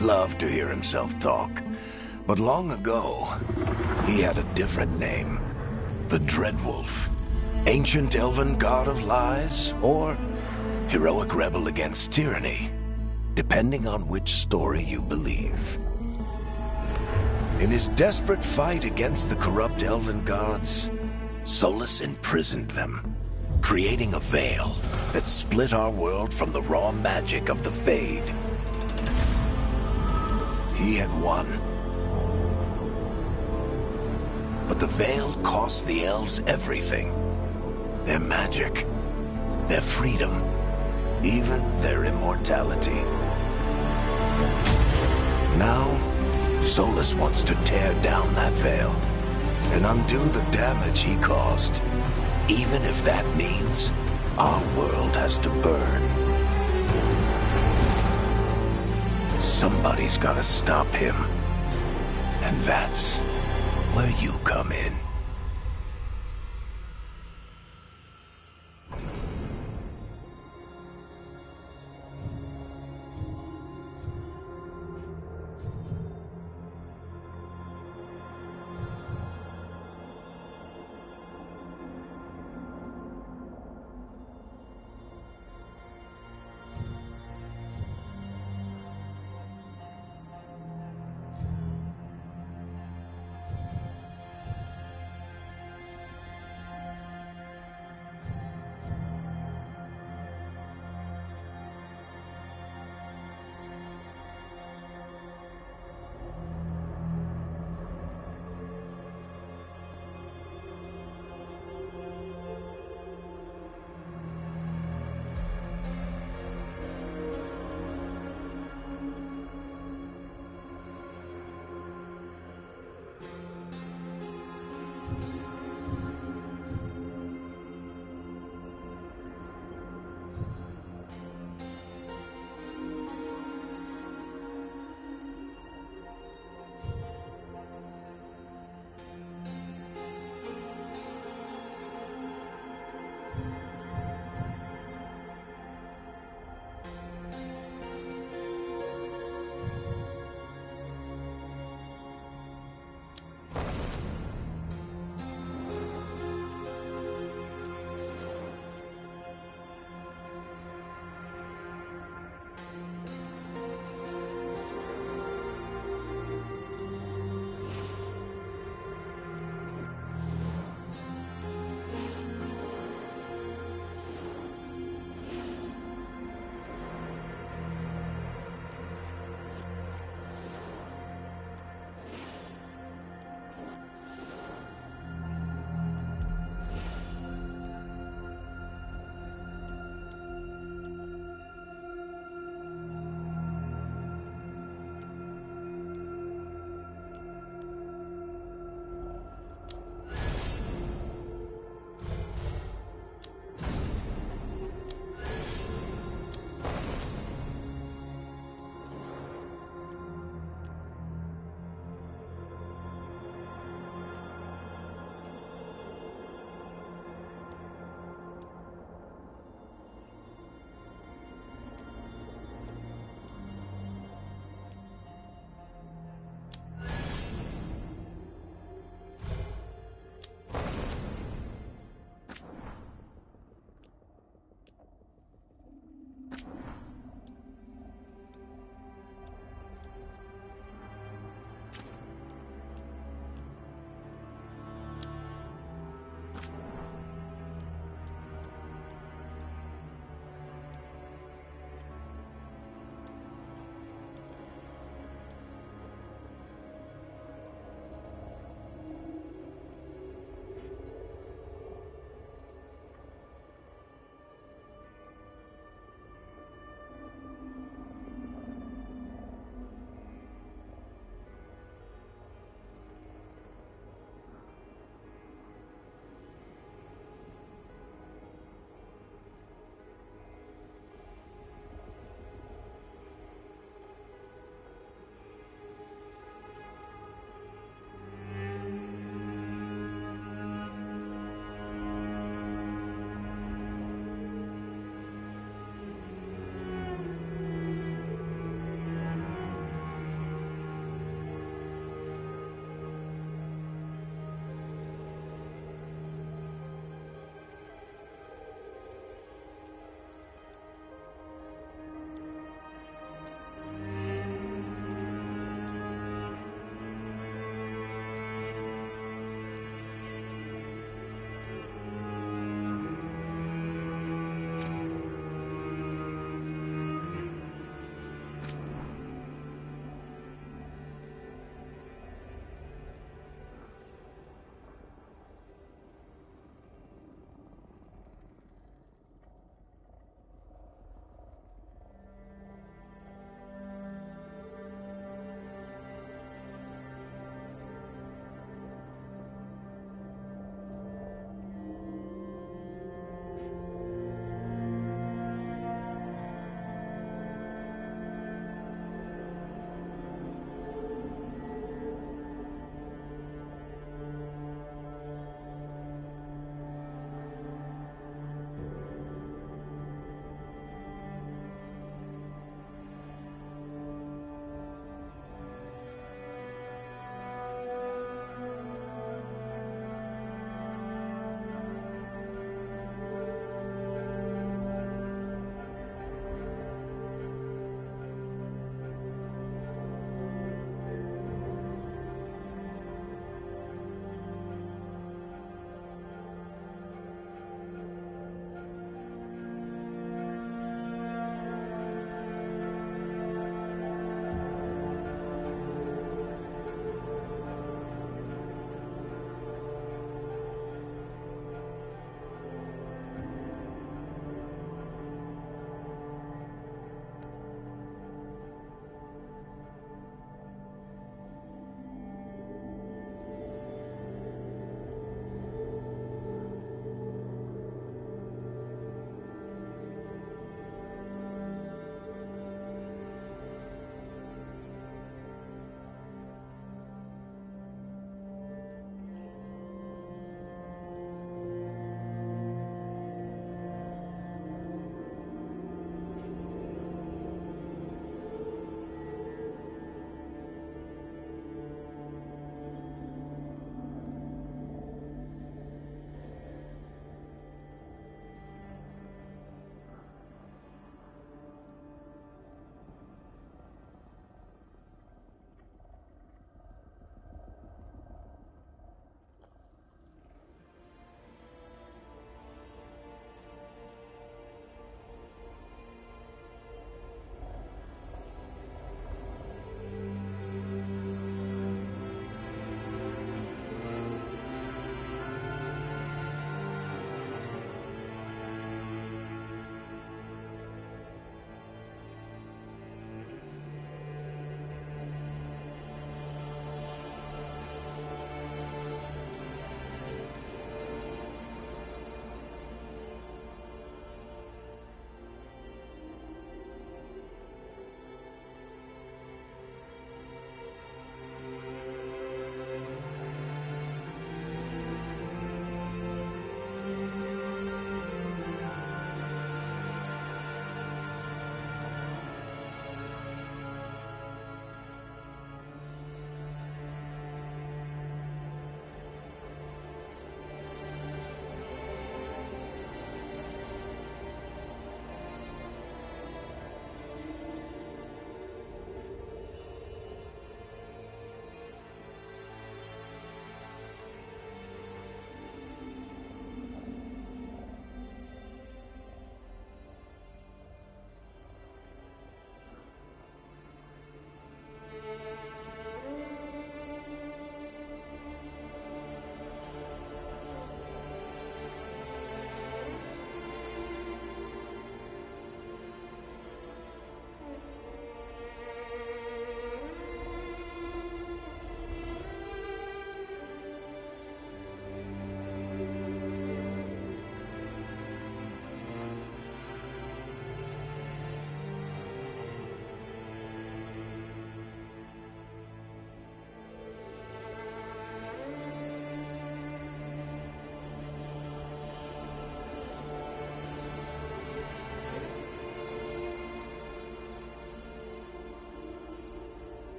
loved to hear himself talk. But long ago, he had a different name. The Dreadwolf. Ancient elven god of lies, or heroic rebel against tyranny, depending on which story you believe. In his desperate fight against the corrupt elven gods, Solas imprisoned them, creating a veil that split our world from the raw magic of the Fade. He had won. But the veil cost the elves everything. Their magic, their freedom, even their immortality. Now, Solas wants to tear down that veil and undo the damage he caused, even if that means our world has to burn. Somebody's gotta stop him, and that's where you come in.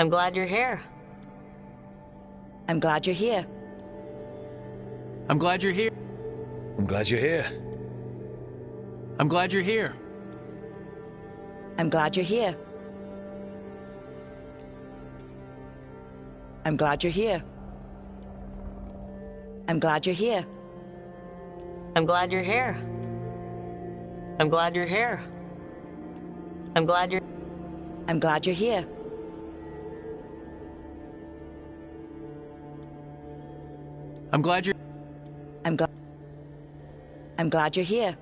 I'm glad you're here. I'm glad you're here. I'm glad you're here. I'm glad you're here. I'm glad you're here. I'm glad you're here. I'm glad you're here. I'm glad you're here. I'm glad you're here. I'm glad you're here. I'm glad you're... I'm glad you're here. I'm glad you're... I'm glad you're here.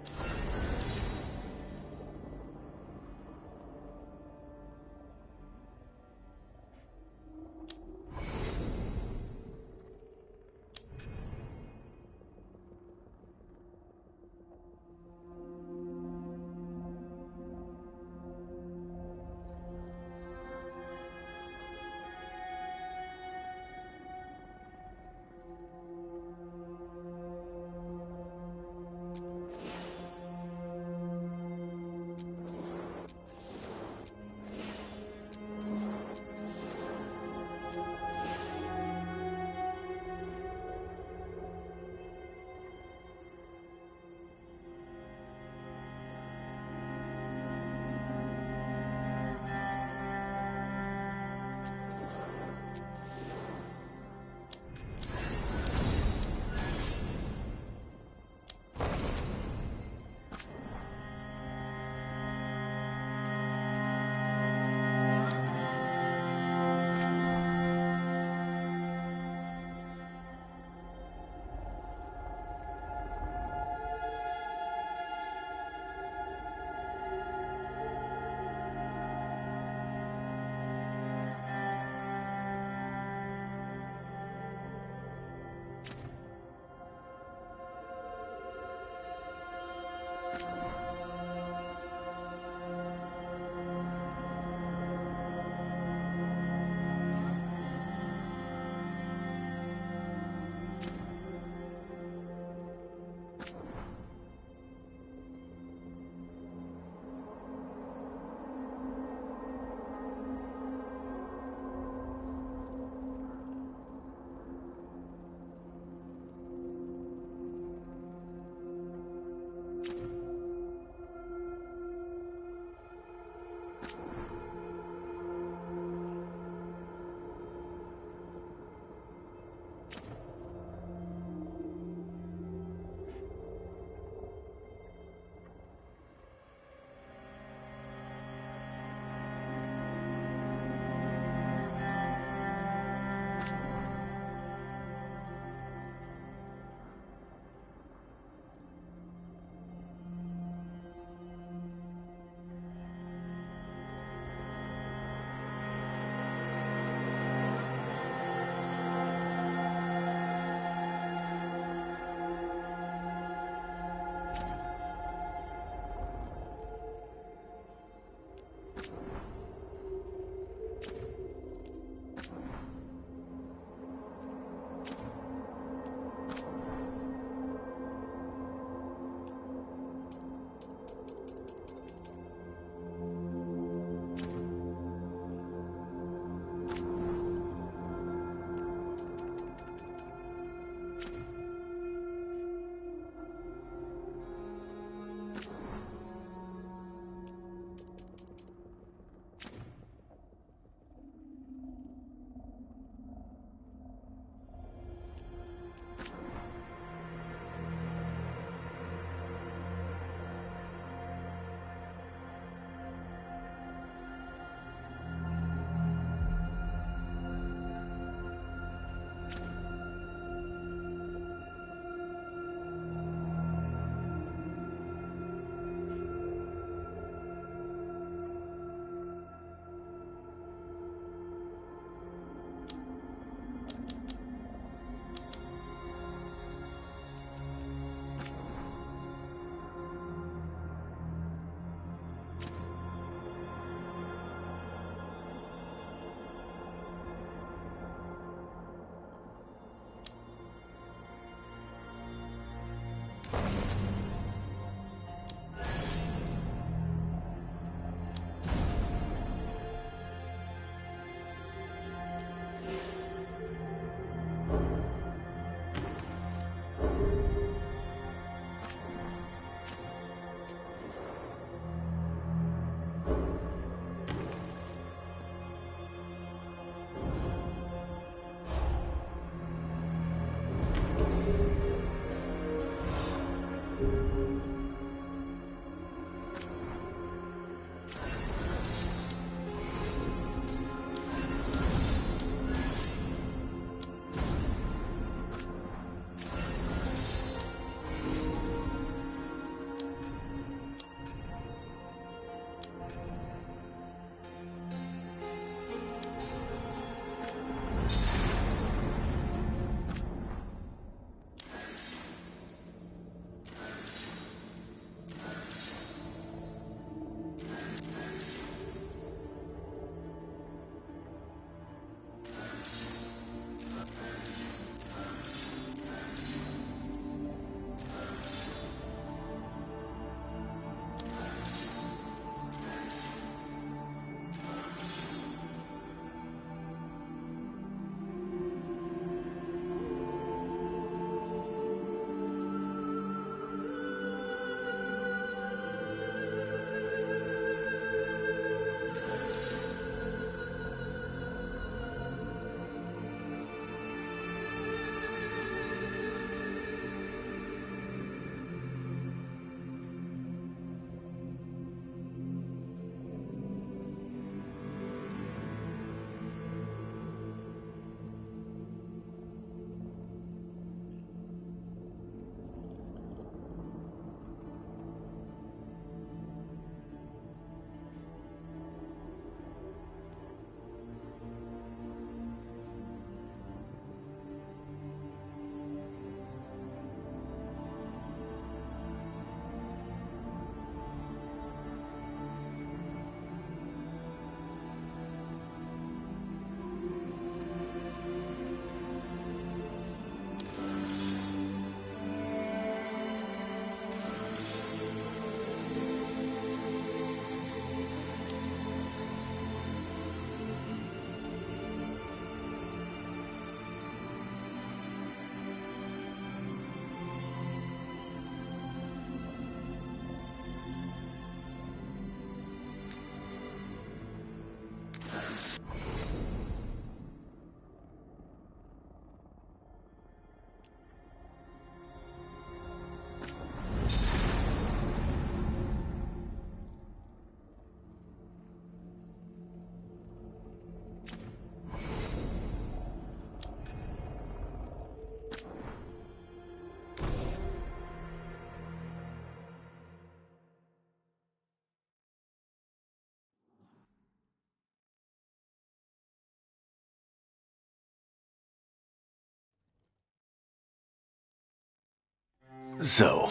So,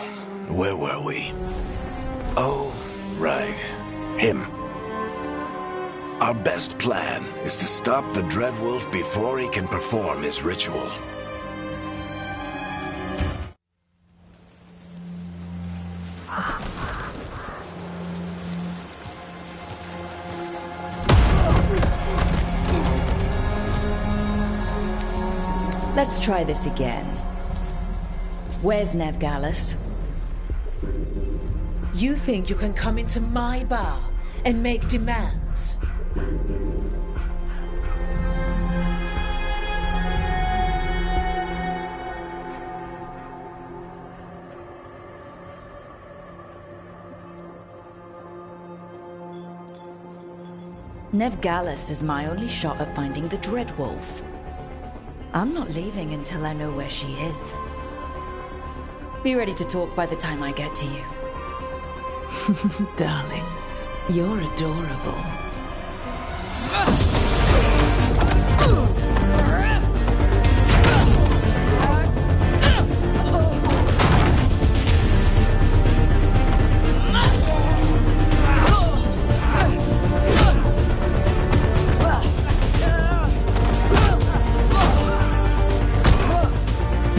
where were we? Oh, right. Him. Our best plan is to stop the Dreadwolf before he can perform his ritual. Let's try this again. Where's Nev Gallus? You think you can come into my bar and make demands? Nev Gallus is my only shot at finding the Dreadwolf. I'm not leaving until I know where she is. Be ready to talk by the time I get to you. Darling, you're adorable.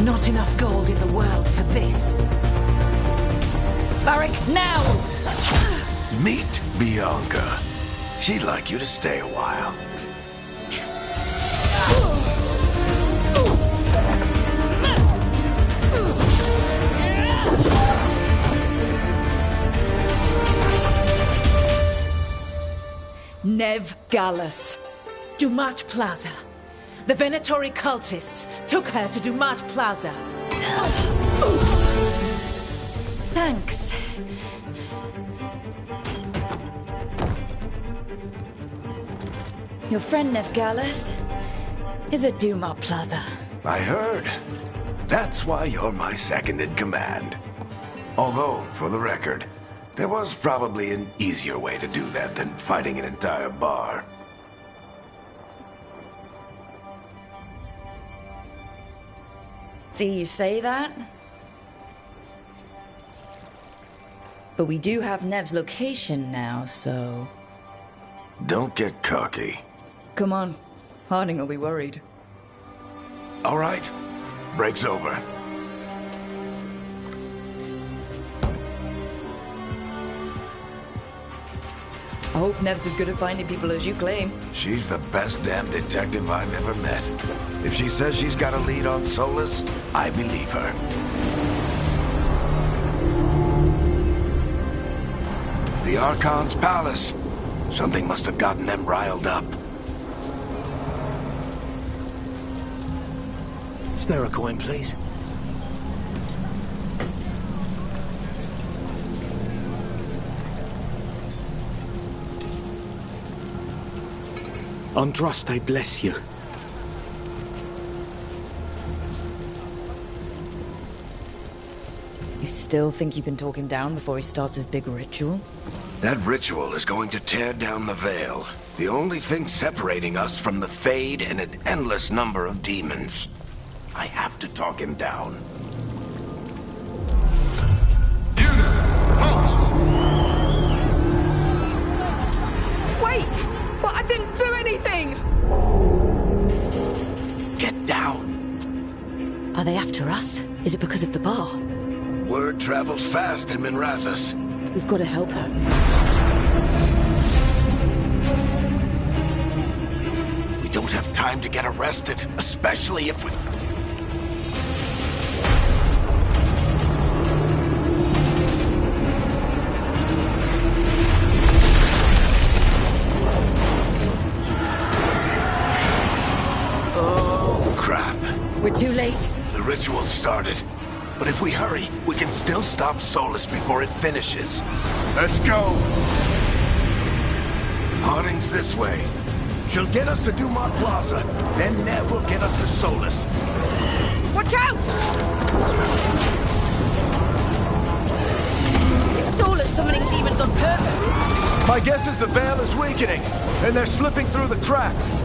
Not enough gold in the world for this. Varric, now! Meet Bianca. She'd like you to stay a while. Nev Gallus. Dumat Plaza. The Venatori cultists took her to Dumat Plaza. Thanks. Your friend Nev Gallus is at Dumat Plaza. I heard. That's why you're my second in command. Although, for the record, there was probably an easier way to do that than fighting an entire bar. See, you say that? But we do have Nev's location now, so... Don't get cocky. Come on. Harding will be worried. All right. Break's over. I hope Nev's as good at finding people as you claim. She's the best damn detective I've ever met. If she says she's got a lead on Solus, I believe her. The Archon's palace. Something must have gotten them riled up. Spare a coin, please. Andraste, I bless you. You still think you can talk him down before he starts his big ritual? That ritual is going to tear down the Veil. The only thing separating us from the Fade and an endless number of demons. I have to talk him down. Wait! But I didn't do anything! Get down. Are they after us? Is it because of the bar? Word travels fast in Minrathous. We've got to help her. We don't have time to get arrested, especially if we... Oh, crap. We're too late. The ritual started. But if we hurry, we can still stop Solus before it finishes. Let's go! Harding's this way. She'll get us to Dumont Plaza. Then Nev will get us to Solus. Watch out! Is Solus summoning demons on purpose? My guess is the Veil is weakening, and they're slipping through the cracks.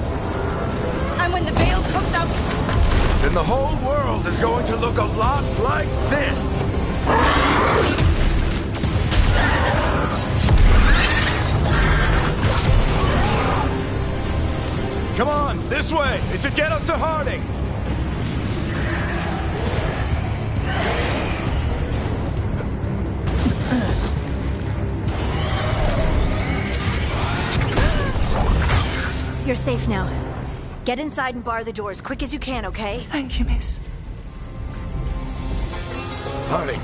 And when the veil comes out... Then the whole world is going to look a lot like this. Come on, this way! It should get us to Harding! You're safe now. Get inside and bar the door as quick as you can, okay? Thank you, miss. Harding,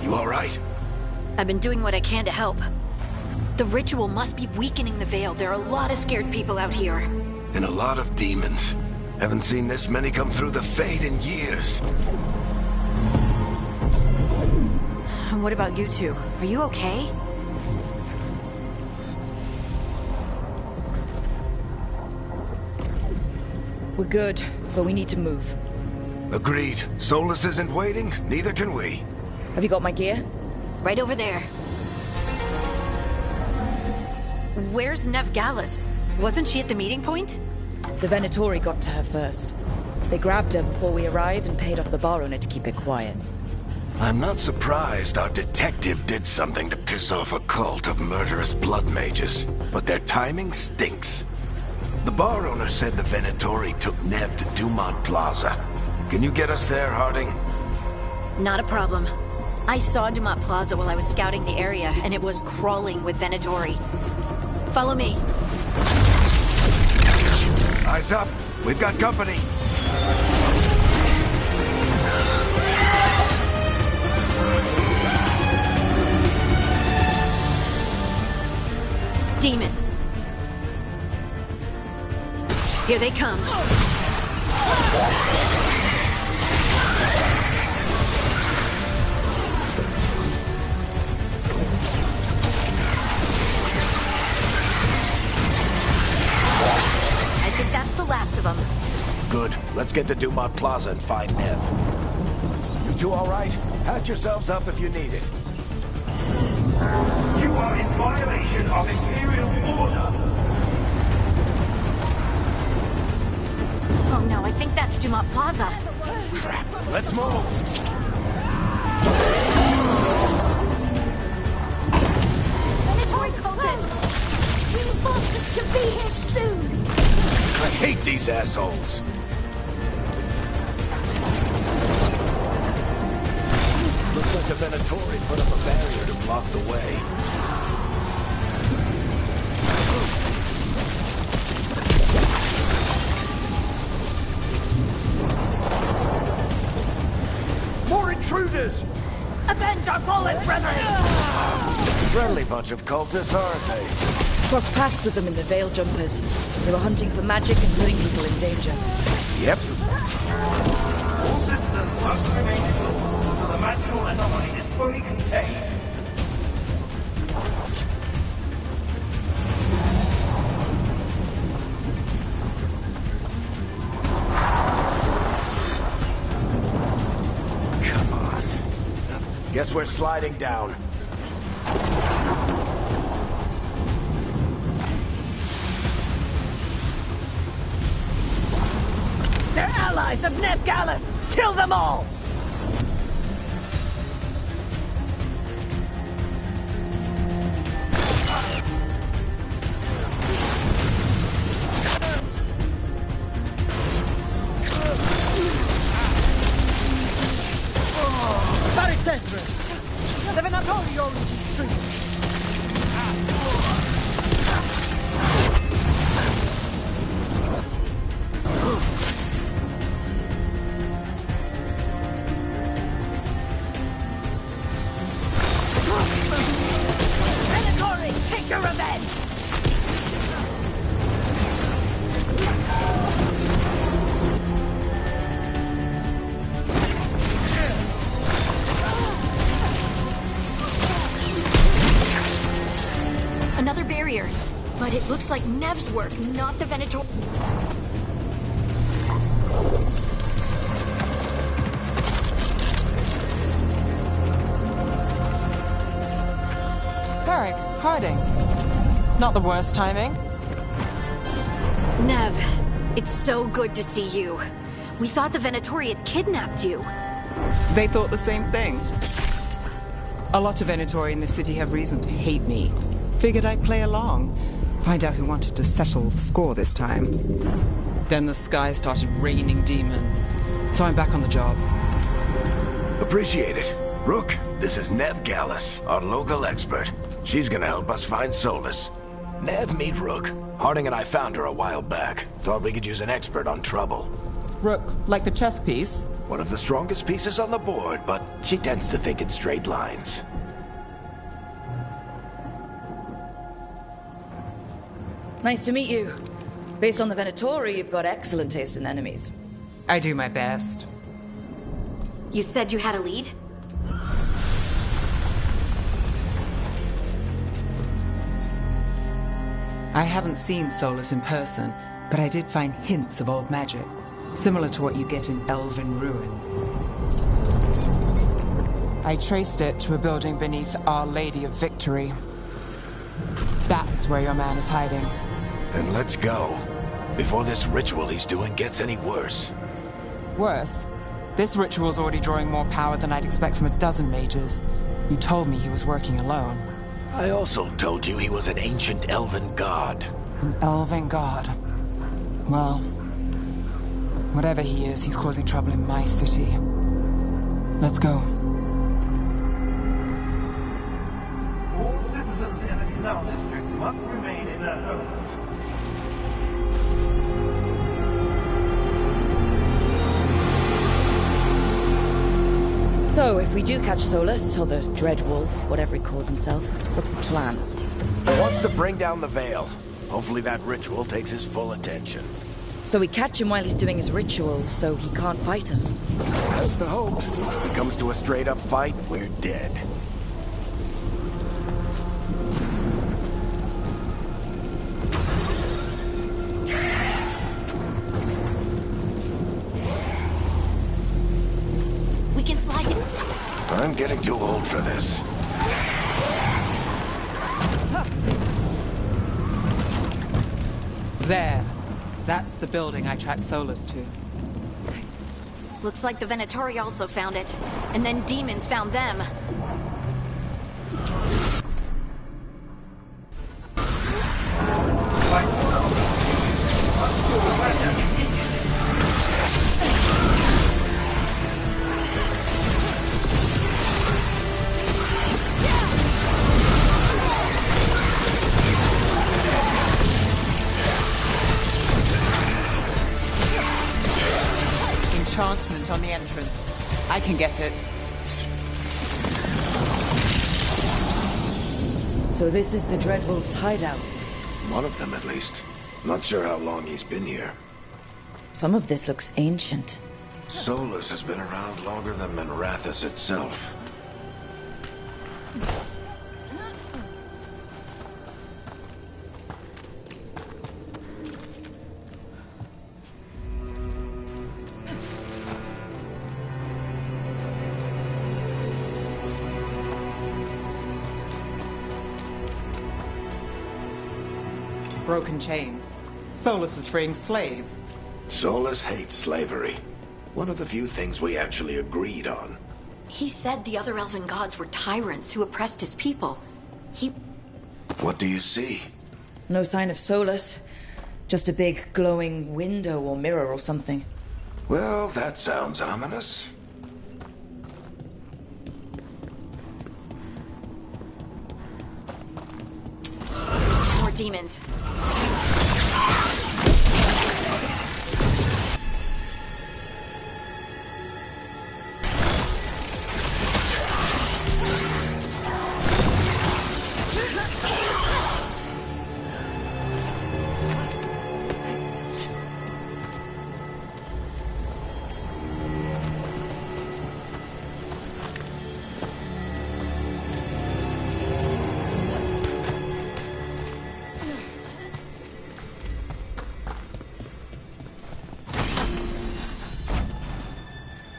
you all right? I've been doing what I can to help. The ritual must be weakening the Veil. There are a lot of scared people out here. And a lot of demons. Haven't seen this many come through the Fade in years. And what about you two? Are you okay? We're good, but we need to move. Agreed. Solus isn't waiting, neither can we. Have you got my gear? Right over there. Where's Nev Gallus? Wasn't she at the meeting point? The Venatori got to her first. They grabbed her before we arrived and paid off the bar owner to keep it quiet. I'm not surprised our detective did something to piss off a cult of murderous blood mages, but their timing stinks. The bar owner said the Venatori took Nev to Dumont Plaza. Can you get us there, Harding? Not a problem. I saw Dumont Plaza while I was scouting the area, and it was crawling with Venatori. Follow me. Eyes up. We've got company. Demon. Here they come. I think that's the last of them. Good. Let's get to Dumont Plaza and find Nev. You two all right? Patch yourselves up if you need it. You are in violation of Imperial order. Oh no, I think that's Dumont Plaza. Crap. Let's move. Venatori cultists! Reinforcements should be here soon! I hate these assholes. like the Venatori put up a barrier to block the way. More intruders! Avenge our fallen brethren! Friendly bunch of cultists, aren't they? Crossed paths with them in the Veil Jumpers. They were hunting for magic and putting people in danger. Yep. All citizens must remain indoors until the magical anomaly is fully contained. Come on. Guess we're sliding down. They're allies of Neb Gallus! Kill them all! Very dangerous! The Venatori already street! Venatori, take your revenge! Another barrier. But it looks like Nev's work, not the Venator. Varric, hiding. Not the worst timing. Nev, it's so good to see you. We thought the Venatori had kidnapped you. They thought the same thing. A lot of Venatori in the city have reason to hate me. Figured I'd play along. Find out who wanted to settle the score this time. Then the sky started raining demons. So I'm back on the job. Appreciate it. Rook, this is Neb Gallus, our local expert. She's gonna help us find Solus. Nev, meet Rook. Harding and I found her a while back. Thought we could use an expert on trouble. Rook, like the chess piece? One of the strongest pieces on the board, but she tends to think in straight lines. Nice to meet you. Based on the Venatori, you've got excellent taste in enemies. I do my best. You said you had a lead? I haven't seen Solus in person, but I did find hints of old magic, similar to what you get in Elven ruins. I traced it to a building beneath Our Lady of Victory. That's where your man is hiding. Then let's go. Before this ritual he's doing gets any worse. Worse, this ritual's already drawing more power than I'd expect from a dozen mages. You told me he was working alone. I also told you he was an ancient elven god. An elven god. Well, whatever he is, he's causing trouble in my city. Let's go. All citizens in the Canal District must remain in their homes. So, if we do catch Solus, or the Dreadwolf, whatever he calls himself, what's the plan? He wants to bring down the Veil. Hopefully that ritual takes his full attention. So we catch him while he's doing his ritual, so he can't fight us. That's the hope. If it comes to a straight-up fight, we're dead. We can slide it. I'm getting too old for this. There. That's the building I tracked Solus to. Looks like the Venatori also found it. And then demons found them. enchantment on the entrance. I can get it. So this is the Dreadwolf's hideout. One of them, at least. Not sure how long he's been here. Some of this looks ancient. Solus has been around longer than Minrathous itself. Broken chains. Solus was freeing slaves. Solus hates slavery. One of the few things we actually agreed on. He said the other elven gods were tyrants who oppressed his people. What do you see? No sign of Solus. Just a big glowing window or mirror or something. Well, that sounds ominous. More demons.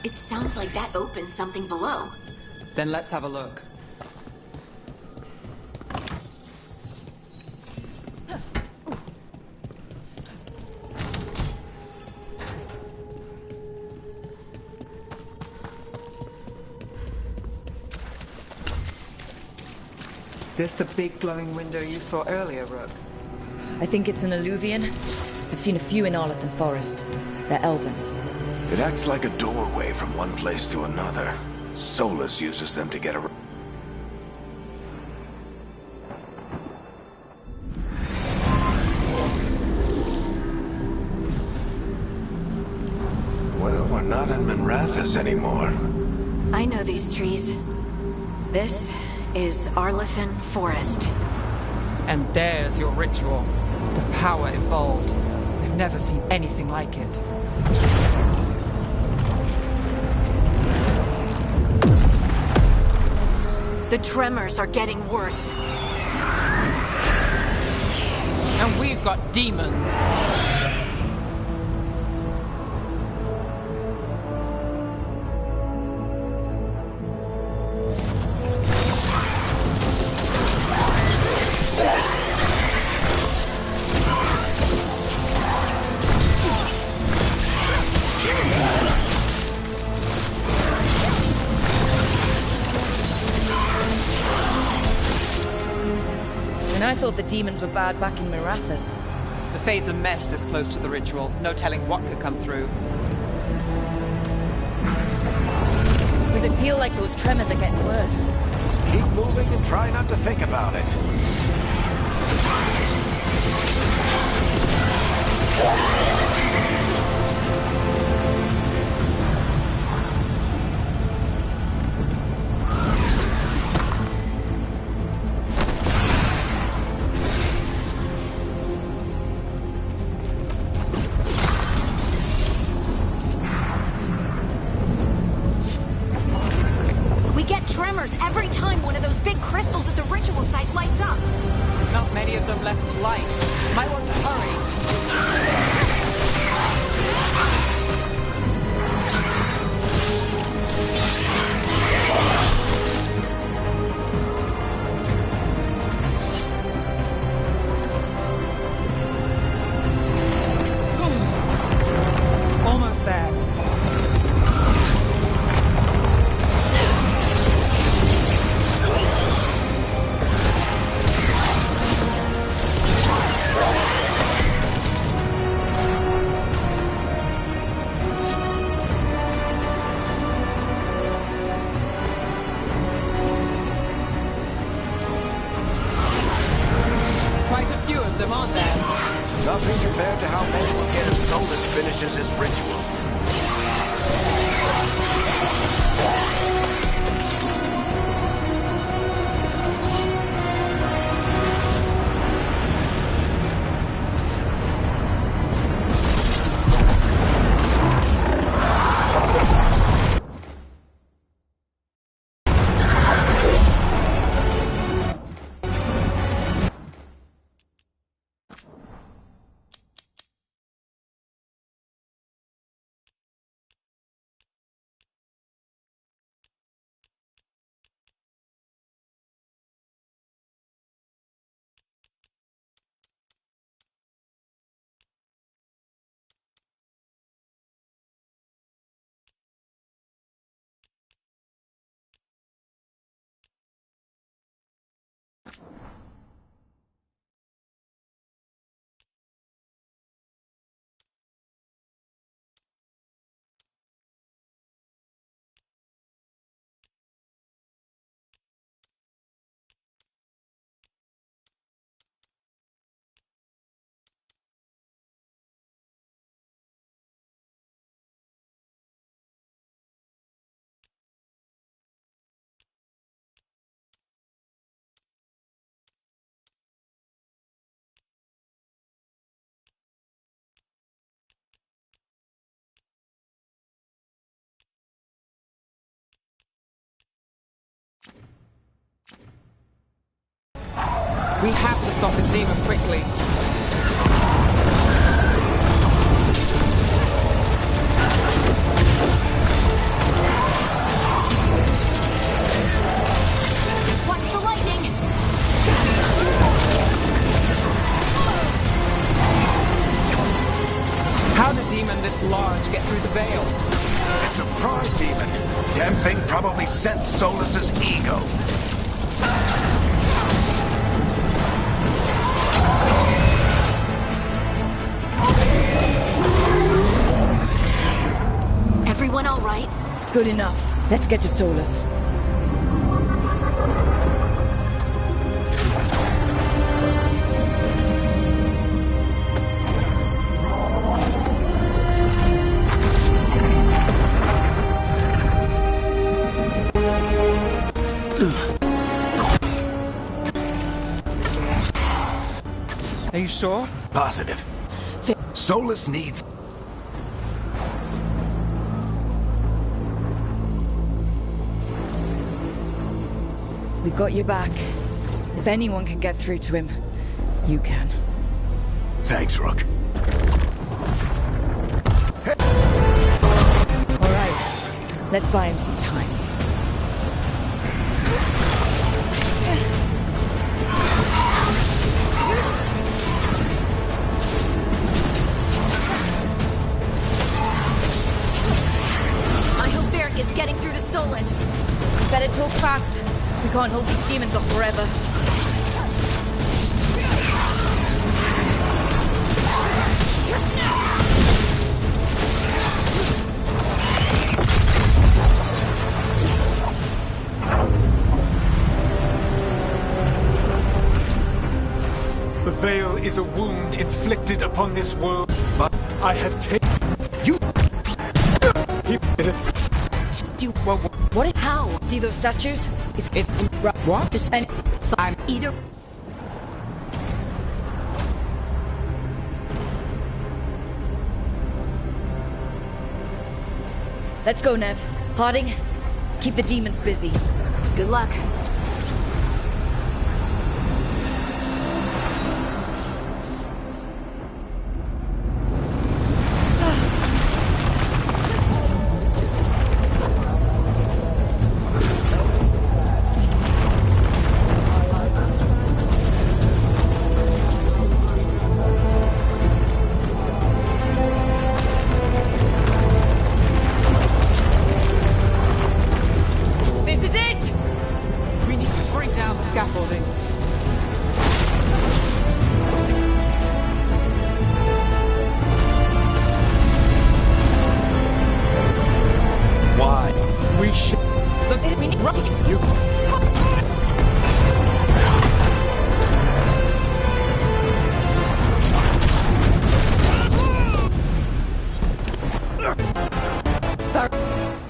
It sounds like that opened something below. Then let's have a look. This the big glowing window you saw earlier, Rook? I think it's an Alluvian. I've seen a few in Arlathan Forest. They're elven. It acts like a doorway from one place to another. Solus uses them to get around. Well, we're not in Minrathous anymore. I know these trees. This is Arlathan Forest. And there's your ritual. The power involved. I've never seen anything like it. The tremors are getting worse. And we've got demons. I thought the demons were bad back in Minrathous. The Fade's a mess this close to the ritual. No telling what could come through. Does it feel like those tremors are getting worse? Keep moving and try not to think about it. Every time one of those big crystals at the ritual site lights up. Not many of them left to light. Might want to hurry. Almost there. Nothing compared to how many will get as Solus finishes his ritual. We have to stop this demon quickly. Watch the lightning! How did a demon this large get through the veil? It's a prize demon. Damn thing probably sensed Solus's ego. Everyone all right? Good enough. Let's get to Solus. Are you sure? Positive. Solus needs... We've got your back. If anyone can get through to him, you can. Thanks, Rook. All right. Let's buy him some time. I hope Varric is getting through to Solus. Better talk fast. We can't hold these demons off forever. The veil is a wound inflicted upon this world, but I have taken... You... He did it. What? How? See those statues? If it... What? And I'm either... Let's go, Nev. Harding, keep the demons busy. Good luck.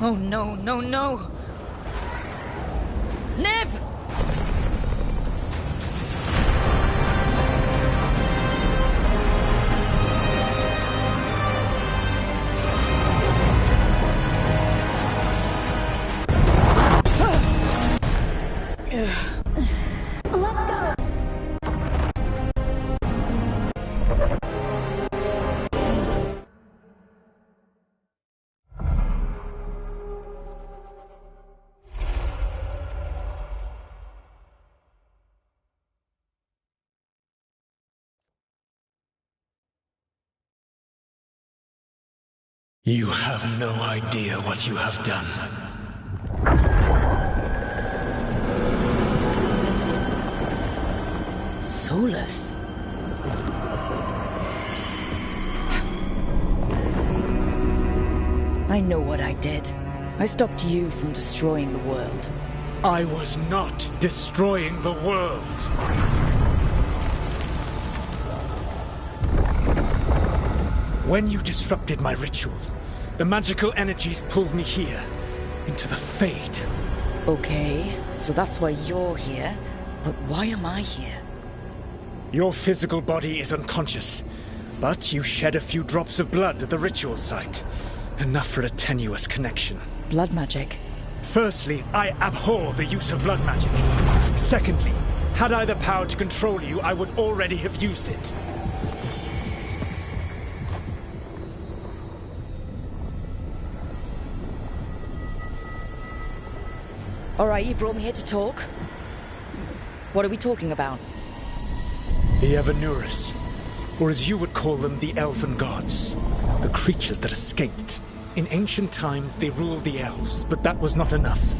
Oh no, no, no! Nev! Let's go! You have no idea what you have done. Solus? I know what I did. I stopped you from destroying the world. I was not destroying the world. When you disrupted my ritual, the magical energies pulled me here, into the Fade. Okay, so that's why you're here, but why am I here? Your physical body is unconscious, but you shed a few drops of blood at the ritual site. Enough for a tenuous connection. Blood magic? Firstly, I abhor the use of blood magic. Secondly, Had I the power to control you, I would already have used it. All right, you brought me here to talk. What are we talking about? The Evanurus, or as you would call them, the Elven Gods. The creatures that escaped. In ancient times, they ruled the elves, but that was not enough.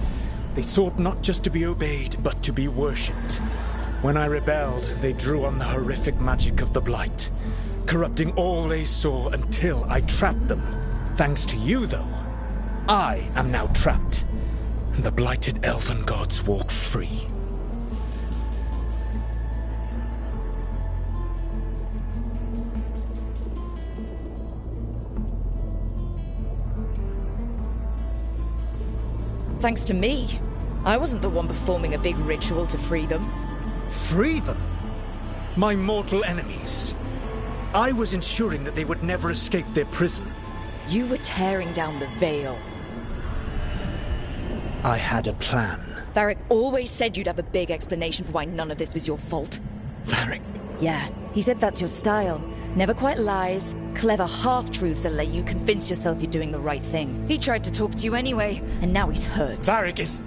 They sought not just to be obeyed, but to be worshipped. When I rebelled, they drew on the horrific magic of the Blight, corrupting all they saw until I trapped them. Thanks to you, though, I am now trapped, and the blighted Elven Gods walk free. Thanks to me. I wasn't the one performing a big ritual to free them. Free them? My mortal enemies. I was ensuring that they would never escape their prison. You were tearing down the veil. I had a plan. Varric always said you'd have a big explanation for why none of this was your fault. Varric? Yeah, he said that's your style. Never quite lies, clever half-truths that let you convince yourself you're doing the right thing. He tried to talk to you anyway, and now he's hurt. Varric is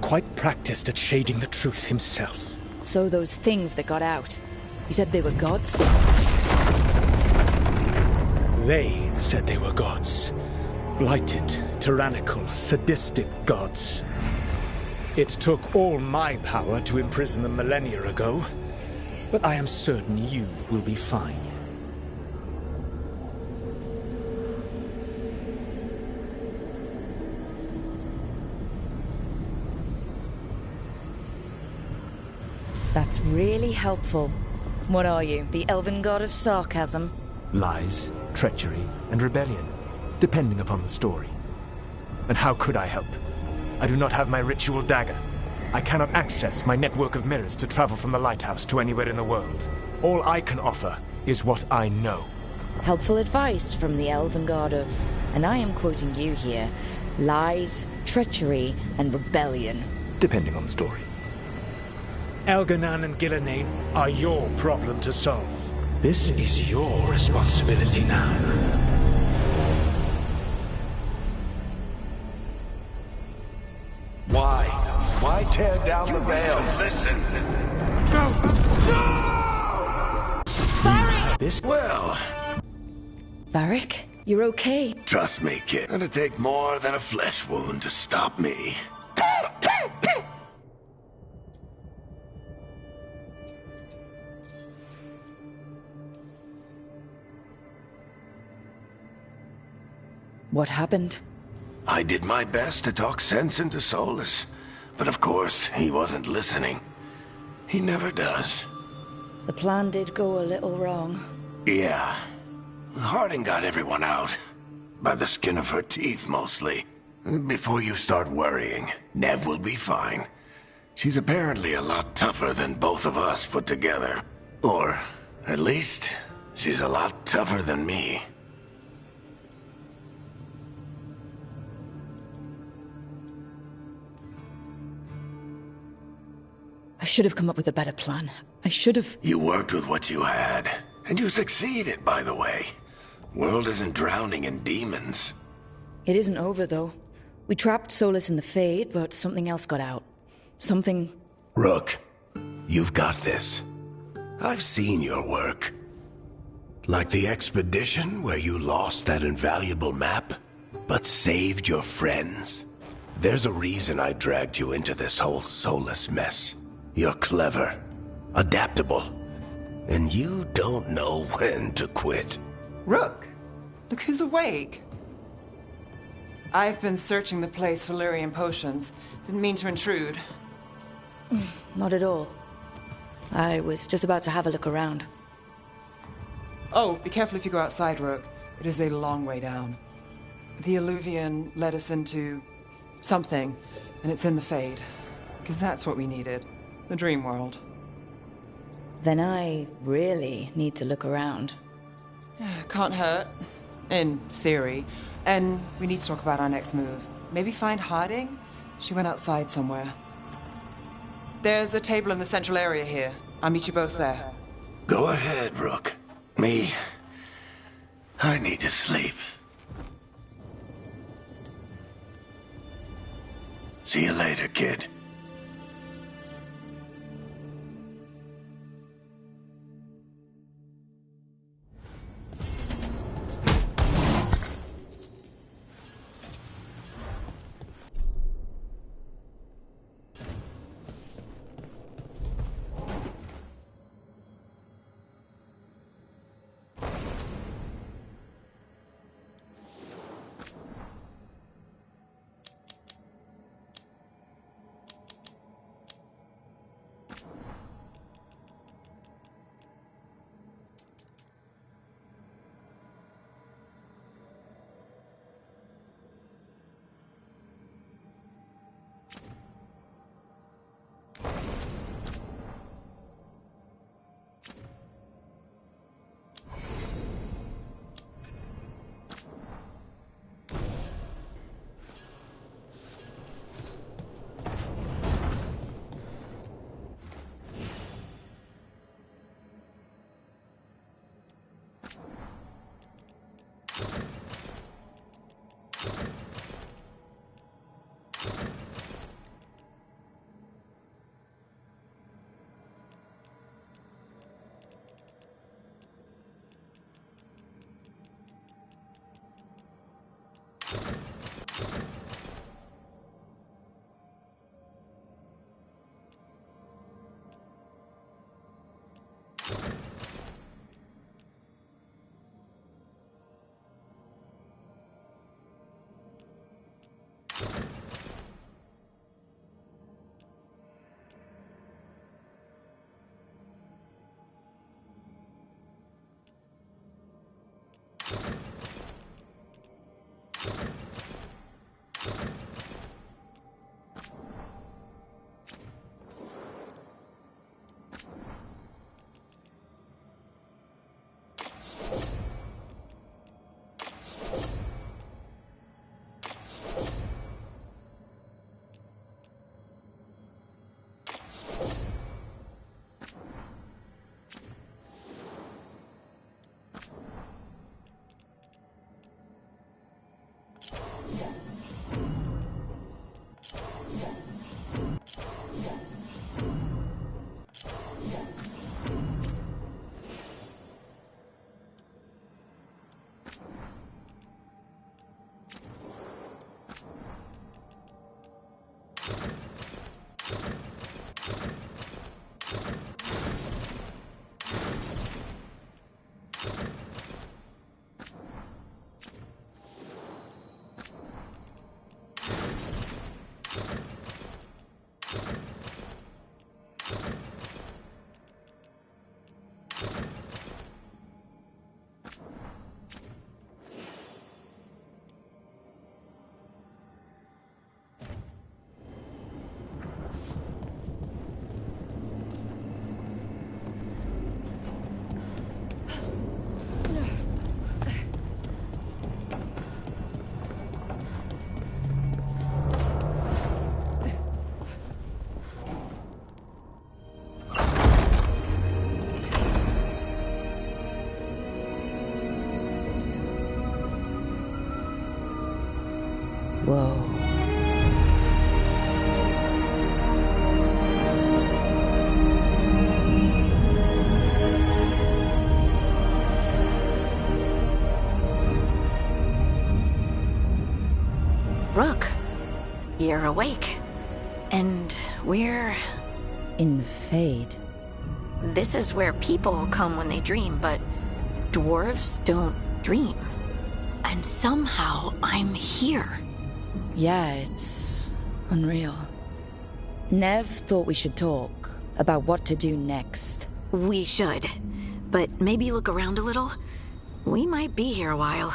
quite practiced at shading the truth himself. So those things that got out, you said they were gods? They said they were gods. Blighted, tyrannical, sadistic gods. It took all my power to imprison them millennia ago, but I am certain you will be fine. That's really helpful. What are you, the Elven God of Sarcasm? Lies, treachery, and rebellion, depending upon the story. And how could I help? I do not have my ritual dagger. I cannot access my network of mirrors to travel from the lighthouse to anywhere in the world. All I can offer is what I know. Helpful advice from the Elven God of, and I am quoting you here, lies, treachery, and rebellion. Depending on the story. Elganan and Gillenane are your problem to solve. This is your responsibility now. Why? Why tear down the veil? Listen. No! Varric! This... Well... Varric, you're okay. Trust me, kid. It'll take more than a flesh wound to stop me. What happened? I did my best to talk sense into Solas, but of course, he wasn't listening. He never does. The plan did go a little wrong. Yeah. Harding got everyone out. By the skin of her teeth, mostly. Before you start worrying, Nev will be fine. She's apparently a lot tougher than both of us put together. Or, at least, she's a lot tougher than me. I should have come up with a better plan. I should have... You worked with what you had. And you succeeded, by the way. World isn't drowning in demons. It isn't over, though. We trapped Solas in the Fade, but something else got out. Something... Rook, you've got this. I've seen your work. Like the expedition where you lost that invaluable map, but saved your friends. There's a reason I dragged you into this whole Solas mess. You're clever, adaptable, and you don't know when to quit. Rook, look who's awake. I've been searching the place for Lyrian potions. Didn't mean to intrude. Not at all. I was just about to have a look around. Oh, be careful if you go outside, Rook. It is a long way down. The Illuvian led us into something, and it's in the Fade. Because that's what we needed. The dream world. Then I really need to look around. Can't hurt. In theory. And we need to talk about our next move. Maybe find Harding? She went outside somewhere. There's a table in the central area here. I'll meet you both there. Go ahead, Rook. I need to sleep. See you later, kid. Whoa. Rook, you're awake. And we're... in the Fade. This is where people come when they dream, but dwarves don't dream. And somehow I'm here. Yeah, it's unreal. Nev thought we should talk about what to do next. We should. But maybe look around a little. We might be here a while.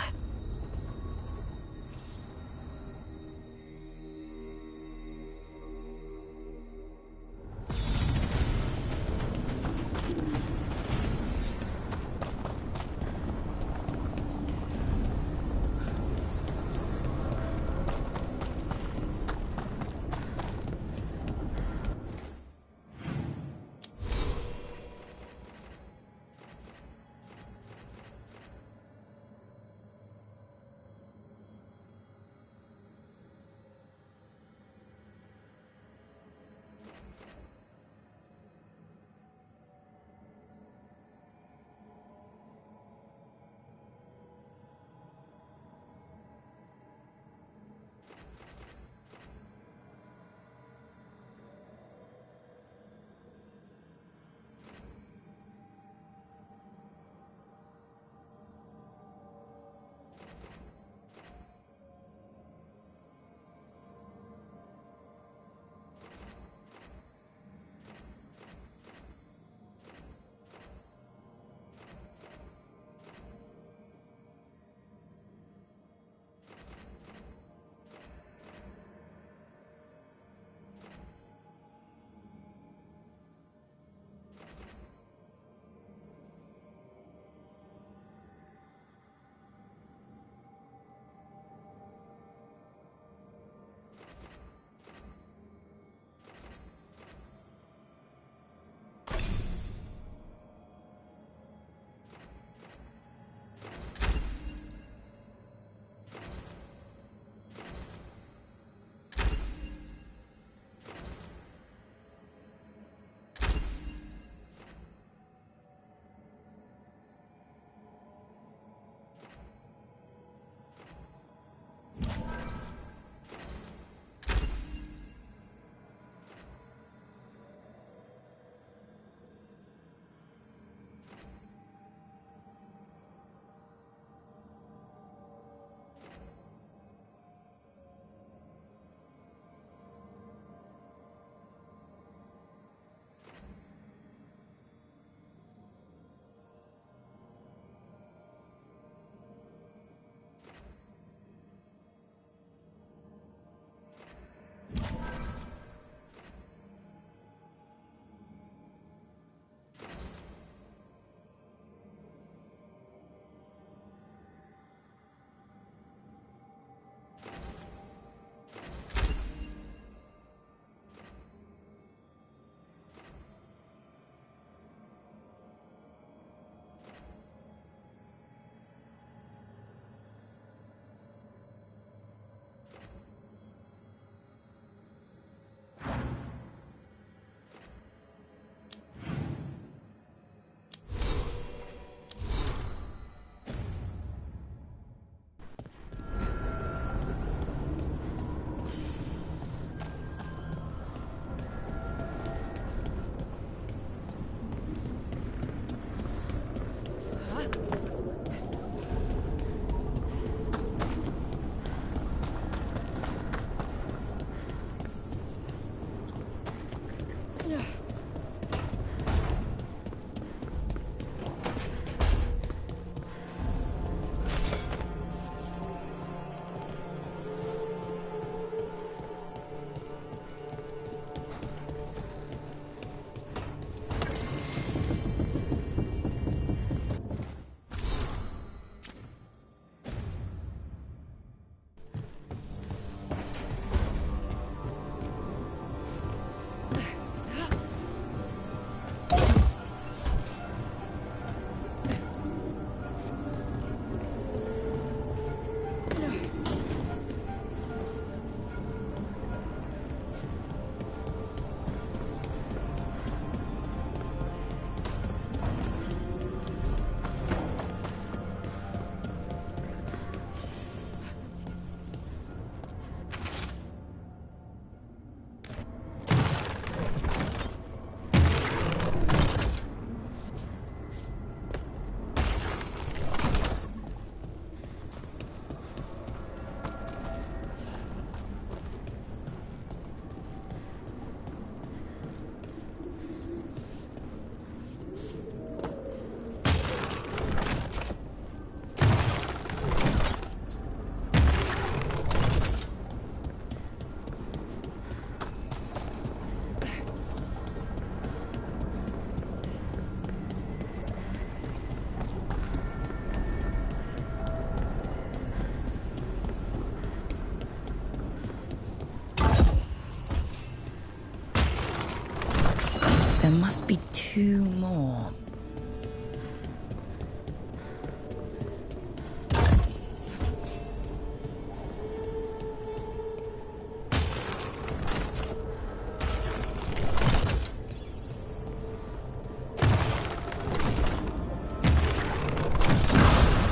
There must be 2 more.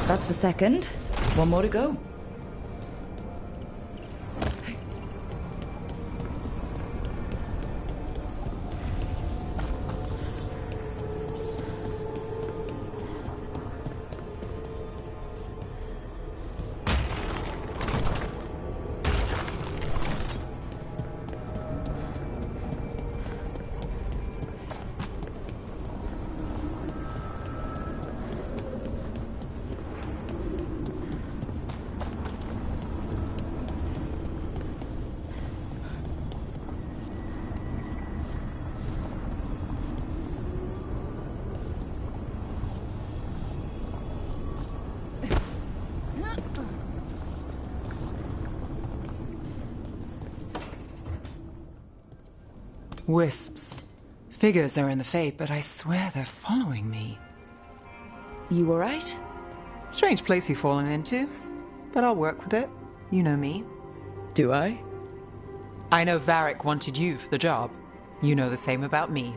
That's the second. 1 more to go. Wisps. Figures are in the Fate, but I swear they're following me. You alright? Strange place you've fallen into, but I'll work with it. You know me. Do I? I know Varric wanted you for the job. You know the same about me.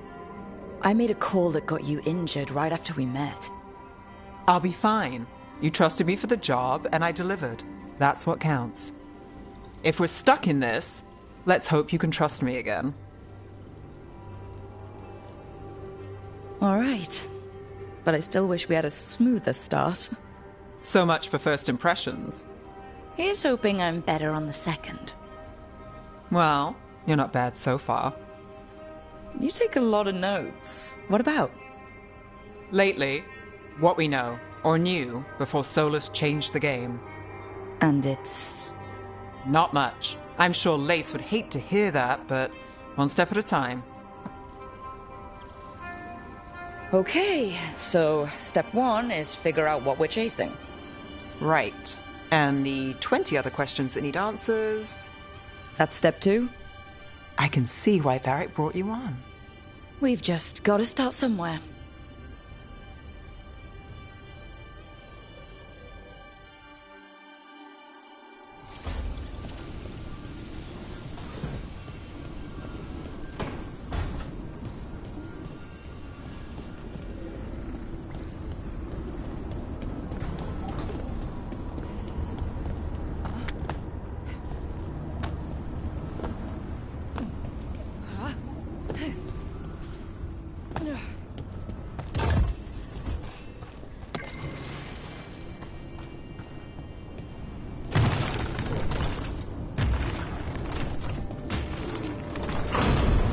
I made a call that got you injured right after we met. I'll be fine. You trusted me for the job, and I delivered. That's what counts. If we're stuck in this, let's hope you can trust me again. Alright. But I still wish we had a smoother start. So much for first impressions. Here's hoping I'm better on the second. Well, you're not bad so far. You take a lot of notes. What about? Lately, what we know, or knew, before Solus changed the game. And it's... Not much. I'm sure Lace would hate to hear that, but one step at a time. Okay, so step 1 is figure out what we're chasing. Right. And the 20 other questions that need answers... That's step 2? I can see why Varric brought you on. We've just got to start somewhere.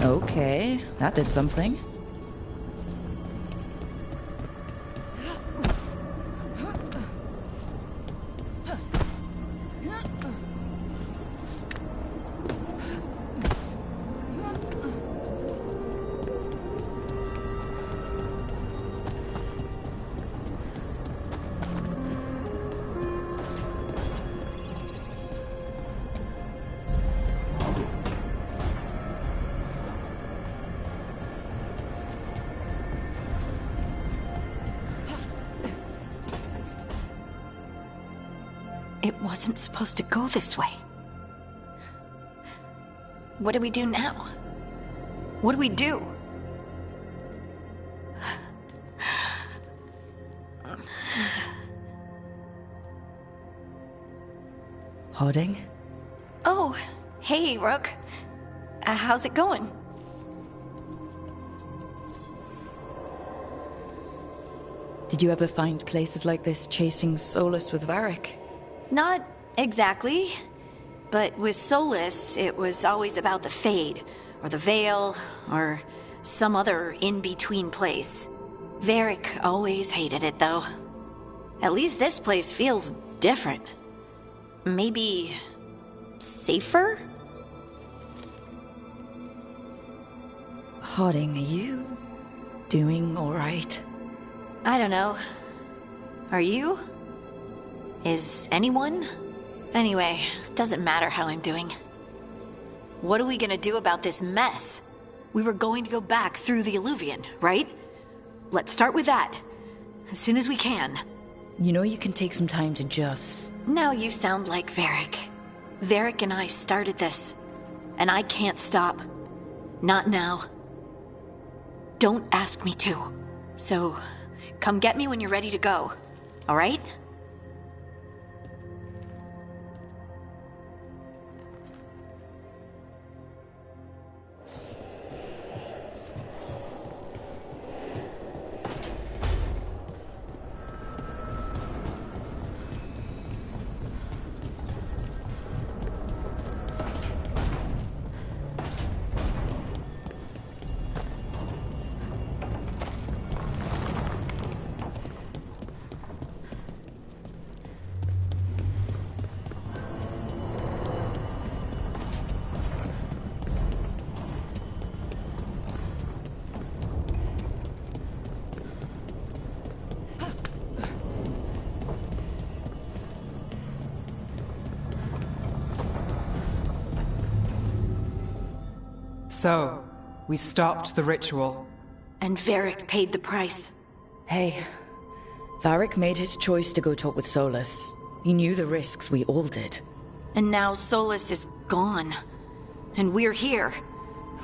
Okay, that did something. It wasn't supposed to go this way. What do we do now? What do we do? Harding? Oh, hey, Rook. How's it going? Did you ever find places like this chasing Solus with Varric? Not exactly. But with Solus, it was always about the Fade, or the Veil, or some other in-between place. Varric always hated it, though. At least this place feels different. Maybe... safer? Harding, are you doing alright? I don't know. Are you? Is anyone? Anyway, doesn't matter how I'm doing. What are we gonna do about this mess? We were going to go back through the Illuvian, right? Let's start with that. As soon as we can. You know you can take some time to just... Now you sound like Varric. Varric and I started this. And I can't stop. Not now. Don't ask me to. So, come get me when you're ready to go. All right? So, we stopped the ritual. And Varric paid the price. Hey, Varric made his choice to go talk with Solas. He knew the risks, we all did. And now Solas is gone. And we're here.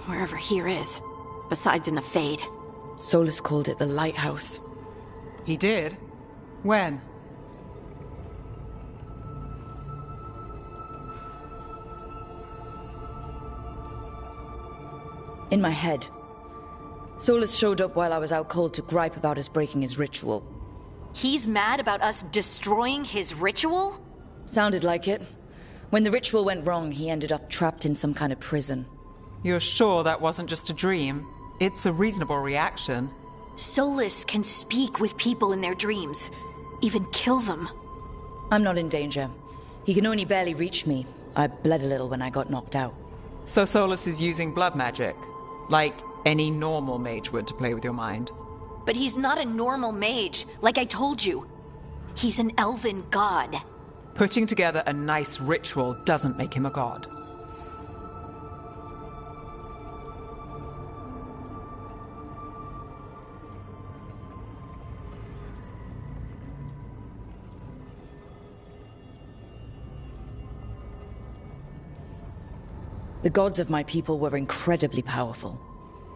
Wherever here is. Besides in the Fade. Solas called it the Lighthouse. He did? When? In my head. Solas showed up while I was out cold to gripe about us breaking his ritual. He's mad about us destroying his ritual? Sounded like it. When the ritual went wrong, he ended up trapped in some kind of prison. You're sure that wasn't just a dream? It's a reasonable reaction. Solas can speak with people in their dreams. Even kill them. I'm not in danger. He can only barely reach me. I bled a little when I got knocked out. So Solas is using blood magic? Like any normal mage would to play with your mind? But he's not a normal mage, like I told you. He's an elven god. Putting together a nice ritual doesn't make him a god. The gods of my people were incredibly powerful.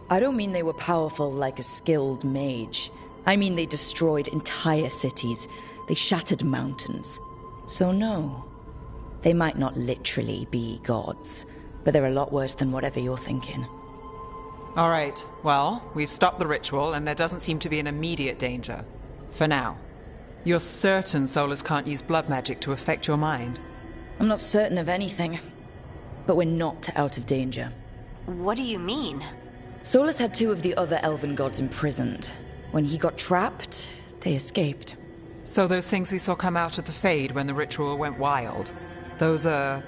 I don't mean they were powerful like a skilled mage. I mean they destroyed entire cities. They shattered mountains. So no, they might not literally be gods, but they're a lot worse than whatever you're thinking. All right, well, we've stopped the ritual and there doesn't seem to be an immediate danger. For now. You're certain Solas can't use blood magic to affect your mind? I'm not certain of anything. But we're not out of danger. What do you mean? Solas had two of the other elven gods imprisoned. When he got trapped, they escaped. So those things we saw come out of the Fade when the ritual went wild, those are...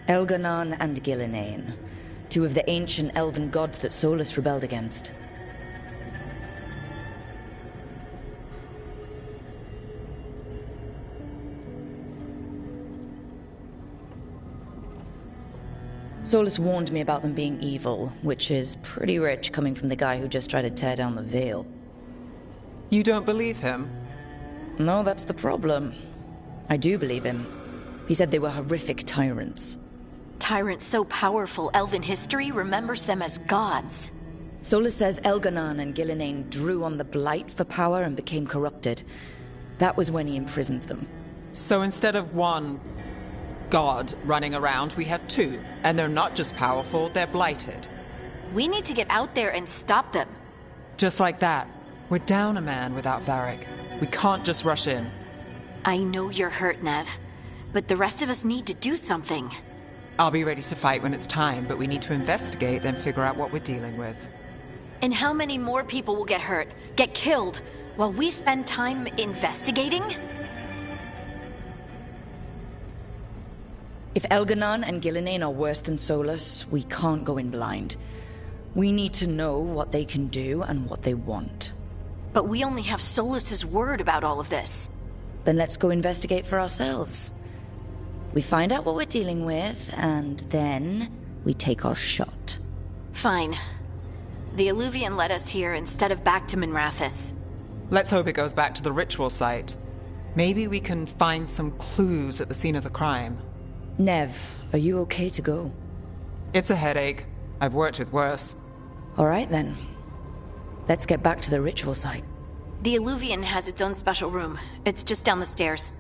Elganon and Gillinane, two of the ancient elven gods that Solas rebelled against. Solas warned me about them being evil, which is pretty rich coming from the guy who just tried to tear down the Veil. You don't believe him? No, that's the problem. I do believe him. He said they were horrific tyrants. Tyrants so powerful, elven history remembers them as gods. Solas says Elganon and Gillinane drew on the Blight for power and became corrupted. That was when he imprisoned them. So instead of one god running around, we have two. And they're not just powerful, they're blighted. We need to get out there and stop them. Just like that. We're down a man without Varric. We can't just rush in. I know you're hurt, Nev. But the rest of us need to do something. I'll be ready to fight when it's time, but we need to investigate, then figure out what we're dealing with. And how many more people will get hurt, get killed, while we spend time investigating? If Elganon and Gillinane are worse than Solas, we can't go in blind. We need to know what they can do and what they want. But we only have Solas's word about all of this. Then let's go investigate for ourselves. We find out what we're dealing with, and then we take our shot. Fine. The Illuvian led us here instead of back to Minrathous. Let's hope it goes back to the ritual site. Maybe we can find some clues at the scene of the crime. Nev, are you okay to go? It's a headache. I've worked with worse. All right then. Let's get back to the ritual site. The Illuvian has its own special room. It's just down the stairs.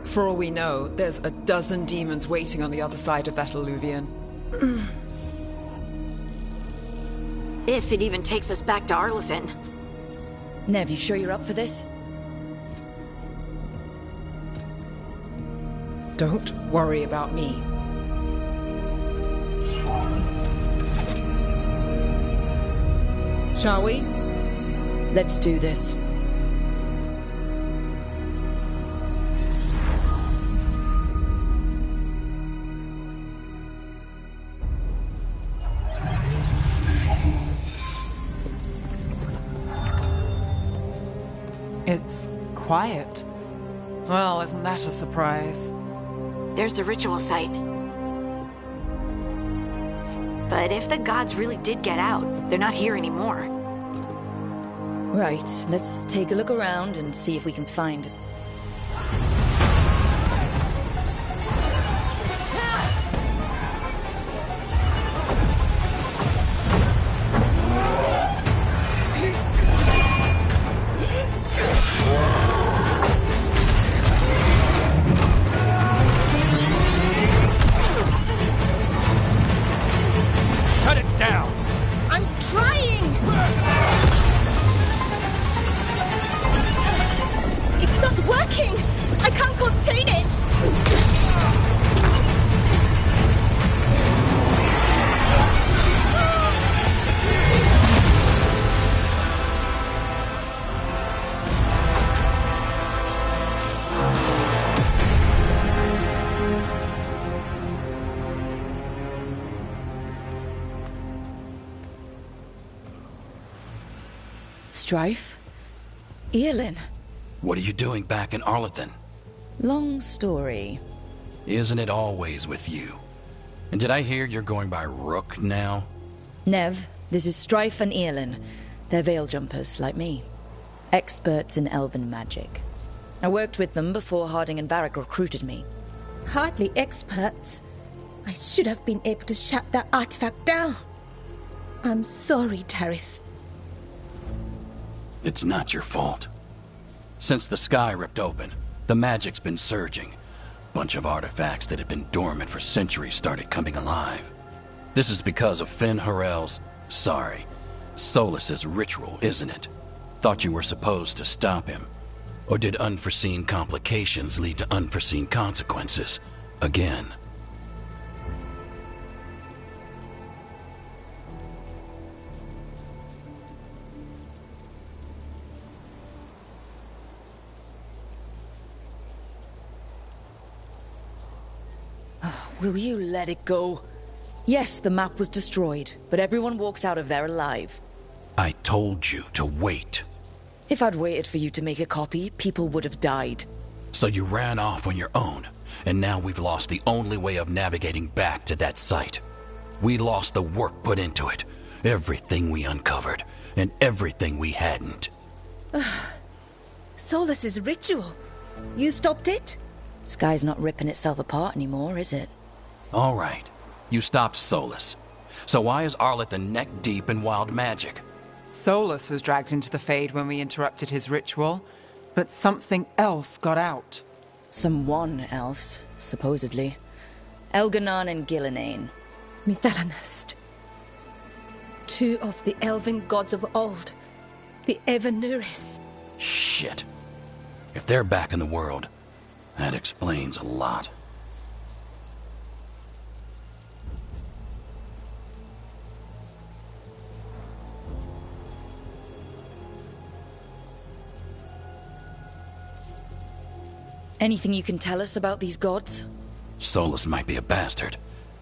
For all we know, there's a dozen demons waiting on the other side of that Illuvian. If it even takes us back to Arlathan. Nev, you sure you're up for this? Don't worry about me. Shall we? Let's do this. It's quiet. Well, isn't that a surprise? There's the ritual site. But if the gods really did get out, they're not here anymore. Right, let's take a look around and see if we can find it. Strife? Irlin? What are you doing back in Arlathan? Long story. Isn't it always with you? And did I hear you're going by Rook now? Nev, this is Strife and Irlin. They're veil jumpers, like me. Experts in elven magic. I worked with them before Harding and Varric recruited me. Hardly experts. I should have been able to shut that artifact down. I'm sorry, Tarith. It's not your fault. Since the sky ripped open, the magic's been surging. Bunch of artifacts that had been dormant for centuries started coming alive. This is because of Finn Harel's, Solas's ritual, isn't it? Thought you were supposed to stop him. Or did unforeseen complications lead to unforeseen consequences? Again. Will you let it go? Yes, the map was destroyed, but everyone walked out of there alive. I told you to wait. If I'd waited for you to make a copy, people would have died. So you ran off on your own, and now we've lost the only way of navigating back to that site. We lost the work put into it, everything we uncovered, and everything we hadn't. Solus's ritual. You stopped it? Sky's not ripping itself apart anymore, is it? All right. You stopped Solus. So why is Arleth neck deep in wild magic? Solus was dragged into the Fade when we interrupted his ritual, but something else got out. Someone else, supposedly. Elganon and Gillenane. Mithalanast. Two of the elven gods of old. The Evanuris. Shit. If they're back in the world, that explains a lot. Anything you can tell us about these gods? Solus might be a bastard,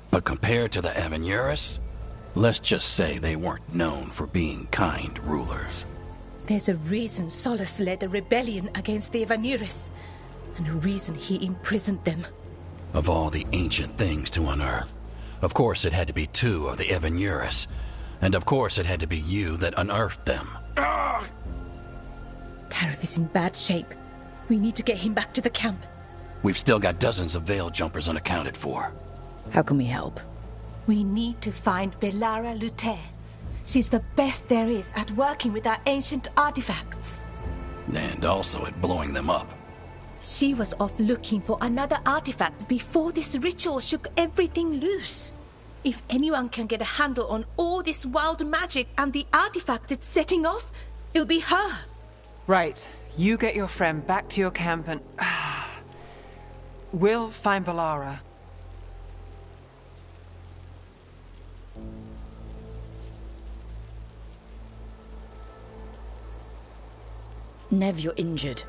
but compared to the Evanuris, let's just say they weren't known for being kind rulers. There's a reason Solus led a rebellion against the Evanuris, and a reason he imprisoned them. Of all the ancient things to unearth, of course it had to be two of the Evanuris, and of course it had to be you that unearthed them. Tareth is in bad shape. We need to get him back to the camp. We've still got dozens of Veil Jumpers unaccounted for. How can we help? We need to find Belara Lute. She's the best there is at working with our ancient artifacts. And also at blowing them up. She was off looking for another artifact before this ritual shook everything loose. If anyone can get a handle on all this wild magic and the artifacts it's setting off, it'll be her. Right. You get your friend back to your camp and... we'll find Belara. Nev, you're injured.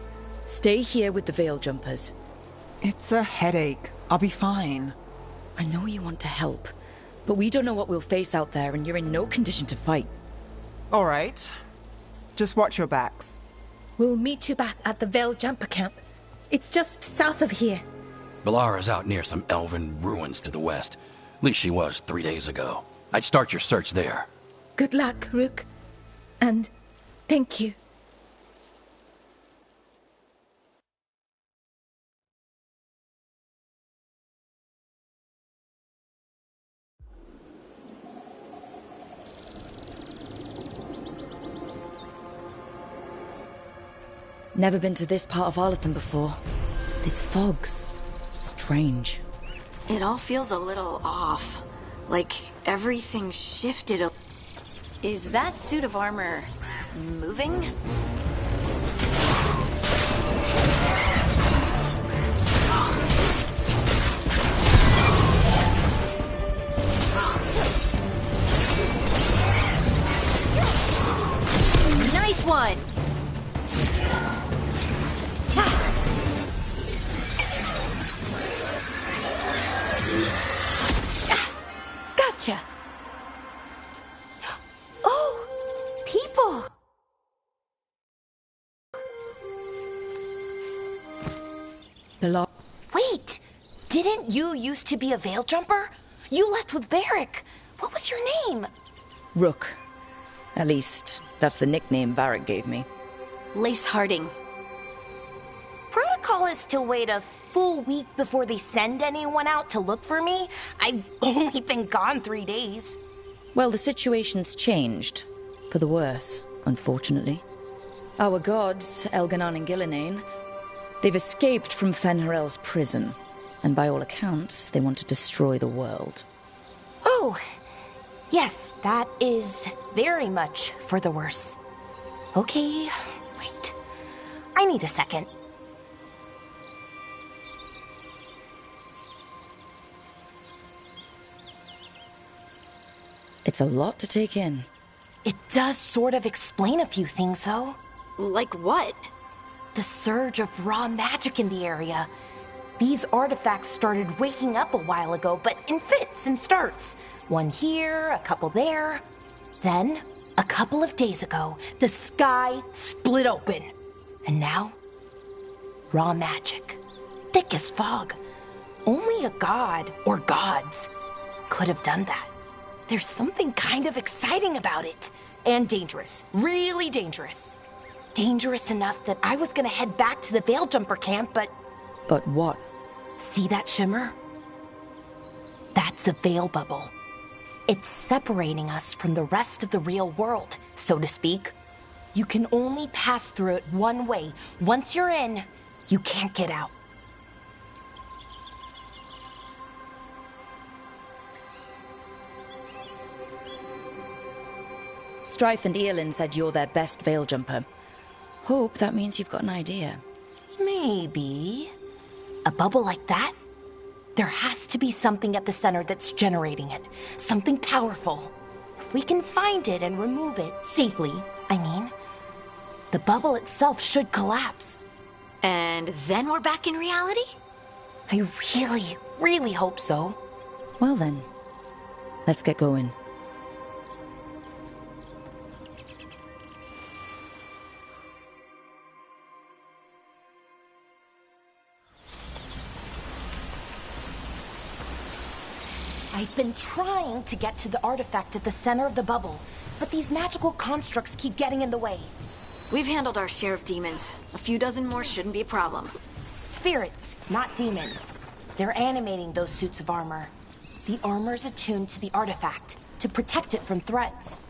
Stay here with the Veil Jumpers. It's a headache. I'll be fine. I know you want to help, but we don't know what we'll face out there, and you're in no condition to fight. All right. Just watch your backs. We'll meet you back at the Veil Jumper camp. It's just south of here. Belara's out near some elven ruins to the west. At least she was 3 days ago. I'd start your search there. Good luck, Rook. And thank you. Never been to this part of Arlathan before. This fog's strange. It all feels a little off. Like everything shifted a... Is that suit of armor moving? Nice one! Gotcha! Oh, people! Wait! Didn't you used to be a Veil Jumper? You left with Varric. What was your name? Rook. At least, that's the nickname Varric gave me. Lace Harding. Protocol is to wait a full week before they send anyone out to look for me. I've only been gone 3 days. Well, the situation's changed. For the worse, unfortunately. Our gods, Elganon and Gillenane, they've escaped from Fen'Harel's prison. And by all accounts, they want to destroy the world. Oh, yes, that is very much for the worse. Okay, wait. I need a second. It's a lot to take in. It does sort of explain a few things, though. Like what? The surge of raw magic in the area. These artifacts started waking up a while ago, but in fits and starts. One here, a couple there. Then, a couple of days ago, the sky split open. And now, raw magic. Thick as fog. Only a god, or gods, could have done that. There's something kind of exciting about it. And dangerous. Really dangerous. Dangerous enough that I was gonna head back to the Veil Jumper camp, but... But what? See that shimmer? That's a veil bubble. It's separating us from the rest of the real world, so to speak. You can only pass through it one way. Once you're in, you can't get out. Strife and Eolin said you're their best veil jumper. Hope that means you've got an idea. Maybe. A bubble like that? There has to be something at the center that's generating it. Something powerful. If we can find it and remove it, safely, I mean, the bubble itself should collapse. And then we're back in reality? I really, really hope so. Well then, let's get going. I've been trying to get to the artifact at the center of the bubble, but these magical constructs keep getting in the way. We've handled our share of demons. A few dozen more shouldn't be a problem. Spirits, not demons. They're animating those suits of armor. The armor's attuned to the artifact, to protect it from threats.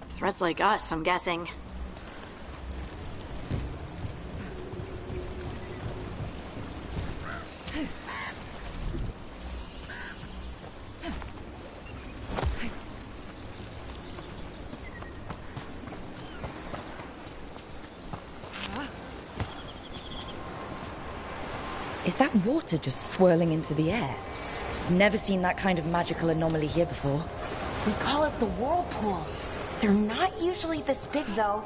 Threats like us, I'm guessing. Is that water just swirling into the air? I've never seen that kind of magical anomaly here before. We call it the whirlpool. They're not usually this big, though.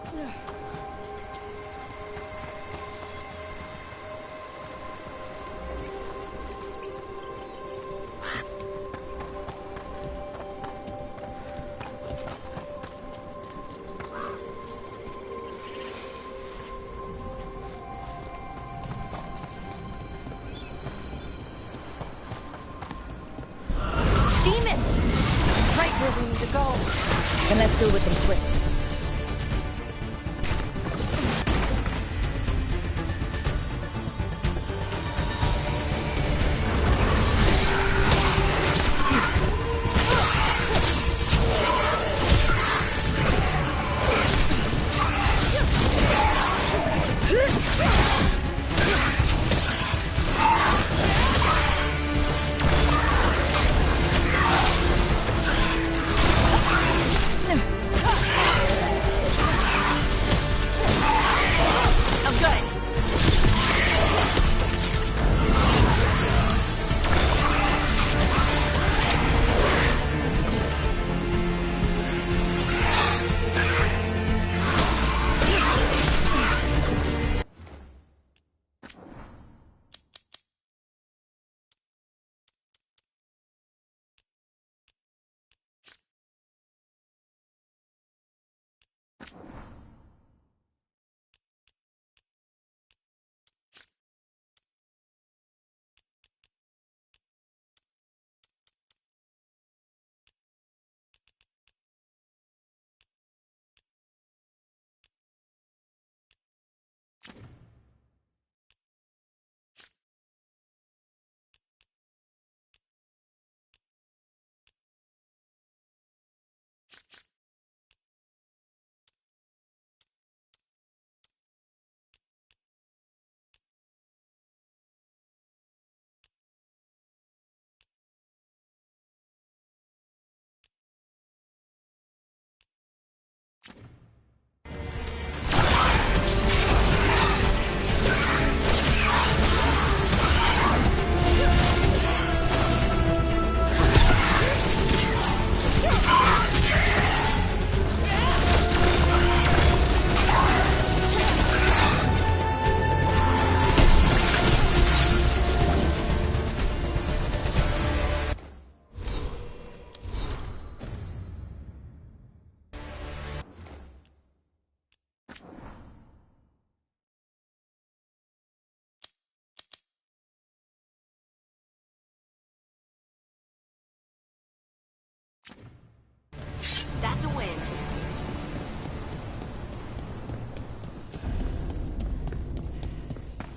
Then let's deal with them quick.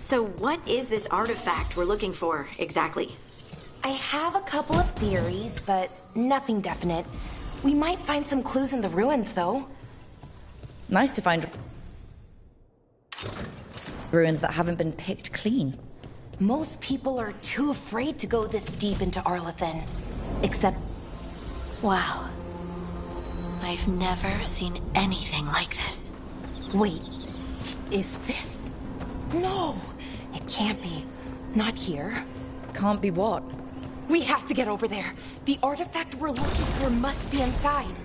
So what is this artifact we're looking for, exactly? I have a couple of theories, but nothing definite. We might find some clues in the ruins, though. Nice to find ruins that haven't been picked clean. Most people are too afraid to go this deep into Arlathan. Except... Wow. I've never seen anything like this. Wait. Is this... No! It can't be. Not here. Can't be what? We have to get over there. The artifact we're looking for must be inside.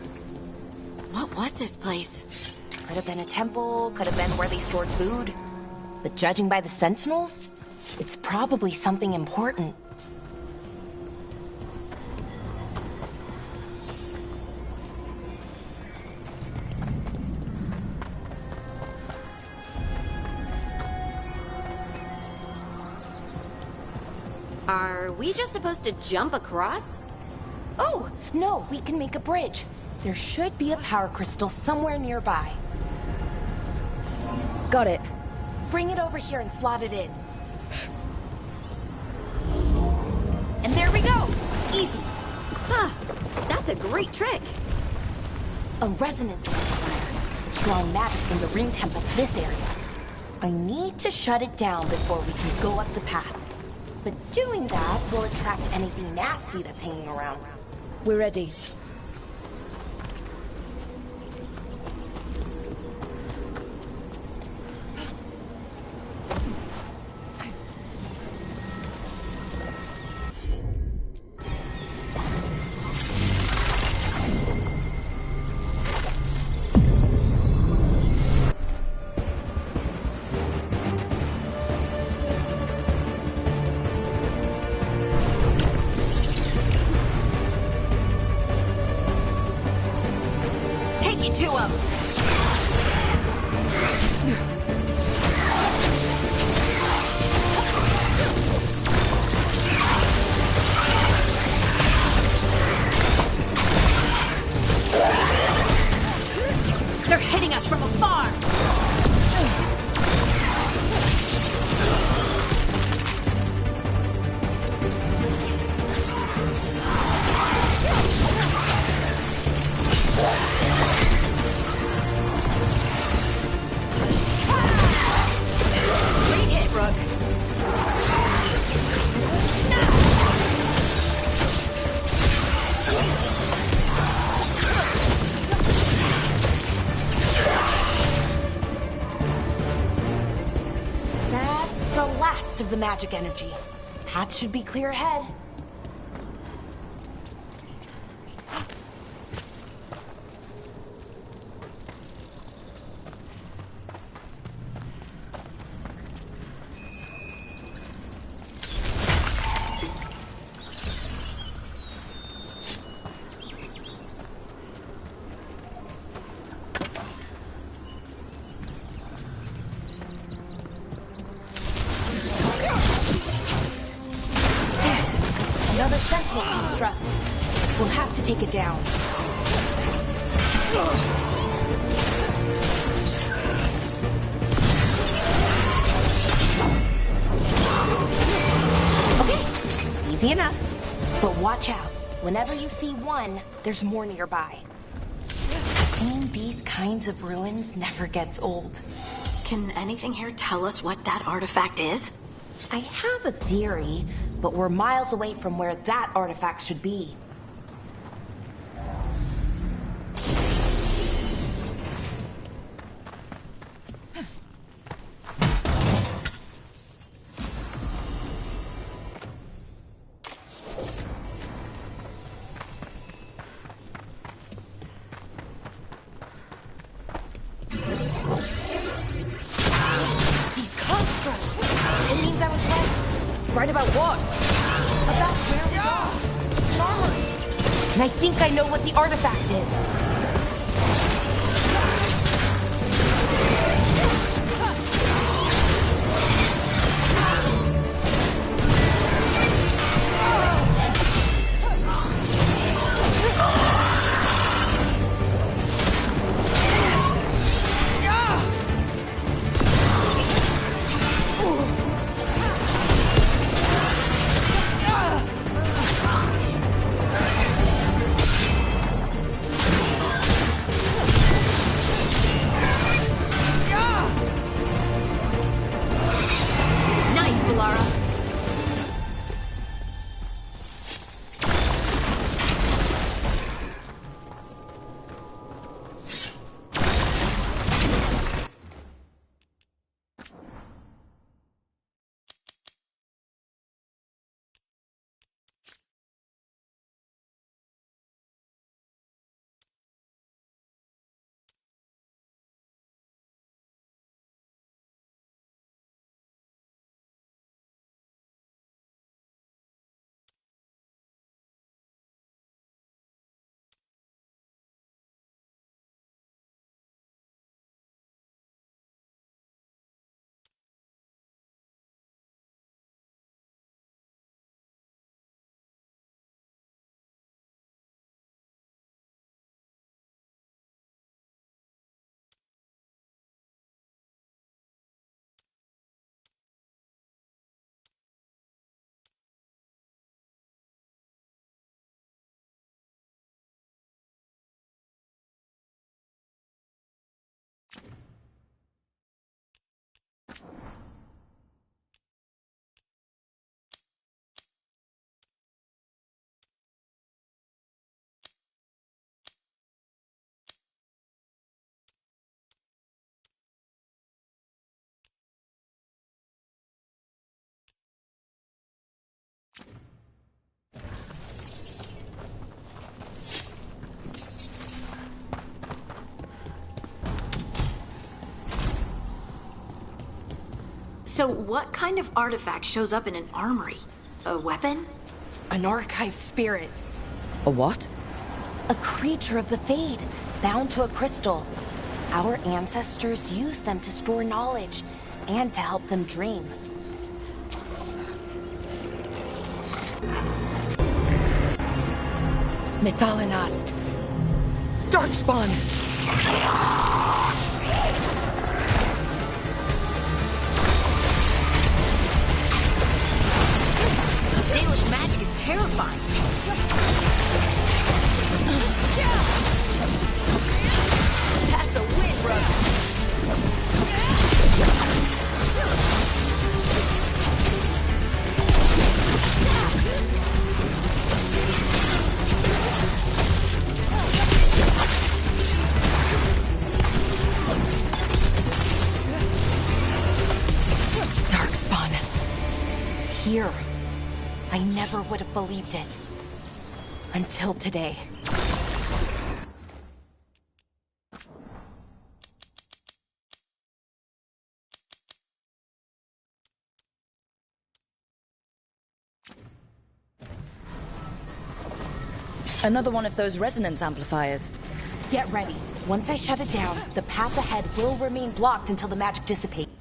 What was this place? Could have been a temple, could have been where they stored food. But judging by the sentinels, it's probably something important. Are we just supposed to jump across? Oh, no, we can make a bridge. There should be a power crystal somewhere nearby. Got it. Bring it over here and slot it in. And there we go! Easy. Huh, that's a great trick. A resonance amplifier. It's drawing magic from the ring temple to this area. I need to shut it down before we can go up the path. But doing that will attract anything nasty that's hanging around. We're ready. They're hitting us from afar! Bring it, Brooke. That's the last of the magic energy. Path should be clear ahead. Another sentinel construct. We'll have to take it down. Okay, easy enough. But watch out. Whenever you see one, there's more nearby. Seeing these kinds of ruins never gets old. Can anything here tell us what that artifact is? I have a theory, but we're miles away from where that artifact should be. These constructs! It means I was right. Right about what? About where we are. Armory. And I think I know what the artifact is. So what kind of artifact shows up in an armory? A weapon? An archive spirit. A what? A creature of the Fade, bound to a crystal. Our ancestors used them to store knowledge and to help them dream. Mythalinast. Darkspawn! Dalish magic is terrifying. That's a win, brother. Darkspawn. Here. I never would have believed it. Until today. Another one of those resonance amplifiers. Get ready. Once I shut it down, the path ahead will remain blocked until the magic dissipates.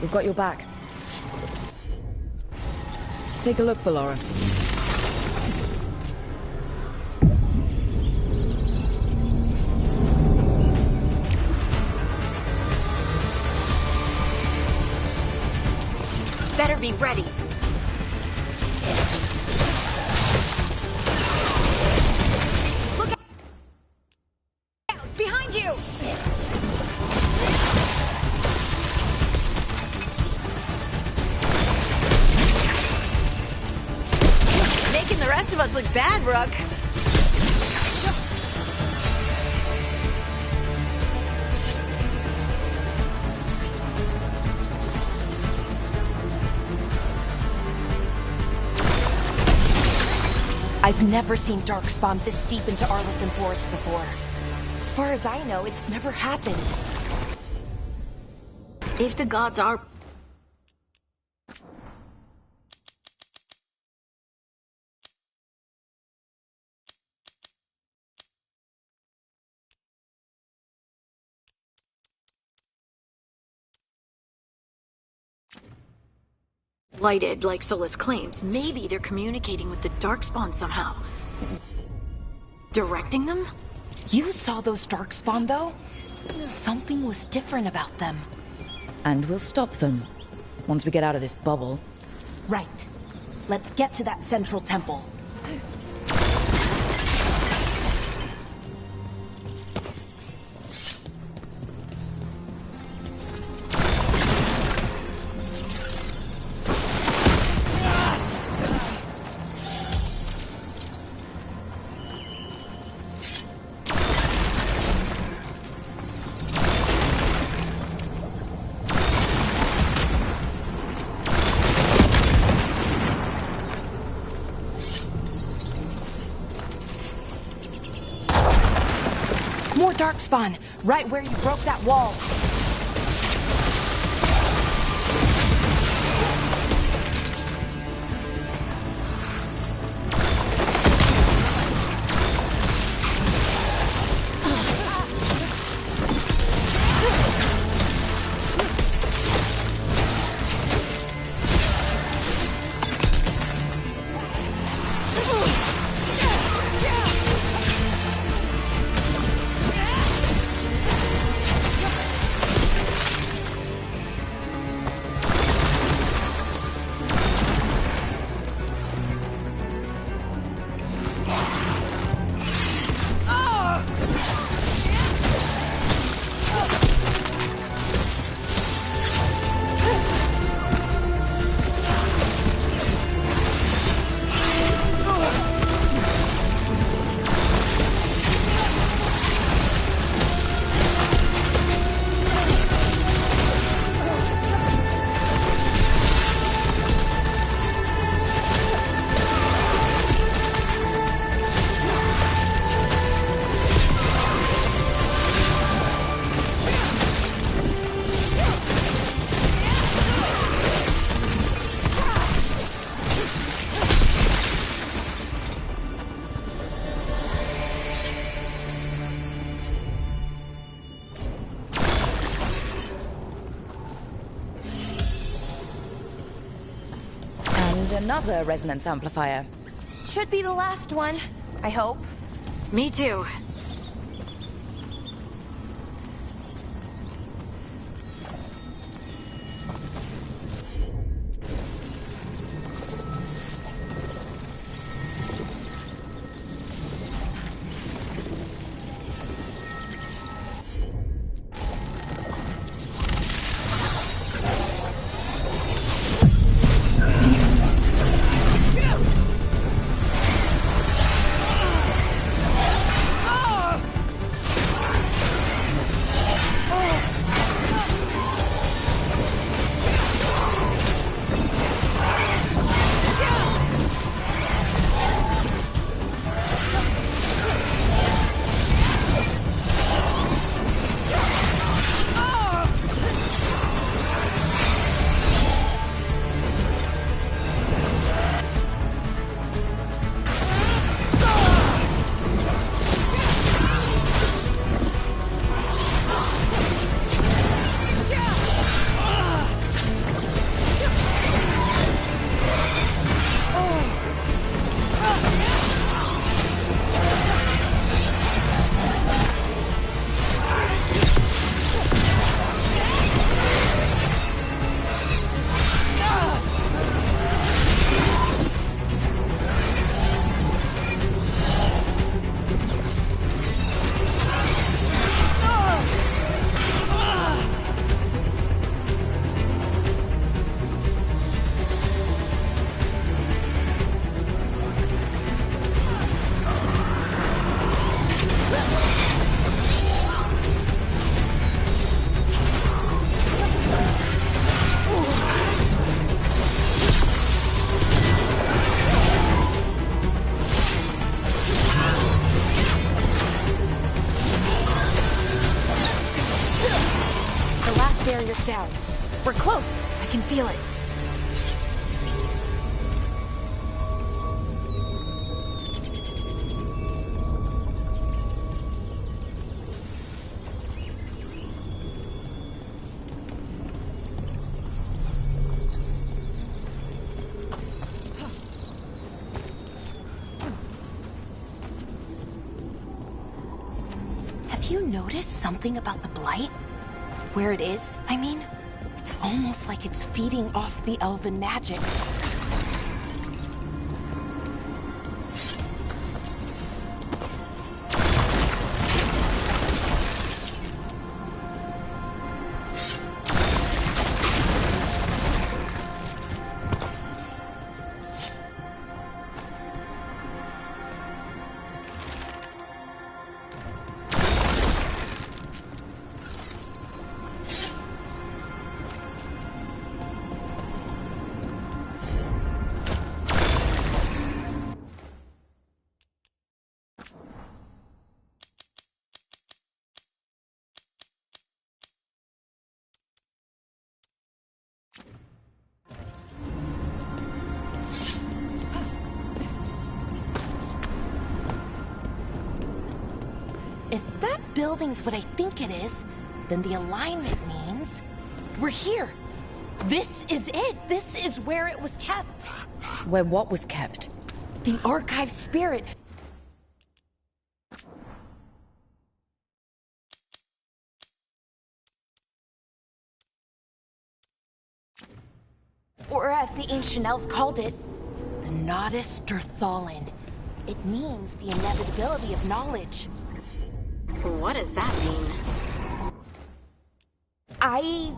We've got your back. Take a look, Ballora. Better be ready. Look out! Behind you! Making the rest of us look bad, Rook. I've never seen Darkspawn this deep into Arlington Forest before. As far as I know, it's never happened. If the gods are... lighted, like Solus claims, maybe they're communicating with the Darkspawn somehow. Directing them? You saw those Darkspawn, though? Something was different about them. And we'll stop them. Once we get out of this bubble. Right. Let's get to that central temple. darkspawn, right where you broke that wall. Another resonance amplifier. Should be the last one, I hope. Me too. barrier's down. We're close. I can feel it. Have you noticed something about the Blight? Where it is, I mean? It's almost like it's feeding off the elven magic. building's what I think it is, then the alignment means we're here. This is it. This is where it was kept. Where what was kept? The archive spirit. Or as the ancient elves called it, the Nodus Durthalin. It means the inevitability of knowledge. What does that mean? I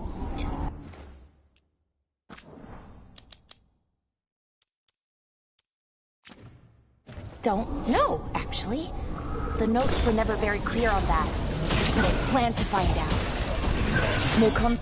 don't know, actually. The notes were never very clear on that, but I plan to find out. More con-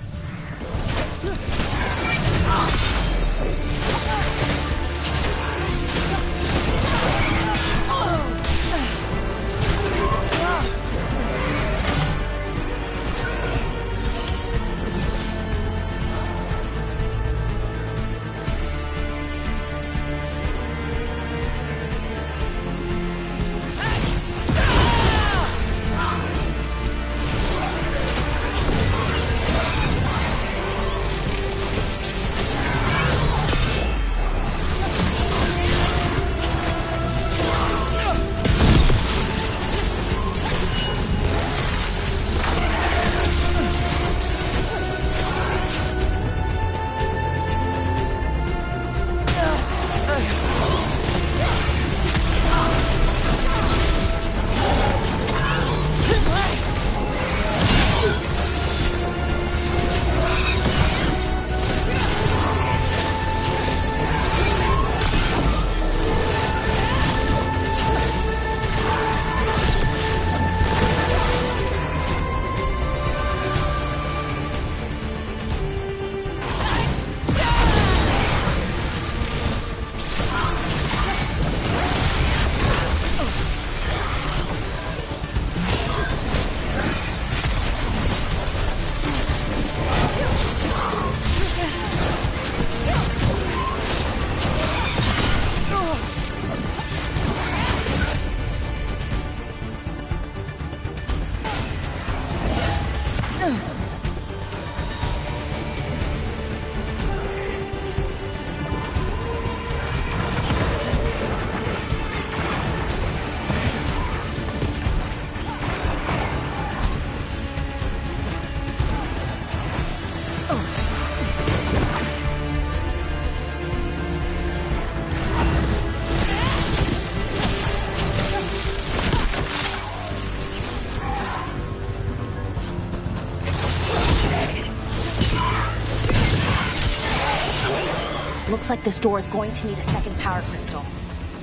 Looks like this door is going to need a second power crystal.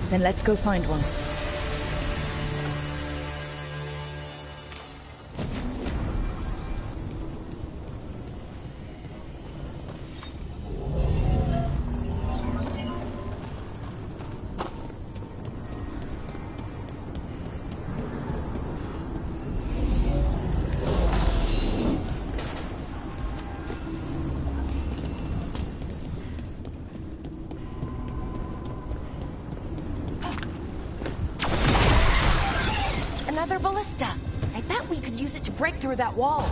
Then let's go find one. Another ballista. I bet we could use it to break through that wall.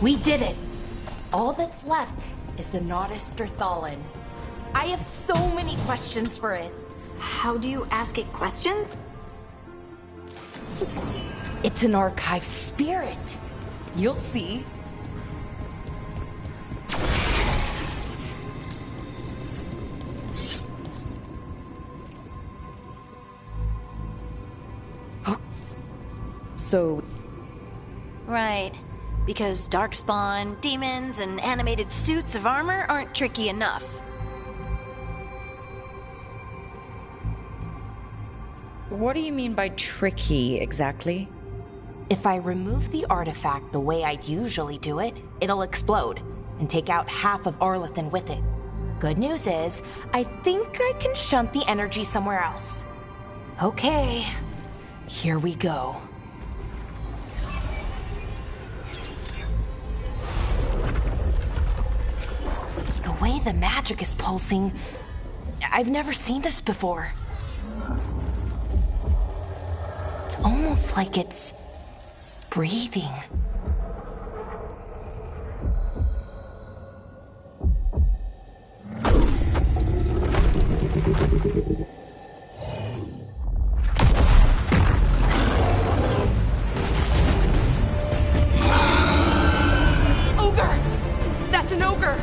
We did it! All that's left is the Nodus Dirthalin. I have so many questions for it. How do you ask it questions? It's an archive spirit. You'll see. So... Right. Because darkspawn, demons, and animated suits of armor aren't tricky enough. What do you mean by tricky, exactly? If I remove the artifact the way I'd usually do it, it'll explode and take out half of Arlathan with it. Good news is, I think I can shunt the energy somewhere else. Okay, here we go. The way the magic is pulsing, I've never seen this before. It's almost like it's breathing. Ogre! That's an ogre!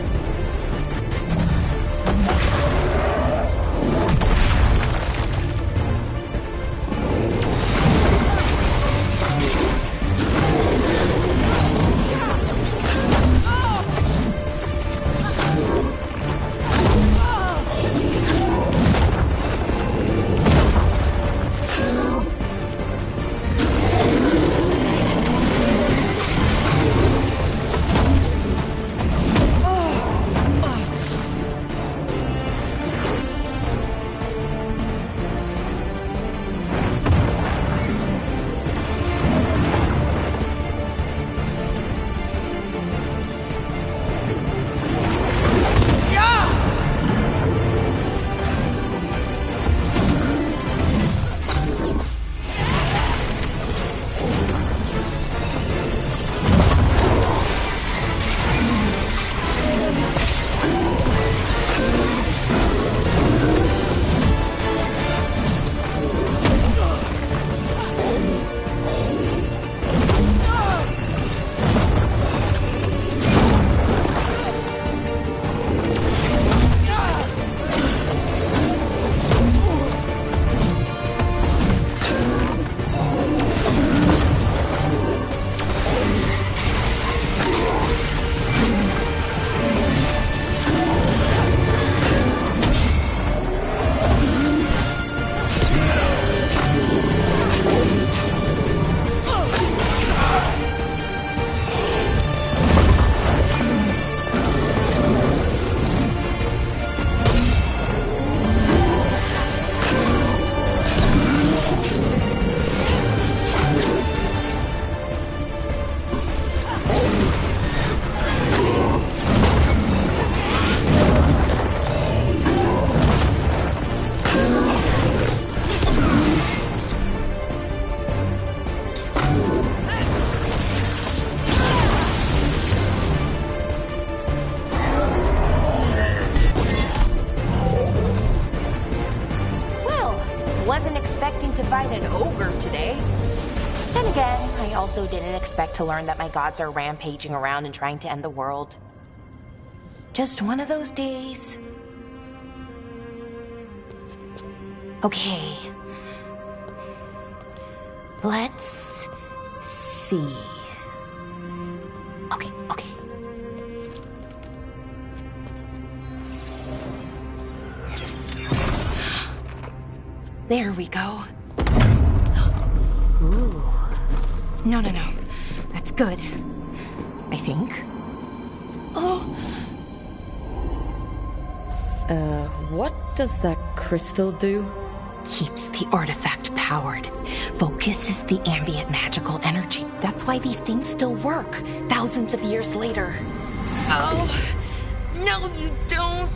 Also didn't expect to learn that my gods are rampaging around and trying to end the world. Just one of those days. Okay. Let's see. Okay. There we go. Ooh. No. That's good. I think. Oh! What does that crystal do? Keeps the artifact powered. Focuses the ambient magical energy. That's why these things still work, thousands of years later. Oh! No, you don't!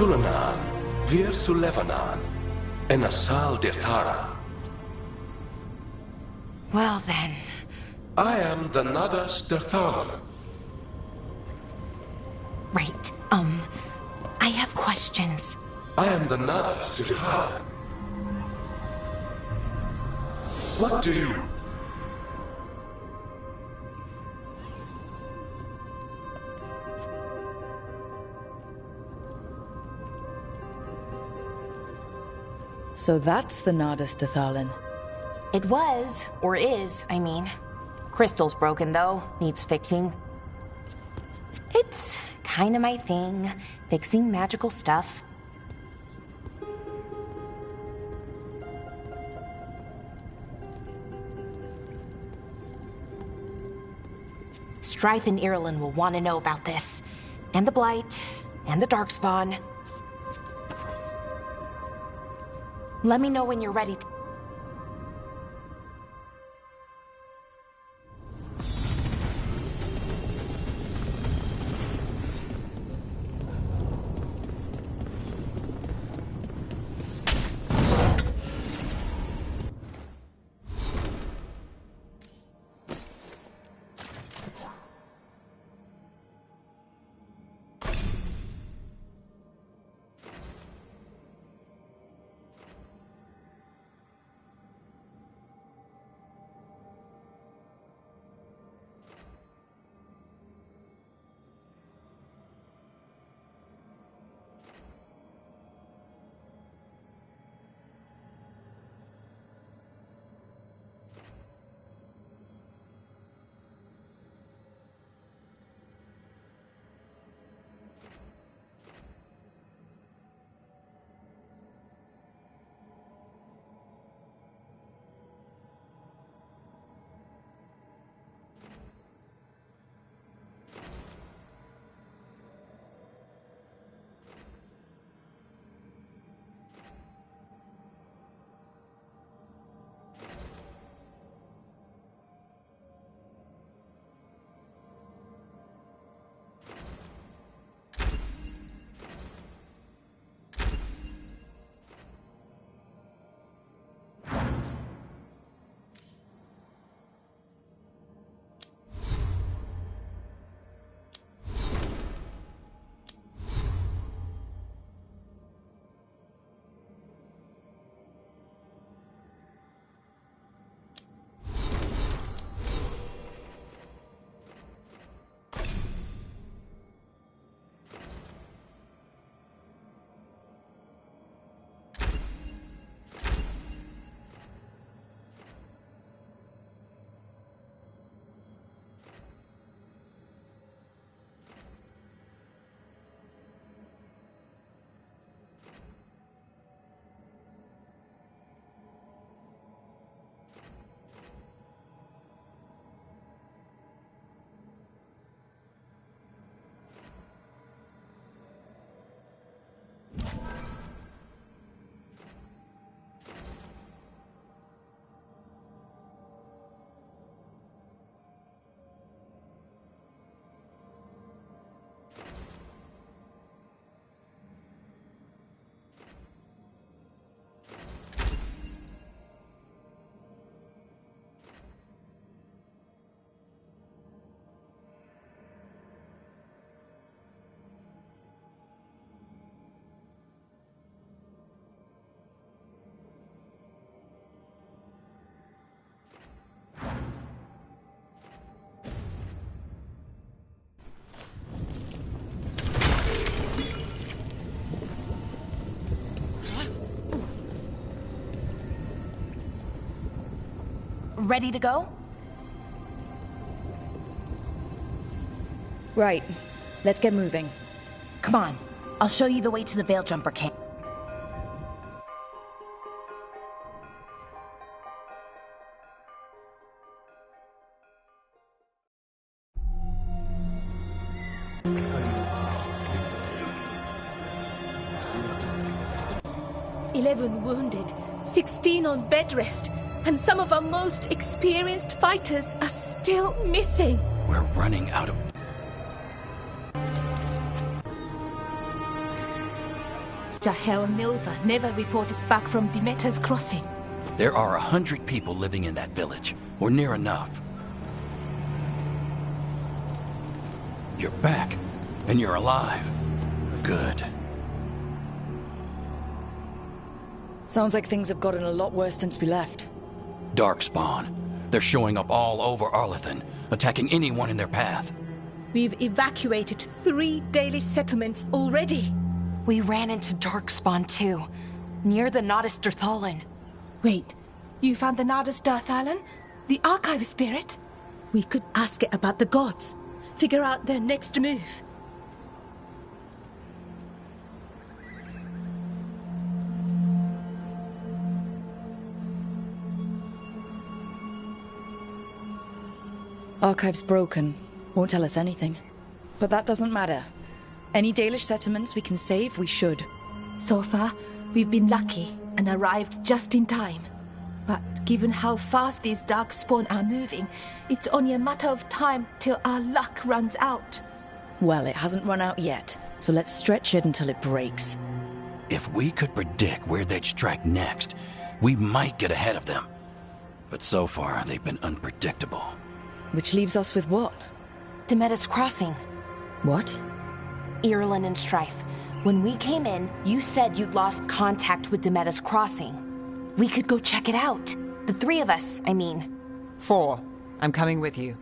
Sulanan, Vir Sulevanan, and Asal Dithara. Well then. I am the Nadas Dirthalan. Right, I have questions. I am the Nadas Dirthalan. What do you... So that's the Nadas Dithalin. It was, or is, I mean. Crystal's broken, though. Needs fixing. It's kinda my thing, fixing magical stuff. Strife and Irulan will want to know about this. And the Blight, and the Darkspawn. Let me know when you're ready to... Ready to go? Right. Let's get moving. Come on. I'll show you the way to the Veil Jumper camp. "11 wounded, 16 on bed rest, and some of our most experienced fighters are still missing." We're running out of... Jahel and Milva never reported back from Demeter's crossing. There are 100 people living in that village, or near enough. You're back, and you're alive. Good. Sounds like things have gotten a lot worse since we left. Darkspawn. They're showing up all over Arlathan, attacking anyone in their path. We've evacuated 3 daily settlements already. We ran into Darkspawn too, near the Nodus Dirthalan. Wait, you found the Nodus Dirthalan? The Archive Spirit? We could ask it about the gods. Figure out their next move. Archive's broken. Won't tell us anything. But that doesn't matter. Any Dalish settlements we can save, we should. So far, we've been lucky and arrived just in time. But given how fast these Darkspawn are moving, it's only a matter of time till our luck runs out. Well, it hasn't run out yet, so let's stretch it until it breaks. If we could predict where they'd strike next, we might get ahead of them. But so far, they've been unpredictable. Which leaves us with what? Demeter's crossing. What? Irulan and Strife. When we came in, you said you'd lost contact with Demeter's crossing. We could go check it out. The 3 of us, I mean. 4. I'm coming with you.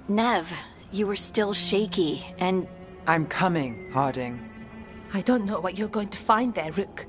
Nev, you were still shaky, and... I'm coming, Harding. I don't know what you're going to find there, Rook.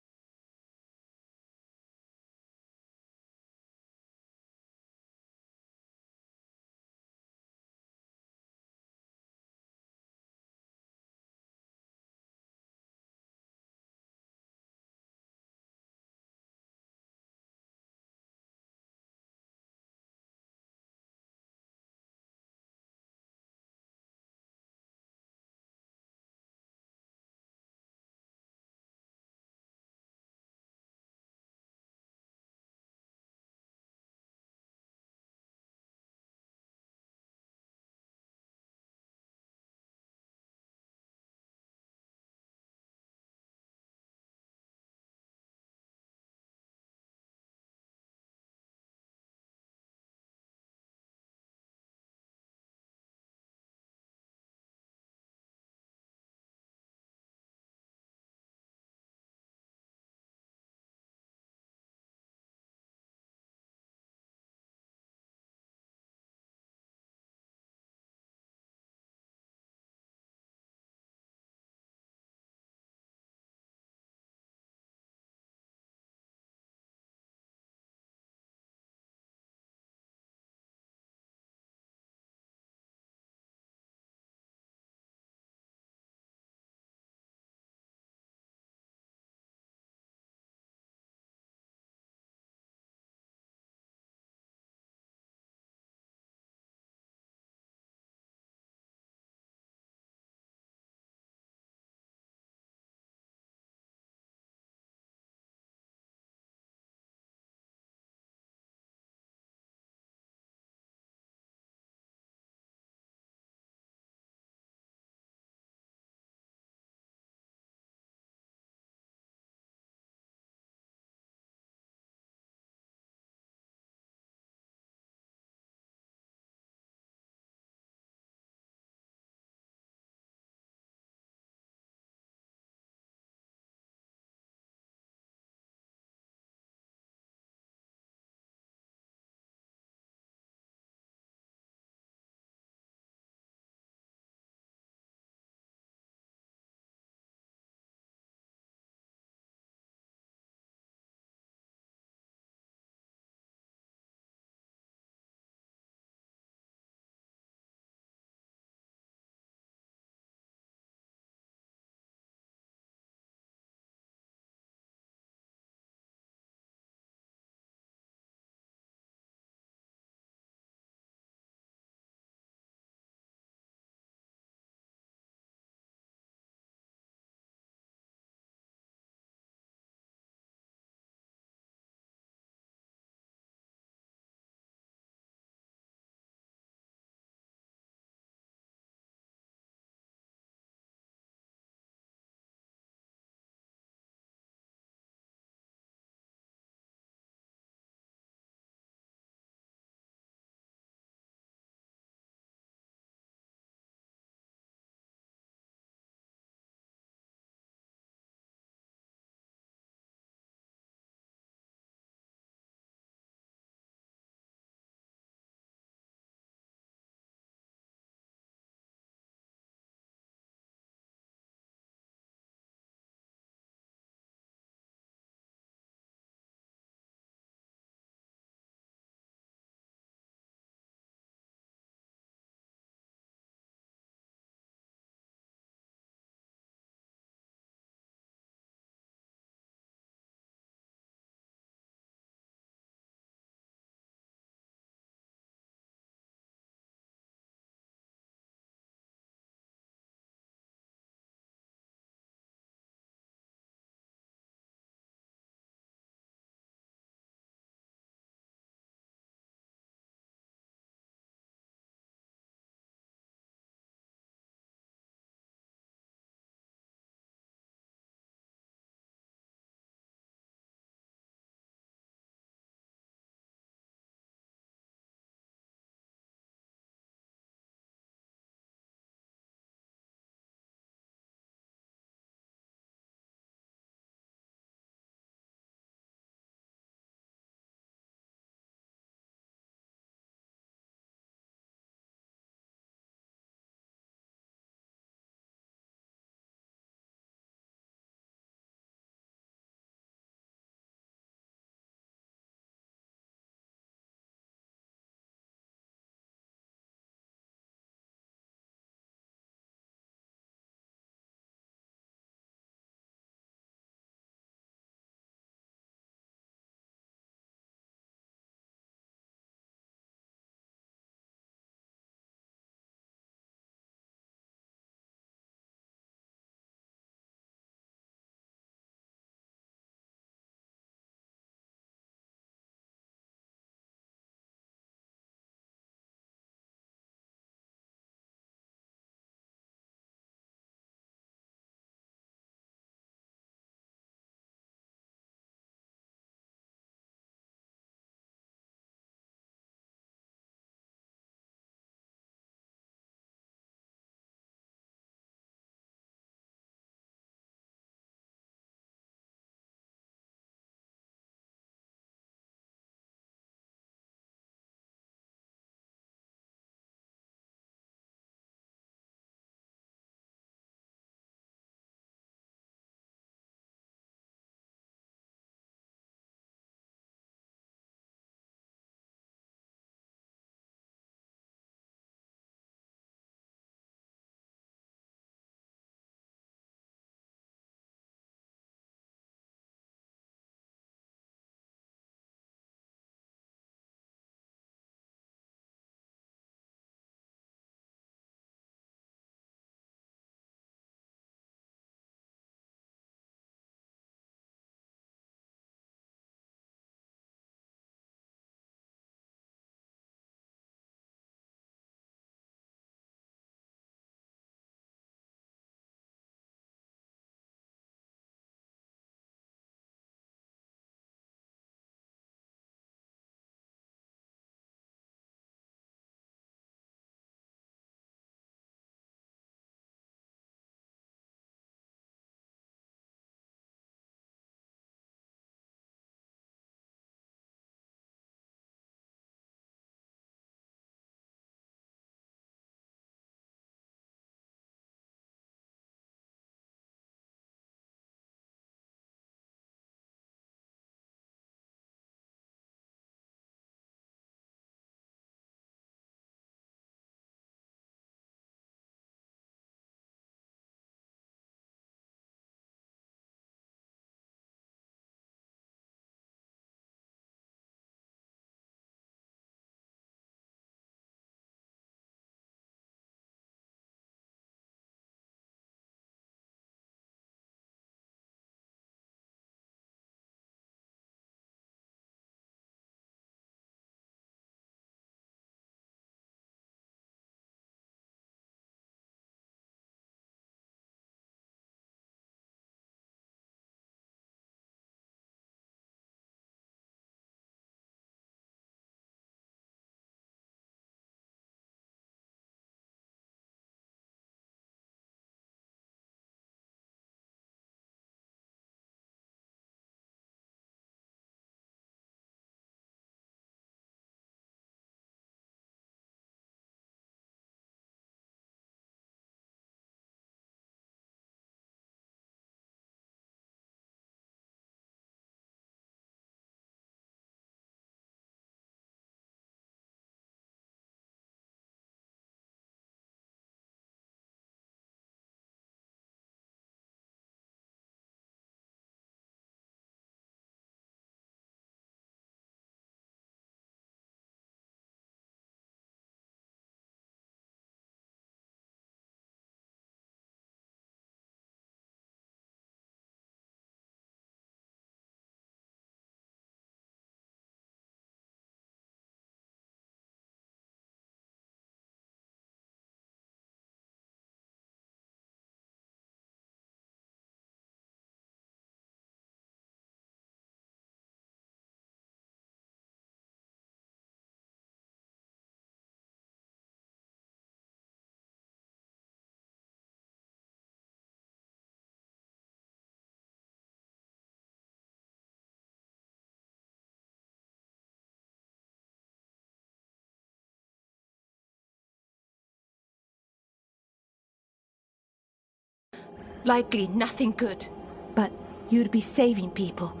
Likely nothing good. But you'd be saving people,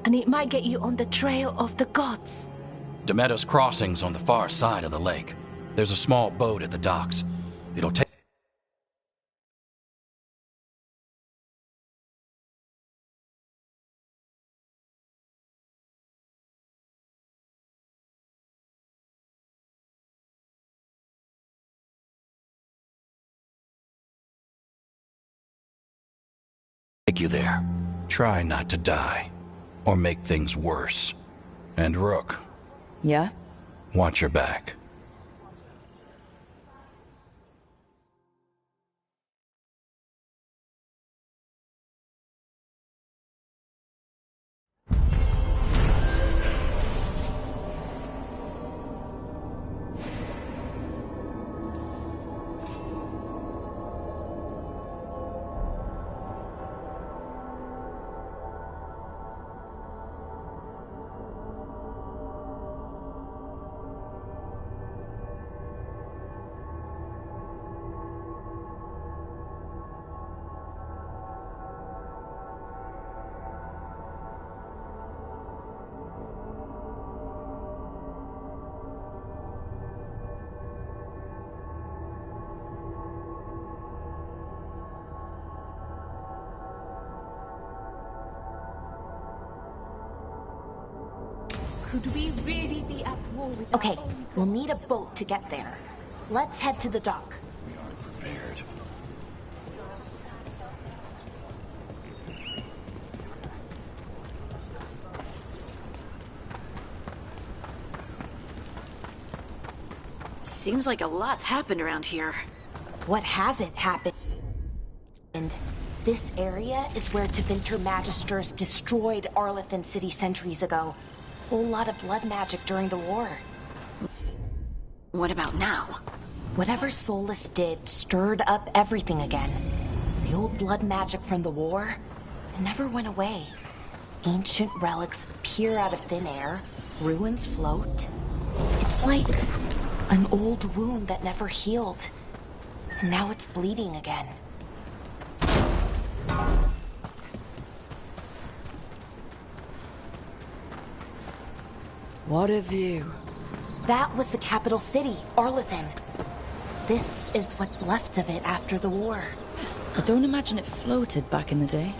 and it might get you on the trail of the gods. Demeter's Crossing's on the far side of the lake. There's a small boat at the docks. It'll take you there. Try not to die, or make things worse. And Rook. Yeah? Watch your back. Could we really be at war with Okay, we'll need a boat to get there. Let's head to the dock. We aren't prepared. Seems like a lot's happened around here. What hasn't happened? This area is where Tevinter Magisters destroyed Arlathan City centuries ago. Whole lot of blood magic during the war. What about now? Whatever Solus did stirred up everything again. The old blood magic from the war never went away. Ancient relics appear out of thin air, ruins float. It's like an old wound that never healed. And now it's bleeding again. What a view. That was the capital city, Arlathan. This is what's left of it after the war. I don't imagine it floated back in the day.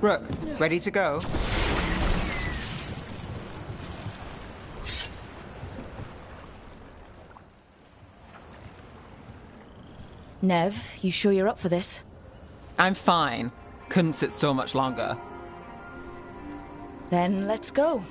Rook, ready to go? Nev, you sure you're up for this? I'm fine. Couldn't sit still much longer. Then let's go.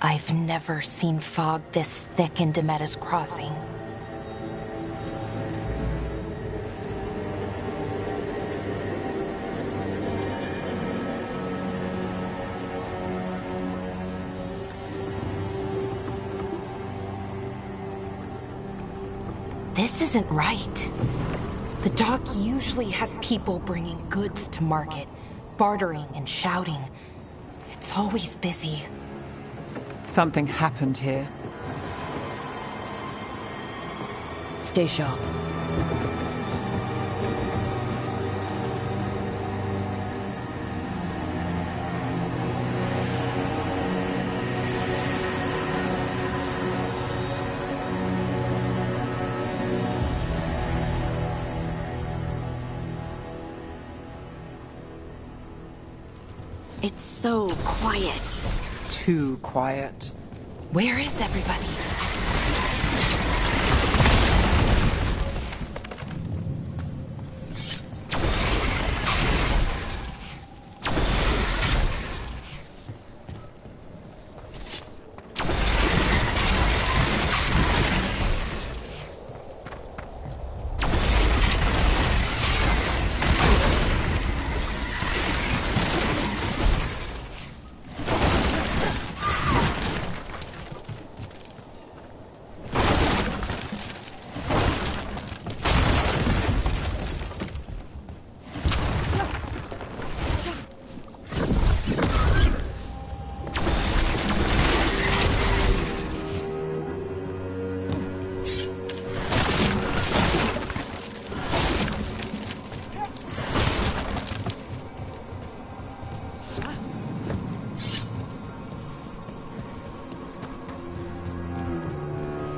I've never seen fog this thick in Demeter's Crossing. This isn't right. The dock usually has people bringing goods to market, bartering and shouting. It's always busy. Something happened here. Stay sharp. It's so quiet. Too quiet. Where is everybody?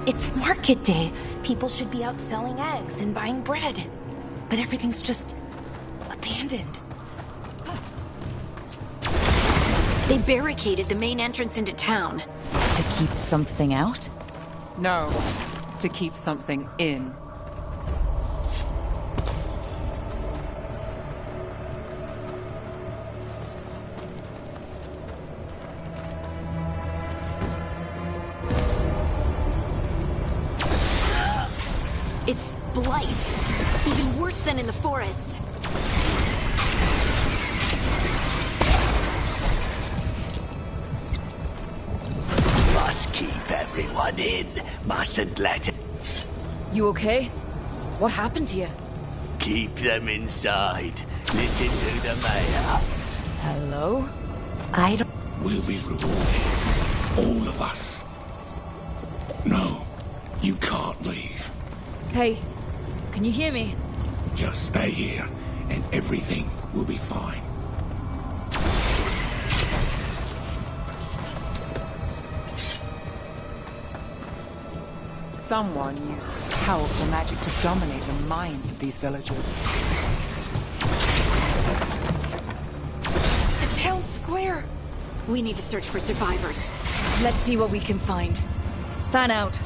It's market day. People should be out selling eggs and buying bread. But everything's just abandoned. They barricaded the main entrance into town. To keep something out? No, to keep something in. It's blight. Even worse than in the forest. Must keep everyone in. Mustn't let it. You okay? What happened to you? Keep them inside. Listen to the mayor. Hello? I don't... We'll be rewarded. All of us. No, you can't leave. Hey, can you hear me? Just stay here, and everything will be fine. Someone used powerful magic to dominate the minds of these villagers. The town square! We need to search for survivors. Let's see what we can find. Fan out.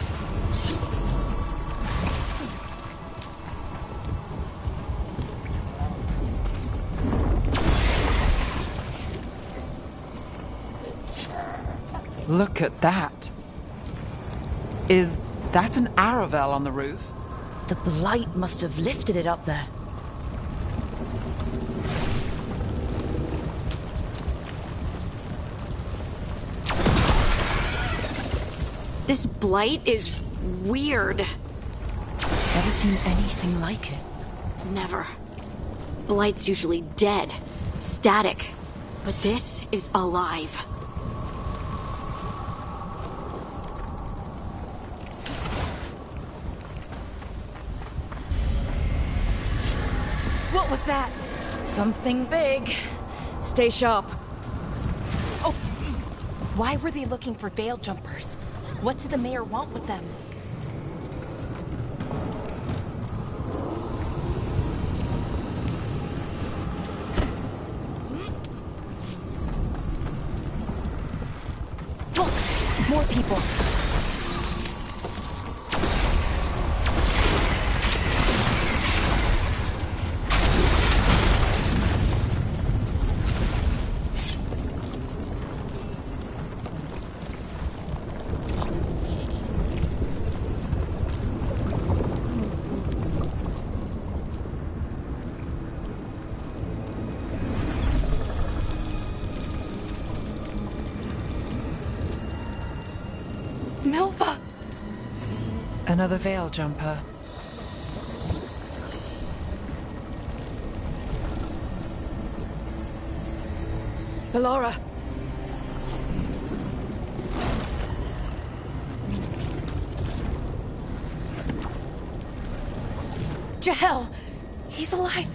Look at that. Is that an Aravel on the roof? The blight must have lifted it up there. This blight is weird. Never seen anything like it. Never. Blight's usually dead, static. But this is alive. What was that? Something big. Stay sharp. Oh! Why were they looking for veil jumpers? What did the mayor want with them? Look! More people! Milva! Another veil jumper. Bellara! Jahel! He's alive!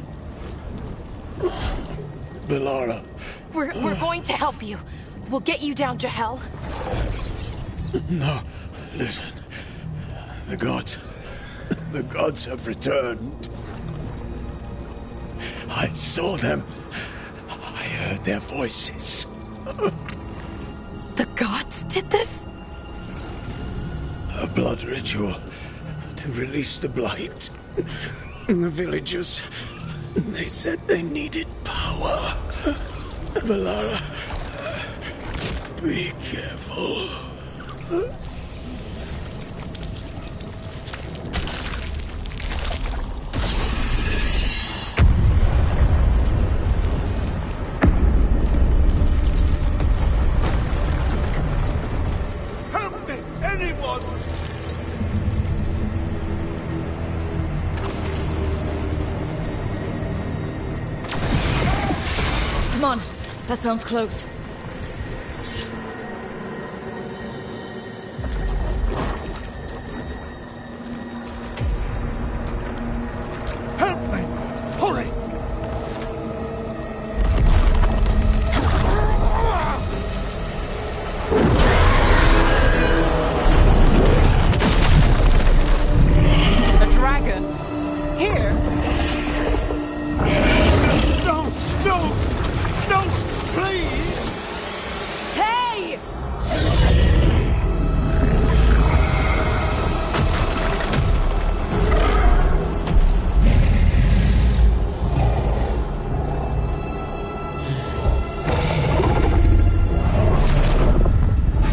Bellara. We're going to help you. We'll get you down, Jahel. No, listen. The gods have returned. I saw them. I heard their voices. The gods did this? A blood ritual to release the blight. The villagers, they said they needed power. Valara, be careful. Help me! Anyone! Come on, that sounds close. Help me! Hurry! A dragon? Here? No! No! No! Please! Hey!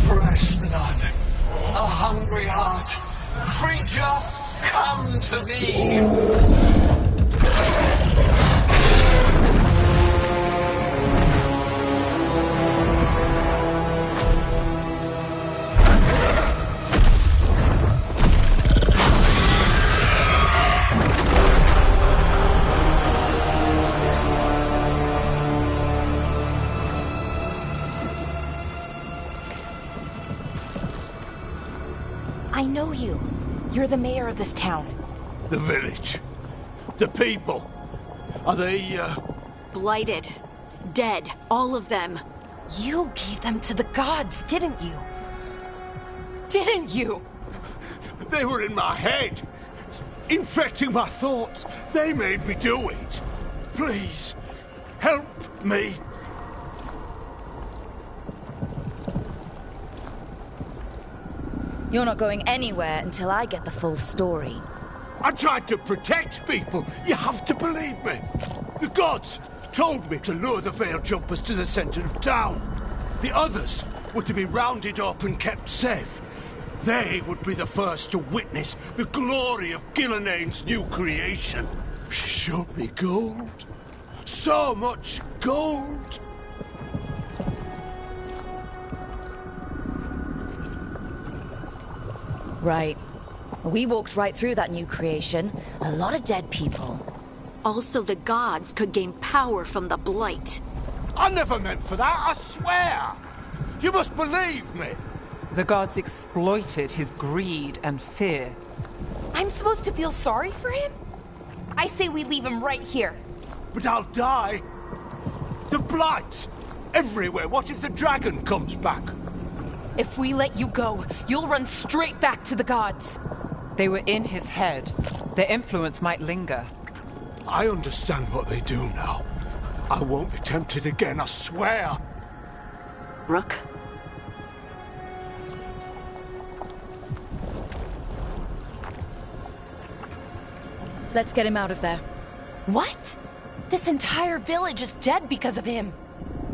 Fresh blood, a hungry heart. Creature, come to me. I know you. You're the mayor of this town. The village. The people. Are they, Blighted. Dead. All of them. You gave them to the gods, didn't you? Didn't you? They were in my head. Infecting my thoughts. They made me do it. Please, help me. You're not going anywhere until I get the full story. I tried to protect people. You have to believe me. The gods told me to lure the Veil Jumpers to the center of town. The others were to be rounded up and kept safe. They would be the first to witness the glory of Gilnenane's new creation. She showed me gold. So much gold. Right. We walked right through that new creation. A lot of dead people. Also, the gods could gain power from the Blight. I never meant for that, I swear! You must believe me! The gods exploited his greed and fear. I'm supposed to feel sorry for him? I say we leave him right here. But I'll die. The Blight! Everywhere. What if the dragon comes back? If we let you go, you'll run straight back to the gods. They were in his head. Their influence might linger. I understand what they do now. I won't be tempted again, I swear. Rook? Let's get him out of there. What? This entire village is dead because of him.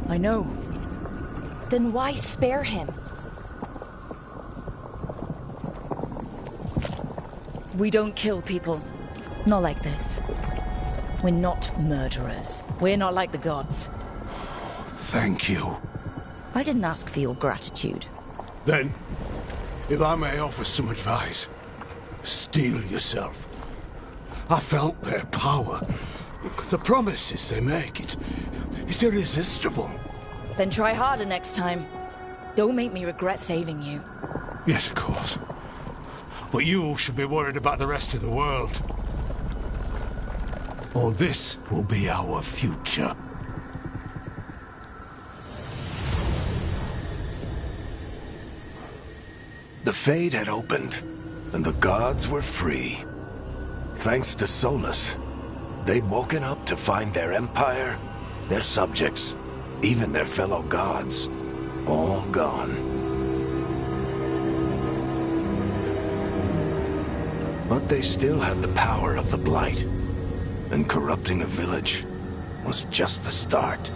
I know. Then why spare him? We don't kill people. Not like this. We're not murderers. We're not like the gods. Thank you. I didn't ask for your gratitude. Then, if I may offer some advice, steel yourself. I felt their power. The promises they make, it's irresistible. Then try harder next time. Don't make me regret saving you. Yes, of course. But you should be worried about the rest of the world. Or this will be our future. The Fade had opened, and the gods were free. Thanks to Solus, they'd woken up to find their empire, their subjects, even their fellow gods, all gone. But they still had the power of the Blight, and corrupting a village was just the start.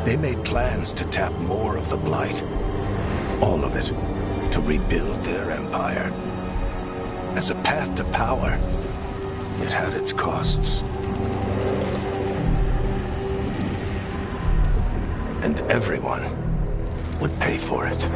They made plans to tap more of the Blight, all of it, to rebuild their empire. As a path to power, it had its costs. And everyone would pay for it.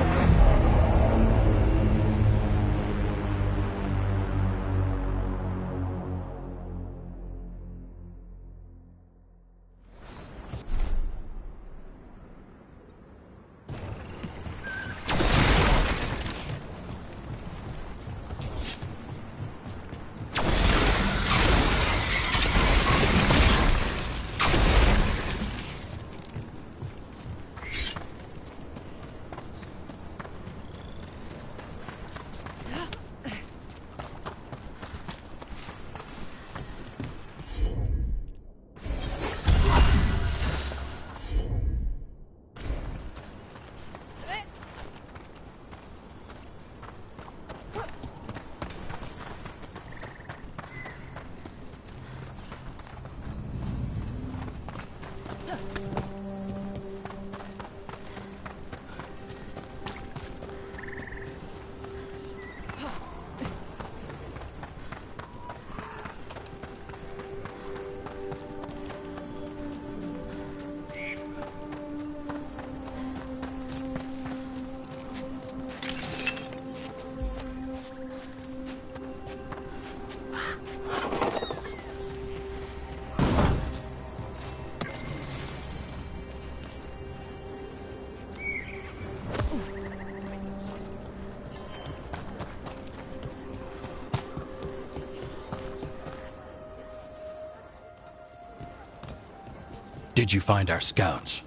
Did you find our scouts?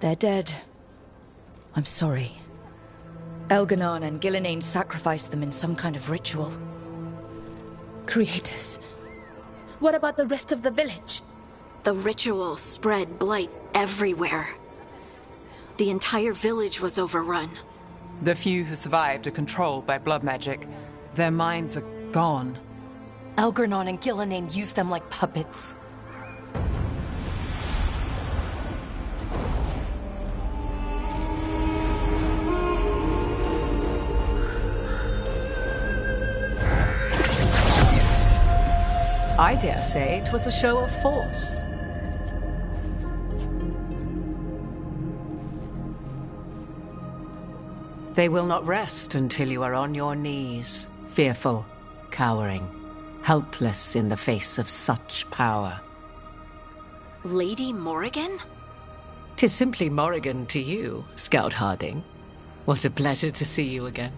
They're dead. I'm sorry. Elganon and Gillenane sacrificed them in some kind of ritual. Creators. What about the rest of the village? The ritual spread blight everywhere. The entire village was overrun. The few who survived are controlled by blood magic. Their minds are gone. Elganon and Gillenane used them like puppets. I dare say it was a show of force. They will not rest until you are on your knees, fearful, cowering, helpless in the face of such power. Lady Morrigan? 'Tis simply Morrigan to you, Scout Harding. What a pleasure to see you again.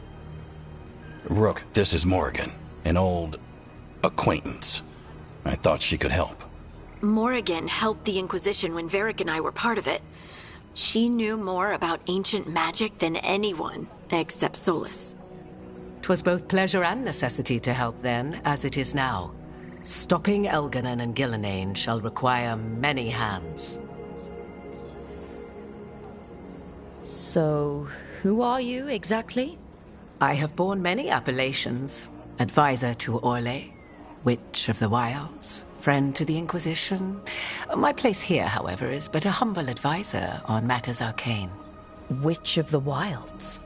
Rook, this is Morrigan, an old acquaintance. I thought she could help. Morrigan helped the Inquisition when Varric and I were part of it. She knew more about ancient magic than anyone, except Solas. 'Twas both pleasure and necessity to help then, as it is now. Stopping Elganon and Gillenane shall require many hands. So, who are you exactly? I have borne many appellations. Advisor to Orlais, Witch of the Wilds, friend to the Inquisition. My place here, however, is but a humble advisor on matters arcane. Witch of the Wilds?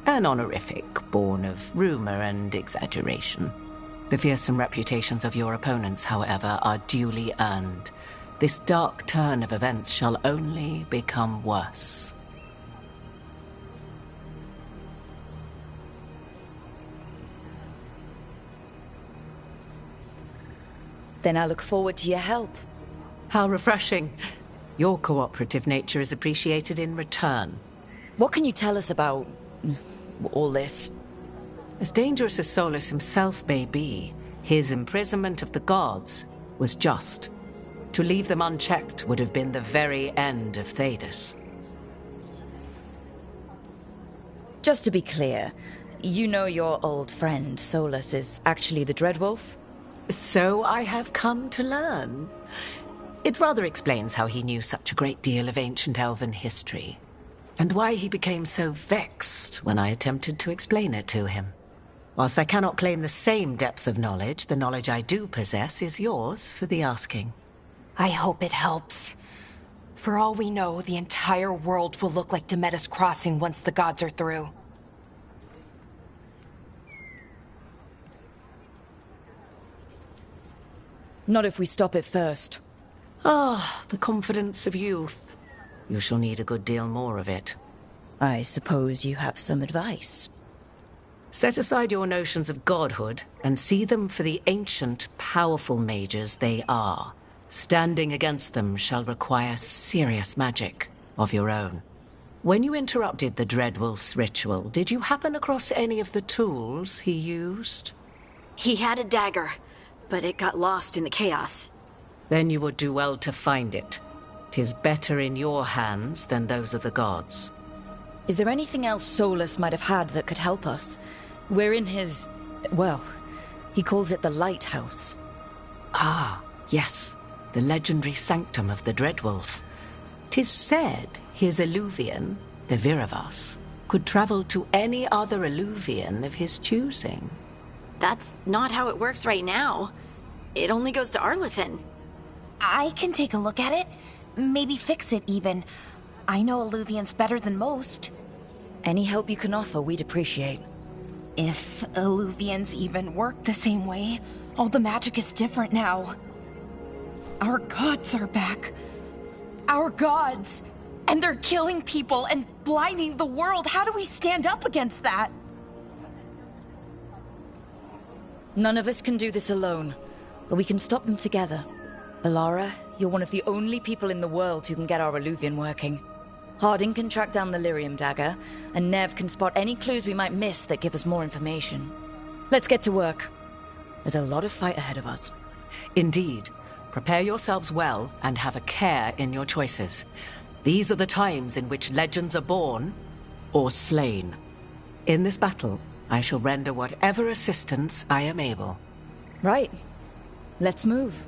An honorific born of rumor and exaggeration. The fearsome reputations of your opponents, however, are duly earned. This dark turn of events shall only become worse. Then I look forward to your help. How refreshing. Your cooperative nature is appreciated in return. What can you tell us about all this? As dangerous as Solas himself may be, his imprisonment of the gods was just. To leave them unchecked would have been the very end of Thedas. Just to be clear, you know your old friend Solas is actually the Dreadwolf? So I have come to learn. It rather explains how he knew such a great deal of ancient elven history, and why he became so vexed when I attempted to explain it to him. Whilst I cannot claim the same depth of knowledge, the knowledge I do possess is yours for the asking. I hope it helps. For all we know, the entire world will look like Demetus Crossing once the gods are through. Not if we stop it first. Ah, the confidence of youth. You shall need a good deal more of it. I suppose you have some advice. Set aside your notions of godhood and see them for the ancient, powerful mages they are. Standing against them shall require serious magic of your own. When you interrupted the Dreadwolf's ritual, did you happen across any of the tools he used? He had a dagger, but it got lost in the chaos. Then you would do well to find it. 'Tis better in your hands than those of the gods. Is there anything else Solus might have had that could help us? We're in his... well, he calls it the Lighthouse. Ah, yes. The legendary sanctum of the Dreadwolf. 'Tis said his Eluvian, the Viravas, could travel to any other Eluvian of his choosing. That's not how it works right now. It only goes to Arlethan. I can take a look at it. Maybe fix it, even. I know Eluvians better than most. Any help you can offer, we'd appreciate. If Eluvians even work the same way, all the magic is different now. Our gods are back. Our gods! And they're killing people and blinding the world. How do we stand up against that? None of us can do this alone, but we can stop them together. Alara, you're one of the only people in the world who can get our Eluvian working. Harding can track down the Lyrium dagger, and Nev can spot any clues we might miss that give us more information. Let's get to work. There's a lot of fight ahead of us. Indeed. Prepare yourselves well and have a care in your choices. These are the times in which legends are born or slain. In this battle, I shall render whatever assistance I am able. Right. Let's move.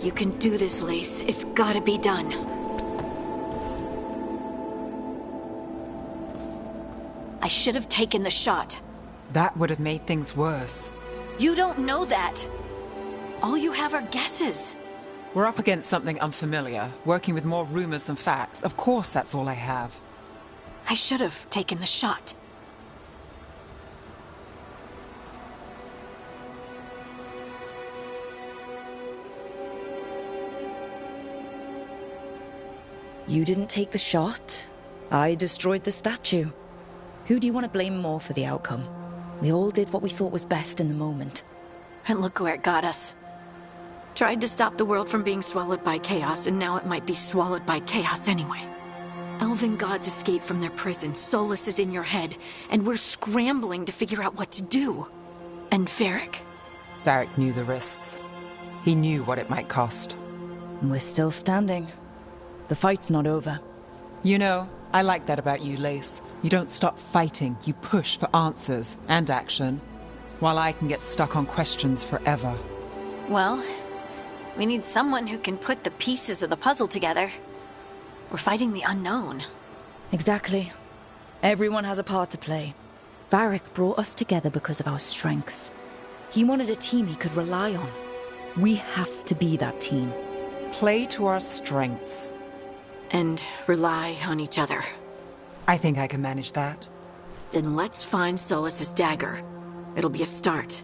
You can do this, Lace. It's gotta be done. I should have taken the shot. That would have made things worse. You don't know that. All you have are guesses. We're up against something unfamiliar, working with more rumors than facts. Of course that's all I have. I should have taken the shot. You didn't take the shot. I destroyed the statue. Who do you want to blame more for the outcome? We all did what we thought was best in the moment. And look where it got us. Tried to stop the world from being swallowed by chaos, and now it might be swallowed by chaos anyway. Elven gods escaped from their prison, Solus is in your head, and we're scrambling to figure out what to do. And Varric. Varric knew the risks. He knew what it might cost. And we're still standing. The fight's not over. You know, I like that about you, Lace. You don't stop fighting, you push for answers and action, while I can get stuck on questions forever. Well, we need someone who can put the pieces of the puzzle together. We're fighting the unknown. Exactly. Everyone has a part to play. Varric brought us together because of our strengths. He wanted a team he could rely on. We have to be that team. Play to our strengths. And rely on each other. I think I can manage that. Then let's find Solus's dagger. It'll be a start.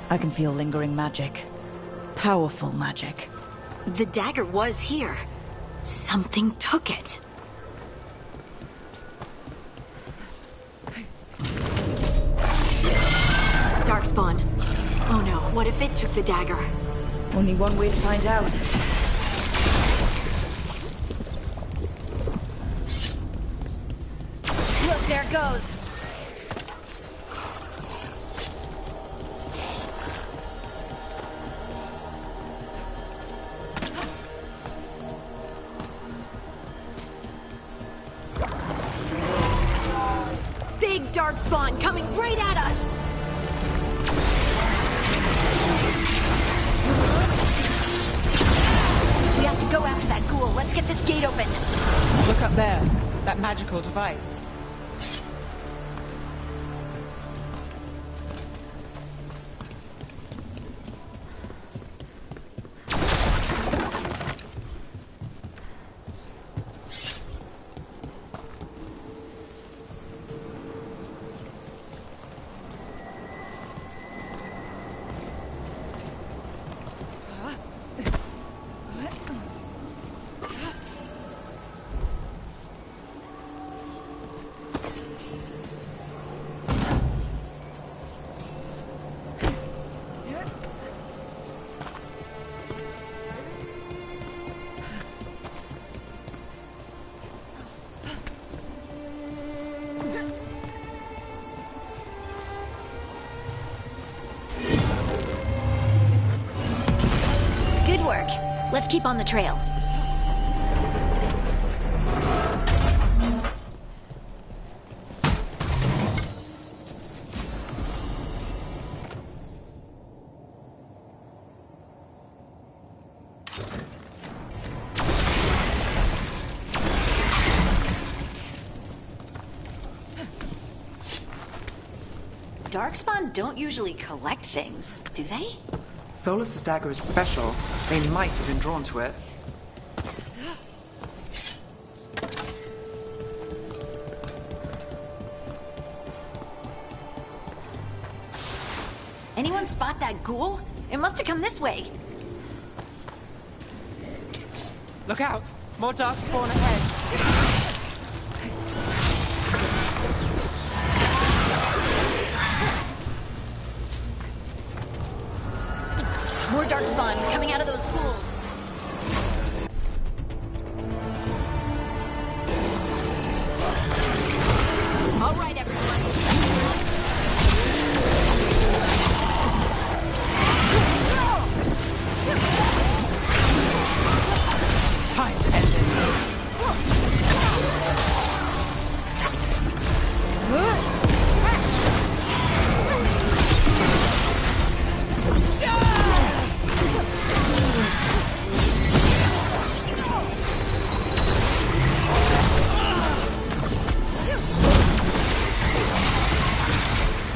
I can feel lingering magic. Powerful magic. The dagger was here. Something took it. Darkspawn. Oh no, what if it took the dagger? Only one way to find out. Look, there it goes. Big Darkspawn coming right at us! We have to go after that ghoul. Let's get this gate open. Look up there. That magical device. Let's keep on the trail. Darkspawn don't usually collect things, do they? Solus's dagger is special. They might have been drawn to it. Anyone spot that ghoul? It must have come this way. Look out! More Darkspawn ahead! More Darkspawn coming out of those pools. All right, everyone. Time to end this.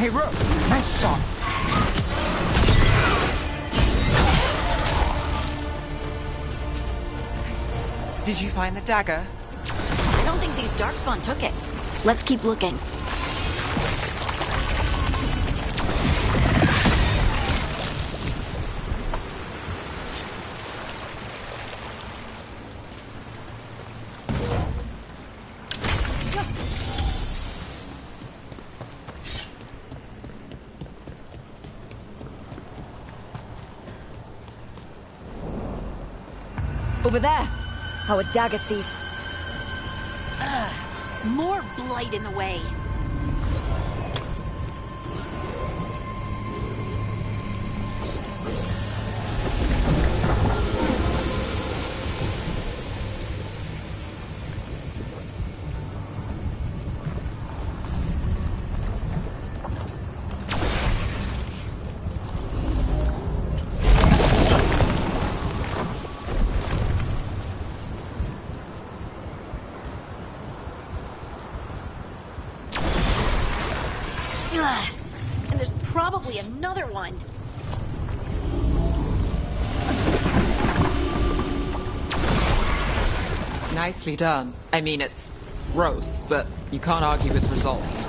Hey, Rook! Nice shot! Did you find the dagger? I don't think these Darkspawn took it. Let's keep looking. Over there! Our dagger thief. More blight in the way. And there's probably another one. Nicely done. I mean, it's gross, but you can't argue with results.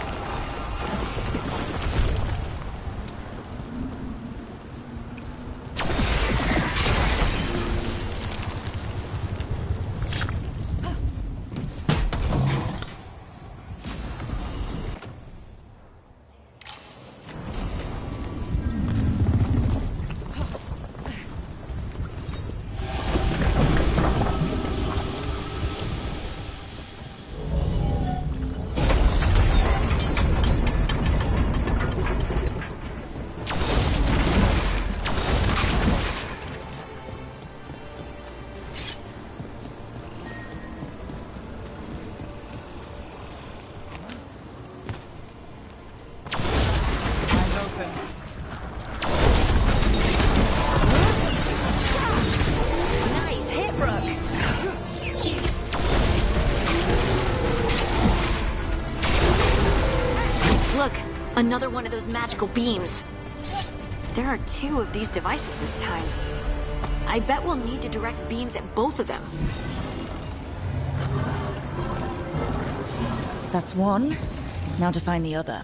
Another one of those magical beams. There are 2 of these devices this time. I bet we'll need to direct beams at both of them. That's one. Now to find the other.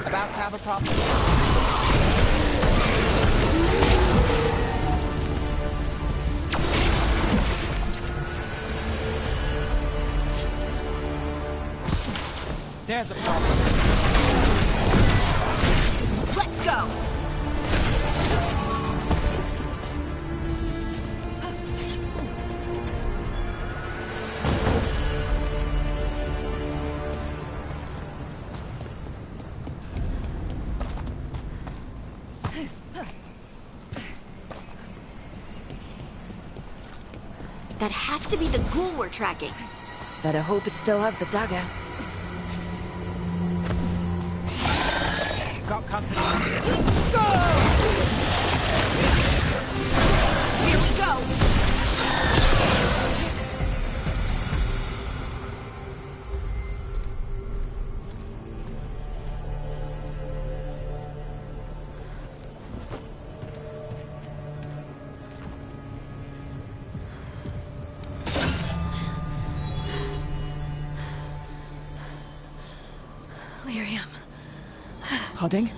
About to have a problem. There's a problem. Let's go! That has to be the ghoul we're tracking. Better hope it still has the dagger. Got company. Go! Here we go! Lyrium. Hodding?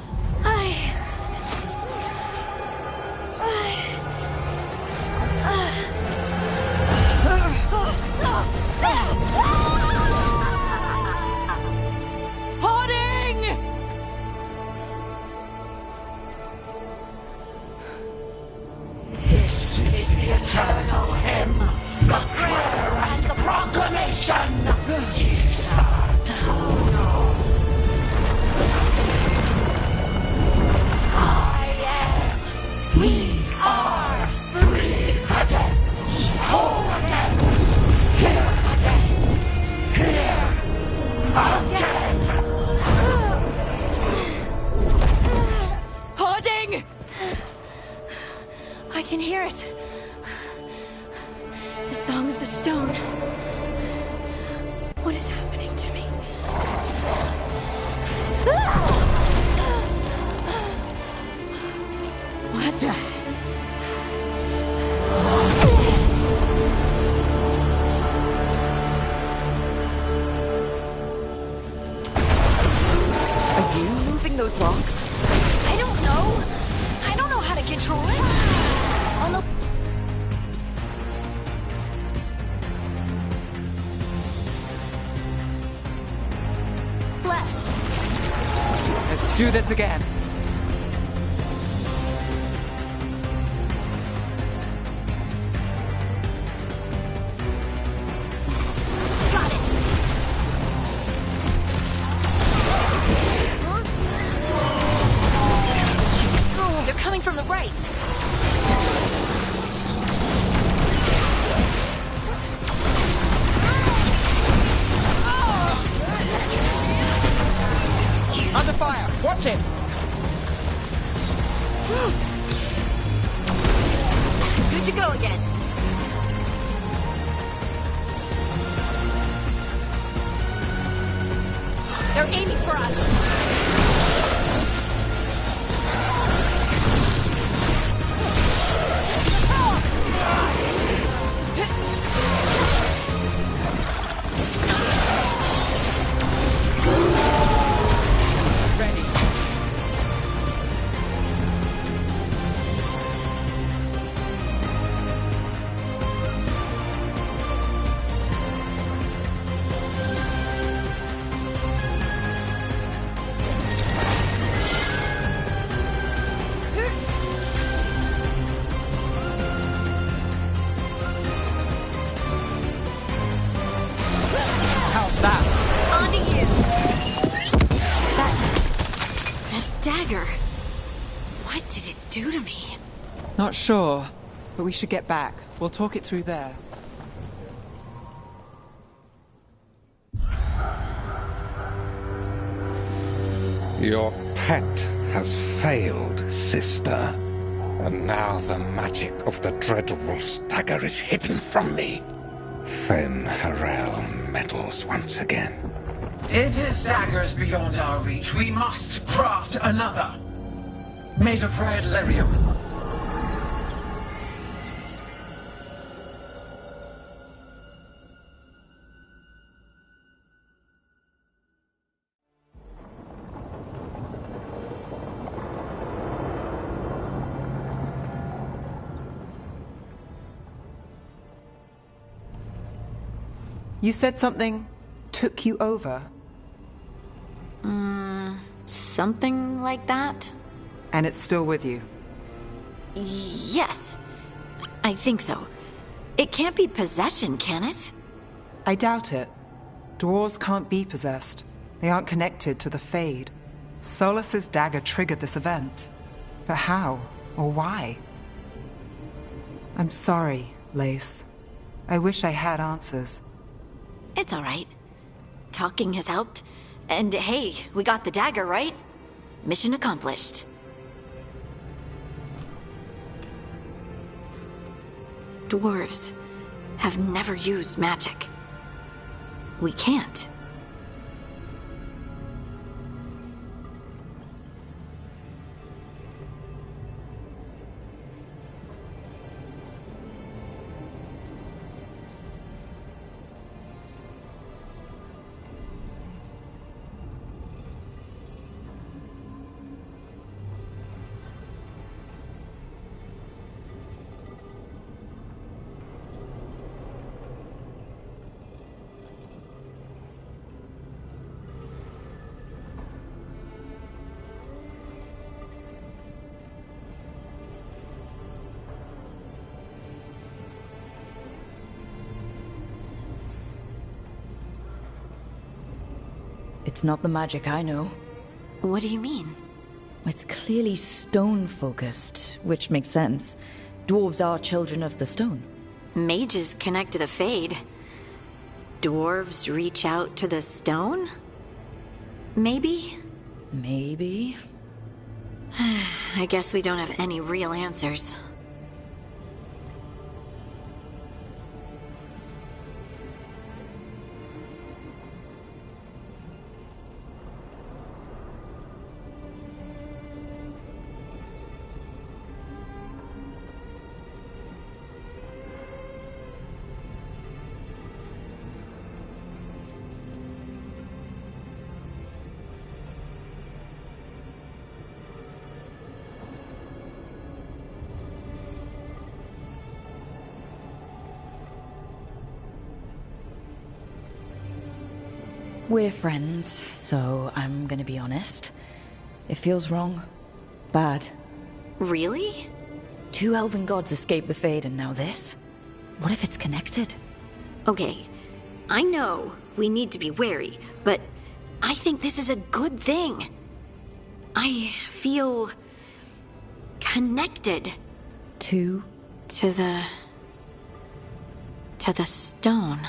This is the eternal hymn, the prayer and the proclamation. We are free again, whole again, here again. Hodding! I can hear it. The song of the stone. What is happening to me? What the? Are you moving those rocks? I don't know. I don't know how to control it. On the left. Let's do this again. Got it. They're coming from the right. Under fire! Watch it! Good to go again. They're aiming for us. do to me? Not sure, but we should get back. We'll talk it through there. Your pet has failed, sister. And now the magic of the Dreadwolf's dagger is hidden from me. Fen Harel meddles once again. If his dagger's beyond our reach, we must craft another. Made of red lyrium. You said something took you over? Something like that? And it's still with you? Yes. I think so. It can't be possession, can it? I doubt it. Dwarves can't be possessed. They aren't connected to the Fade. Solas's dagger triggered this event. But how? Or why? I'm sorry, Lace. I wish I had answers. It's all right. Talking has helped. And hey, we got the dagger, right? Mission accomplished. Dwarves have never used magic. We can't. It's not the magic I know. What do you mean? It's clearly stone-focused, which makes sense. Dwarves are children of the stone. Mages connect to the Fade. Dwarves reach out to the stone? Maybe? Maybe? I guess we don't have any real answers. We're friends, so I'm gonna be honest. It feels wrong. Bad. Really? 2 elven gods escaped the Fade, and now this? What if it's connected? Okay, I know we need to be wary, but I think this is a good thing. I feel connected. To the stone.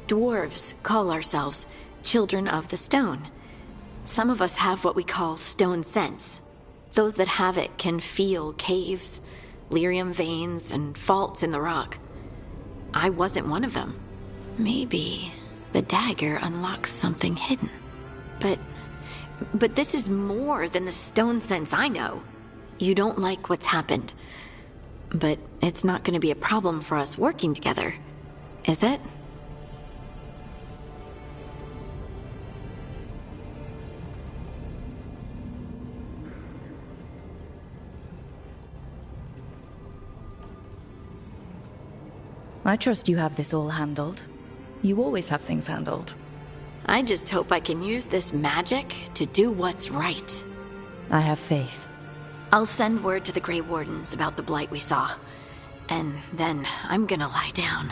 Dwarves call ourselves Children of the Stone. Some of us have what we call stone sense. Those that have it can feel caves, lyrium veins, and faults in the rock. I wasn't one of them. Maybe the dagger unlocks something hidden. But this is more than the stone sense I know. You don't like what's happened. But it's not going to be a problem for us working together, is it? I trust you have this all handled. You always have things handled. I just hope I can use this magic to do what's right. I have faith. I'll send word to the Grey Wardens about the blight we saw. And then I'm gonna lie down.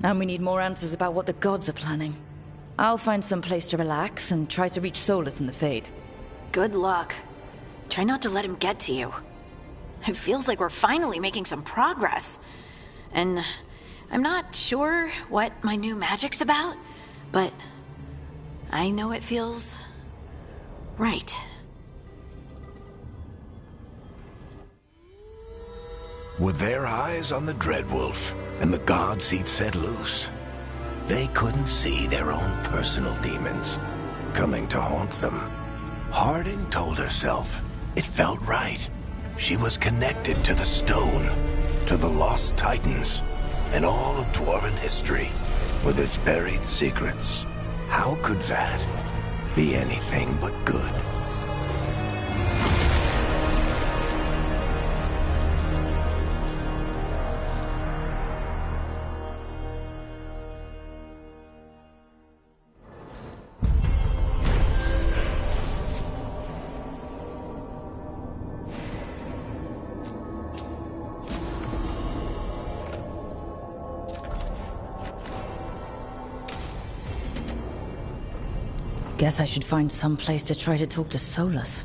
And we need more answers about what the gods are planning. I'll find some place to relax and try to reach Solus in the Fade. Good luck. Try not to let him get to you. It feels like we're finally making some progress. And I'm not sure what my new magic's about, but I know it feels right. With their eyes on the Dreadwolf and the gods he'd set loose, they couldn't see their own personal demons coming to haunt them. Harding told herself it felt right. She was connected to the stone, to the lost titans, and all of Dwarven history, with its buried secrets. How could that be anything but good? Guess I should find some place to try to talk to Solus.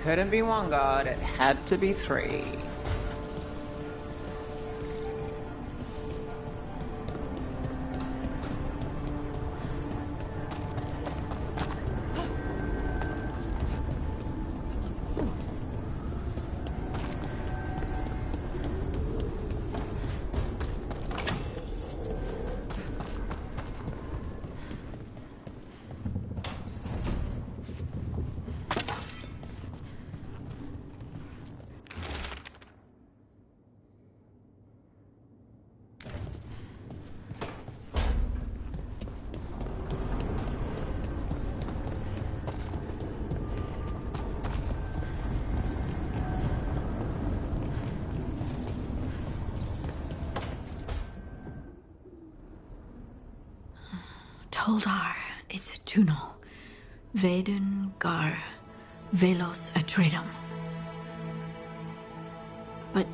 Couldn't be one god, it had to be three. Toldar, it's a Tunal. Vedun Gar Velos Atreidim. But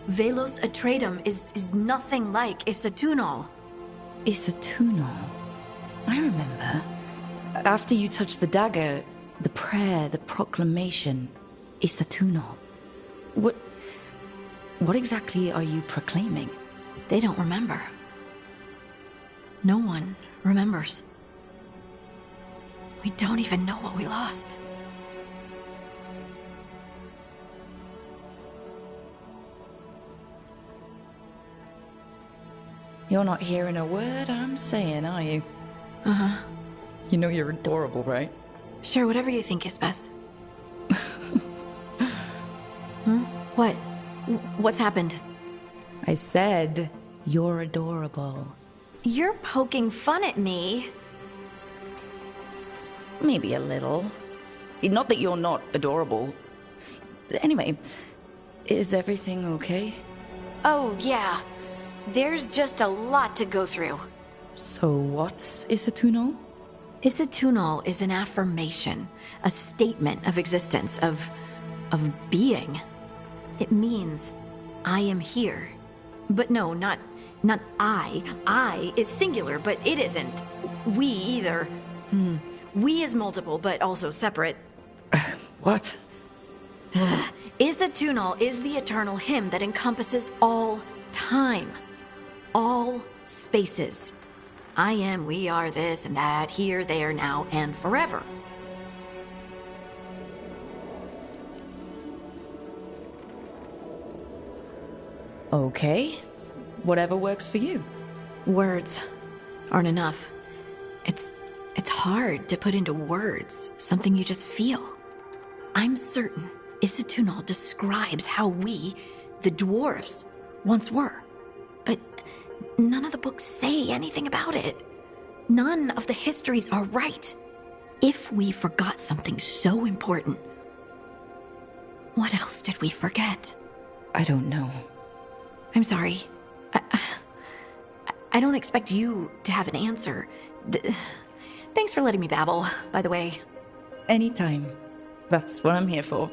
Velos Atreidim is nothing like Isatunal. Isatunal? I remember. After you touched the dagger, the prayer, the proclamation, Isatunal. What exactly are you proclaiming? They don't remember. No one remembers. We don't even know what we lost. You're not hearing a word I'm saying, are you? Uh-huh. You know you're adorable, right? Sure, whatever you think is best. Hmm? What? What's happened? I said you're adorable. You're poking fun at me. Maybe a little. Not that you're not adorable. Anyway, is everything okay? Oh, yeah. There's just a lot to go through. So what's Isatunal? Isatunal is an affirmation, a statement of existence, of being. It means, I am here. But no, not I. I is singular, but it isn't. We either. We is multiple, but also separate. What? Isatunal is the eternal hymn that encompasses all time. All spaces. I am, we are, this and that, here, there, now, and forever. Okay. Whatever works for you. Words aren't enough. It's hard to put into words something you just feel. I'm certain Isatunal describes how we, the dwarves, once were. But none of the books say anything about it. None of the histories are right. If we forgot something so important, what else did we forget? I don't know. I'm sorry. I don't expect you to have an answer. Thanks for letting me babble, by the way. Anytime. That's what I'm here for.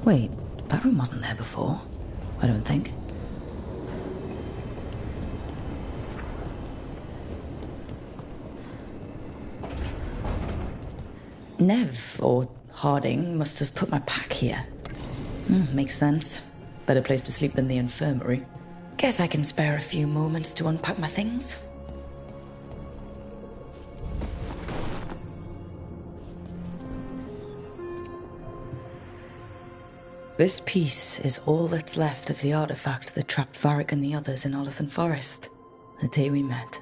Wait, that room wasn't there before. I don't think. Nev, or Harding, must have put my pack here. Makes sense. Better place to sleep than the infirmary. Guess I can spare a few moments to unpack my things. This piece is all that's left of the artifact that trapped Varric and the others in Olathan Forest, the day we met.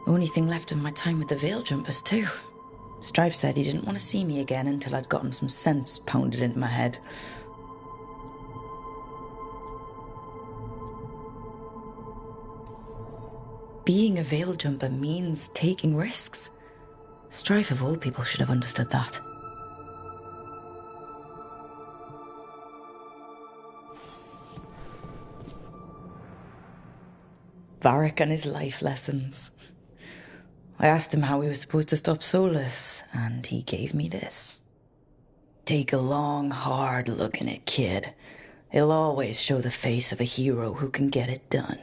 Only thing left of my time with the Veil Jumpers, too. Strife said he didn't want to see me again until I'd gotten some sense pounded into my head. Being a Veil Jumper means taking risks. Strife of all people should have understood that. Varric and his life lessons. I asked him how we were supposed to stop Solus, and he gave me this. Take a long, hard look in it, kid. It'll always show the face of a hero who can get it done.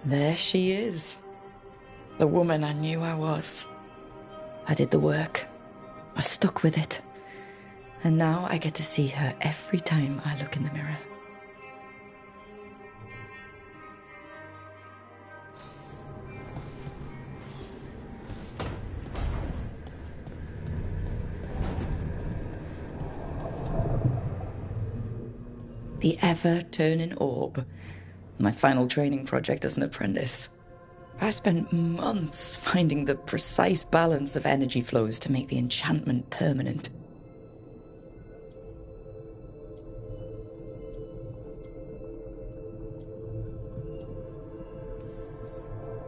There she is. The woman I knew I was. I did the work. I stuck with it. And now I get to see her every time I look in the mirror. The ever-turning orb. My final training project as an apprentice. I spent months finding the precise balance of energy flows to make the enchantment permanent.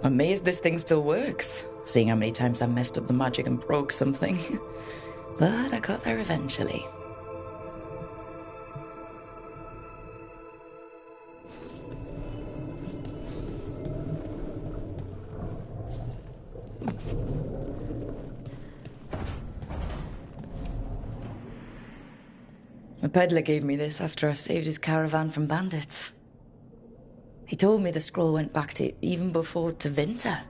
I'm amazed this thing still works, seeing how many times I messed up the magic and broke something. But I got there eventually. A peddler gave me this after I saved his caravan from bandits. He told me the scroll went back to even before Tevinter.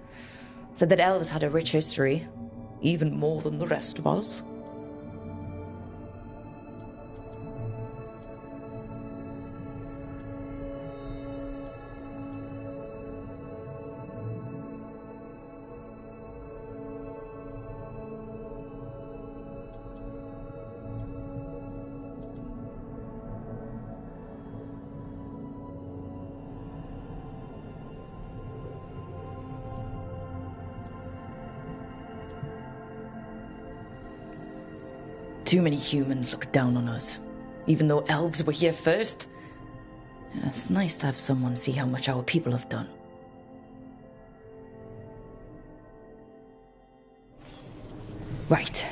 Said that elves had a rich history, even more than the rest of us. Too many humans look down on us, even though elves were here first. It's nice to have someone see how much our people have done. Right.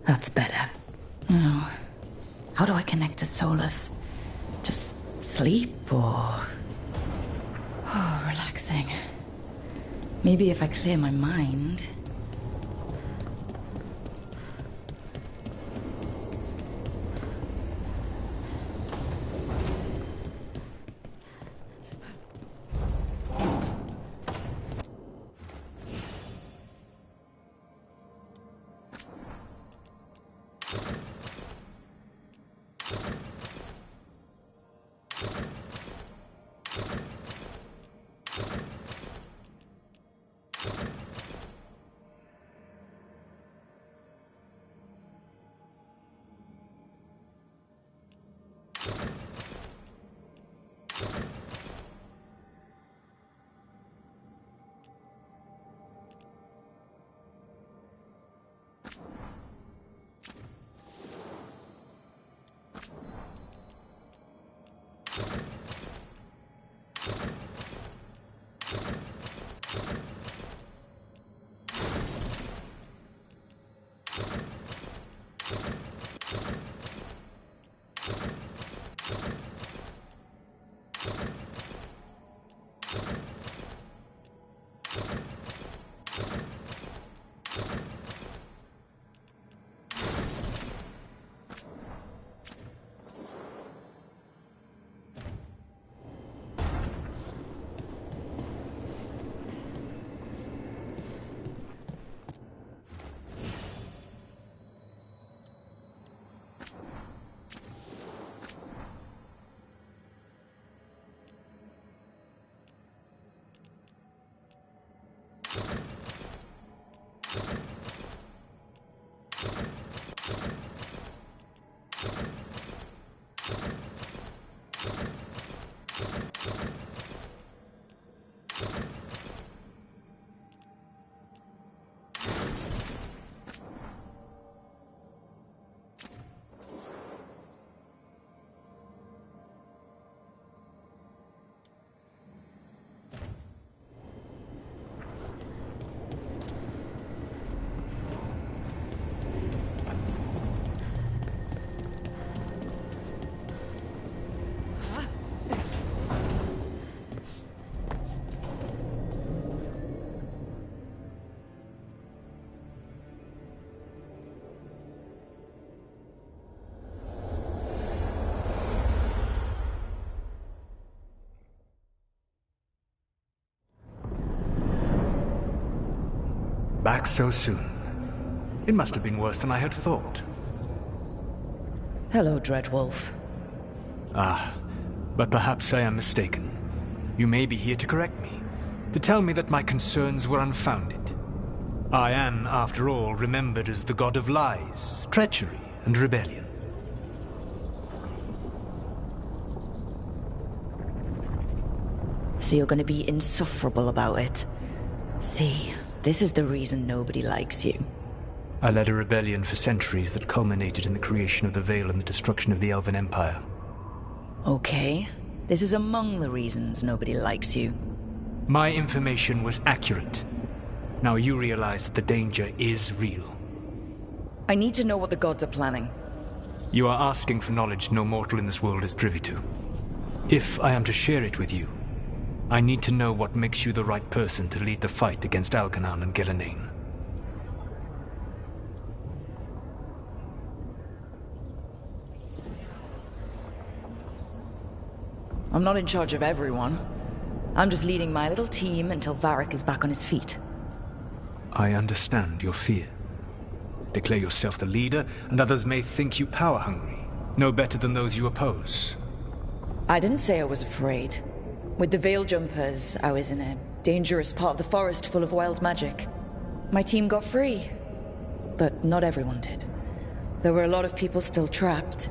That's better. Now, how do I connect to Solus? Just sleep or... Oh, relaxing. Maybe if I clear my mind... Back so soon. It must have been worse than I had thought. Hello, Dreadwolf. Ah, but perhaps I am mistaken. You may be here to correct me, to tell me that my concerns were unfounded. I am, after all, remembered as the god of lies, treachery, and rebellion. So you're going to be insufferable about it. See, this is the reason nobody likes you. I led a rebellion for centuries that culminated in the creation of the Veil and the destruction of the Elven Empire. Okay, this is among the reasons nobody likes you. My information was accurate. Now you realize that the danger is real. I need to know what the gods are planning. You are asking for knowledge no mortal in this world is privy to. If I am to share it with you, I need to know what makes you the right person to lead the fight against Algernon and Gillenane. I'm not in charge of everyone. I'm just leading my little team until Varric is back on his feet. I understand your fear. Declare yourself the leader, and others may think you power-hungry, no better than those you oppose. I didn't say I was afraid. With the Veil Jumpers, I was in a dangerous part of the forest full of wild magic. My team got free, but not everyone did. There were a lot of people still trapped,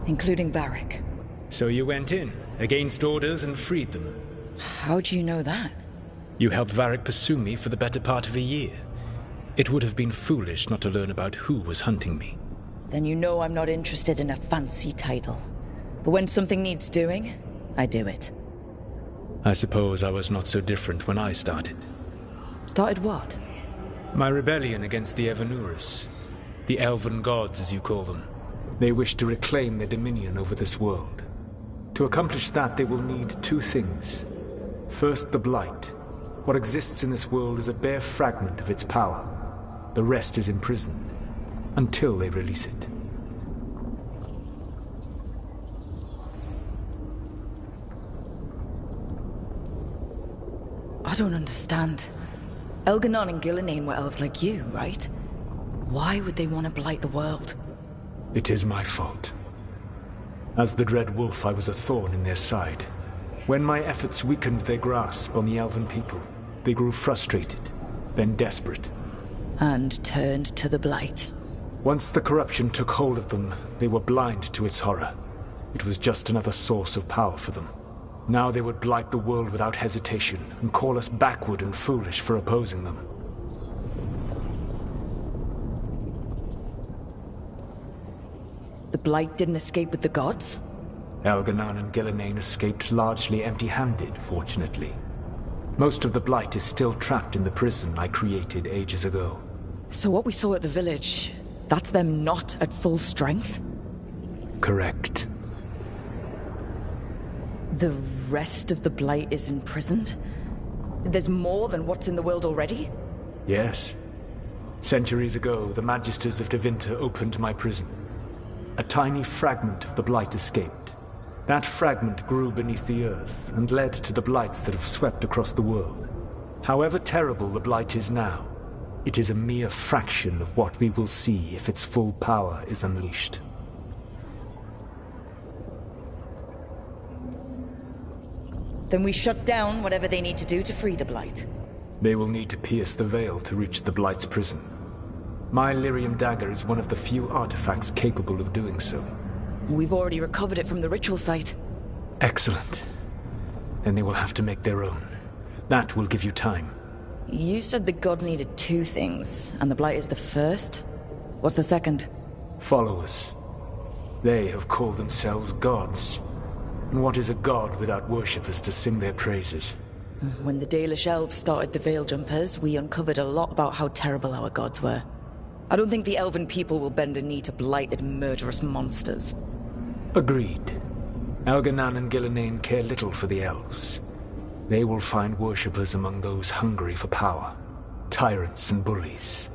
including Varric. So you went in, against orders, and freed them. How do you know that? You helped Varric pursue me for the better part of a year. It would have been foolish not to learn about who was hunting me. Then you know I'm not interested in a fancy title. But when something needs doing, I do it. I suppose I was not so different when I started. Started what? My rebellion against the Evanurus. The Elven Gods, as you call them. They wish to reclaim their dominion over this world. To accomplish that, they will need two things. First, the Blight. What exists in this world is a bare fragment of its power. The rest is imprisoned, until they release it. I don't understand. Elgernon and Gillenane were elves like you, right? Why would they want to blight the world? It is my fault. As the Dread Wolf, I was a thorn in their side. When my efforts weakened their grasp on the Elven people, they grew frustrated, then desperate. And turned to the Blight. Once the corruption took hold of them, they were blind to its horror. It was just another source of power for them. Now they would blight the world without hesitation, and call us backward and foolish for opposing them. The Blight didn't escape with the gods? Elgernon and Gillenane escaped largely empty-handed, fortunately. Most of the Blight is still trapped in the prison I created ages ago. So what we saw at the village, that's them not at full strength? Correct. The rest of the Blight is imprisoned? There's more than what's in the world already? Yes. Centuries ago, the Magisters of Tevinter opened my prison. A tiny fragment of the Blight escaped. That fragment grew beneath the earth and led to the Blights that have swept across the world. However terrible the Blight is now, it is a mere fraction of what we will see if its full power is unleashed. Then we shut down whatever they need to do to free the Blight. They will need to pierce the veil to reach the Blight's prison. My Lyrium dagger is one of the few artifacts capable of doing so. We've already recovered it from the ritual site. Excellent. Then they will have to make their own. That will give you time. You said the gods needed two things, and the Blight is the first? What's the second? Followers. They have called themselves gods. And what is a god without worshippers to sing their praises? When the Dalish elves started the Veil Jumpers, we uncovered a lot about how terrible our gods were. I don't think the elven people will bend a knee to blighted, murderous monsters. Agreed. Elgernon and Gillenane care little for the elves. They will find worshippers among those hungry for power. Tyrants and bullies.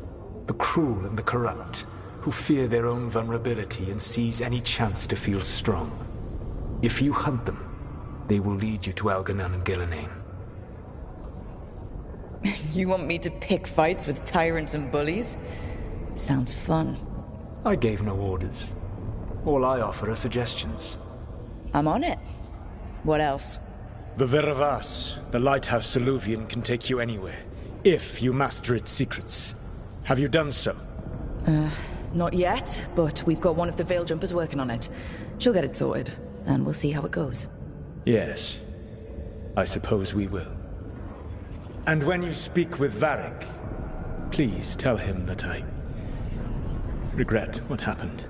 The cruel and the corrupt, who fear their own vulnerability and seize any chance to feel strong. If you hunt them, they will lead you to Elgernon and Gillenane. You want me to pick fights with tyrants and bullies? Sounds fun. I gave no orders. All I offer are suggestions. I'm on it. What else? The Veravas, the lighthouse Soluvian, can take you anywhere, if you master its secrets. Have you done so? Not yet, but we've got one of the Veil Jumpers working on it. She'll get it sorted, and we'll see how it goes. Yes. I suppose we will. And when you speak with Varric, please tell him that I regret what happened.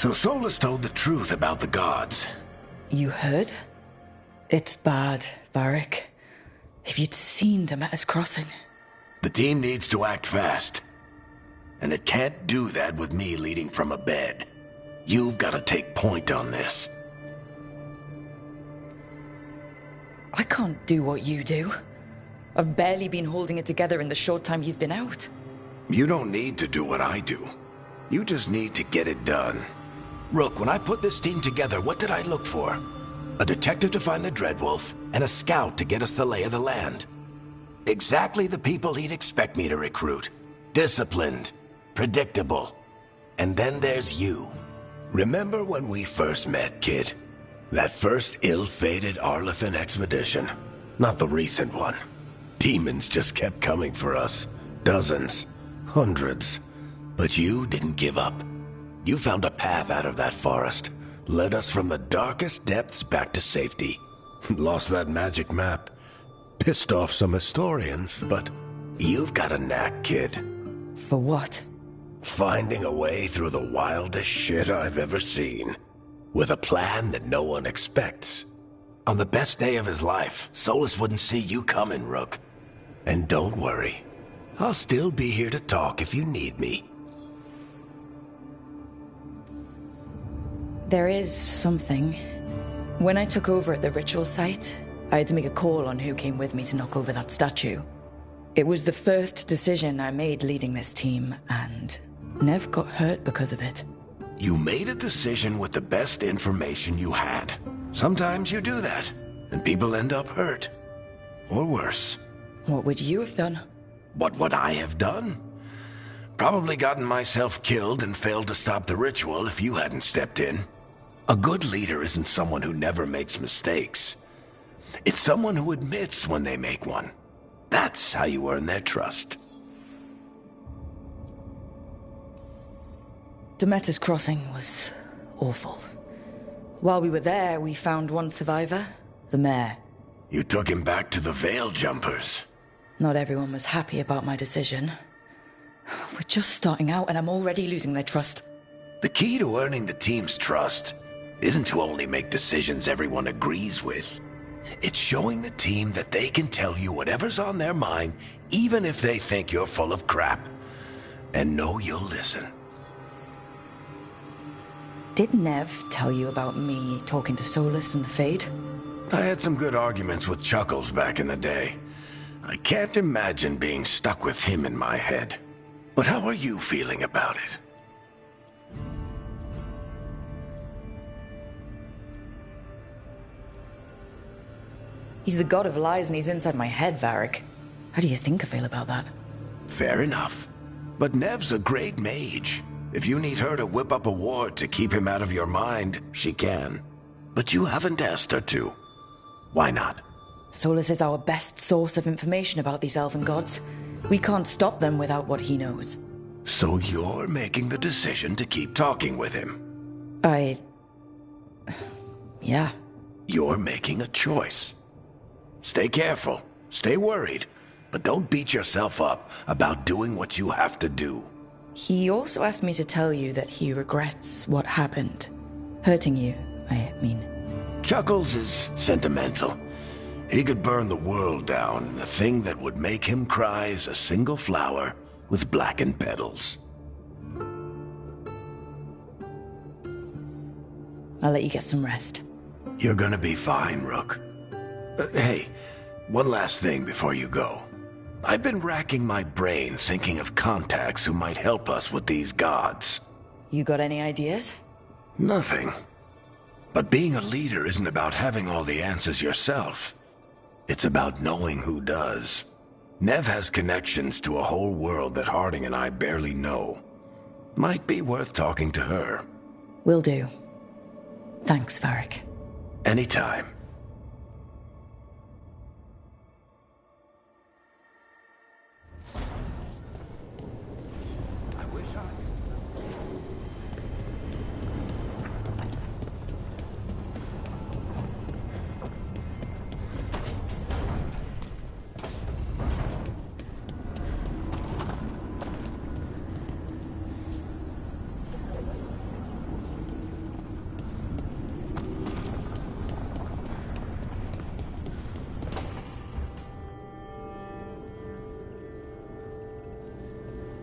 So Solas told the truth about the gods. You heard? It's bad, Varric. If you'd seen Demeter's crossing. The team needs to act fast. And it can't do that with me leading from a bed. You've got to take point on this. I can't do what you do. I've barely been holding it together in the short time you've been out. You don't need to do what I do. You just need to get it done. Rook, when I put this team together, what did I look for? A detective to find the Dreadwolf, and a scout to get us the lay of the land. Exactly the people he'd expect me to recruit. Disciplined, predictable. And then there's you. Remember when we first met, kid? That first ill-fated Arlathan expedition. Not the recent one. Demons just kept coming for us. Dozens. Hundreds. But you didn't give up. You found a path out of that forest. led us from the darkest depths back to safety. Lost that magic map. Pissed off some historians, but you've got a knack, kid. For what? Finding a way through the wildest shit I've ever seen. With a plan that no one expects. On the best day of his life, Solas wouldn't see you coming, Rook. And don't worry. I'll still be here to talk if you need me. There is something. When I took over at the ritual site, I had to make a call on who came with me to knock over that statue. It was the first decision I made leading this team, and Nev got hurt because of it. You made a decision with the best information you had. Sometimes you do that, and people end up hurt. Or worse. What would you have done? What would I have done? Probably gotten myself killed and failed to stop the ritual if you hadn't stepped in. A good leader isn't someone who never makes mistakes. It's someone who admits when they make one. That's how you earn their trust. Demeter's Crossing was awful. While we were there, we found one survivor, the mayor. You took him back to the Veil Jumpers. Not everyone was happy about my decision. We're just starting out and I'm already losing their trust. The key to earning the team's trust isn't to only make decisions everyone agrees with. It's showing the team that they can tell you whatever's on their mind, even if they think you're full of crap. And know you'll listen. Did Nev tell you about me talking to Solas and the Fade? I had some good arguments with Chuckles back in the day. I can't imagine being stuck with him in my head. But how are you feeling about it? He's the god of lies and he's inside my head, Varric. How do you think I feel about that? Fair enough. But Nev's a great mage. If you need her to whip up a ward to keep him out of your mind, she can. But you haven't asked her to. Why not? Solas is our best source of information about these elven gods. We can't stop them without what he knows. So you're making the decision to keep talking with him? Yeah. You're making a choice. Stay careful, stay worried, but don't beat yourself up about doing what you have to do. He also asked me to tell you that he regrets what happened. Hurting you, I mean. Chuckles is sentimental. He could burn the world down, and the thing that would make him cry is a single flower with blackened petals. I'll let you get some rest. You're gonna be fine, Rook. Hey, one last thing before you go. I've been racking my brain thinking of contacts who might help us with these gods. You got any ideas? Nothing. But being a leader isn't about having all the answers yourself. It's about knowing who does. Nev has connections to a whole world that Harding and I barely know. Might be worth talking to her. Will do. Thanks, Varric. Anytime.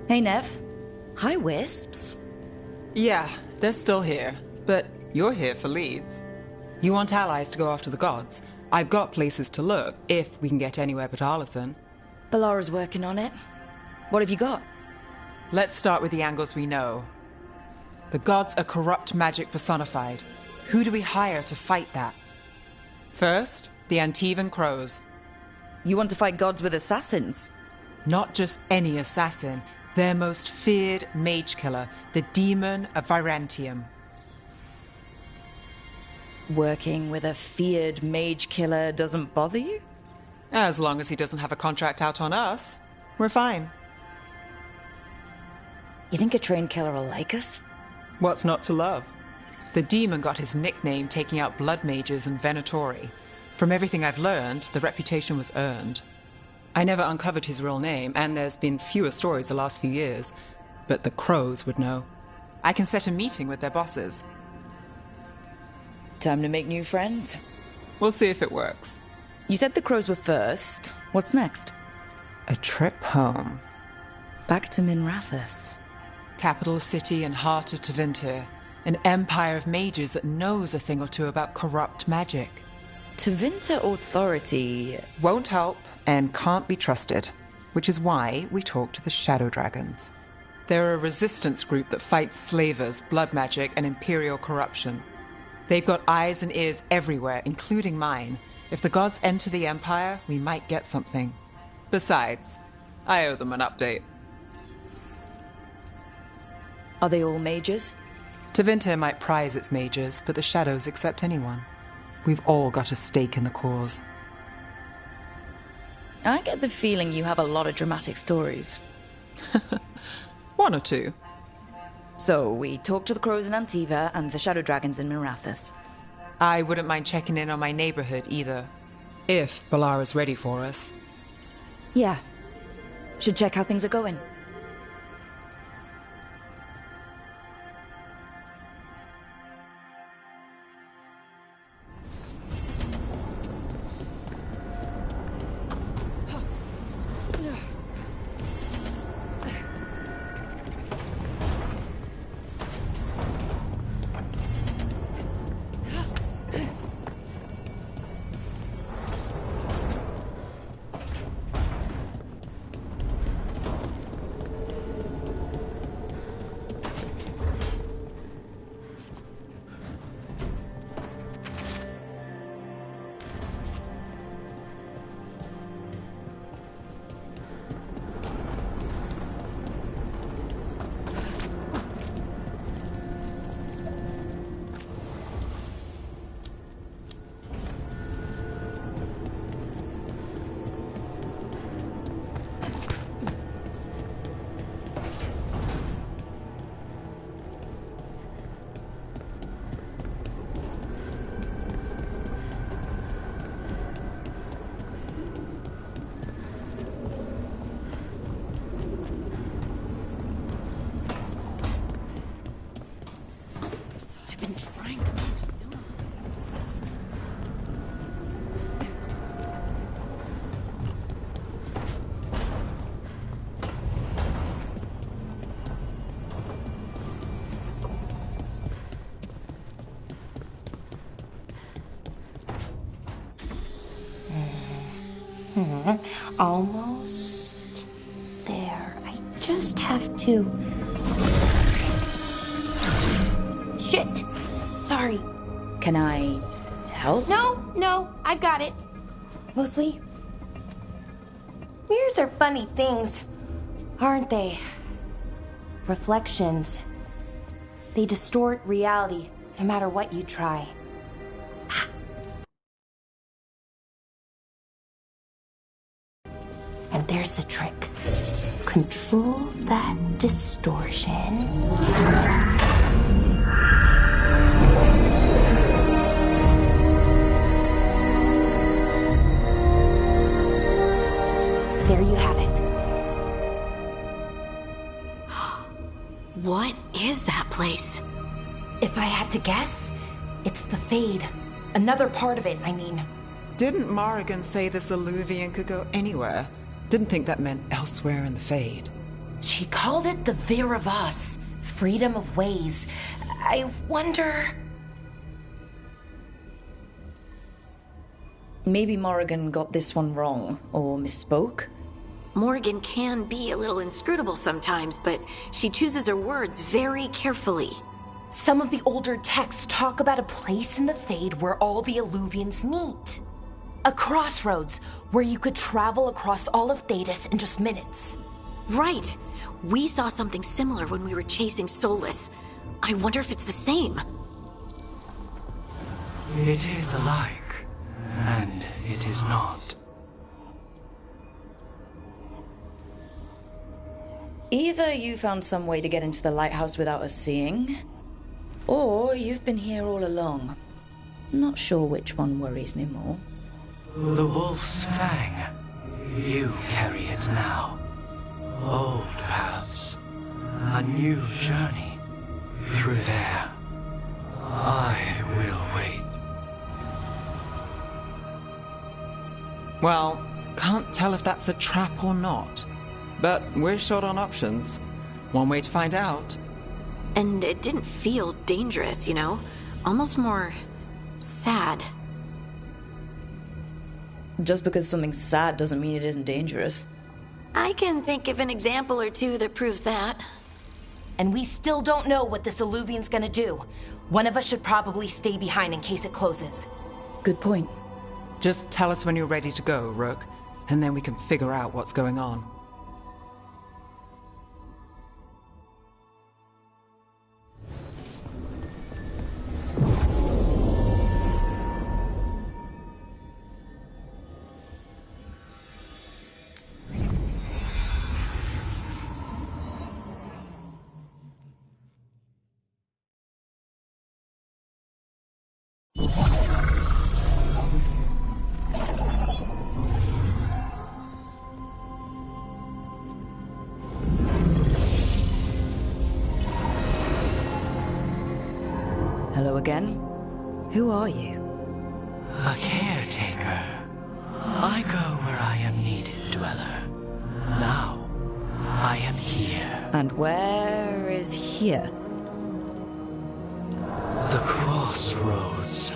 Hey, Nev. Hi, Wisps. Yeah, they're still here. But you're here for leads. You want allies to go after the gods? I've got places to look, if we can get anywhere but Arlathan. Balara's working on it. What have you got? Let's start with the angles we know. The gods are corrupt magic personified. Who do we hire to fight that? First, the Antivan Crows. You want to fight gods with assassins? Not just any assassin. Their most feared mage killer, the Demon of Virantium. Working with a feared mage killer doesn't bother you? As long as he doesn't have a contract out on us, we're fine. You think a trained killer will like us? What's not to love? The demon got his nickname taking out blood mages and Venatori. From everything I've learned, the reputation was earned. I never uncovered his real name, and there's been fewer stories the last few years, but the Crows would know. I can set a meeting with their bosses. Time to make new friends. We'll see if it works. You said the Crows were first. What's next? A trip home. Back to Minrathous. Capital city and heart of Tevinter. An empire of mages that knows a thing or two about corrupt magic. Tevinter authority won't help and can't be trusted, which is why we talk to the Shadow Dragons. They're a resistance group that fights slavers, blood magic, and imperial corruption. They've got eyes and ears everywhere, including mine. If the gods enter the Empire, we might get something. Besides, I owe them an update. Are they all mages? Tevinter might prize its mages, but the Shadows accept anyone. We've all got a stake in the cause. I get the feeling you have a lot of dramatic stories. One or two. So, we talk to the Crows in Antiva and the Shadow Dragons in Minrathous. I wouldn't mind checking in on my neighborhood either. If Balara's ready for us. Yeah. Should check how things are going. Almost there. I just have to... Shit! Sorry. Can I help? No, I got it. Mostly, mirrors are funny things, aren't they? Reflections. They distort reality, no matter what you try. And there's the trick. Control that distortion. There you have it. What is that place? If I had to guess, it's the Fade. Another part of it, I mean. Didn't Morrigan say this Illuvian could go anywhere? Didn't think that meant elsewhere in the Fade. She called it the Viravas, freedom of ways. I wonder... Maybe Morrigan got this one wrong, or misspoke. Morrigan can be a little inscrutable sometimes, but she chooses her words very carefully. Some of the older texts talk about a place in the Fade where all the Illuvians meet. A crossroads where you could travel across all of Thedas in just minutes. Right. We saw something similar when we were chasing Solus. I wonder if it's the same. It is alike, and it is not. Either you found some way to get into the lighthouse without us seeing, Or you've been here all along. Not sure which one worries me more. The Wolf's Fang. You carry it now. Old paths. A new journey. Through there. I will wait. Well, can't tell if that's a trap or not. But we're short on options. One way to find out. And it didn't feel dangerous, you know? Almost more sad. Just because something's sad doesn't mean it isn't dangerous. I can think of an example or two that proves that. And we still don't know what this Illuvian's gonna do. One of us should probably stay behind in case it closes. Good point. Just tell us when you're ready to go, Rook, and then we can figure out what's going on. Hello again. Who are you? A caretaker. I go where I am needed, Dweller. Now, I am here. And where is here? The Crossroads.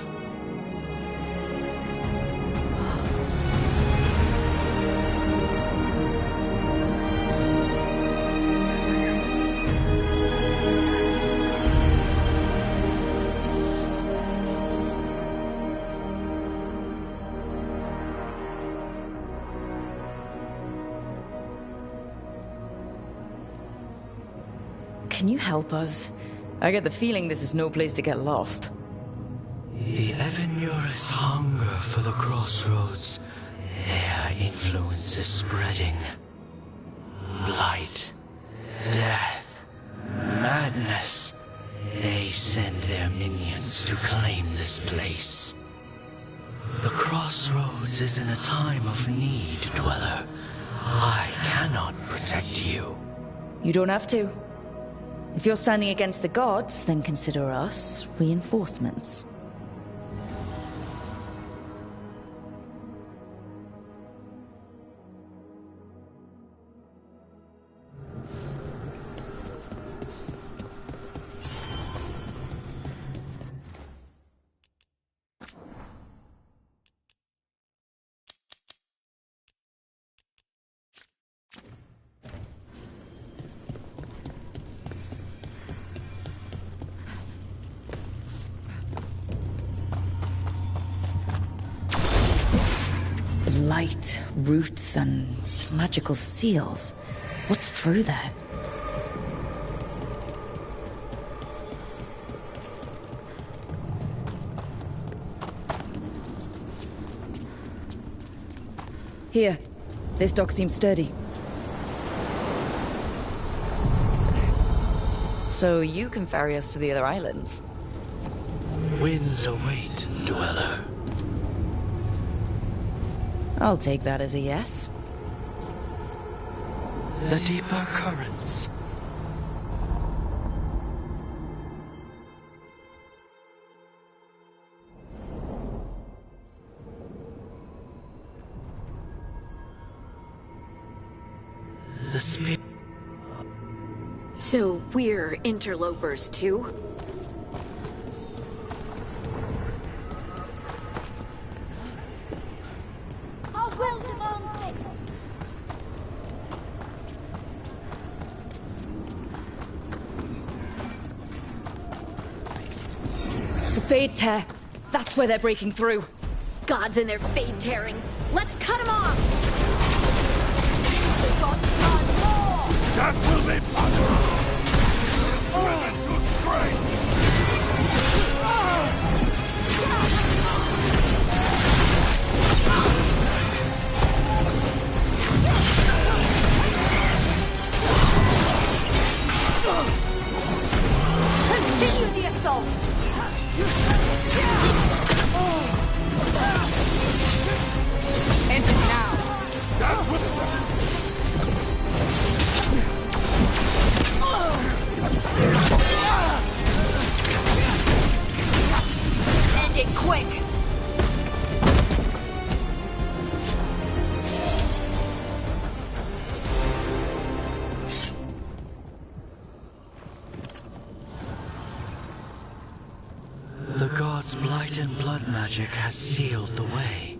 Can you help us? I get the feeling this is no place to get lost. The Evanurus hunger for the Crossroads. Their influence is spreading. Blight, death, madness. They send their minions to claim this place. The Crossroads is in a time of need, Dweller. I cannot protect you. You don't have to. If you're standing against the gods, then consider us reinforcements. Light, roots, and magical seals. What's through there? Here. This dock seems sturdy. So you can ferry us to the other islands? Winds await, Dweller. I'll take that as a yes. The deeper currents. The spirit. So we're interlopers too? Fade tear. That's where they're breaking through. Gods and their fade tearing. Let's cut them off! That will be possible! Relentless strength! Continue the assault! This blight and blood magic has sealed the way.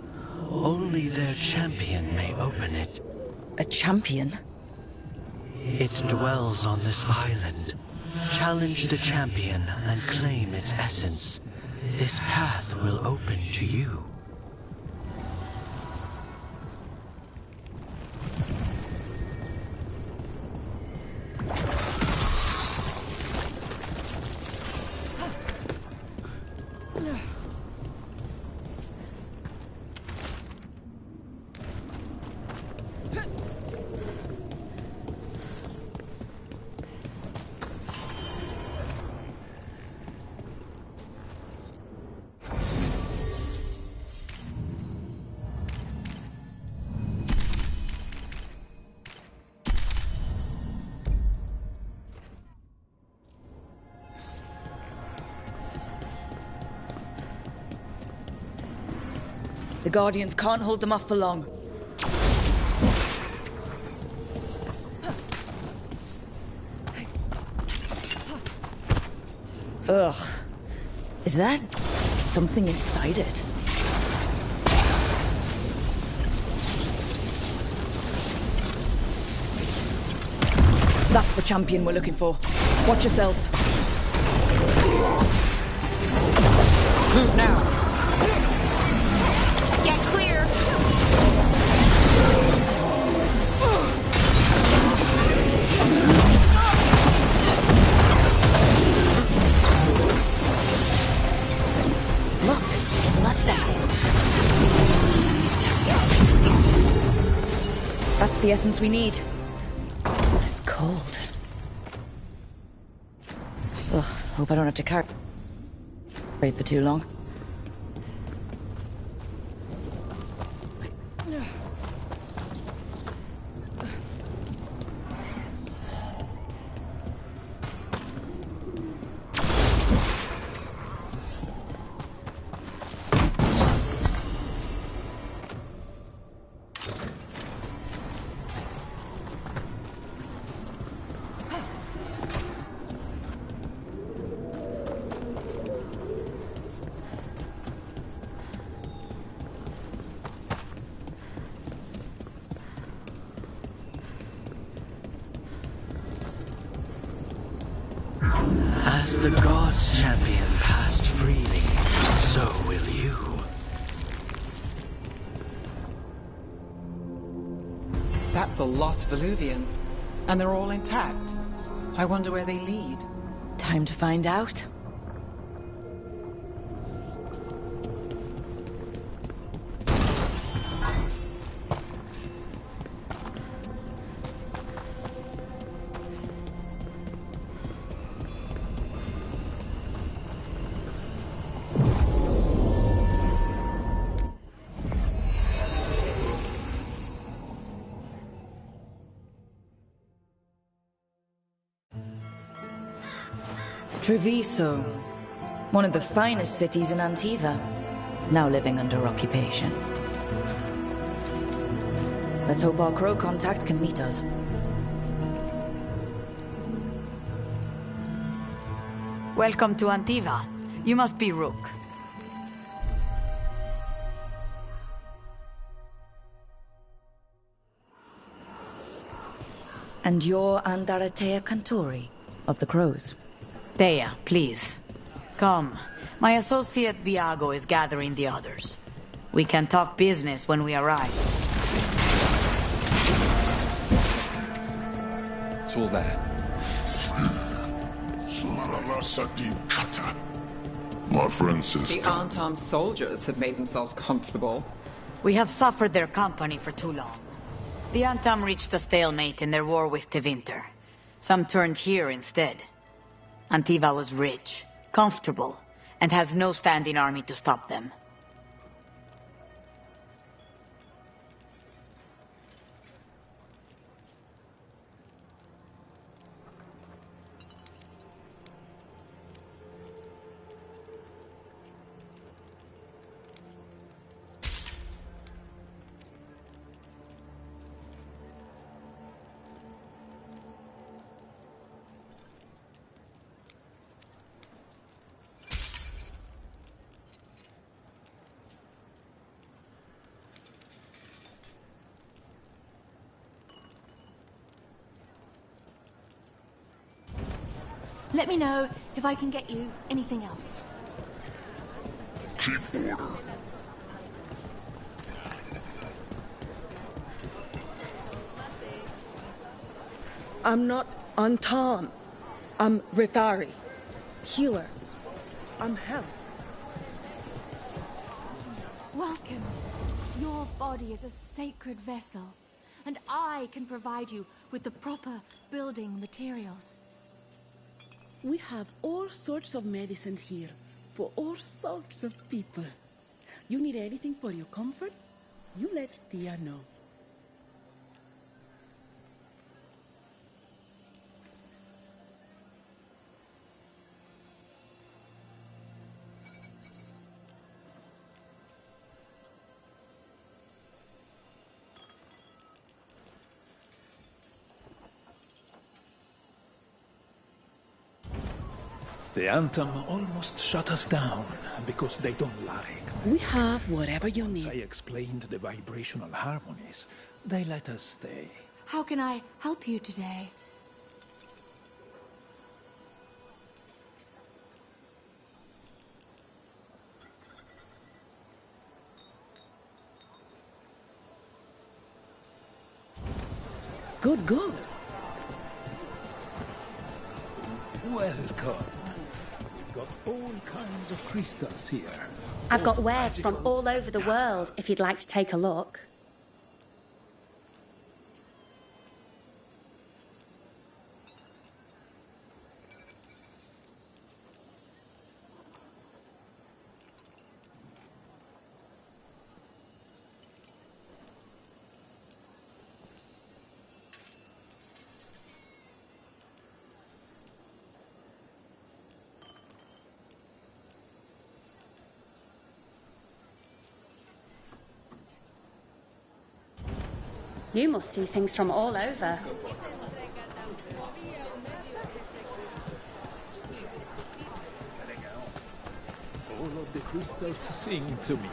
Only their champion may open it. A champion? It dwells on this island. Challenge the champion and claim its essence. This path will open to you. The Guardians can't hold them off for long. Ugh. Is that something inside it? That's the champion we're looking for. Watch yourselves. Move now. Get clear! Look, that's that. That's the essence we need. It's cold. Ugh, hope I don't have to carry it for too long. As the gods' champion passed freely, so will you. That's a lot of Eluvians. And they're all intact. I wonder where they lead. Time to find out. Treviso, one of the finest cities in Antiva, now living under occupation. Let's hope our crow contact can meet us. Welcome to Antiva. You must be Rook. And you're Andaratea Cantori, of the Crows. Thea, please. Come. My associate Viago is gathering the others. We can talk business when we arrive. It's all there. My friend says... The Antam soldiers have made themselves comfortable. We have suffered their company for too long. The Antam reached a stalemate in their war with Tevinter. Some turned here instead. Antiva was rich, comfortable, and has no standing army to stop them. Let me know if I can get you anything else. Keep order. I'm not Antam. I'm Rithari. Healer. I'm Hel. Welcome. Your body is a sacred vessel, and I can provide you with the proper building materials. We have all sorts of medicines here, for all sorts of people. You need anything for your comfort? You let Tia know. The Anthem almost shut us down because they don't like. We have whatever you Once need. I explained the vibrational harmonies, they let us stay. How can I help you today? Good, good. Welcome. We've got all kinds of crystals here. I've got wares from all over the world, if you'd like to take a look. You must see things from all over. All of the crystals sing to me.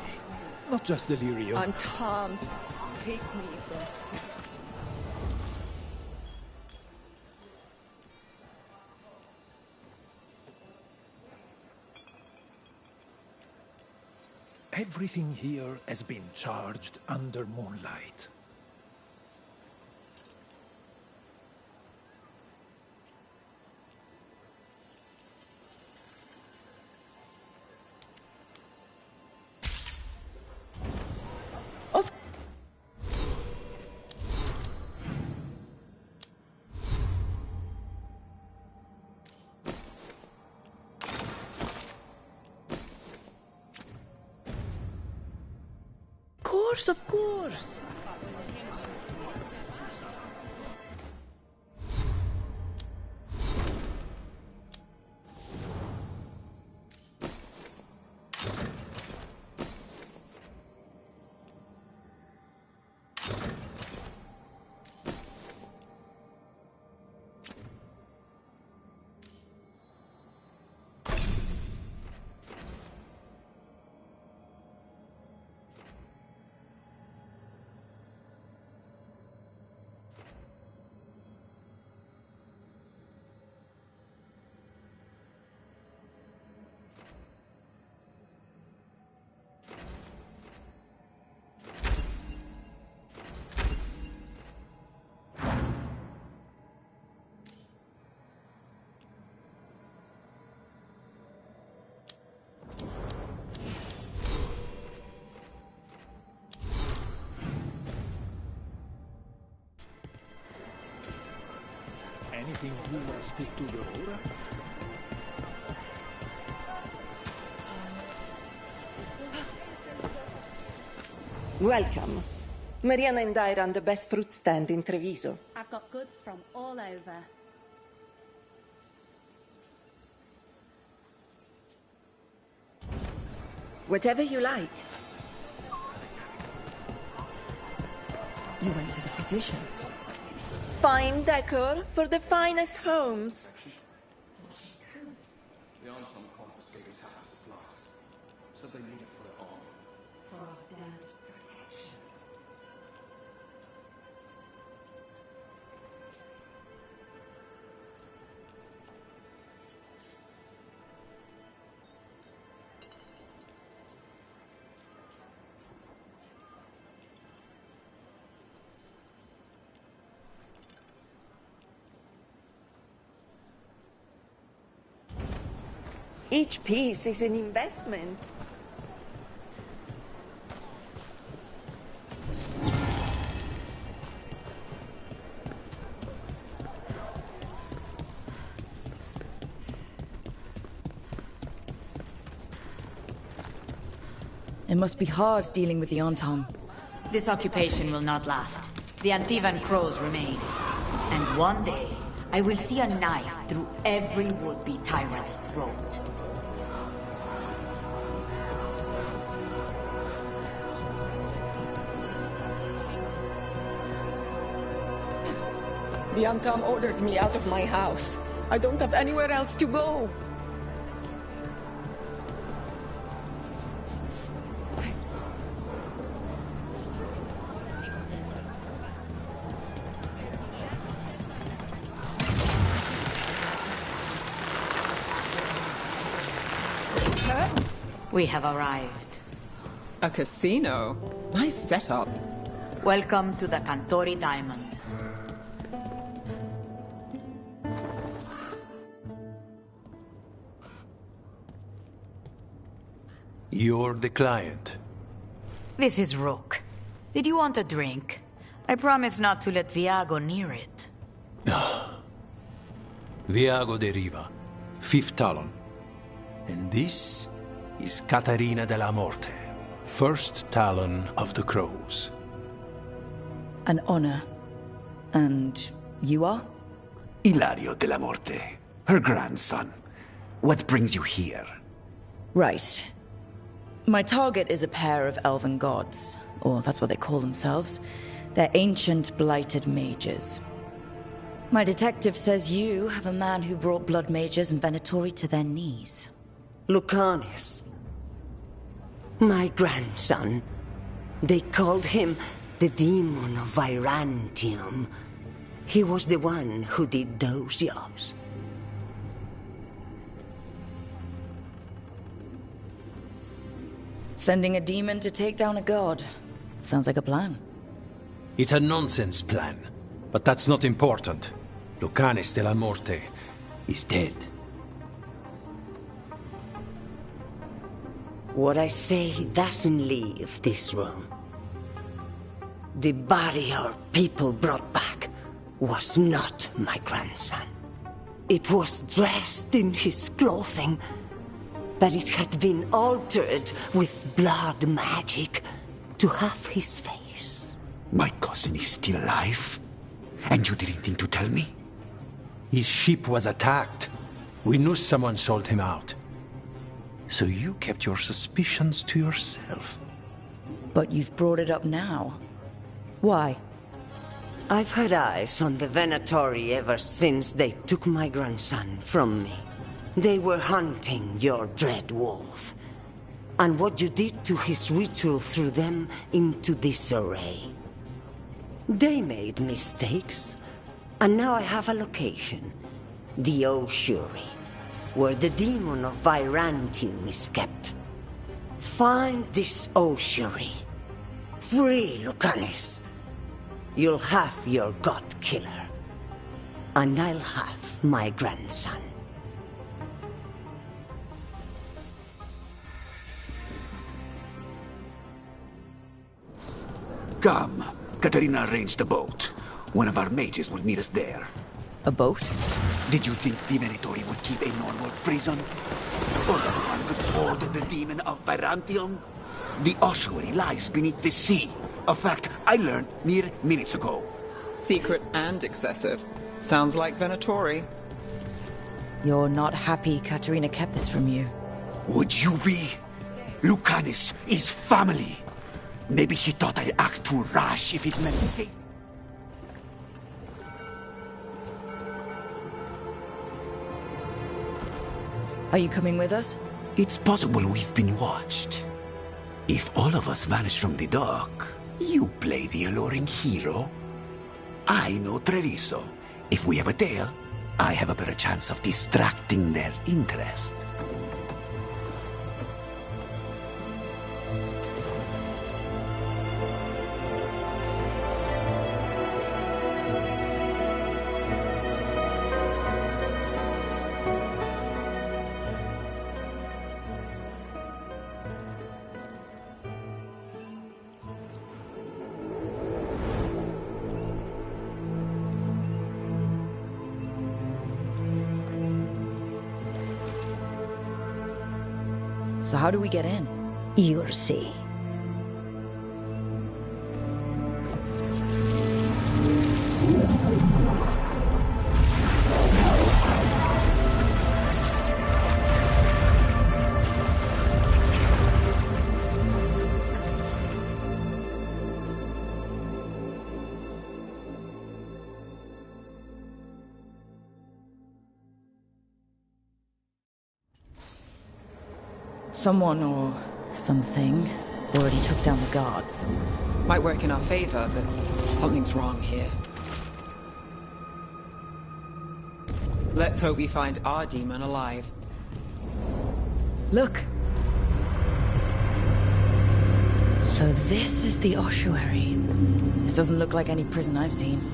Not just delirium. Antam, take me there. Everything here has been charged under moonlight. Of course. Anything you want to speak to your Aura? Welcome. Mariana and I run the best fruit stand in Treviso. I've got goods from all over. Whatever you like. You went to the physician. Fine decor for the finest homes. The Anton confiscated half the supplies. Said they need it for their army. For our damn protection. Each piece is an investment. It must be hard dealing with the Antam. This occupation will not last. The Antivan crows remain. And one day, I will see a knife through every would-be tyrant's throat. The Antam ordered me out of my house. I don't have anywhere else to go. We have arrived. A casino? Nice setup. Welcome to the Cantori Diamond. You're the client. This is Rook. Did you want a drink? I promise not to let Viago near it. Viago de Riva, 5th Talon. And this is Catarina de la Morte, 1st Talon of the Crows. An honor. And you are? Ilario de la Morte, her grandson. What brings you here? Right. My target is a pair of elven gods, or that's what they call themselves. They're ancient, blighted mages. My detective says you have a man who brought blood mages and Venatori to their knees. Lucanus. My grandson. They called him the Demon of Virantium. He was the one who did those jobs. Sending a demon to take down a god. Sounds like a plan. It's a nonsense plan, but that's not important. Lucanus de la Morte is dead. What I say doesn't leave this room. The body our people brought back was not my grandson. It was dressed in his clothing, but it had been altered with blood magic to have his face. My cousin is still alive? And you didn't think to tell me? His ship was attacked. We knew someone sold him out. So you kept your suspicions to yourself. But you've brought it up now. Why? I've had eyes on the Venatori ever since they took my grandson from me. They were hunting your dread wolf. And what you did to his ritual threw them into disarray. They made mistakes. And now I have a location. The Oshuri, where the demon of Virantium is kept. Find this Oshuri. Free Lucanus. You'll have your god killer. And I'll have my grandson. Come. Katarina arranged a boat. One of our mages will meet us there. A boat? Did you think the Venatori would keep a normal prison? Or that one could hold the demon of Virantium? The ossuary lies beneath the sea. A fact I learned mere minutes ago. Secret and excessive. Sounds like Venatori. You're not happy Katarina kept this from you. Would you be? Lucanus is family. Maybe she thought I'd act too rash if it meant safe. Are you coming with us? It's possible we've been watched. If all of us vanish from the dock, you play the alluring hero. I know Treviso. If we have a tail, I have a better chance of distracting their interest. So how do we get in? You'll see. Someone or something already took down the guards. Might work in our favor, but something's wrong here. Let's hope we find our demon alive. Look! So this is the ossuary. This doesn't look like any prison I've seen.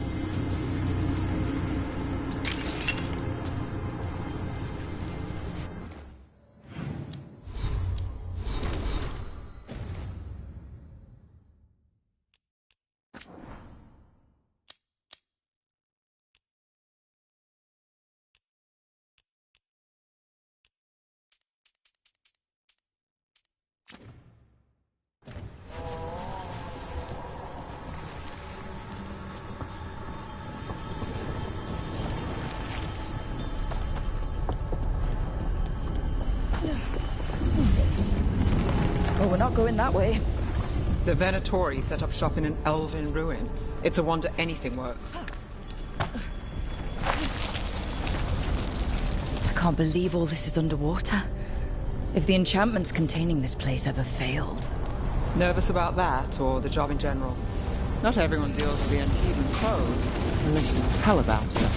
Well, we're not going that way. The Venatori set up shop in an elven ruin. It's a wonder anything works. I can't believe all this is underwater. If the enchantments containing this place ever failed. Nervous about that, or the job in general? Not everyone deals with the Antivan code, unless you tell about it.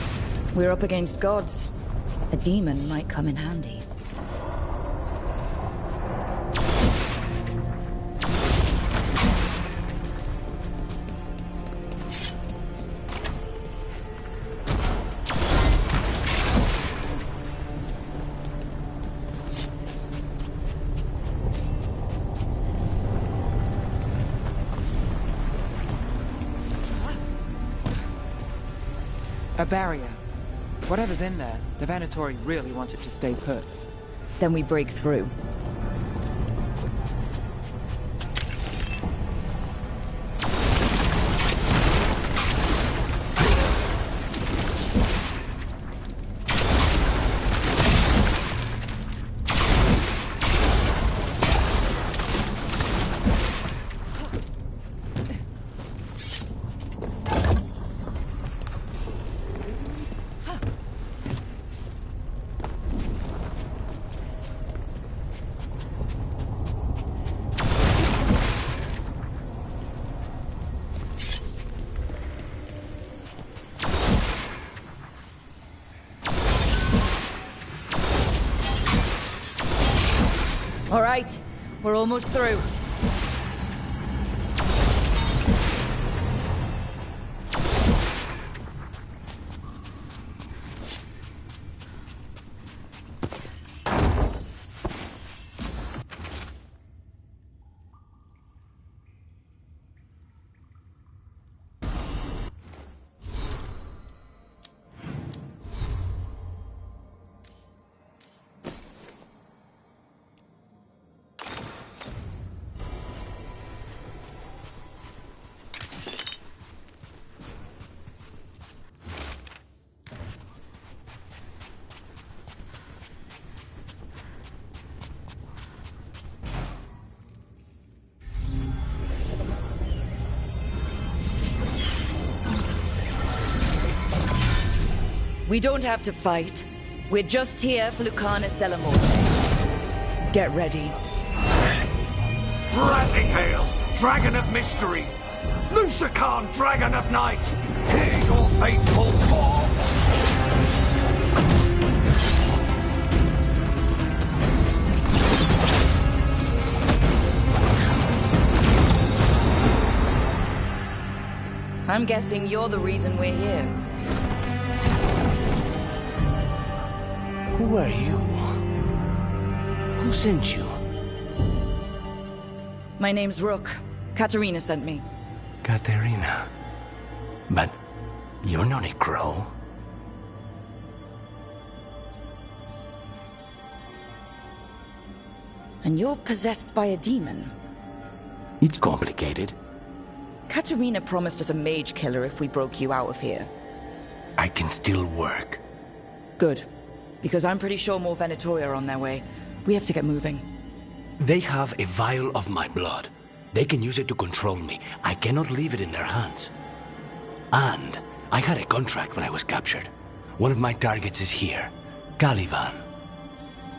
We're up against gods. A demon might come in handy. A barrier. Whatever's in there, the Venatori really want it to stay put. Then we break through. All right, we're almost through. We don't have to fight. We're just here for Lucanus de la Morte. Get ready. Razihale, Dragon of Mystery! Lucican, Dragon of Night! Hear your fateful call! I'm guessing you're the reason we're here. Who are you? Who sent you? My name's Rook. Katerina sent me. Katerina. But you're not a crow. And you're possessed by a demon? It's complicated. Katerina promised us a mage killer if we broke you out of here. I can still work. Good. Because I'm pretty sure more Venatori are on their way. We have to get moving. They have a vial of my blood. They can use it to control me. I cannot leave it in their hands. And I had a contract when I was captured. One of my targets is here. Caliban.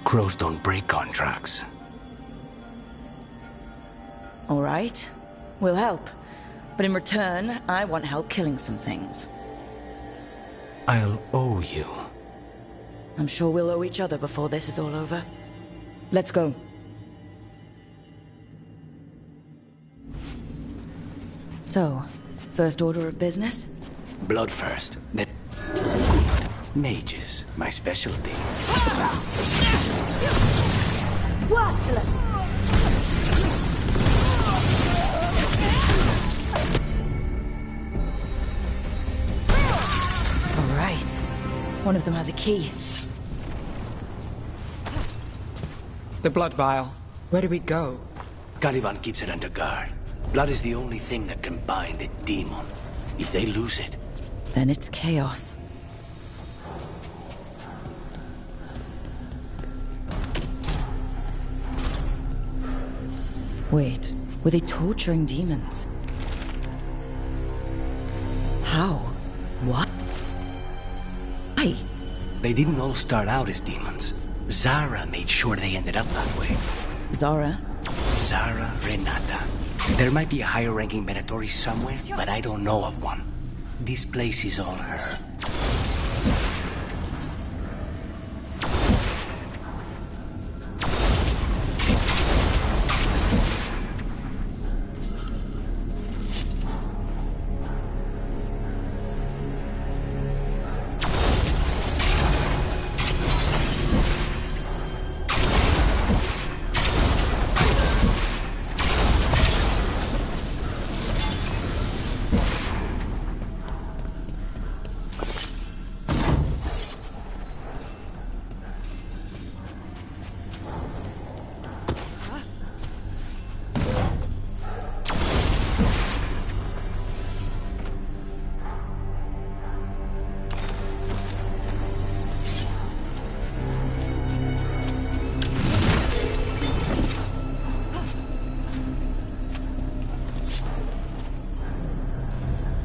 Crows don't break contracts. All right. We'll help. But in return, I want help killing some things. I'll owe you. I'm sure we'll owe each other before this is all over. Let's go. So, first order of business? Blood first. Then mages, my specialty. What? All right. One of them has a key. The blood vial. Where do we go? Caliban keeps it under guard. Blood is the only thing that can bind a demon. If they lose it... Then it's chaos. Wait, were they torturing demons? How? What? Why? They didn't all start out as demons. Zara made sure they ended up that way. Zara? Zara Renata. There might be a higher-ranking Venatori somewhere, but I don't know of one. This place is all her.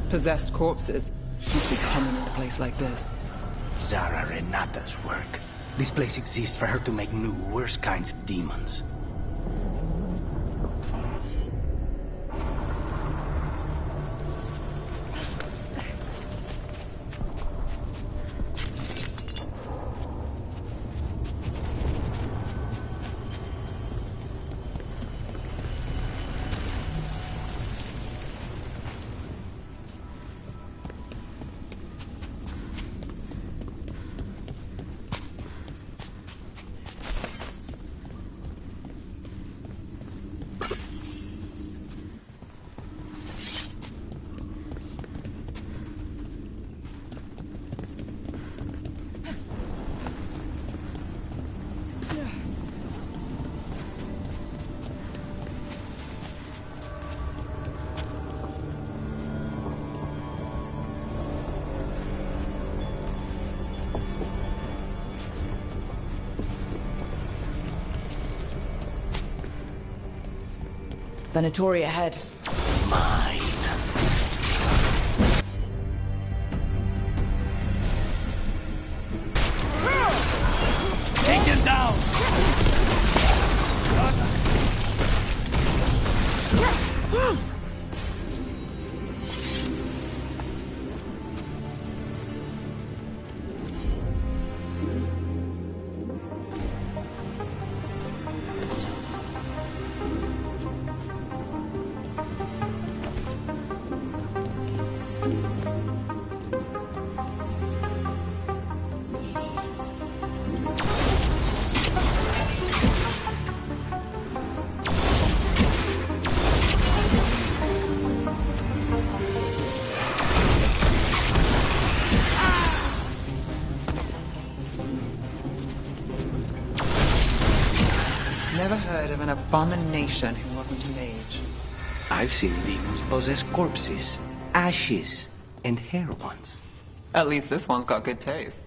Possessed corpses must be common in a place like this. Zara Renata's work. This place exists for her to make new, worse kinds of demons. Venatori ahead. Mine. Take him down! An abomination who wasn't a mage. I've seen demons possess corpses, ashes, and hair ones. At least this one's got good taste.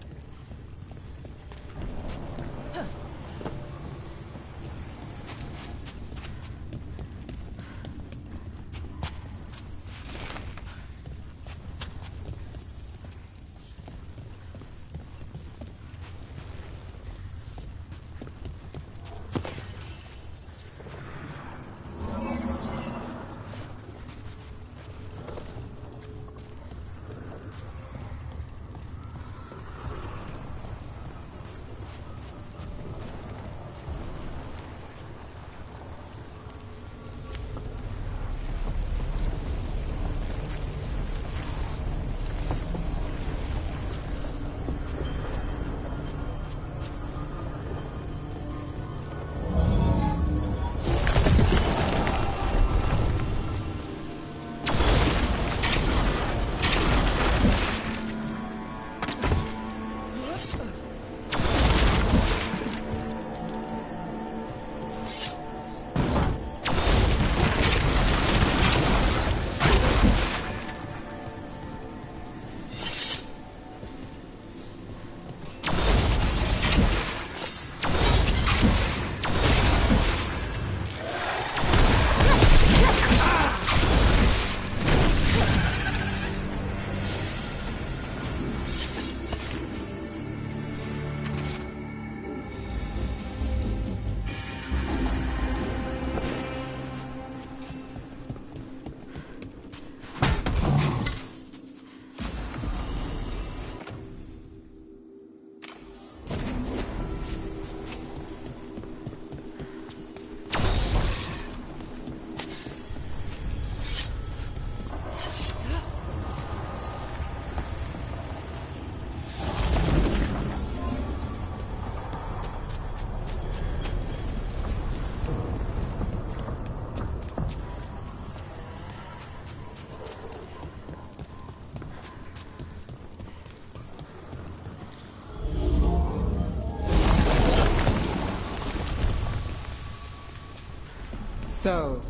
So,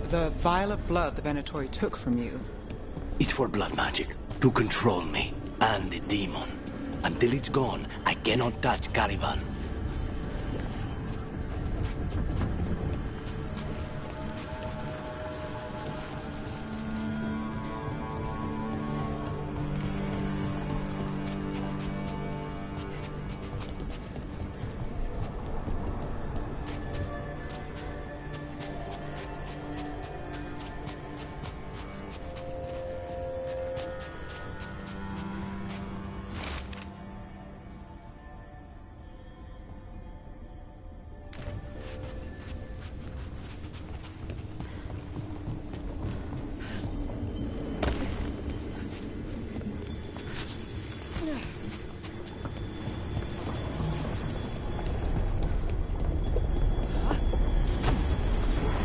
the vial of blood the Venatori took from you. It's for blood magic, to control me, and the demon. Until it's gone, I cannot touch Caliban.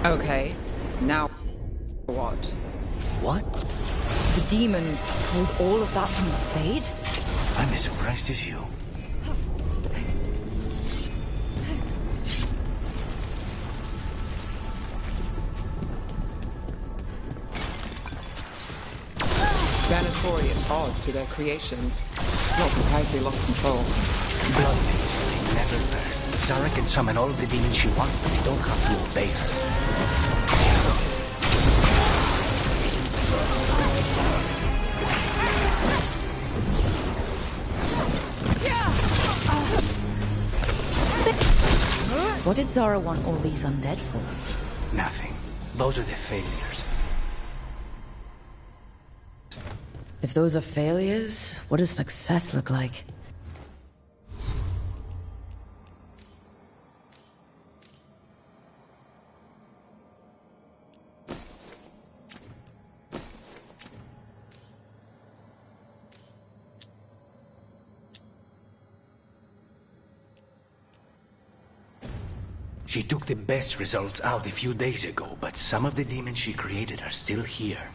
Okay, now what? What? The demon pulled all of that from the Fade? I'm as surprised as you. Venatori at odds with their creations. Not surprised they lost control. Blood mages, they never learn. Zara can summon all of the demons she wants, but they don't have to obey her. What did Zara want all these undead for? Nothing. Those are the failures. If those are failures, what does success look like? She took the best results out a few days ago, but some of the demons she created are still here.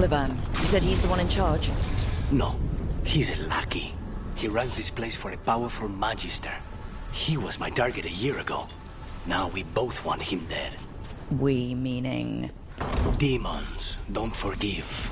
Caliban. You said he's the one in charge? No, he's a lackey. He runs this place for a powerful magister. He was my target a year ago. Now we both want him dead. We meaning? Demons don't forgive.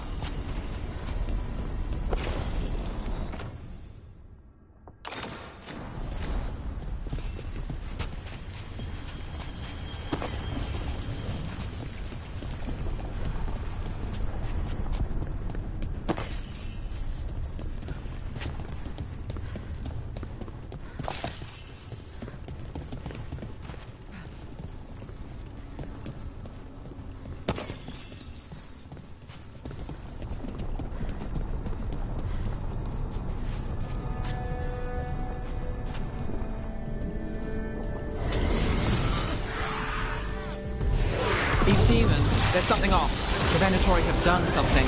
These demons, there's something off. The Venatori have done something.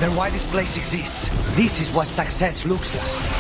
Then why this place exists? This is what success looks like.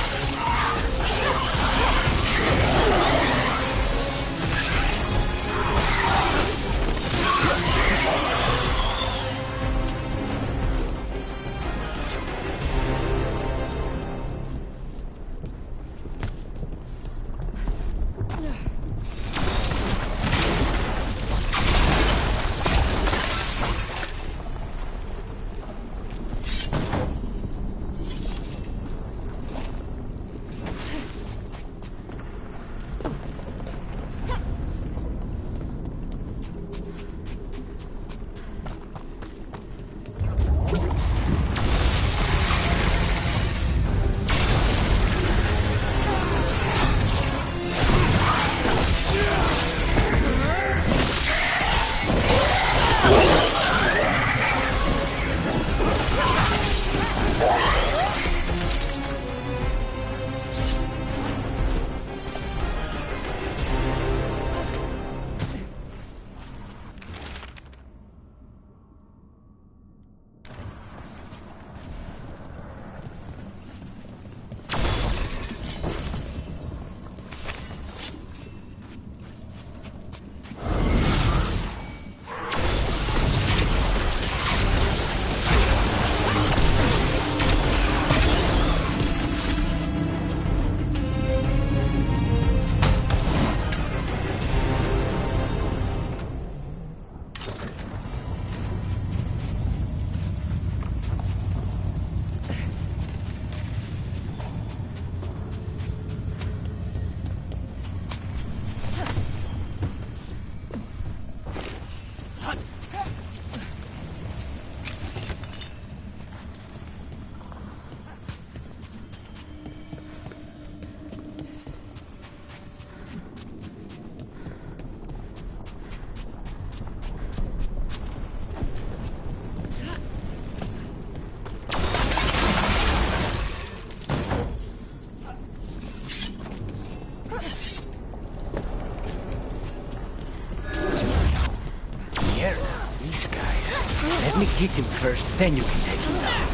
Let me kick him first, then you can take him down.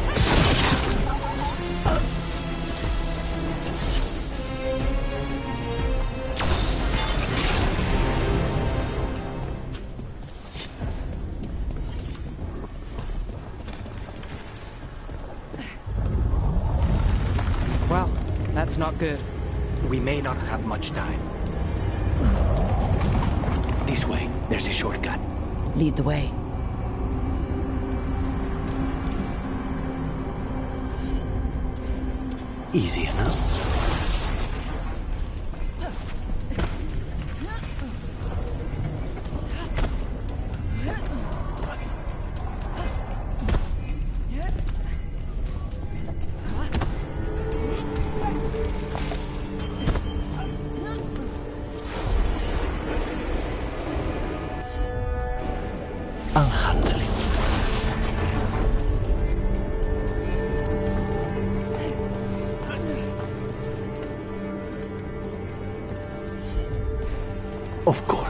Well, that's not good. We may not have much time. This way, there's a shortcut. Lead the way. Easy enough. I'll handle it. Of course.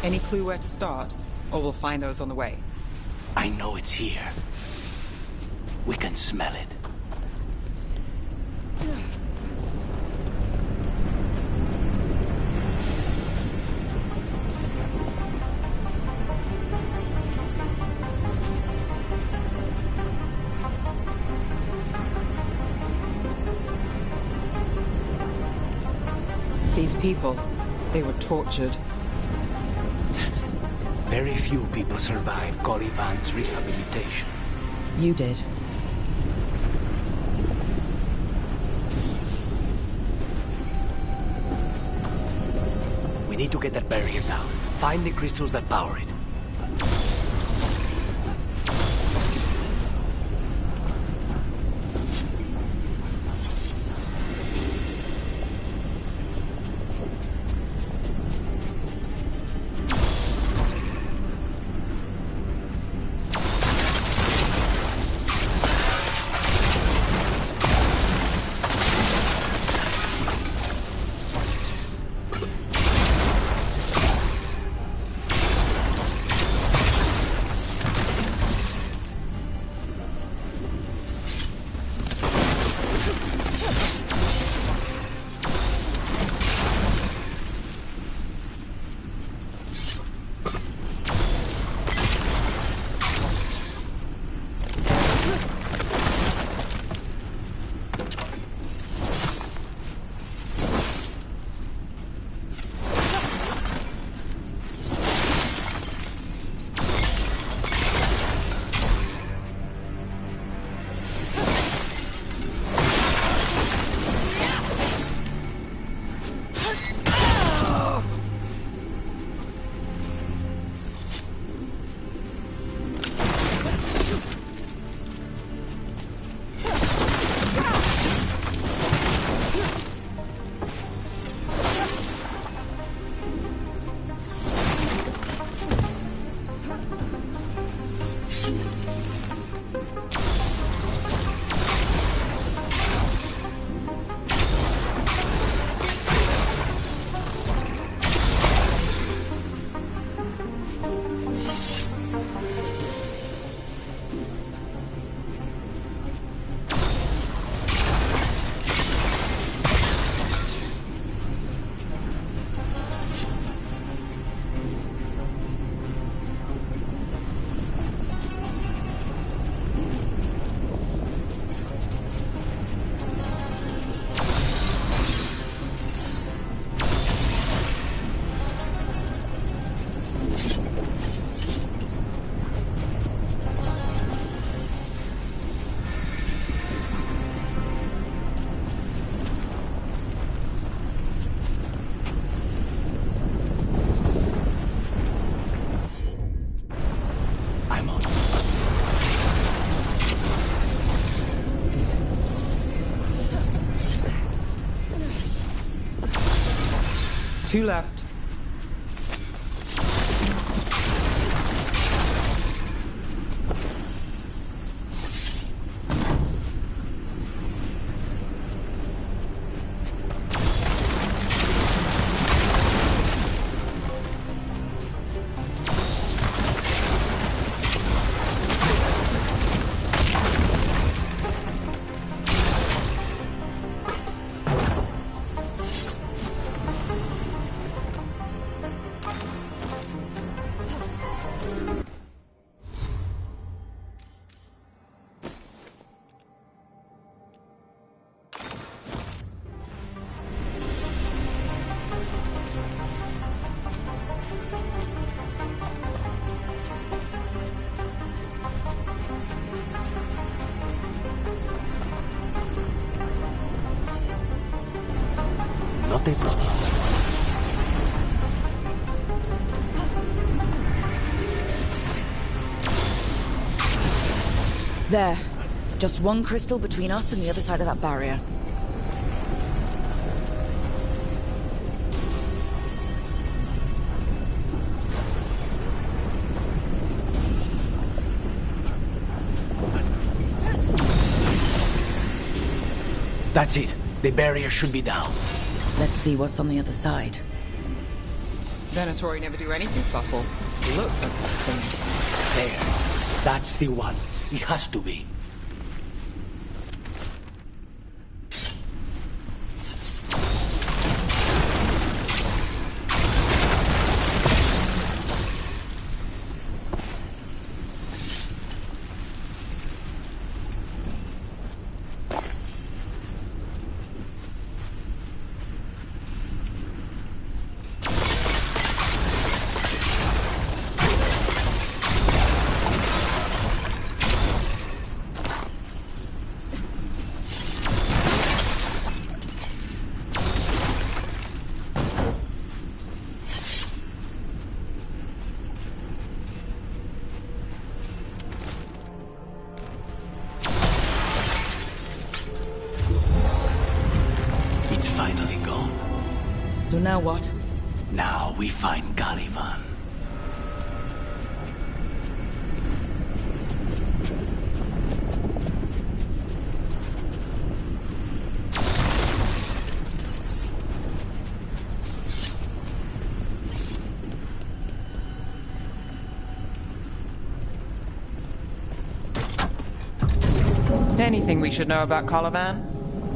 Any clue where to start? Or we'll find those on the way. I know it's here. We can smell it. These people, they were tortured. Very few people survive Colivan's rehabilitation. You did. We need to get that barrier down. Find the crystals that power it. Two left. Not a problem. There. Just one crystal between us and the other side of that barrier. That's it. The barrier should be down. Let's see what's on the other side. Venatori never do anything subtle. Look at that thing. There. That's the one. It has to be. So now what? Now we find Caliban. Anything we should know about Caliban?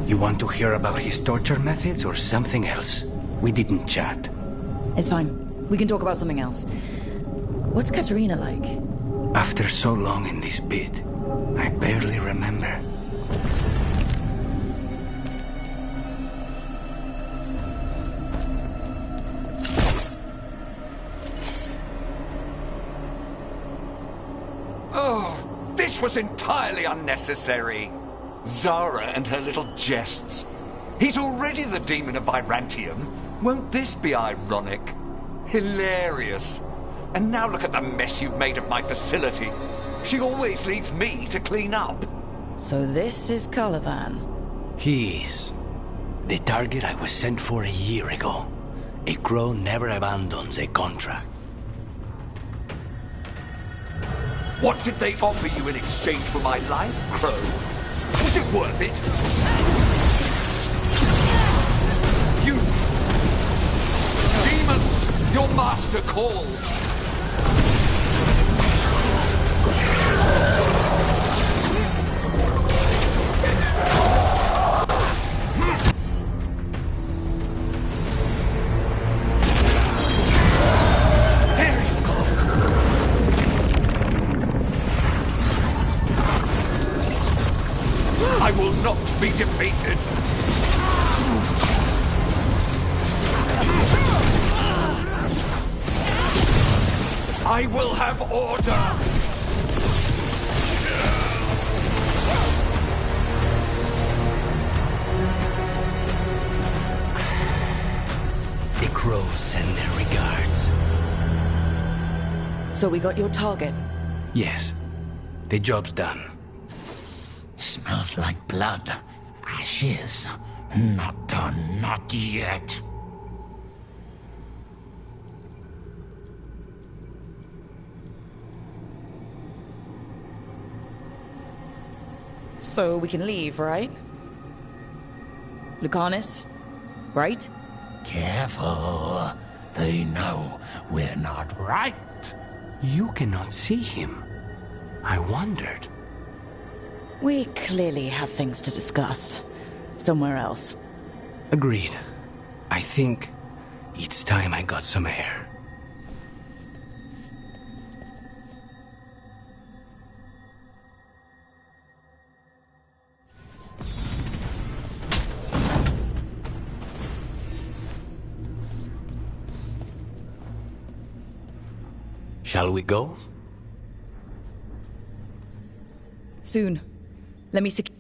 You want to hear about his torture methods or something else? We didn't chat. It's fine. We can talk about something else. What's Katerina like? After so long in this pit, I barely remember. Oh, this was entirely unnecessary. Zara and her little jests. He's already the demon of Virantium. Won't this be ironic? Hilarious. And now look at the mess you've made of my facility. She always leaves me to clean up. So this is Caliban. He is. The target I was sent for a year ago. A crow never abandons a contract. What did they offer you in exchange for my life, Crow? Was it worth it? You! Demons! Your master calls! I will not be defeated! I will have order! The crows send their regards. So we got your target? Yes. The job's done. Smells like blood. Ashes. Not done, not yet. So we can leave, right? Lucanus, right? Careful. They know we're not right. You cannot see him. I wondered. We clearly have things to discuss. Somewhere else. Agreed. I think it's time I got some air. Shall we go? Soon. Let me secure.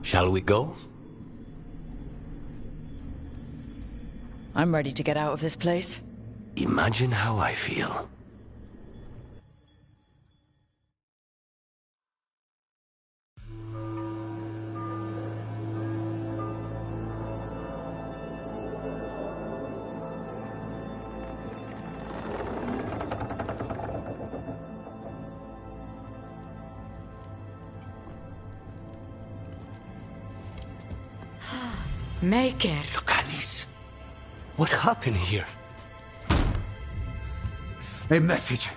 Shall we go? I'm ready to get out of this place. Imagine how I feel. Maker. Lucanis, what happened here? A message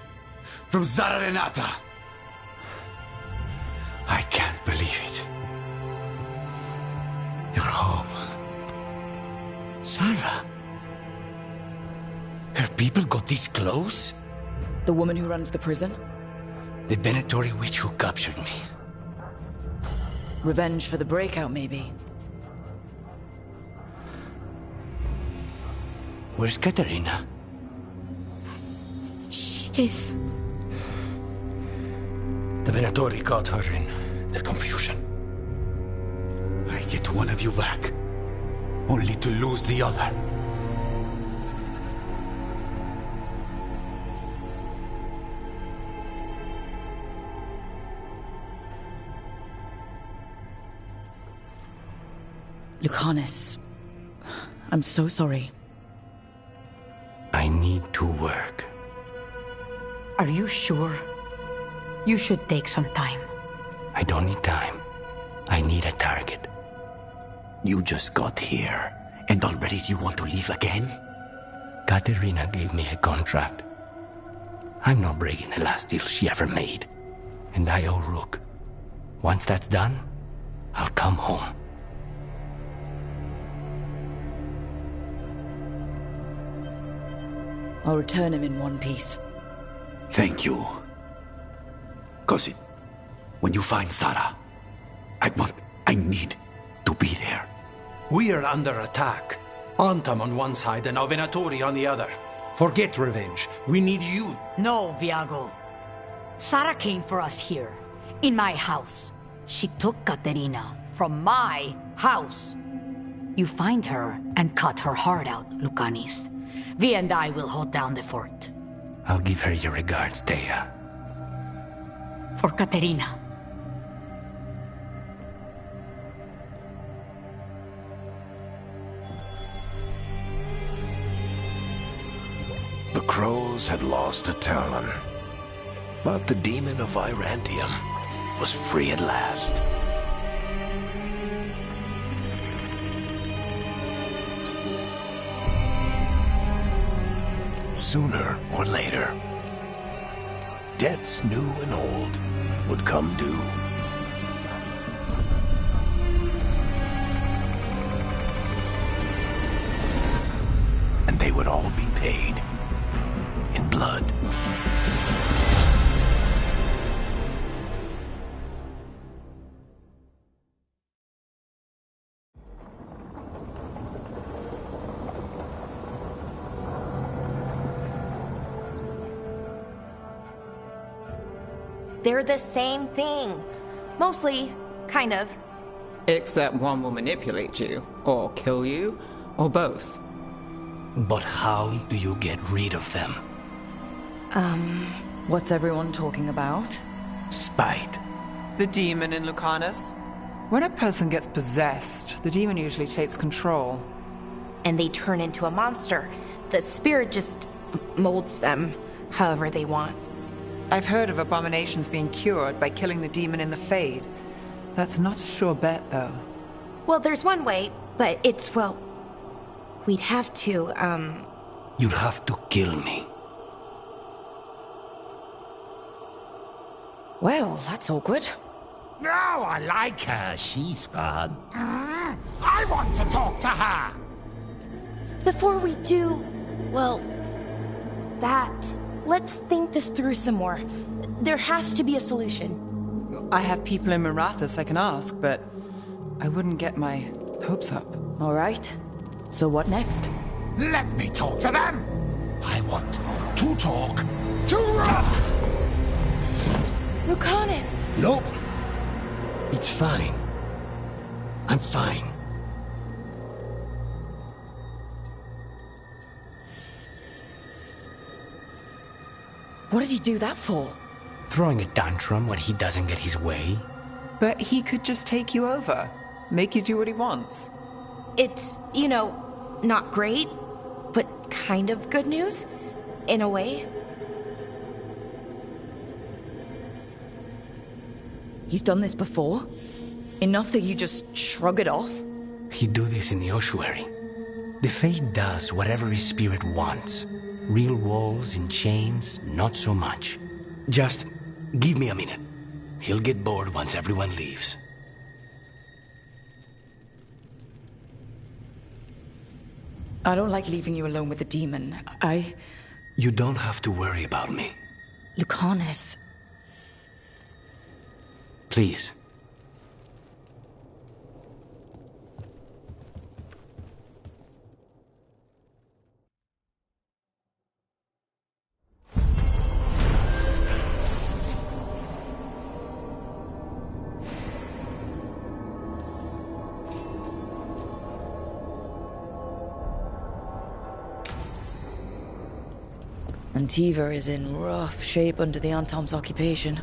from Zara Renata. I can't believe it. You're home. Sarah? Her people got this close? The woman who runs the prison? The Venatori witch who captured me. Revenge for the breakout, maybe. Where's Katerina? She's... The Venatori caught her in their confusion. I get one of you back, only to lose the other. Lucanus, I'm so sorry. I need to work. Are you sure? You should take some time. I don't need time. I need a target. You just got here, and already you want to leave again? Katerina gave me a contract. I'm not breaking the last deal she ever made. And I owe Rook. Once that's done, I'll come home. I'll return him in one piece. Thank you. Cousin, when you find Sarah, I need to be there. We are under attack. Antam on one side and our Venatori on the other. Forget revenge. We need you. No, Viago. Sarah came for us here, in my house. She took Katerina from my house. You find her and cut her heart out, Lucanis. Vi and I will hold down the fort. I'll give her your regards, Thea. For Katerina. The crows had lost a talon, but the demon of Irantium was free at last. Sooner or later, debts new and old would come due. And they would all be paid in blood. They're the same thing. Mostly, kind of. Except one will manipulate you, or kill you, or both. But how do you get rid of them? What's everyone talking about? Spite. The demon in Lucanus. When a person gets possessed, the demon usually takes control. And they turn into a monster. The spirit just molds them however they want. I've heard of abominations being cured by killing the demon in the Fade. That's not a sure bet, though. Well, there's one way, but it's, well... We'd have to, You'd have to kill me. Well, that's awkward. No, I like her. She's fun. I want to talk to her. Before we do, well, that... Let's think this through some more. There has to be a solution. I have people in Marathas I can ask, but I wouldn't get my hopes up. All right. So what next? Let me talk to them. I want to talk to Lucanus! Nope. It's fine. I'm fine. What did he do that for? Throwing a tantrum when he doesn't get his way? But he could just take you over, make you do what he wants. It's, not great, but kind of good news, in a way. He's done this before? Enough that you just shrug it off? He'd do this in the ossuary. The Fade does whatever his spirit wants. Real walls and chains, not so much. Just give me a minute. He'll get bored once everyone leaves. I don't like leaving you alone with the demon. You don't have to worry about me. Lucanus. Please. Antiva is in rough shape under the Antom's occupation.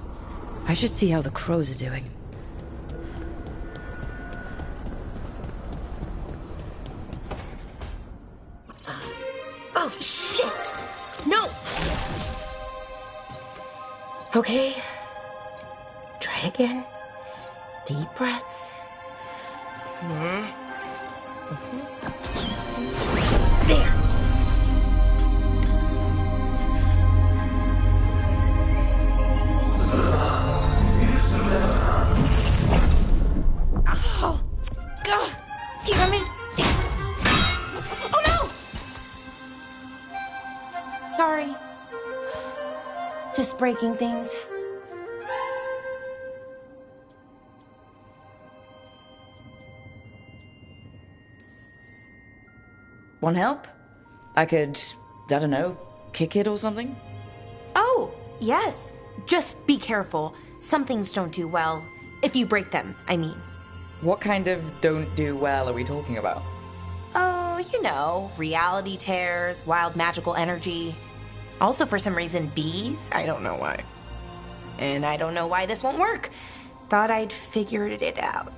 I should see how the crows are doing. Oh, shit! No! Okay. Try again. Deep breaths. There. Oh, God. Do you hear me? Oh, no! Sorry. Just breaking things. Want help? I could, I don't know, kick it or something? Oh, yes. Just be careful. Some things don't do well. If you break them, I mean. What kind of don't do well are we talking about? Oh, reality tears, wild magical energy. Also, for some reason, bees. I don't know why. And I don't know why this won't work. Thought I'd figured it out.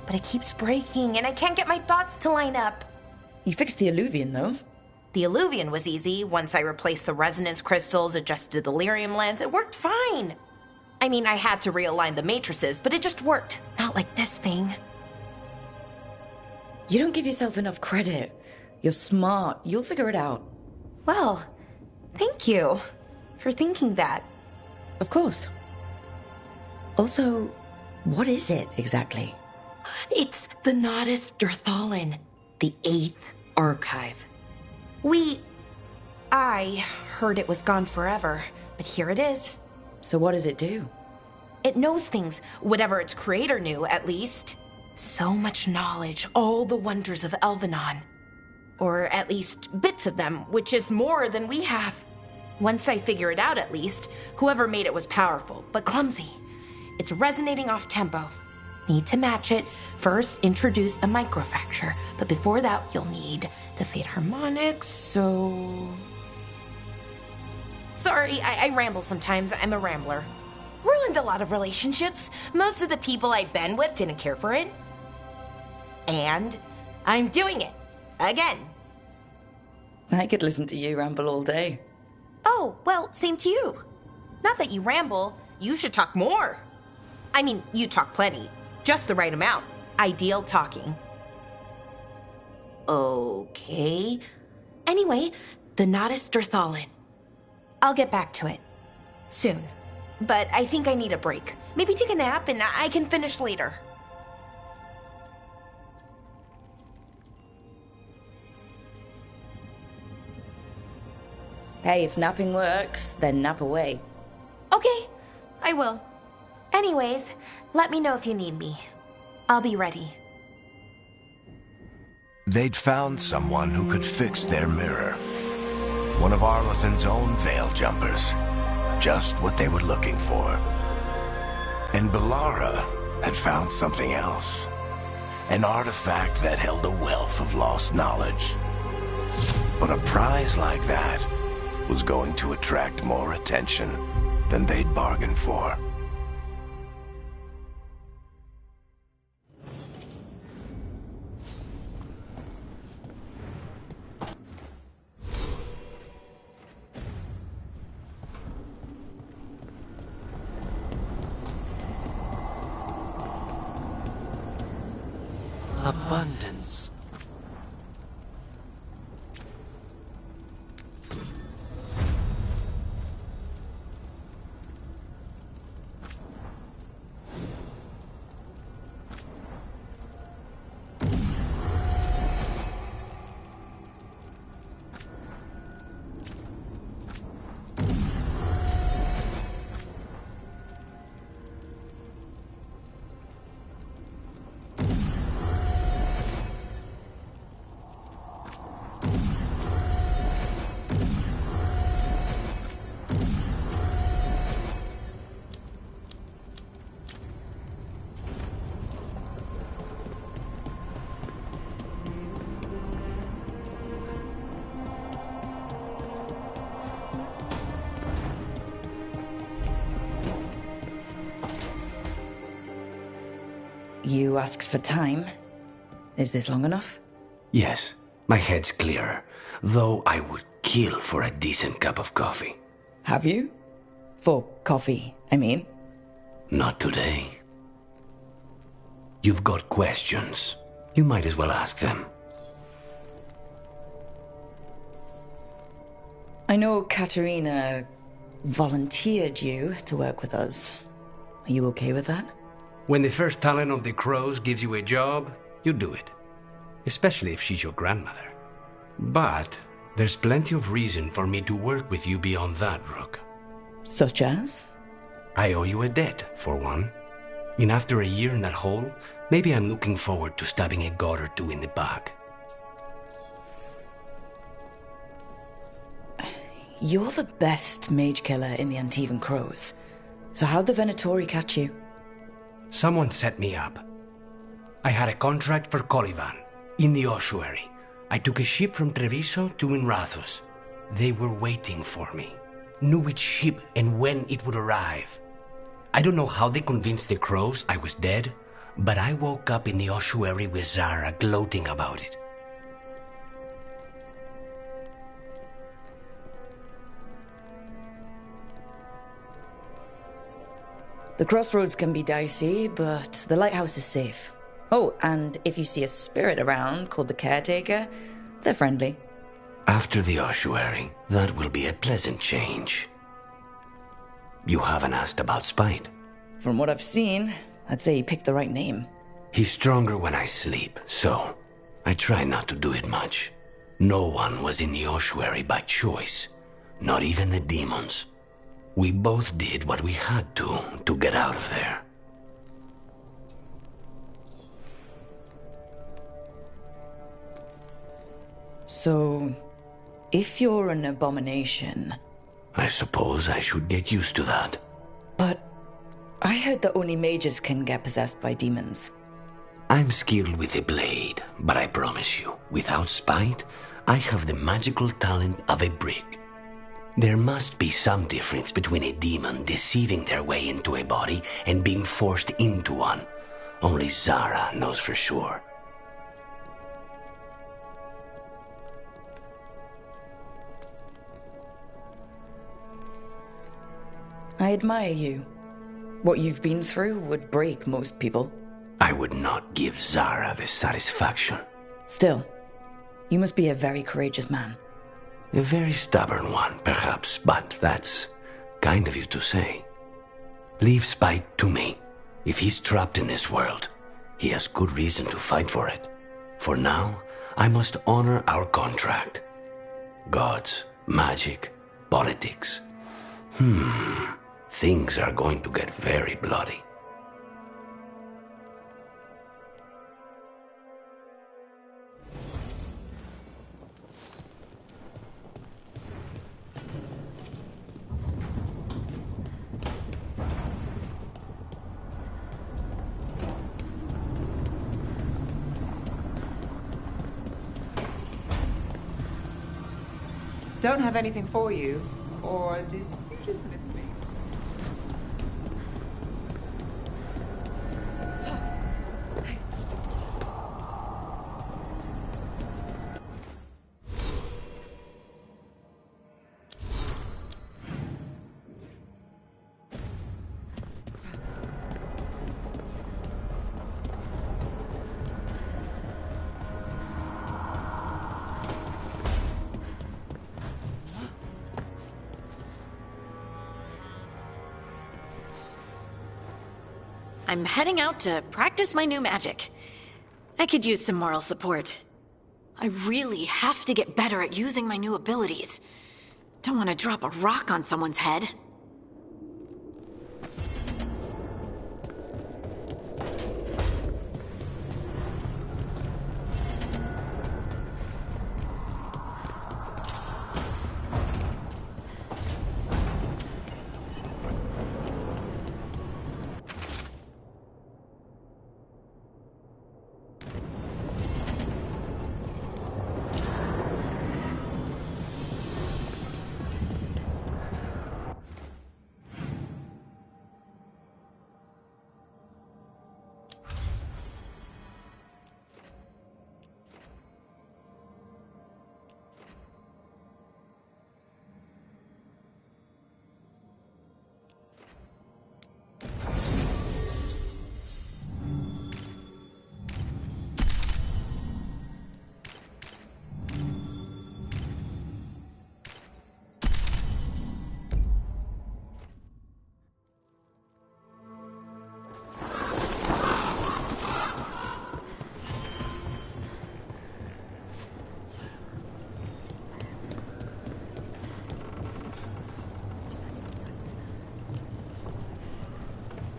But it keeps breaking, and I can't get my thoughts to line up. You fixed the Illuvian, though. The Illuvian was easy. Once I replaced the resonance crystals, adjusted the lyrium lens, it worked fine. I mean, I had to realign the matrices, but it just worked. Not like this thing. You don't give yourself enough credit. You're smart. You'll figure it out. Well, thank you for thinking that. Of course. Also, what is it exactly? It's the Nodus Dirthalin, the 8th archive. I heard it was gone forever, but here it is. So what does it do? It knows things, whatever its creator knew, at least. So much knowledge, all the wonders of Elvenon. Or at least bits of them, which is more than we have. Once I figure it out, at least, whoever made it was powerful, but clumsy. It's resonating off tempo. Need to match it. First, introduce a microfracture, but before that, you'll need the Fade harmonics, so... Sorry, I ramble sometimes. I'm a rambler. Ruined a lot of relationships. Most of the people I've been with didn't care for it. And I'm doing it. Again. I could listen to you ramble all day. Oh, well, same to you. Not that you ramble. You should talk more. I mean, you talk plenty. Just the right amount. Ideal talking. Okay. Anyway, the Nodus Dirthalin. I'll get back to it. Soon. But I think I need a break. Maybe take a nap and I can finish later. Hey, if napping works, then nap away. Okay, I will. Anyways, let me know if you need me. I'll be ready. They'd found someone who could fix their mirror. One of Arlathan's own Veil Jumpers. Just what they were looking for. And Bellara had found something else. An artifact that held a wealth of lost knowledge. But a prize like that was going to attract more attention than they'd bargained for. Abundance. You asked for time. Is this long enough? Yes, my head's clearer, though I would kill for a decent cup of coffee. Have you? For coffee, I mean. Not today. You've got questions. You might as well ask them. I know Katerina volunteered you to work with us. Are you okay with that? When the first talent of the Crows gives you a job, you do it. Especially if she's your grandmother. But there's plenty of reason for me to work with you beyond that, Rook. Such as? I owe you a debt, for one. And after a year in that hole, maybe I'm looking forward to stabbing a god or two in the back. You're the best mage killer in the Antivan Crows. So how'd the Venatori catch you? Someone set me up. I had a contract for Colivan, in the ossuary. I took a ship from Treviso to Inrathus. They were waiting for me. Knew which ship and when it would arrive. I don't know how they convinced the Crows I was dead, but I woke up in the ossuary with Zara gloating about it. The crossroads can be dicey, but the lighthouse is safe. Oh, and if you see a spirit around called the Caretaker, they're friendly. After the ossuary, that will be a pleasant change. You haven't asked about Spite. From what I've seen, I'd say he picked the right name. He's stronger when I sleep, so I try not to do it much. No one was in the ossuary by choice, not even the demons. We both did what we had to get out of there. So, if you're an abomination... I suppose I should get used to that. But I heard that only mages can get possessed by demons. I'm skilled with a blade, but I promise you, without Spite, I have the magical talent of a brick. There must be some difference between a demon deceiving their way into a body and being forced into one. Only Zara knows for sure. I admire you. What you've been through would break most people. I would not give Zara the satisfaction. Still, you must be a very courageous man. A very stubborn one, perhaps, but that's kind of you to say. Leave Spite to me. If he's trapped in this world, he has good reason to fight for it. For now, I must honor our contract. Gods, magic, politics. Things are going to get very bloody. Don't have anything for you. Or did you just miss me? I'm heading out to practice my new magic. I could use some moral support. I really have to get better at using my new abilities. Don't want to drop a rock on someone's head.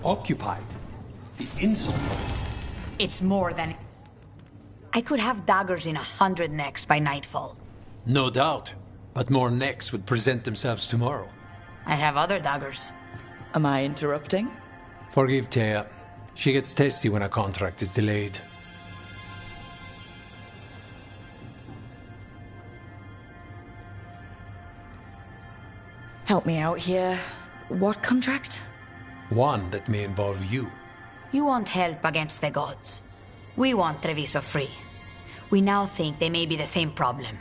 Occupied. The insult. It's more than... I could have daggers in 100 necks by nightfall. No doubt. But more necks would present themselves tomorrow. I have other daggers. Am I interrupting? Forgive Thea. She gets testy when a contract is delayed. Help me out here. What contract? One that may involve you. You want help against the gods. We want Treviso free. We now think they may be the same problem.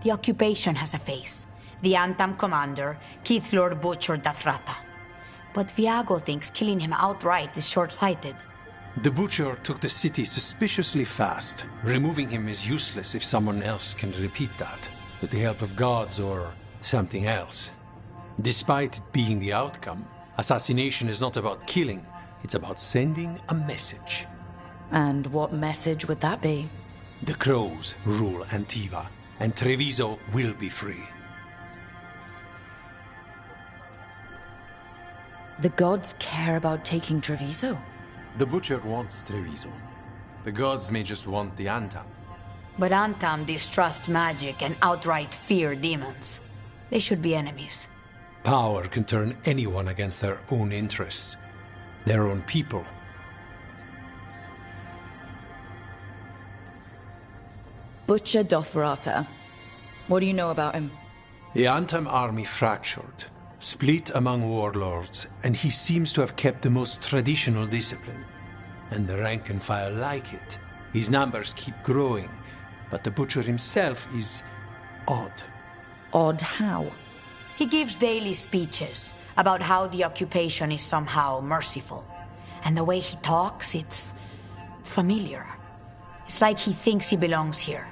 The occupation has a face. The Antam commander, Keith Lord Butcher Dathrata. But Viago thinks killing him outright is short-sighted. The Butcher took the city suspiciously fast. Removing him is useless if someone else can repeat that, with the help of gods or something else. Despite it being the outcome, assassination is not about killing, it's about sending a message. And what message would that be? The Crows rule Antiva, and Treviso will be free. The gods care about taking Treviso? The Butcher wants Treviso. The gods may just want the Antam. But Antam distrusts magic and outright fear demons. They should be enemies. Power can turn anyone against their own interests, their own people. Butcher Dothrata. What do you know about him? The Antam army fractured, split among warlords, and he seems to have kept the most traditional discipline. And the rank and file like it. His numbers keep growing, but the Butcher himself is odd. Odd how? He gives daily speeches about how the occupation is somehow merciful. And the way he talks, it's familiar. It's like he thinks he belongs here.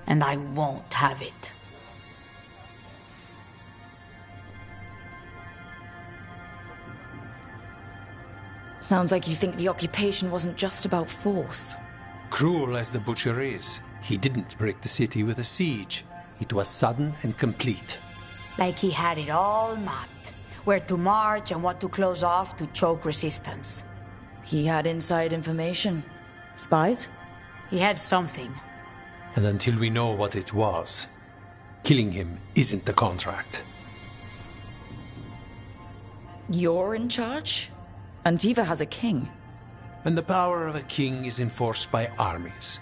And I won't have it. Sounds like you think the occupation wasn't just about force. Cruel as the Butcher is, he didn't break the city with a siege. It was sudden and complete. Like he had it all mapped. Where to march and what to close off to choke resistance. He had inside information. Spies? He had something. And until we know what it was, killing him isn't the contract. You're in charge? Antiva has a king. And the power of a king is enforced by armies.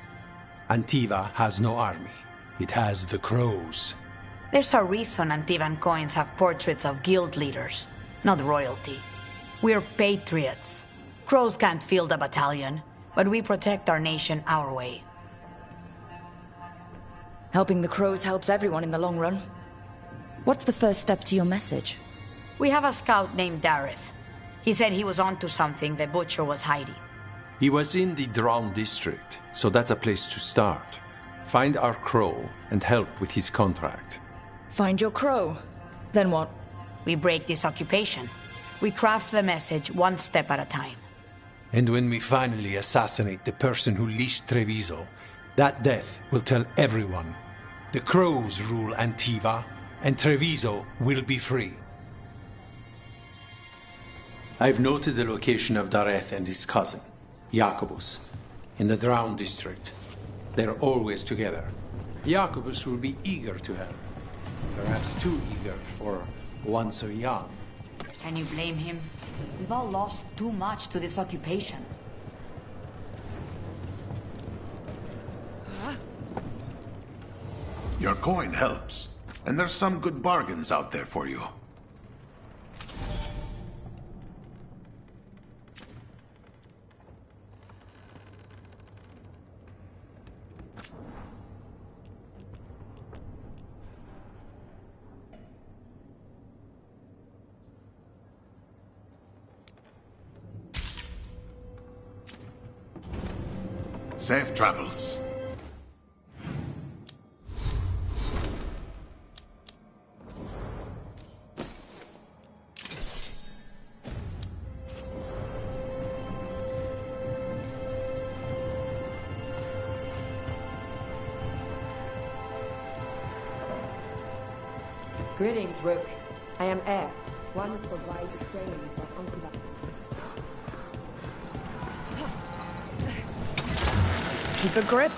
Antiva has no army. It has the Crows. There's a reason Antivan coins have portraits of guild leaders, not royalty. We're patriots. Crows can't field a battalion, but we protect our nation our way. Helping the crows helps everyone in the long run. What's the first step to your message? We have a scout named Dareth. He said he was onto something the Butcher was hiding. He was in the Drown district, so that's a place to start. Find our crow and help with his contract. Find your crow. Then what? We break this occupation. We craft the message one step at a time. And when we finally assassinate the person who leashed Treviso, that death will tell everyone. The crows rule Antiva, and Treviso will be free. I've noted the location of Dareth and his cousin, Jacobus, in the Drown district. They're always together. Jacobus will be eager to help. Perhaps too eager for one so young. Can you blame him? We've all lost too much to this occupation. Your coin helps, and there's some good bargains out there for you. Safe travels. Greetings, Rook. I am Air, one who provides training for Antiva. Keep a grip.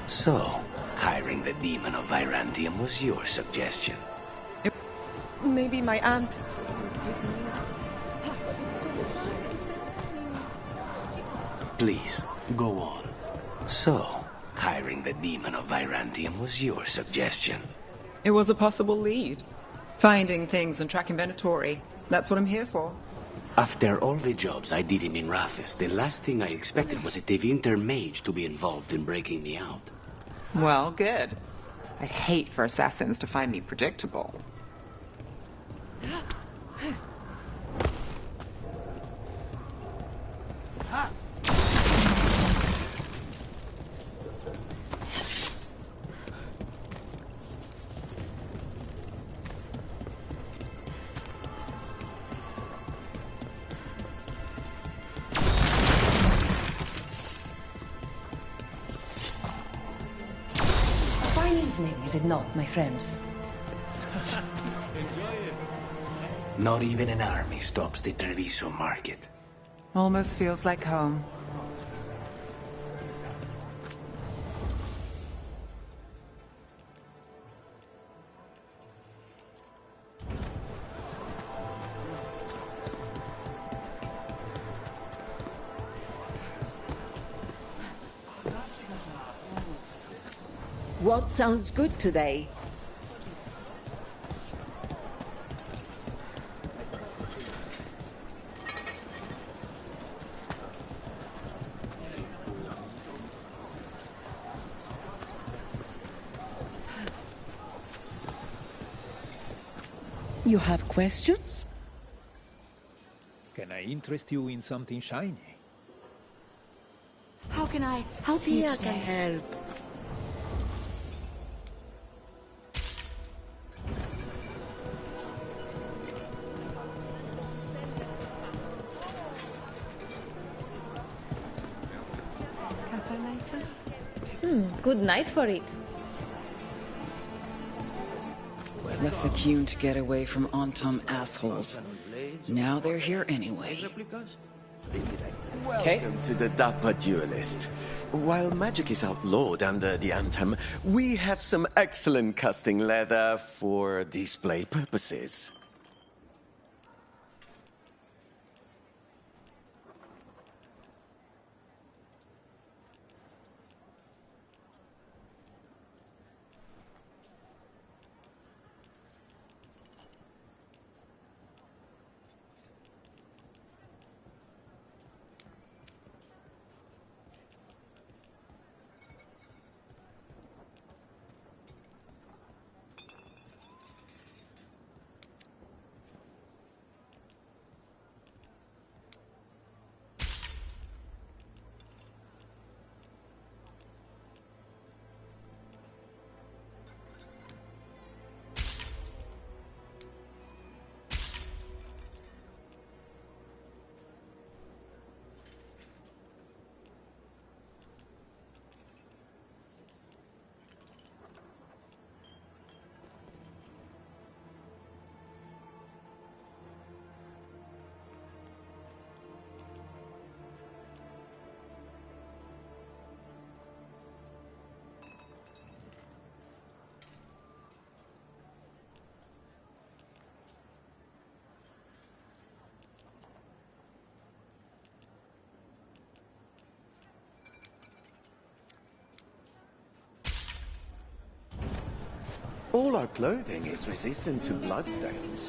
So, hiring the demon of Virandium was your suggestion. Maybe my aunt. Please, go on. So, hiring the demon of Virandium was your suggestion. It was a possible lead. Finding things and tracking Venatori. That's what I'm here for. After all the jobs I did in Minrathis, the last thing I expected was a Tevinter mage to be involved in breaking me out. Well, good. I'd hate for assassins to find me predictable. Is it not, my friends? Not even an army stops the Treviso market. Almost feels like home. What sounds good today? You have questions? Can I interest you in something shiny? How can I help you I today? can help. Good night for it. Left the Cune to get away from Antum assholes. Now they're here anyway. Welcome to the Dapper Duelist. While magic is outlawed under the Anthem, we have some excellent casting leather for display purposes. All our clothing is resistant to bloodstains.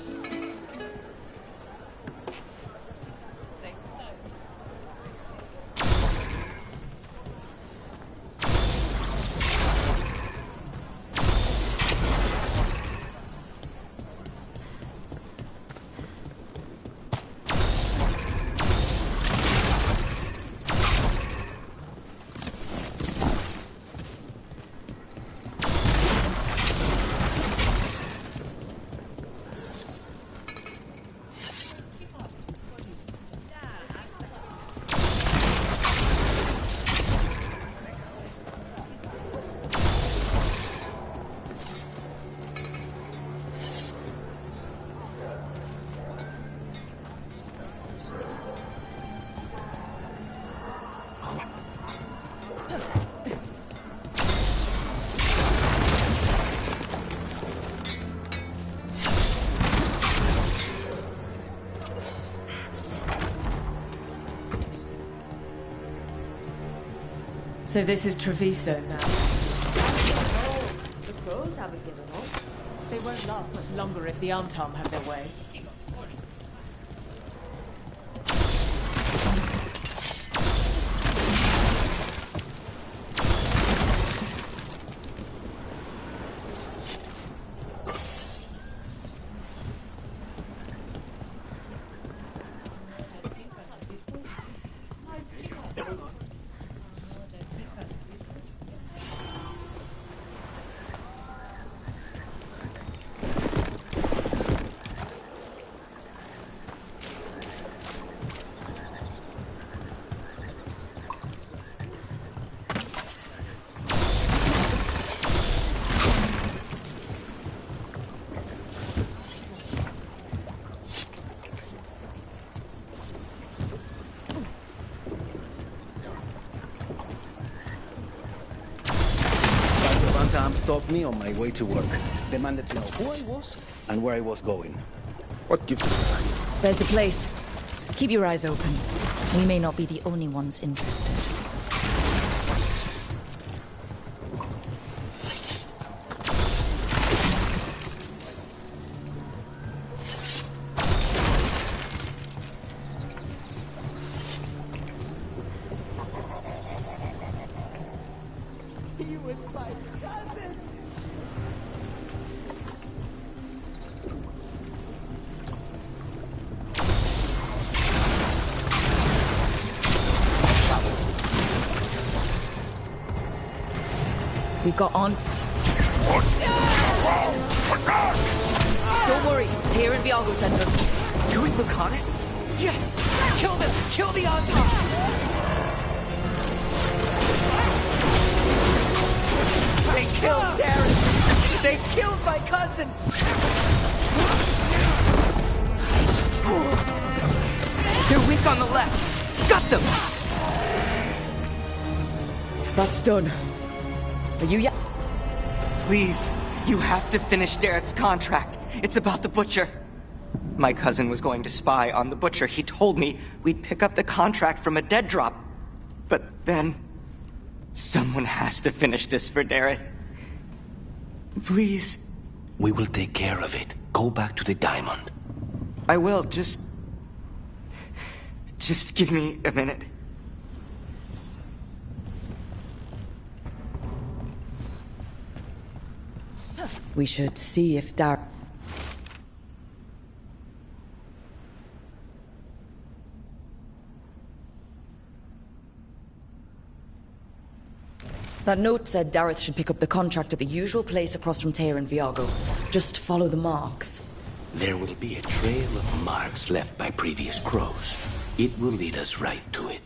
So this is Treviso now. The crows haven't given up. They won't last much longer if the Antam have their way. Stopped me on my way to work. Demanded to know who I was and where I was going. What gives you time? There's the place. Keep your eyes open. We may not be the only ones interested. He was my cousin! We got on. Don't worry, Tyr and Viago sent us. You and Lucanus? Yes! Kill them! Kill the Antam! They killed Darren! They killed my cousin! They're weak on the left! Got them! That's done. Are you yet? Please, you have to finish Darrett's contract. It's about the Butcher. My cousin was going to spy on the Butcher. He told me we'd pick up the contract from a dead drop. But then... someone has to finish this for Dareth. Please. We will take care of it. Go back to the diamond. I will, just give me a minute. We should see if Dar... That note said Dareth should pick up the contract at the usual place across from Tyr and Viago. Just follow the marks. There will be a trail of marks left by previous crows. It will lead us right to it.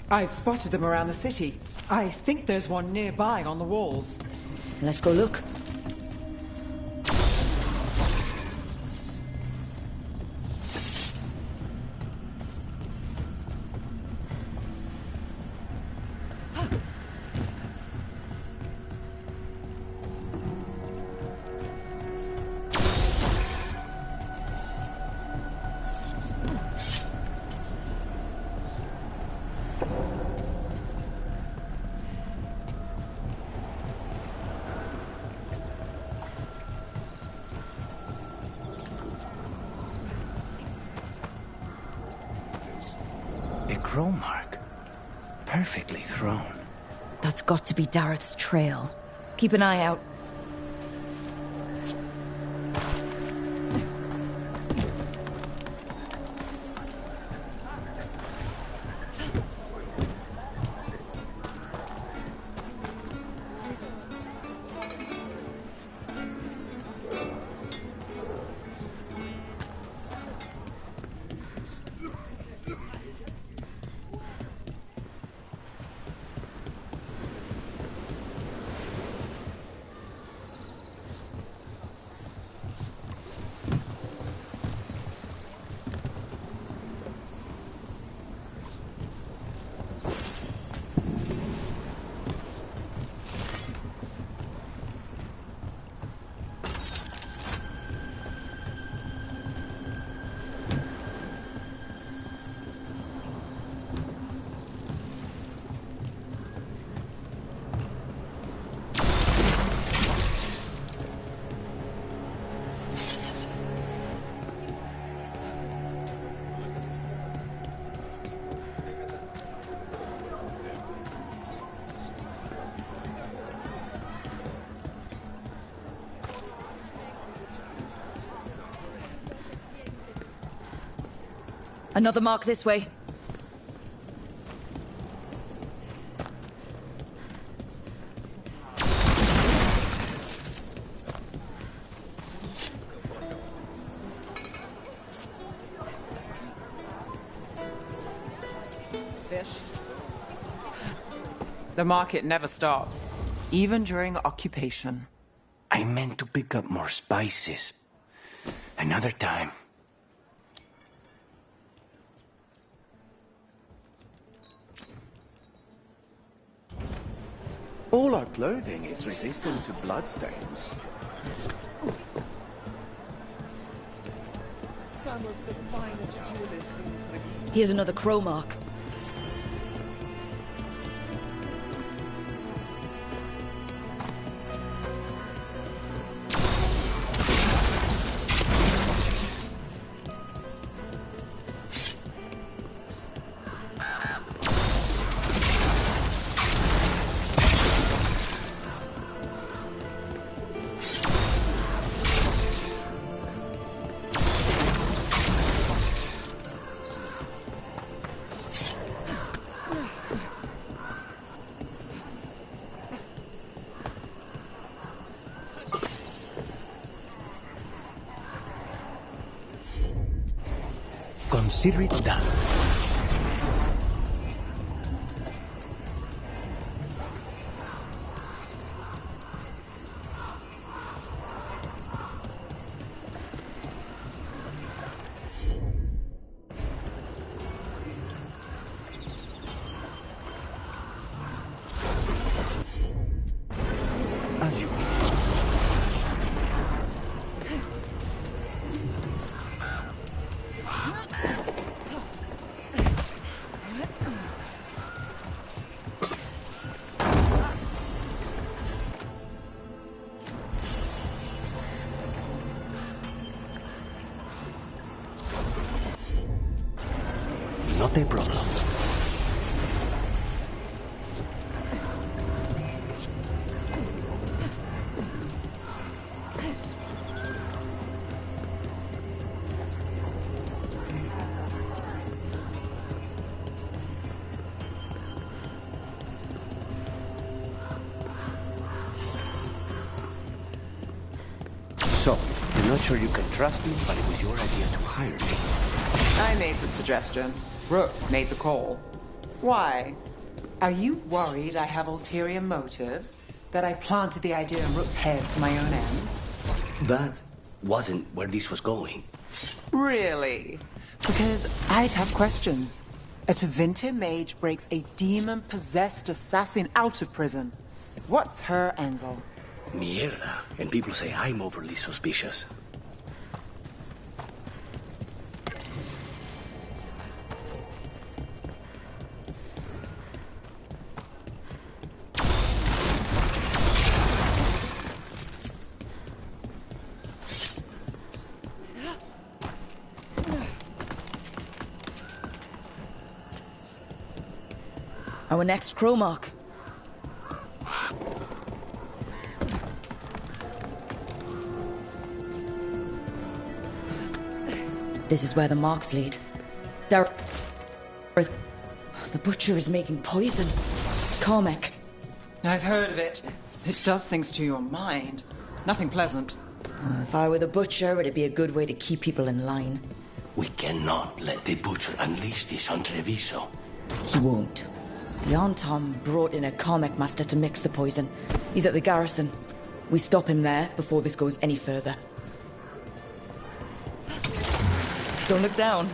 I've spotted them around the city. I think there's one nearby on the walls. Let's go look. a crow mark. Perfectly thrown. That's got to be Dareth's trail. Keep an eye out. Another mark this way. Fish. The market never stops, even during occupation. I meant to pick up more spices. Another time. All our clothing is resistant to bloodstains. Some of the finest jewelers in Here's another crow mark. Consider it done. As you Not a problem. So, you're not sure you can trust me, but it was your idea to hire me. I made the suggestion. Rook made the call. Why? Are you worried I have ulterior motives? That I planted the idea in Rook's head for my own ends? That wasn't where this was going. Really? Because I'd have questions. A Tevinter mage breaks a demon-possessed assassin out of prison. What's her angle? Mierda. And people say I'm overly suspicious. Our next Cromark. This is where the marks lead. The butcher is making poison. Cormac. I've heard of it. It does things to your mind. Nothing pleasant. If I were the butcher, it'd be a good way to keep people in line. We cannot let the butcher unleash this on Treviso. He won't. The Antom brought in a Cormac master to mix the poison. He's at the garrison. We stop him there before this goes any further. Don't look down.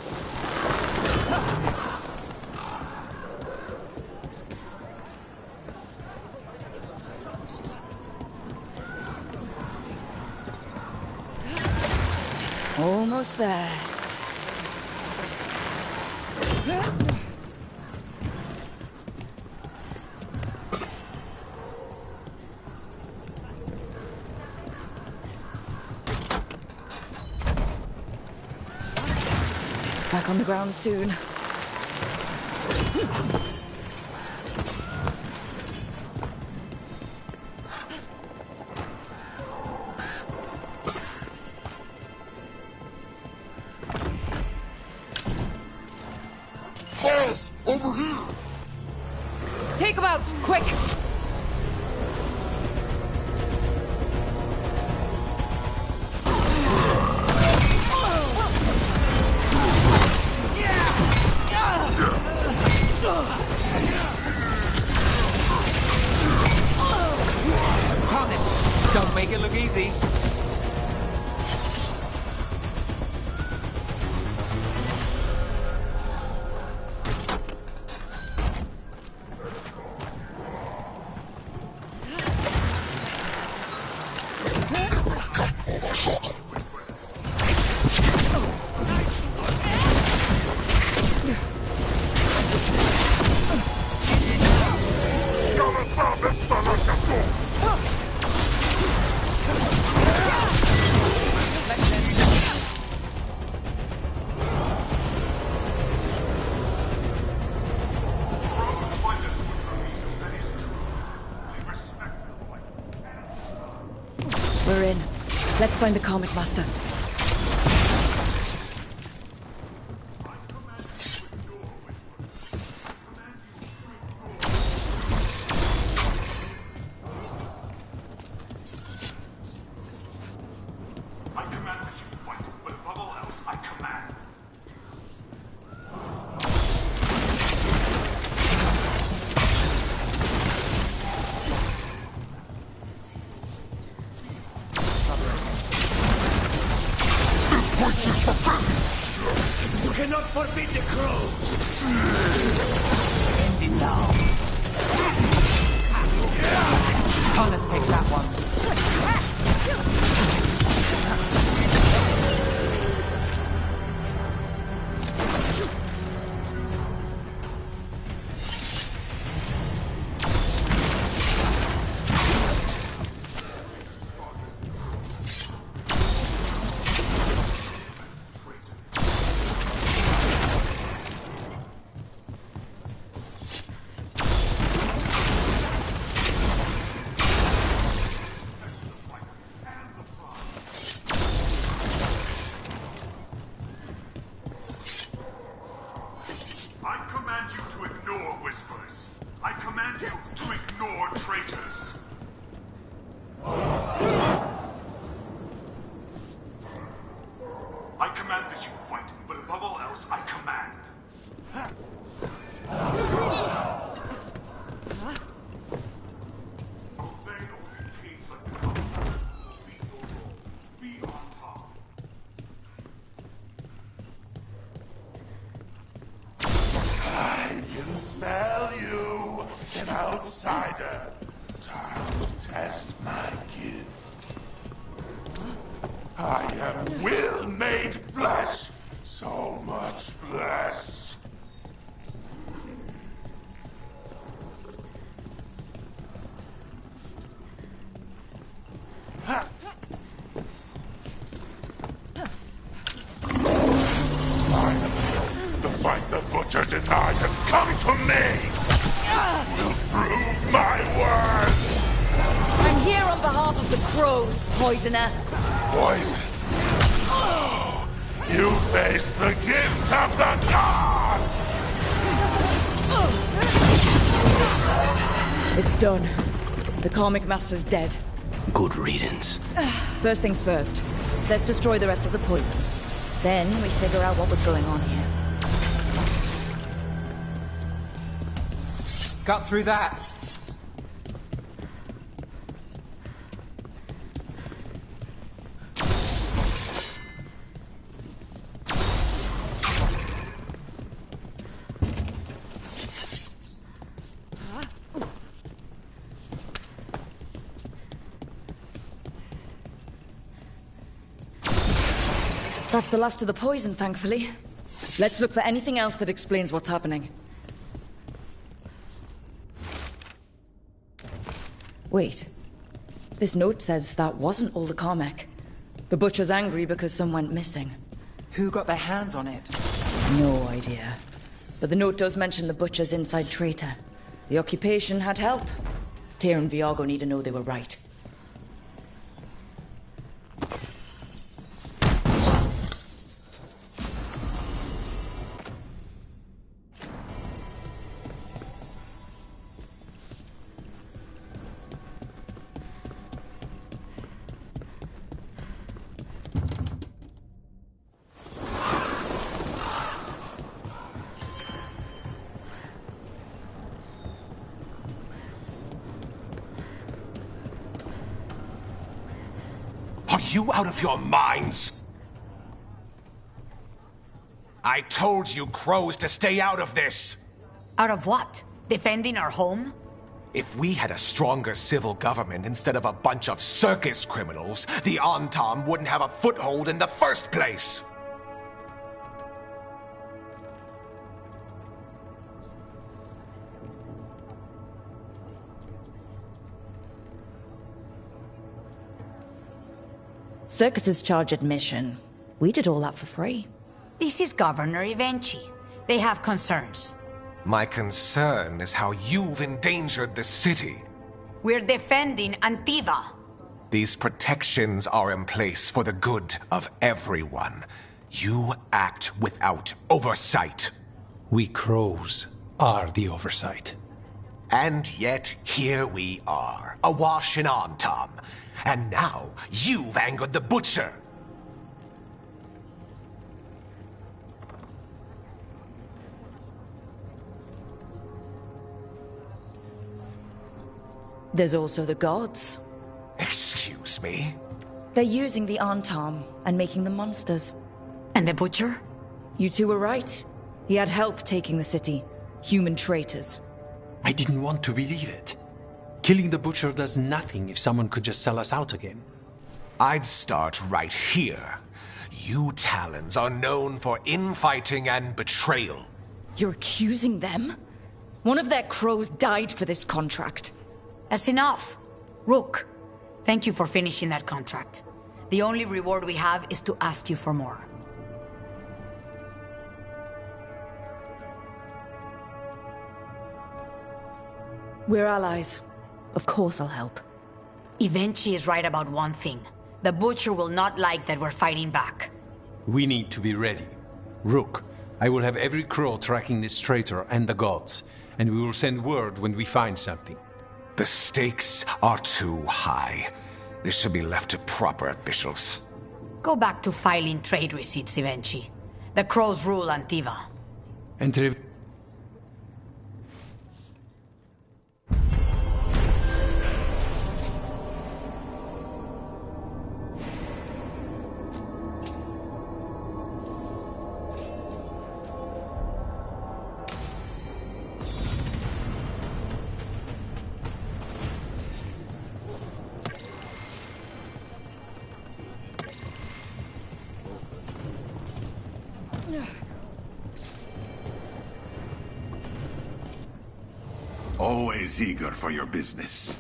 Almost there. Back on the ground soon. Halls! Over here! Take him out, quick! Promise, don't make it look easy. We're in. Let's find the Comic Master. You cannot forbid the crows! End it now. Oh, let's take that one. I command you to ignore whispers. I command you to ignore traitors. I command that you fight, but above all else, I command. I can smell you, an outsider. Time to test my gift. I am will made flesh, so much flesh. Finally, the fight the butcher denied has come to me! crows, poisoner! Poison. Oh, you face the gift of the gods! It's done. The Karmic Master's dead. Good riddance. First things first. Let's destroy the rest of the poison. Then we figure out what was going on here. Got through that. That's the last of the poison, thankfully. Let's look for anything else that explains what's happening. Wait. This note says that wasn't all the Carmech. The Butcher's angry because some went missing. Who got their hands on it? No idea. But the note does mention the Butcher's inside traitor. The occupation had help. Tyr and Viago need to know they were right. Are you out of your minds? I told you, crows, to stay out of this! Out of what? Defending our home? If we had a stronger civil government instead of a bunch of circus criminals, the Antam wouldn't have a foothold in the first place! Circuses charge admission. We did all that for free. This is Governor Evenchi. They have concerns. My concern is how you've endangered the city. We're defending Antiva. These protections are in place for the good of everyone. You act without oversight. We crows are the oversight. And yet, here we are, awash in Antam. And now, you've angered the Butcher. There's also the gods. Excuse me? They're using the Antam and making them monsters. And the Butcher? You two were right. He had help taking the city. Human traitors. I didn't want to believe it. Killing the Butcher does nothing if someone could just sell us out again. I'd start right here. You Talons are known for infighting and betrayal. You're accusing them? One of their crows died for this contract. That's enough. Rook, thank you for finishing that contract. The only reward we have is to ask you for more. We're allies. Of course I'll help. Evenchi is right about one thing. The Butcher will not like that we're fighting back. We need to be ready. Rook, I will have every crow tracking this traitor and the gods, and we will send word when we find something. The stakes are too high. This should be left to proper officials. Go back to filing trade receipts, Evenchi. The crows rule Antiva. And Always eager for your business.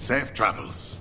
Safe travels.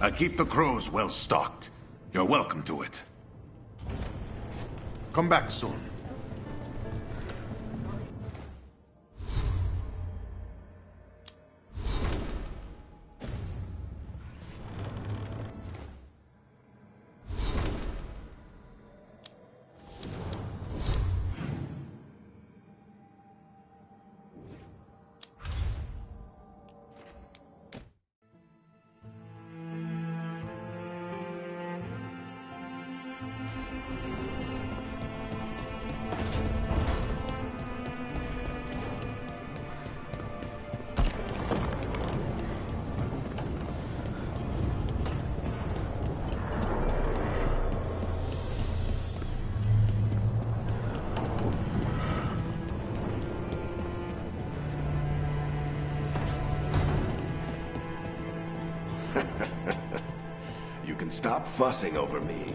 I keep the crows well stocked. You're welcome to it. Come back soon. You can stop fussing over me.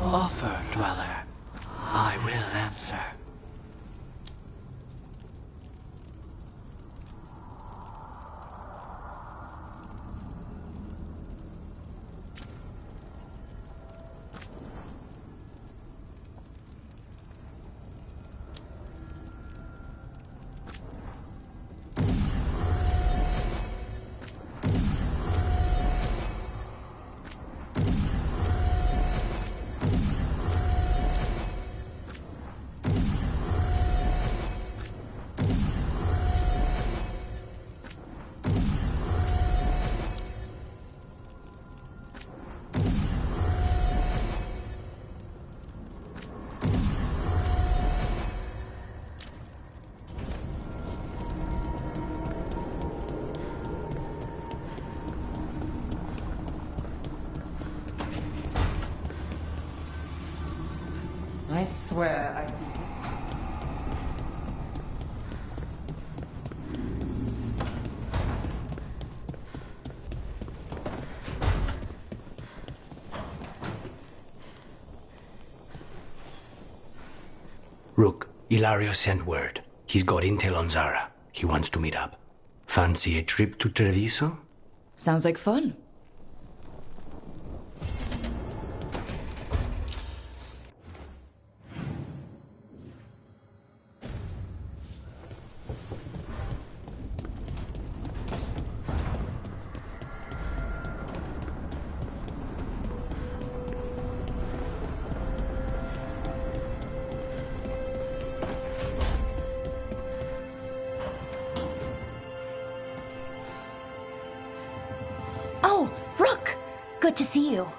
Offer, Dweller. I will answer. I swear I... Rook, Ilario sent word. He's got intel on Zara. He wants to meet up. Fancy a trip to Treviso? Sounds like fun. Oh, Rook! Good to see you.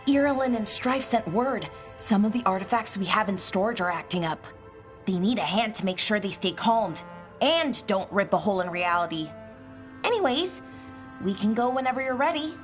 Irulan and Strife sent word. Some of the artifacts we have in storage are acting up. They need a hand to make sure they stay calmed. And don't rip a hole in reality. Anyways, we can go whenever you're ready.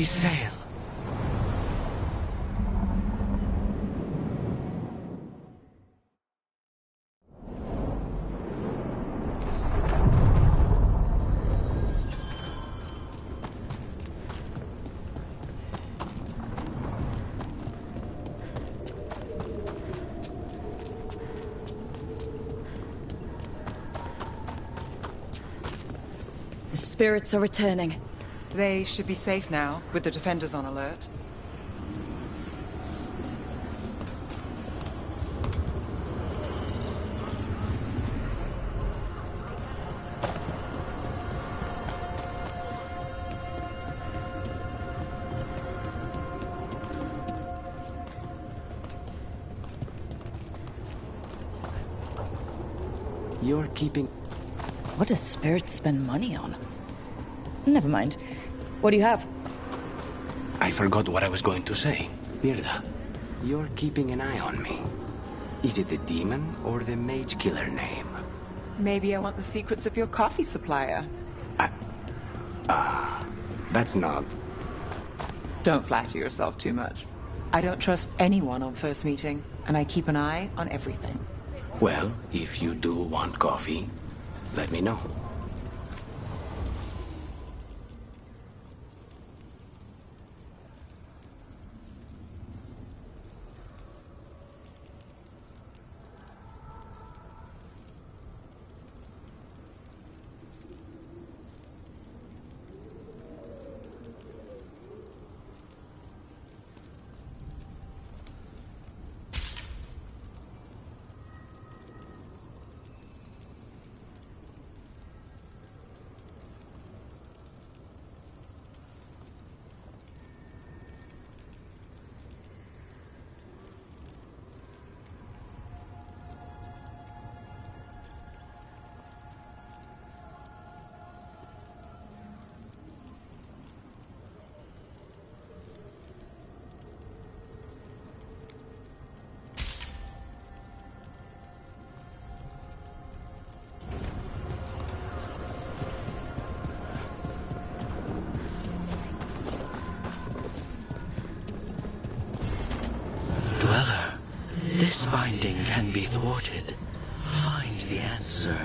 We sail. The spirits are returning. They should be safe now, with the defenders on alert. You're keeping... What does spirits spend money on? Never mind. What do you have? I forgot what I was going to say. Mirda, you're keeping an eye on me. Is it the demon or the mage killer name? Maybe I want the secrets of your coffee supplier. That's not... Don't flatter yourself too much. I don't trust anyone on first meeting, and I keep an eye on everything. Well, if you do want coffee, let me know. Dweller, this binding can be thwarted. Find the answer.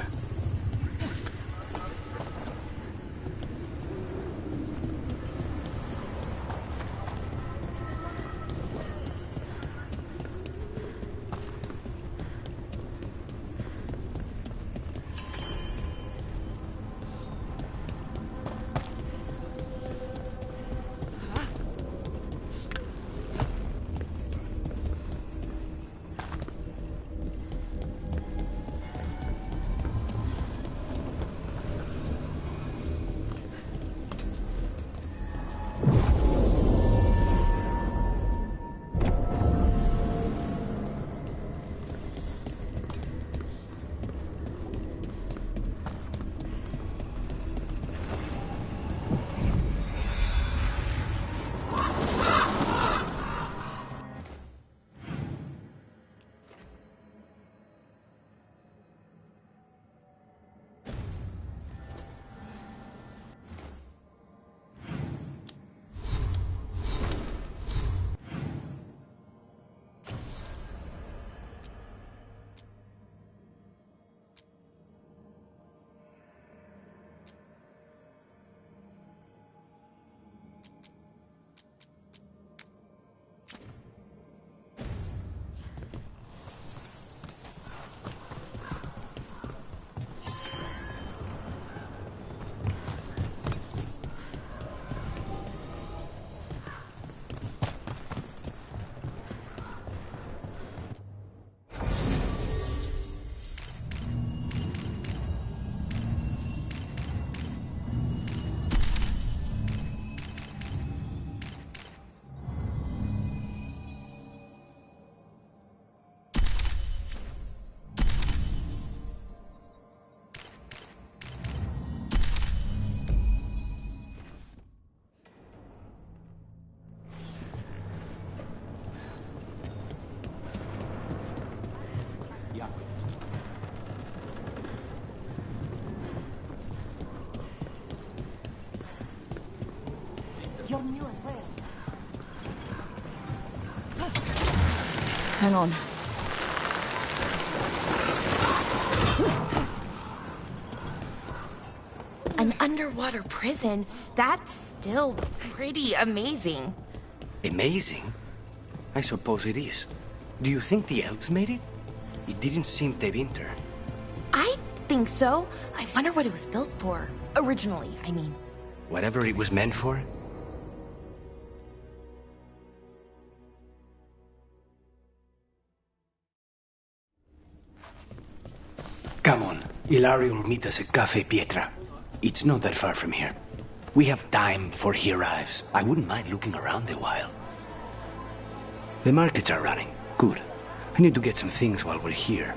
Hang on. An underwater prison? That's still pretty amazing. Amazing? I suppose it is. Do you think the elves made it? It didn't seem Tevinter. I think so. I wonder what it was built for. Originally, I mean. Whatever it was meant for? Come on. Ilario will meet us at Cafe Pietra. It's not that far from here. We have time before he arrives. I wouldn't mind looking around a while. The markets are running. Good. I need to get some things while we're here.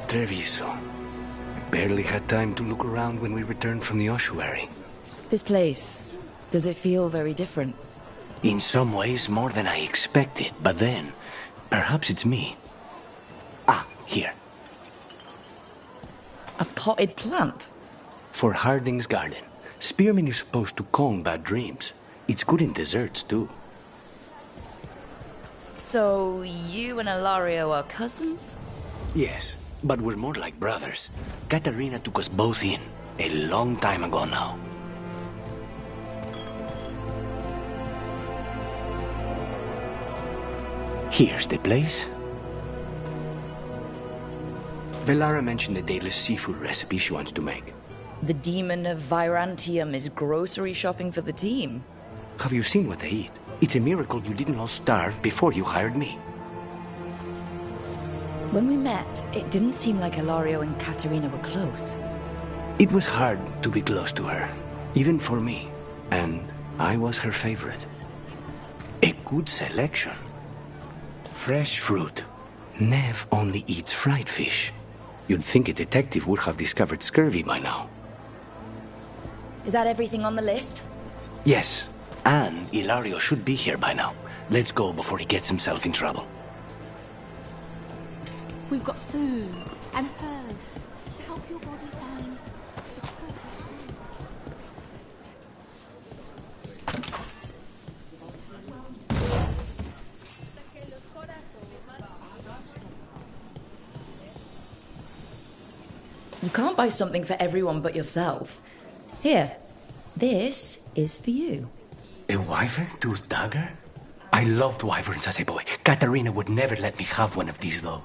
Treviso. I barely had time to look around when we returned from the ossuary. This place, does it feel very different? In some ways, more than I expected. But then, perhaps it's me. Ah, here. A potted plant? For Harding's garden. Spearmint is supposed to calm bad dreams. It's good in desserts, too. So, you and Ilario are cousins? Yes, but we're more like brothers. Katarina took us both in, a long time ago now. Here's the place. Velara mentioned the daedalus seafood recipe she wants to make. The demon of Virantium is grocery shopping for the team. Have you seen what they eat? It's a miracle you didn't all starve before you hired me. When we met, it didn't seem like Ilario and Katarina were close. It was hard to be close to her, even for me. And I was her favorite. A good selection. Fresh fruit. Nev only eats fried fish. You'd think a detective would have discovered scurvy by now. Is that everything on the list? Yes, and Ilario should be here by now. Let's go before he gets himself in trouble. We've got foods and herbs to help your body find the perfect You can't buy something for everyone but yourself. Here, this is for you. A wyvern-toothed dagger? I loved wyverns as a boy. Katarina would never let me have one of these, though.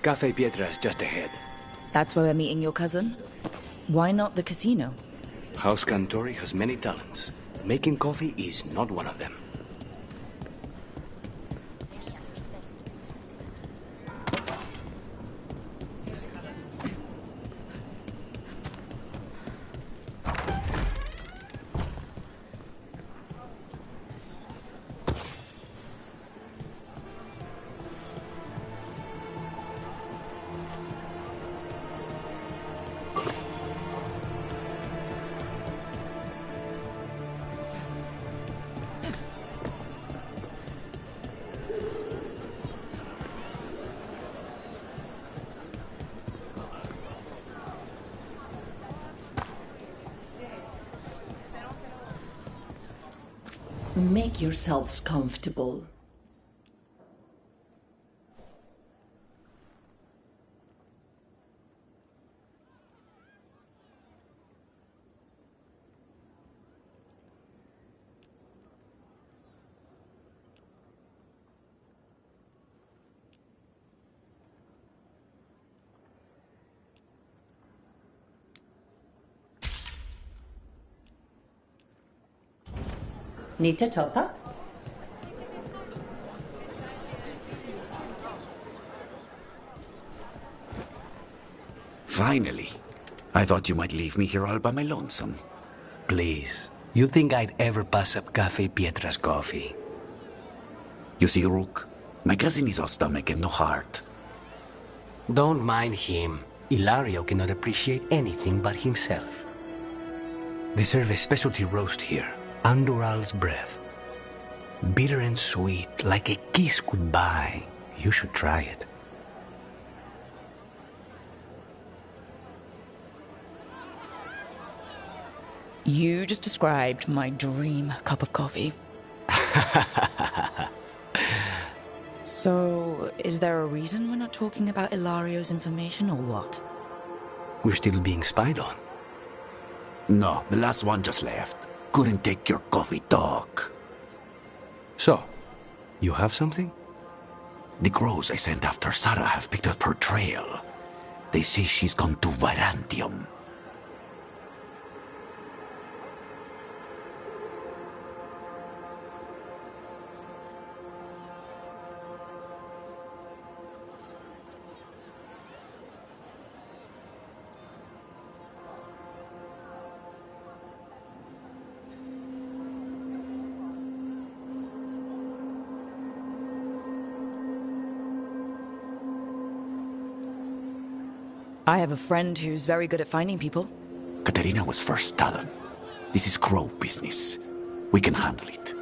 Cafe Pietra is just ahead. That's where we're meeting your cousin? Why not the casino? House Cantori has many talents. Making coffee is not one of them. Make yourselves comfortable. Need to top up? Finally. I thought you might leave me here all by my lonesome. Please. You think I'd ever pass up Cafe Pietra's coffee? You see, Rook, my cousin is all stomach and no heart. Don't mind him. Ilario cannot appreciate anything but himself. They serve a specialty roast here. Andoral's breath. Bitter and sweet, like a kiss goodbye. You should try it. You just described my dream cup of coffee. So, is there a reason we're not talking about Hilario's information or what? We're still being spied on. No, the last one just left. Couldn't take your coffee talk. So, you have something? The crows I sent after Sarah have picked up her trail. They say she's gone to Virantium. I have a friend who's very good at finding people. Katerina was first Talon. This is crow business. We can handle it.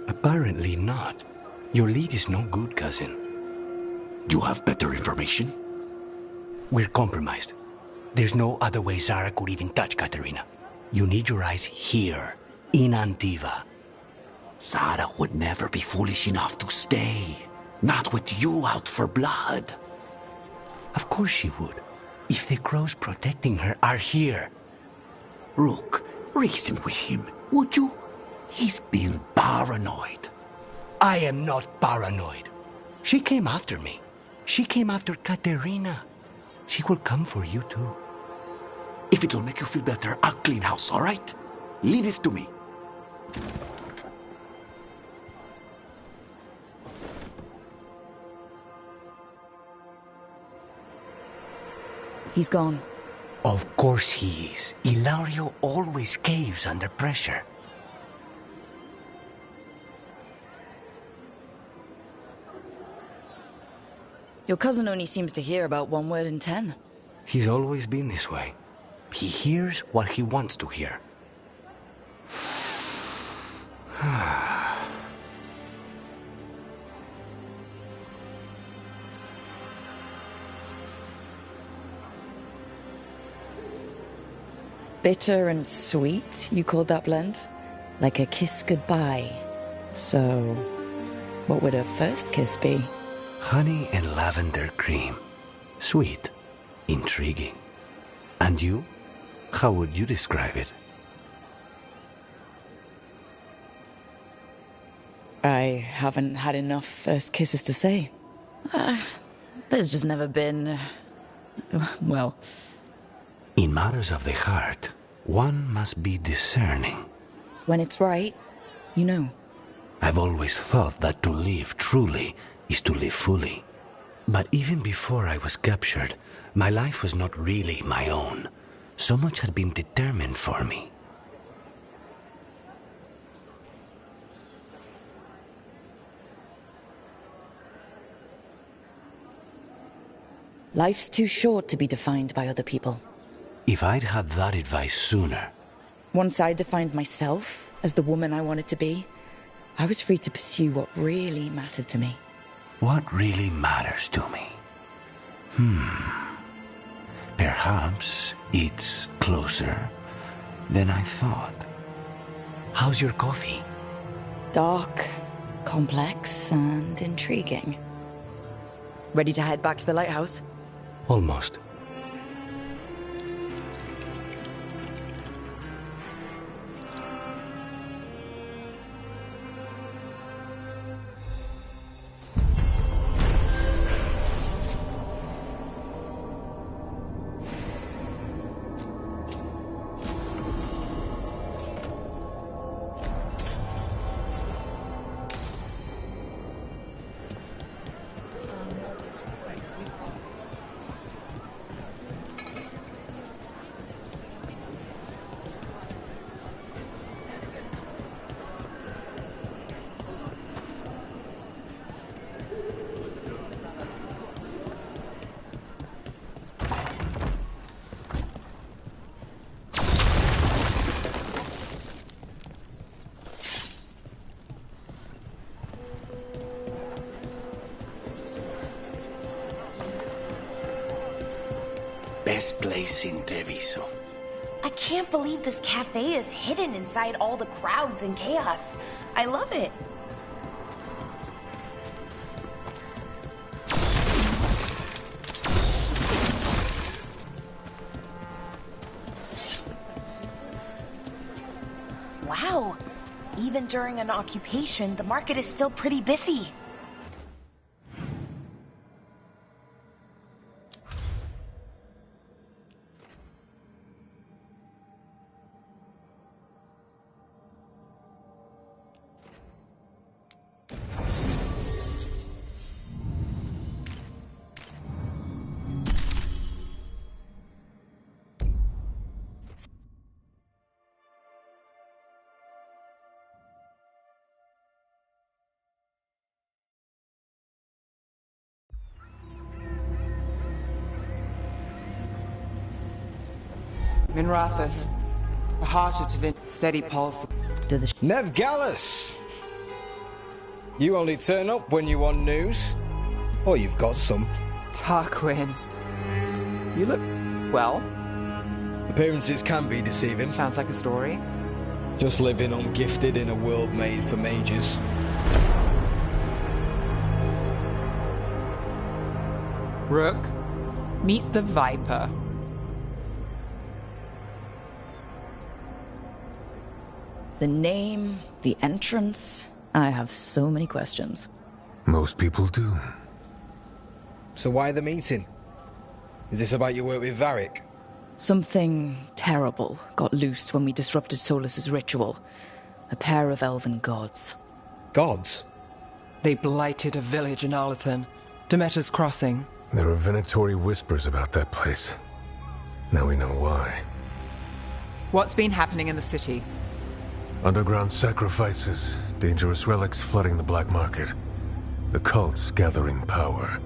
Apparently not. Your lead is no good, cousin. You have better information? We're compromised. There's no other way Zara could even touch Katerina. You need your eyes here, in Antiva. Zara would never be foolish enough to stay. Not with you out for blood. Of course she would. If the crows protecting her are here. Rook, reason with him, would you? He's being paranoid. I am not paranoid. She came after me. She came after Katerina. She will come for you too. If it'll make you feel better, I'll clean house, all right? Leave it to me. He's gone. Of course he is. Hilario always caves under pressure. Your cousin only seems to hear about one word in 10. He's always been this way. He hears what he wants to hear. Bitter and sweet, you called that blend? Like a kiss goodbye. So, what would a first kiss be? Honey and lavender cream. Sweet. Intriguing. And you? How would you describe it? I haven't had enough first kisses to say. There's just never been... well... In matters of the heart, one must be discerning. When it's right, you know. I've always thought that to live truly is to live fully. But even before I was captured, my life was not really my own. So much had been determined for me. Life's too short to be defined by other people. If I'd had that advice sooner... Once I defined myself as the woman I wanted to be, I was free to pursue what really mattered to me. What really matters to me? Perhaps it's closer than I thought. How's your coffee? Dark, complex, and intriguing. Ready to head back to the lighthouse? Almost. best place in Treviso. I can't believe this cafe is hidden inside all the crowds and chaos. I love it. Wow. Even during an occupation, the market is still pretty busy. Minrathous, the heart of Tevin, steady pulse. Nev Gallus! You only turn up when you want news. Or you've got some. Tarquin. You look well. Appearances can be deceiving. Sounds like a story. Just living ungifted in a world made for mages. Rook, meet the Viper. The name, the entrance. I have so many questions. Most people do. So why the meeting? Is this about your work with Varric? Something terrible got loosed when we disrupted Solus's ritual. A pair of elven gods. Gods? They blighted a village in Arlathan, Demeter's Crossing. There are Venatori whispers about that place. Now we know why. What's been happening in the city? Underground sacrifices, dangerous relics flooding the black market. The cults gathering power.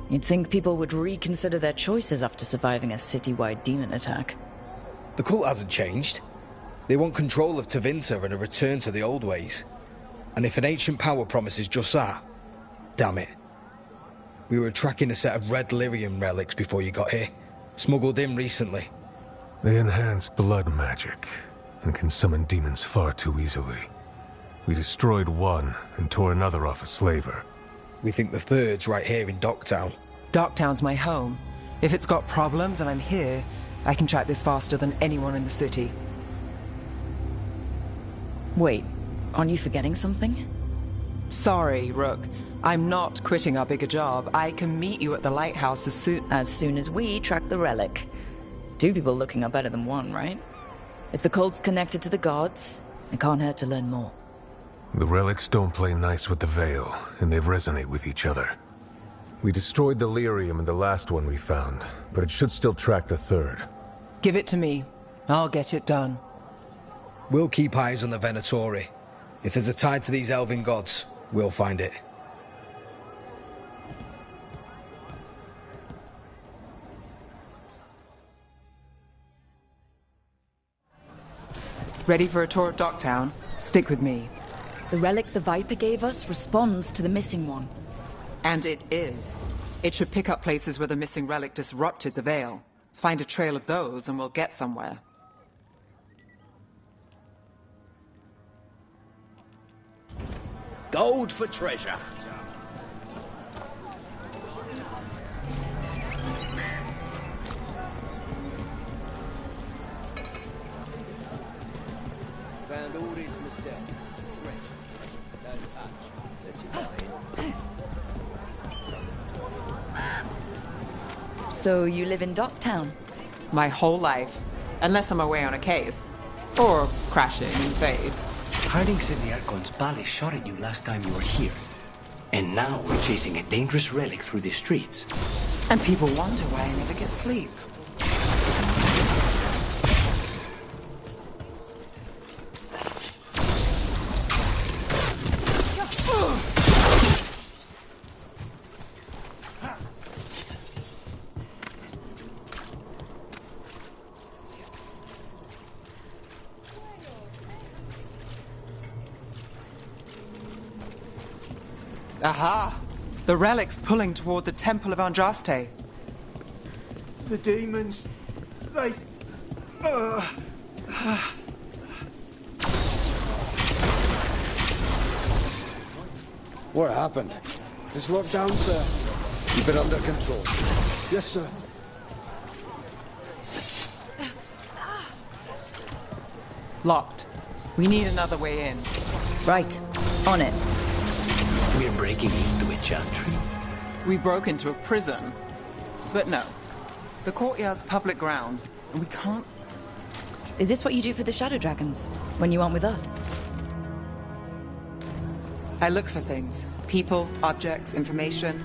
You'd think people would reconsider their choices after surviving a citywide demon attack. The cult hasn't changed. They want control of Tevinter and a return to the old ways. And if an ancient power promises just that, damn it. We were tracking a set of red lyrium relics before you got here. Smuggled in recently. They enhance blood magic and can summon demons far too easily. We destroyed one and tore another off a slaver. We think the third's right here in Docktown. Docktown's my home. If it's got problems and I'm here, I can track this faster than anyone in the city. Wait, aren't you forgetting something? Sorry, Rook. I'm not quitting our bigger job. I can meet you at the lighthouse as soon as we track the relic. Two people looking are better than one, right? If the cult's connected to the gods, it can't hurt to learn more. The relics don't play nice with the Veil, and they resonate with each other. We destroyed the lyrium in the last one we found, but it should still track the third. Give it to me. I'll get it done. We'll keep eyes on the Venatori. If there's a tie to these elven gods, we'll find it. Ready for a tour of Docktown? Stick with me. The relic the Viper gave us responds to the missing one. And it is. It should pick up places where the missing relic disrupted the Veil. Find a trail of those and we'll get somewhere. Gold for treasure. Found all this myself. Don't touch. So you live in Docktown? My whole life. Unless I'm away on a case. Or crashing in Fade. Harding said the Archon's palace shot at you last time you were here. And now we're chasing a dangerous relic through the streets. And people wonder why I never get sleep. Aha! The relic's pulling toward the Temple of Andraste. The demons... they... What happened? It's locked down, sir. Keep it under control. Yes, sir. Locked. We need another way in. Right. On it. We're breaking into a chantry. We broke into a prison. But no. The courtyard's public ground, and we can't... Is this what you do for the Shadow Dragons, when you aren't with us? I look for things. People, objects, information.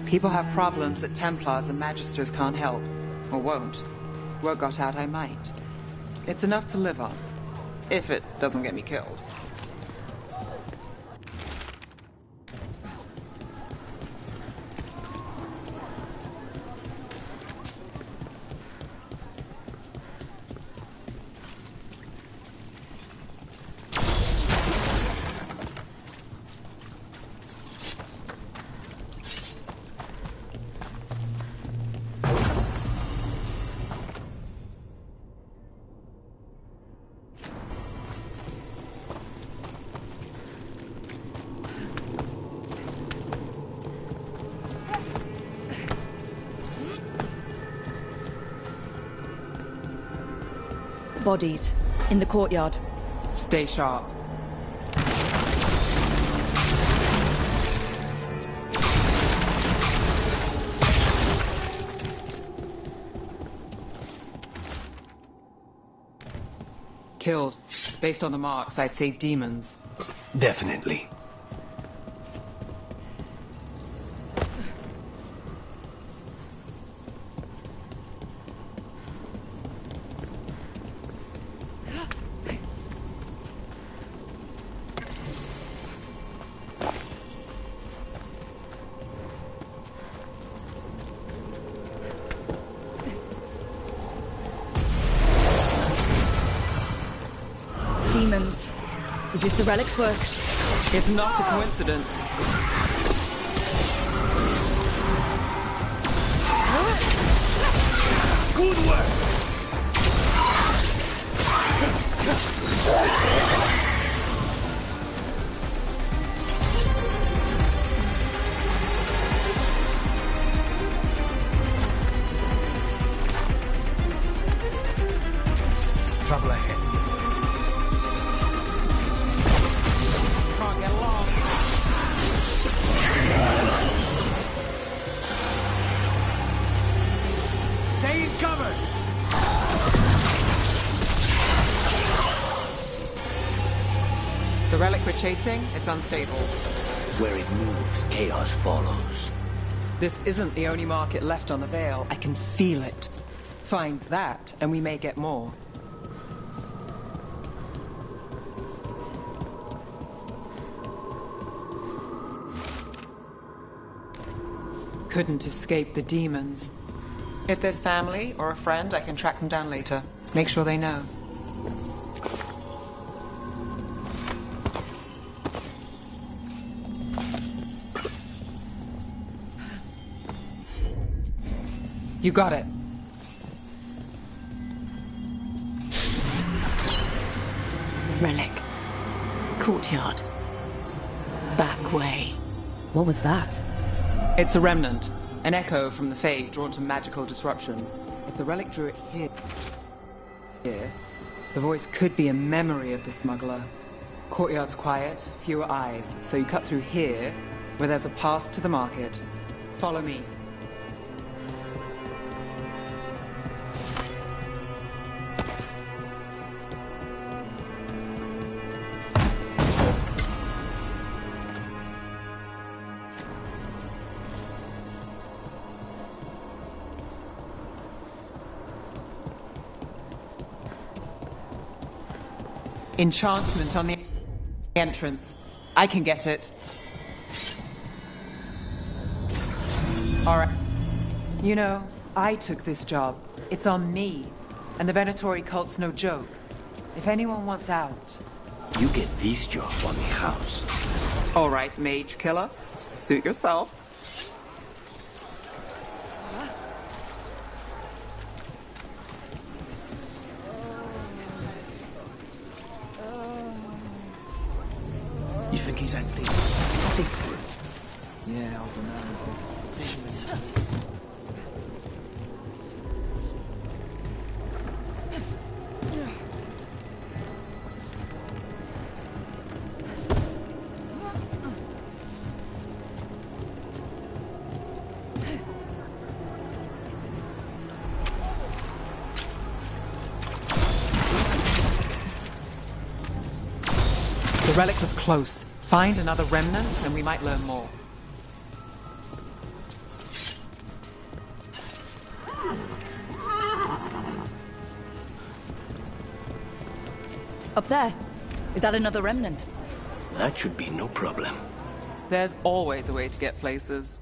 People have problems that Templars and Magisters can't help. Or won't. Word got out I might. It's enough to live on. If it doesn't get me killed. Bodies. In the courtyard. Stay sharp. Killed. Based on the marks, I'd say demons. Definitely. Demons. Is this the relic's work? It's not a coincidence. Good work! Trouble ahead. Can't get along. Stay in cover! The relic we're chasing, it's unstable. Where it moves, chaos follows. This isn't the only market left on the Veil. I can feel it. Find that, and we may get more. Couldn't escape the demons. If there's family or a friend, I can track them down later. Make sure they know. You got it. Relic. Courtyard. Back way. What was that? It's a remnant. An echo from the Fade drawn to magical disruptions. If the relic drew it here, the voice could be a memory of the smuggler. Courtyard's quiet, fewer eyes, so you cut through here, where there's a path to the market. Follow me. Enchantment on the entrance. I can get it. Alright. You know, I took this job. It's on me. And the Venatori cult's no joke. If anyone wants out... You get this job on the house. Alright, mage killer. Suit yourself. You think he's acting? Yeah, I don't know. The relic was close. Find another remnant, and we might learn more. Up there. Is that another remnant? That should be no problem. There's always a way to get places.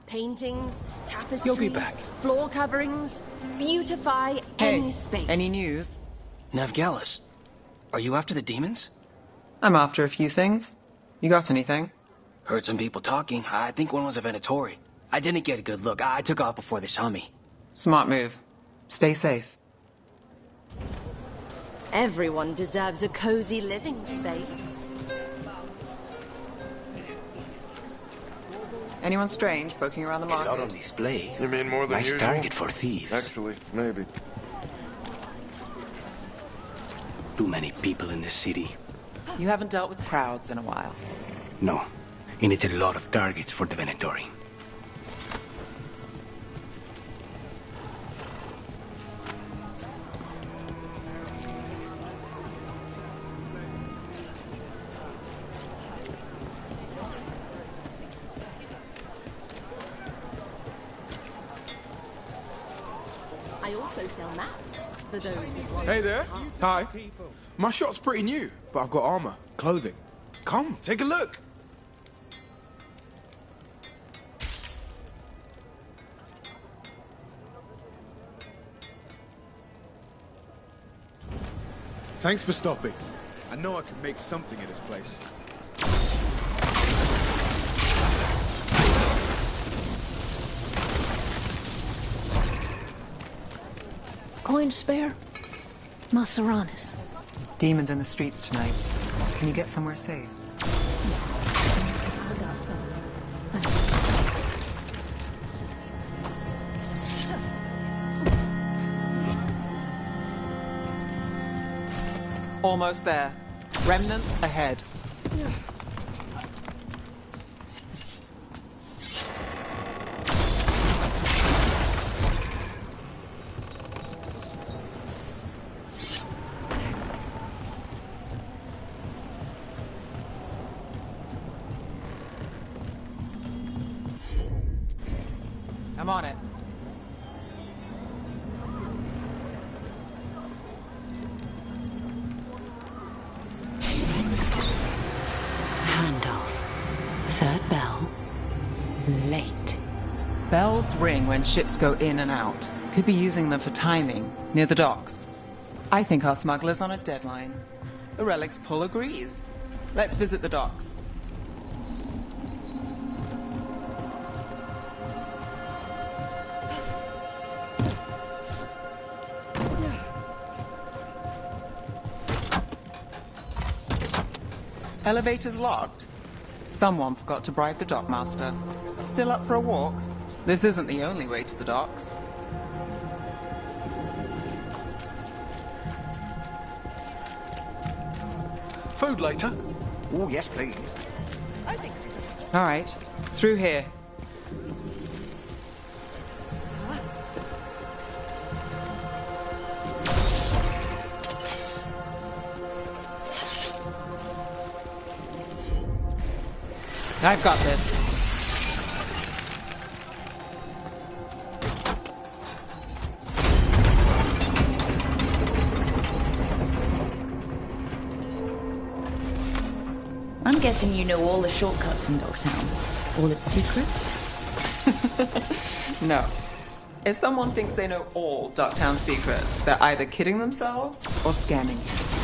Paintings, tapestries, You'll be back. floor coverings, beautify any space. Any news? Navgalis, are you after the demons? I'm after a few things. You got anything? Heard some people talking. I think one was a Venatori. I didn't get a good look. I took off before they saw me. Smart move. Stay safe. Everyone deserves a cozy living space. Anyone strange poking around the market? A lot on display. You mean more than nice usual? target for thieves. Actually, maybe. Too many people in the city. You haven't dealt with crowds in a while. No. And it's a lot of targets for the Venatori. I also sell maps for those with one. Hey there. Hi. My shop's pretty new, but I've got armor, clothing. Come, take a look. Thanks for stopping. I know I can make something of this place. Coin to spare? Maseranis. Demons in the streets tonight. Can you get somewhere safe? Almost there. Remnants ahead. I'm on it. Handoff. Third bell. Late. Bells ring when ships go in and out. Could be using them for timing, near the docks. I think our smuggler's on a deadline. The relic's pull agrees. Let's visit the docks. Elevator's locked. Someone forgot to bribe the dockmaster. Still up for a walk? This isn't the only way to the docks. Food later? Oh, yes, please. All right, through here. I've got this. I'm guessing you know all the shortcuts in Dogtown. All its secrets? No. If someone thinks they know all Ducktown secrets, they're either kidding themselves or scamming you.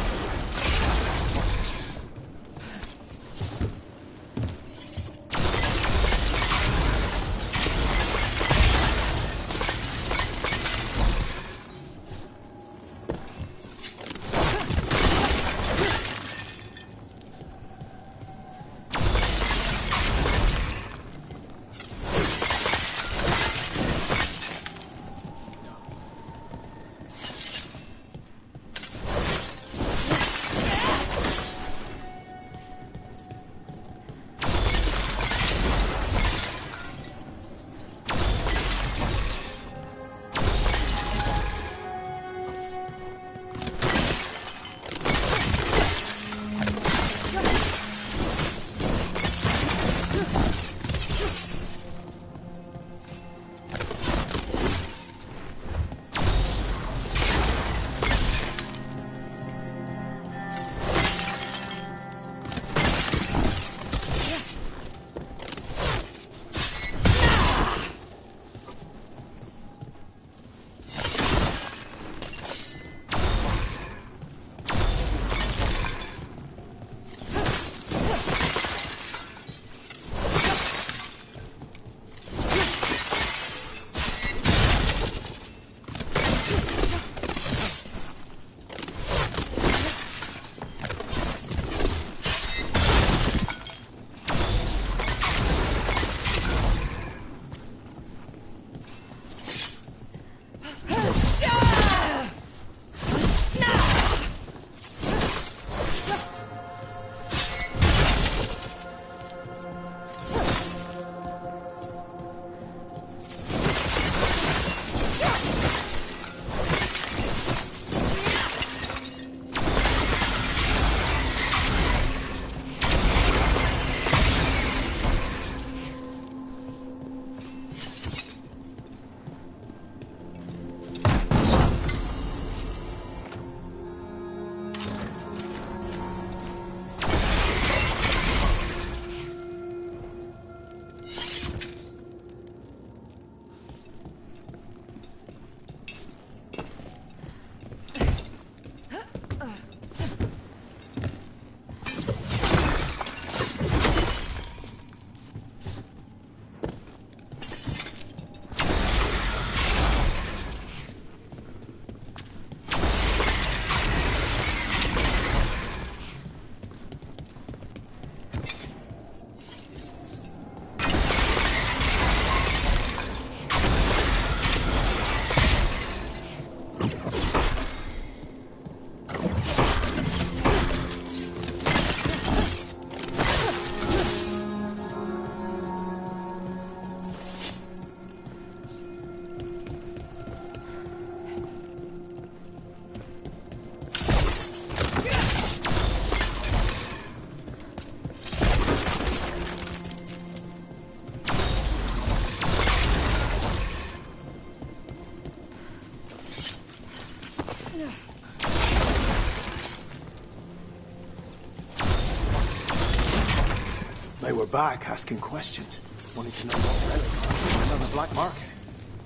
They were back asking questions. Wanted to know what relics are on the black market.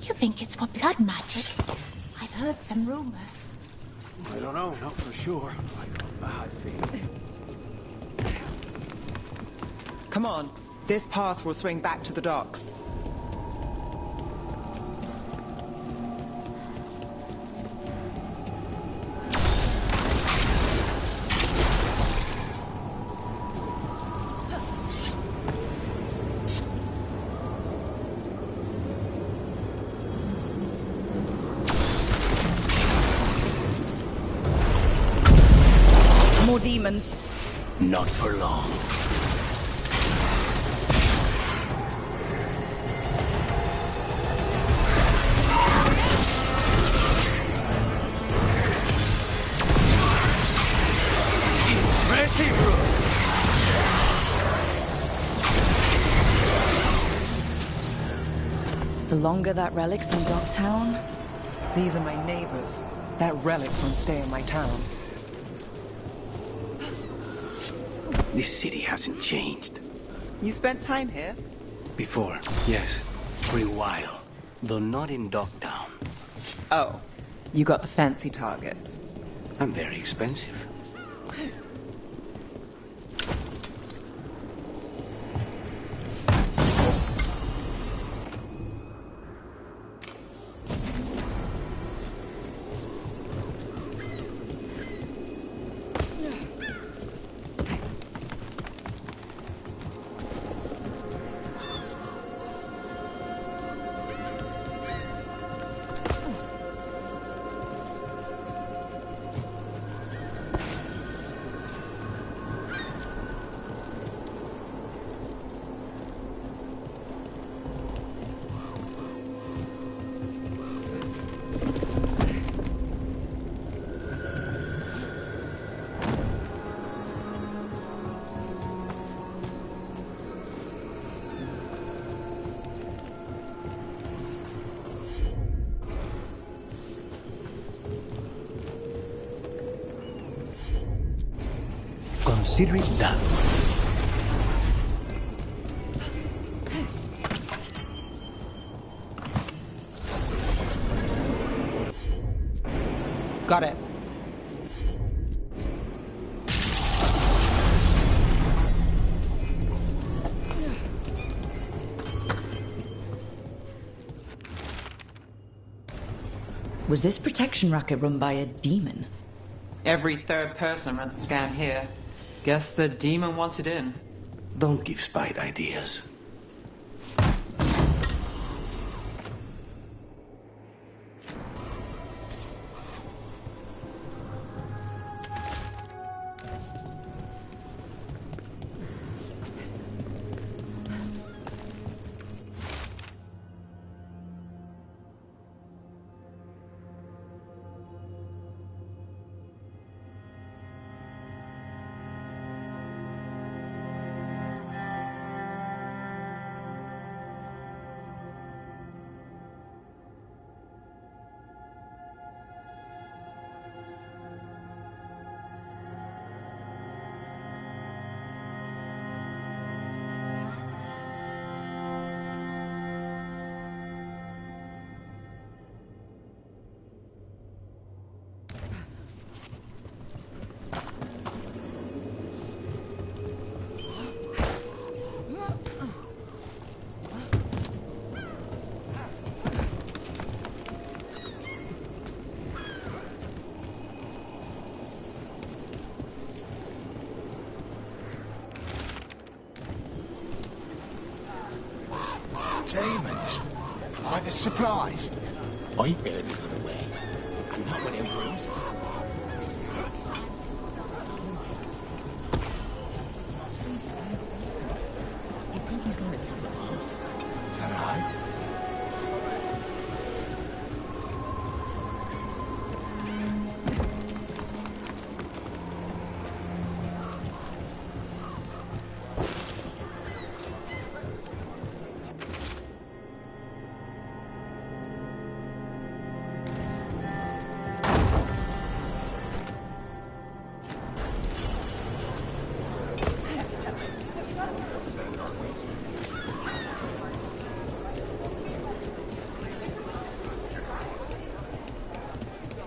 You think it's for blood magic? I've heard some rumors. I don't know, not for sure. I got a bad feeling. Come on. This path will swing back to the docks. More demons. Not for long. The longer that relic's in Dogtown... These are my neighbors. That relic won't stay in my town. This city hasn't changed. You spent time here? Before, yes. For a while. Though not in Dogtown. Oh, you got the fancy targets. I'm very expensive. Consider it done. Got it. Was this protection racket run by a demon? Every third person runs a scam here. Guess the demon wanted in. Don't give Spite ideas. Demons? Are the supplies? I barely got away. And now with them bruises. You think he's gonna tell the boss? Dunno.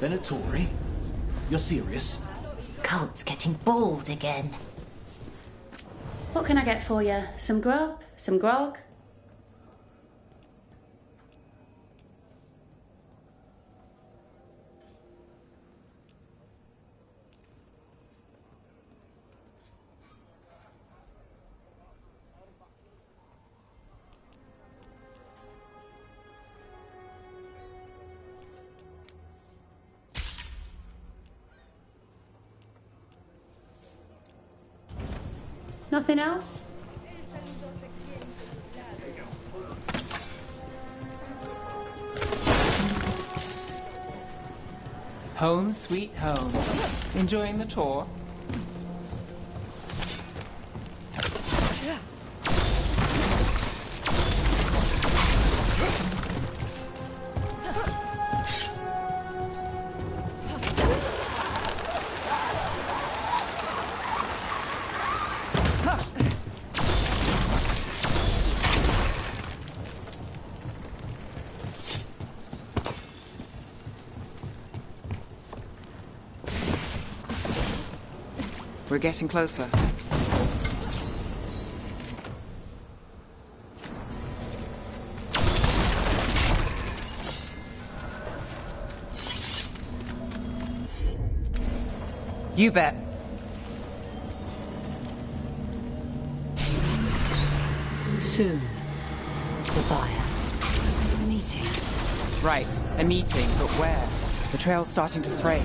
Venatori? You're serious? Cult's getting bold again. What can I get for you? Some grub? Some grog? Nothing else? Home sweet home. Enjoying the tour? We're getting closer. You bet. Soon. The buyer. A meeting. Right, a meeting, but where? The trail's starting to fray.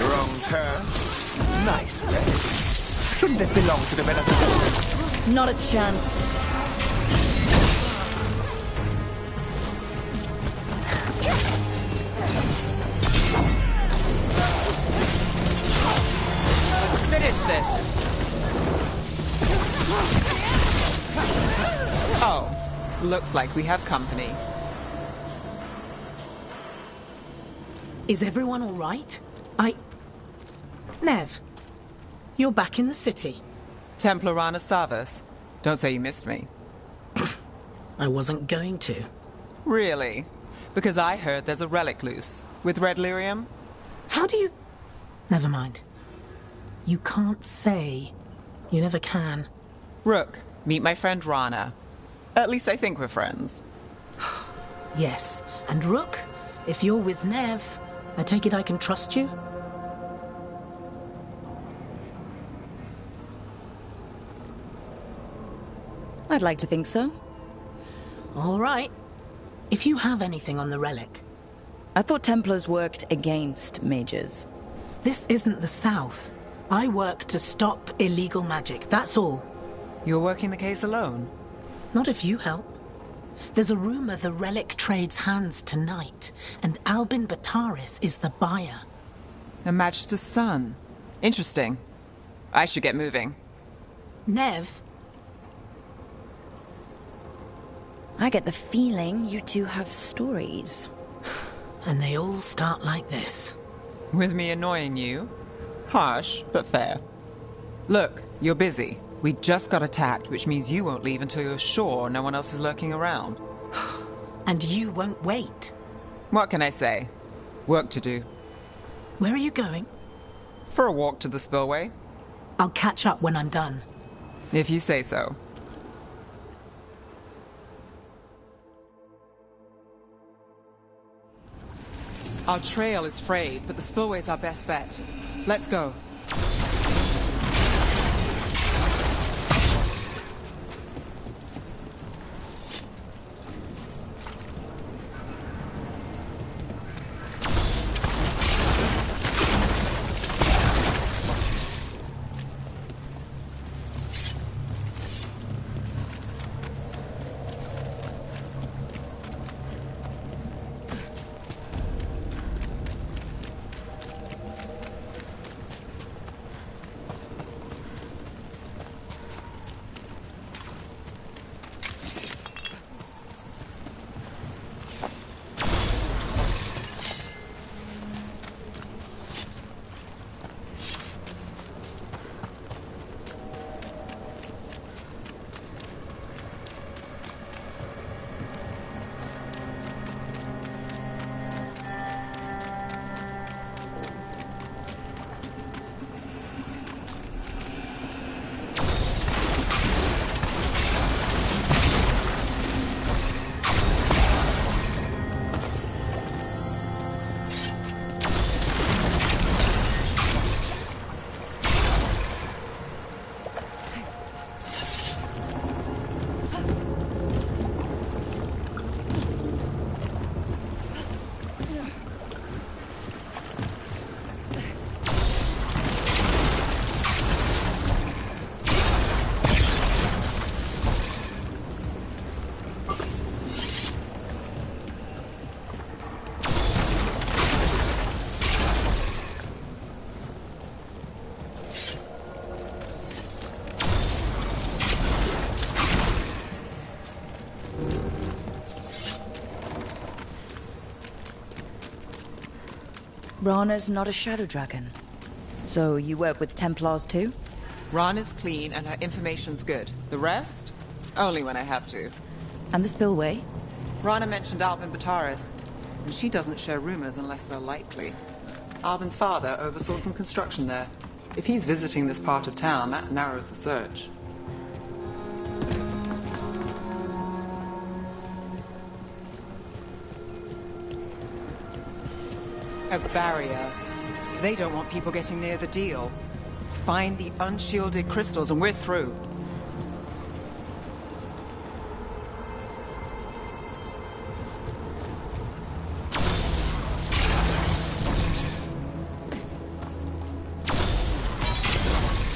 Wrong turn. Nice recipe. Shouldn't it belong to the men of the... Not a chance. Finish this! Oh, looks like we have company. Is everyone all right? Nev, you're back in the city. Templar Rana Savas. Don't say you missed me. I wasn't going to. Really? Because I heard there's a relic loose. With red lyrium? How do you... Never mind. You can't say. You never can. Rook, meet my friend Rana. At least I think we're friends. Yes, and Rook, if you're with Nev, I take it I can trust you? I'd like to think so. All right. If you have anything on the relic. I thought Templars worked against mages. This isn't the South. I work to stop illegal magic, that's all. You're working the case alone? Not if you help. There's a rumor the relic trades hands tonight, and Albin Bataris is the buyer. A Magister's son. Interesting. I should get moving. Nev? I get the feeling you two have stories. And they all start like this. With me annoying you? Harsh, but fair. Look, you're busy. We just got attacked, which means you won't leave until you're sure no one else is lurking around. And you won't wait. What can I say? Work to do. Where are you going? For a walk to the spillway. I'll catch up when I'm done. If you say so. Our trail is frayed, but the spillway's our best bet. Let's go. Rana's not a shadow dragon. So you work with Templars too? Rana's clean and her information's good. The rest? Only when I have to. And the spillway? Rana mentioned Albin Bataris, and she doesn't share rumors unless they're likely. Albin's father oversaw some construction there. If he's visiting this part of town, that narrows the search. A barrier. They don't want people getting near the deal. Find the unshielded crystals and we're through.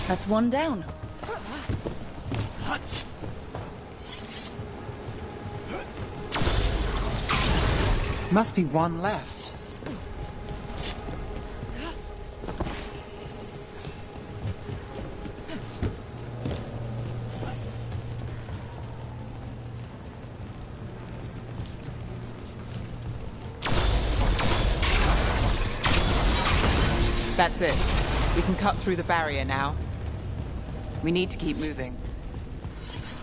That's one down. Must be one left. That's it. We can cut through the barrier now. We need to keep moving.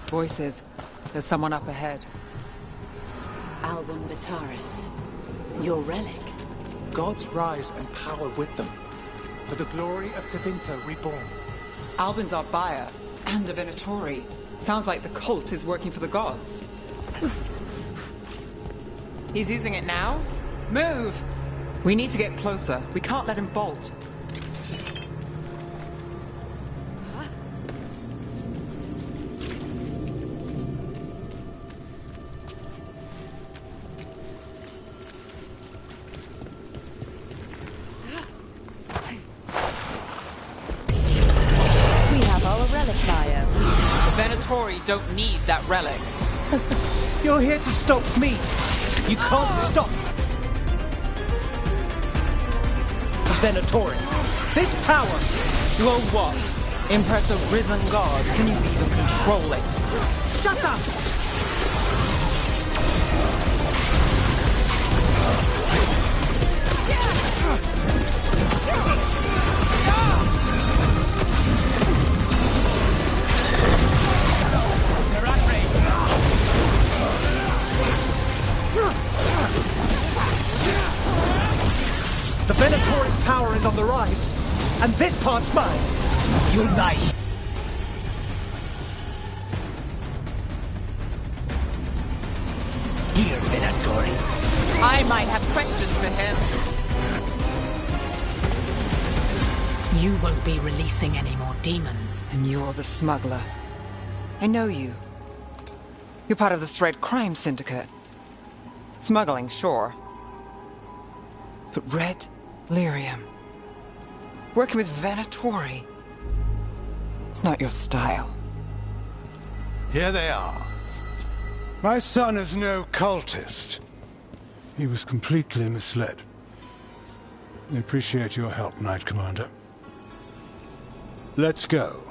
Voices. There's someone up ahead. Alban Bataris. Your relic. Gods rise and power with them. For the glory of Tevinter reborn. Alban's our buyer, and a Venatori. Sounds like the cult is working for the gods. He's using it now? Move! We need to get closer. We can't let him bolt. Don't need that relic. You're here to stop me. You can't stop the Venatori. This power. Well, what? Impress a risen god. Can you even control it? Shut up! The Venatori's power is on the rise, and this part's mine. You'll die. Dear Venatori. I might have questions for him. You won't be releasing any more demons. And you're the smuggler. I know you. You're part of the Thread Crime Syndicate. Smuggling, sure. But Red Lyrium. Working with Venatori. It's not your style. Here they are. My son is no cultist. He was completely misled. I appreciate your help, Knight Commander. Let's go.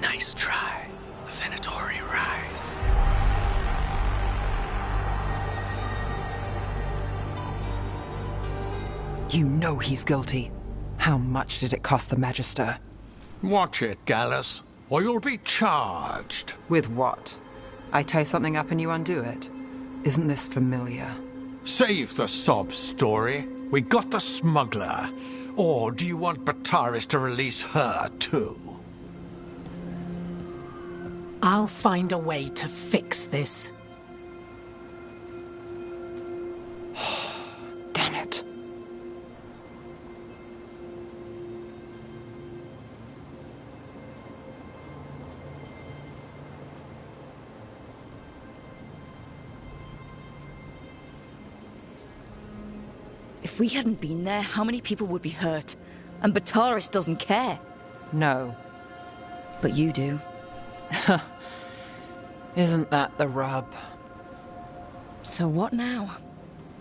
Nice try. The Venatori rise. You know he's guilty. How much did it cost the Magister? Watch it, Gallus, or you'll be charged. With what? I tie something up and you undo it. Isn't this familiar? Save the sob story. We got the smuggler. Or do you want Bataris to release her, too? I'll find a way to fix this. Damn it. If we hadn't been there, how many people would be hurt? And Bataris doesn't care. No. But you do. Isn't that the rub? So what now?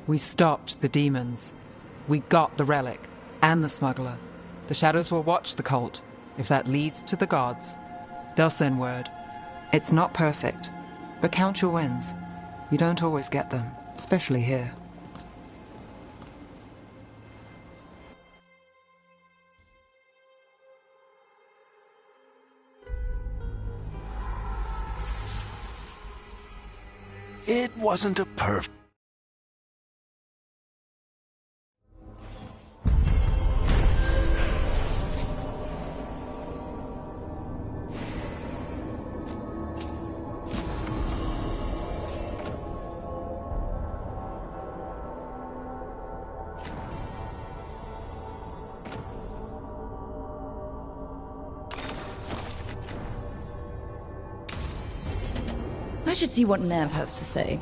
We stopped the demons. We got the relic. And the smuggler. The shadows will watch the cult. If that leads to the gods, they'll send word. It's not perfect, but count your wins. You don't always get them, especially here. It wasn't a perfect... should see what Nev has to say.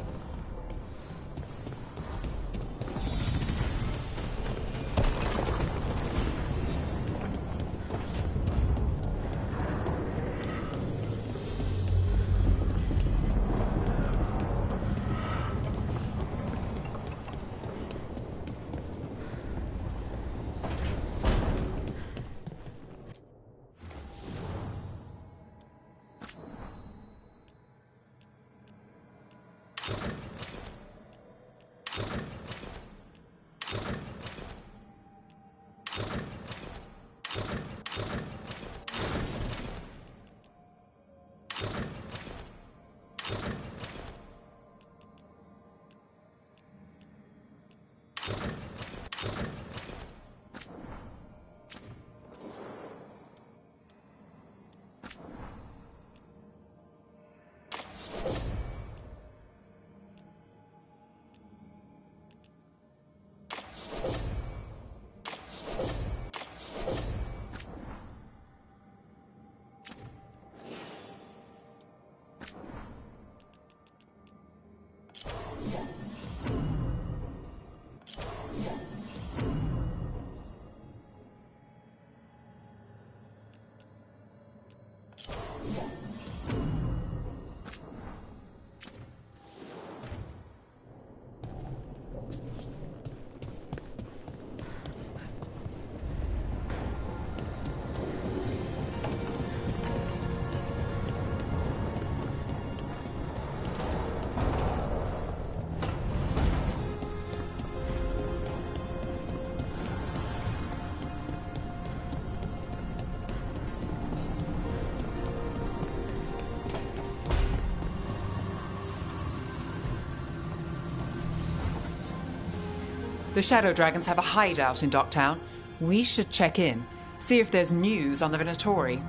The Shadow Dragons have a hideout in Docktown. We should check in, see if there's news on the Venatori.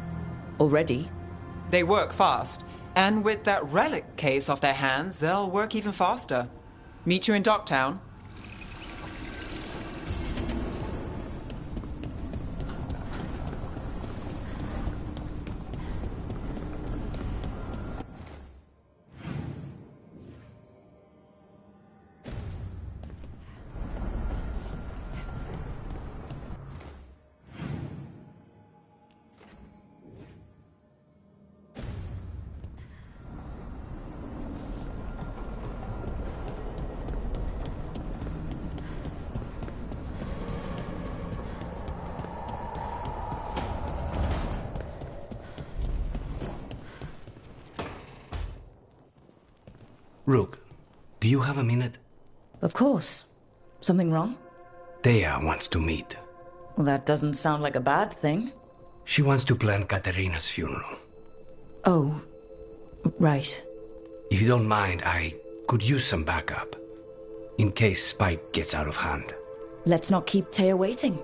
Already? They work fast, and with that relic case off their hands, they'll work even faster. Meet you in Docktown. Rook, do you have a minute? Of course. Something wrong? Thea wants to meet. Well, that doesn't sound like a bad thing. She wants to plan Katerina's funeral. Oh, right. If you don't mind, I could use some backup. In case Spike gets out of hand. Let's not keep Thea waiting.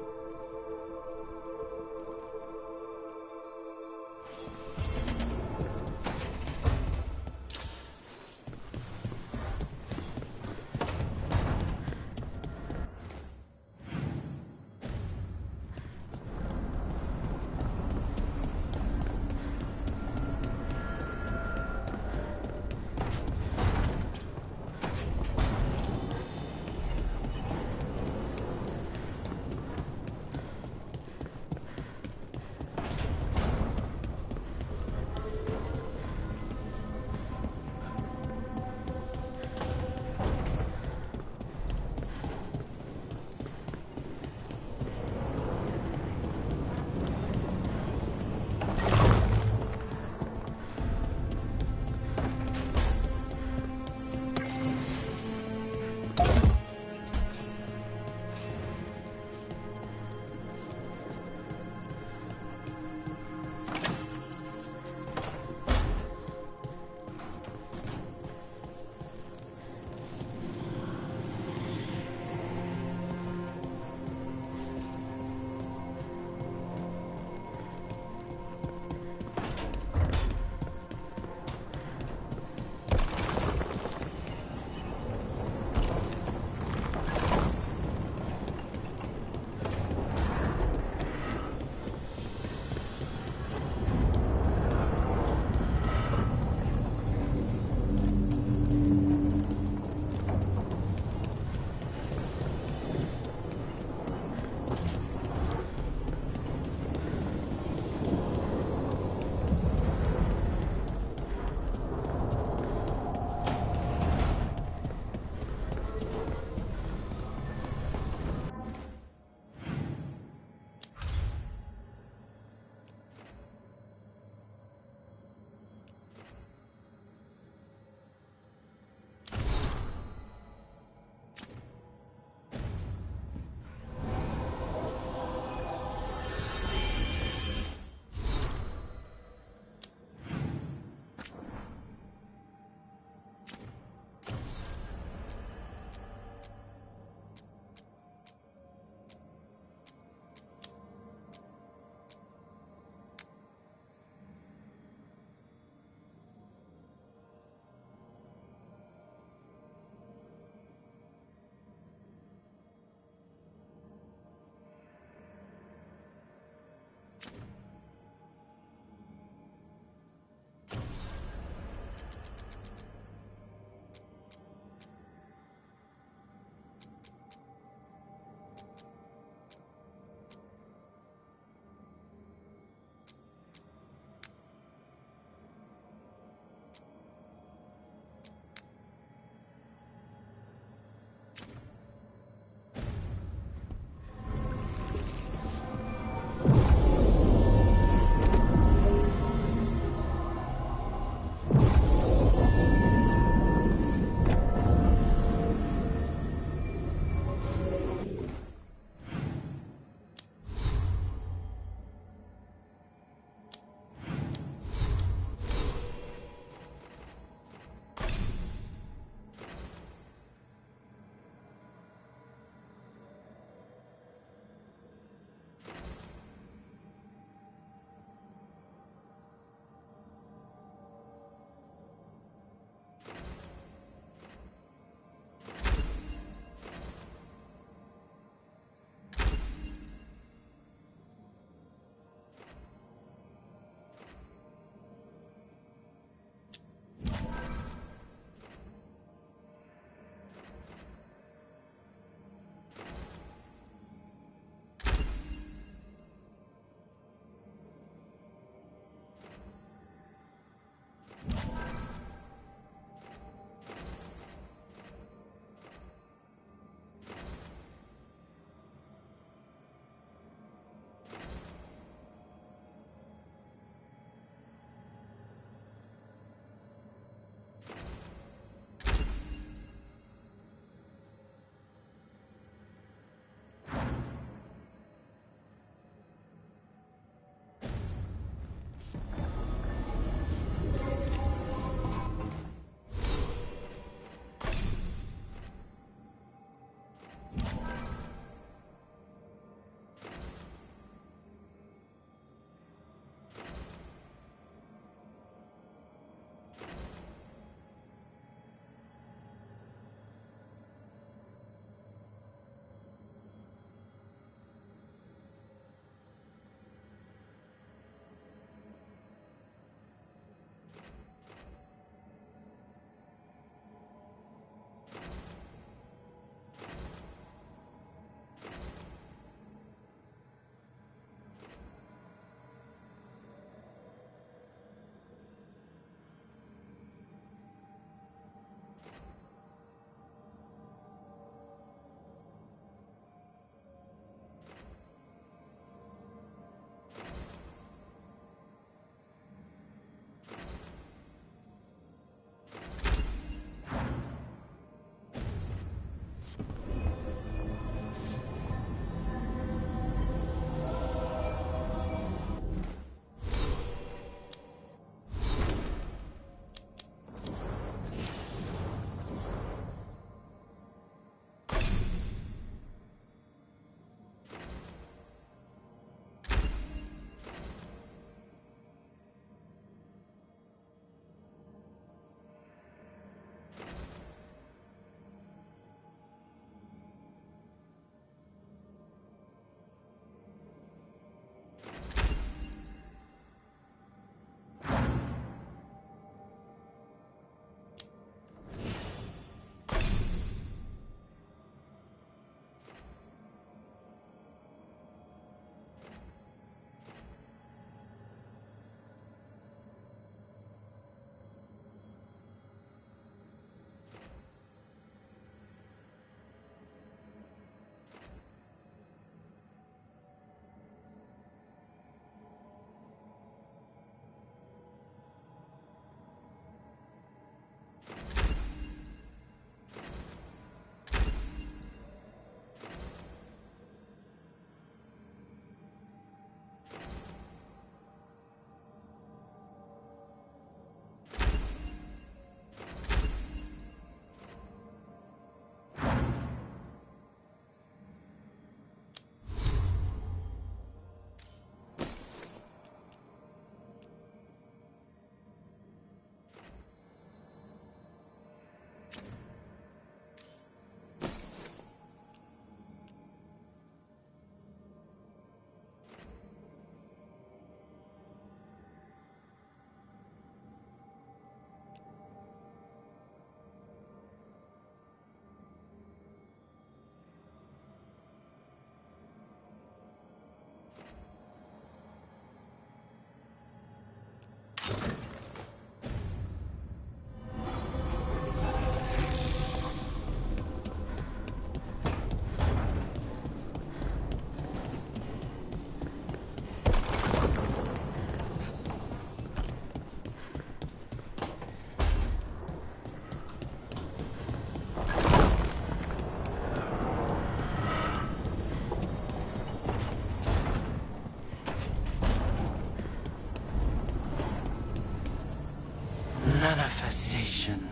location.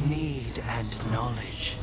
Need and knowledge.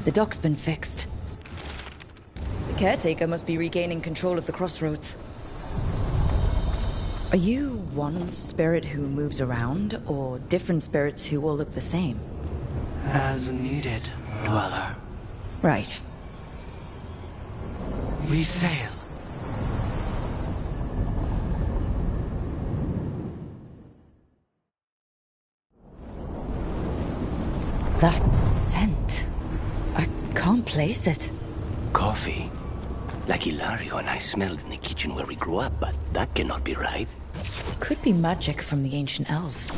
The dock's been fixed. The caretaker must be regaining control of the crossroads. Are you one spirit who moves around, or different spirits who all look the same? As needed, Dweller. Right. We sail. That scent. I can't place it. Coffee. Like Hilario and I smelled in the kitchen where we grew up, but that cannot be right. Could be magic from the ancient elves.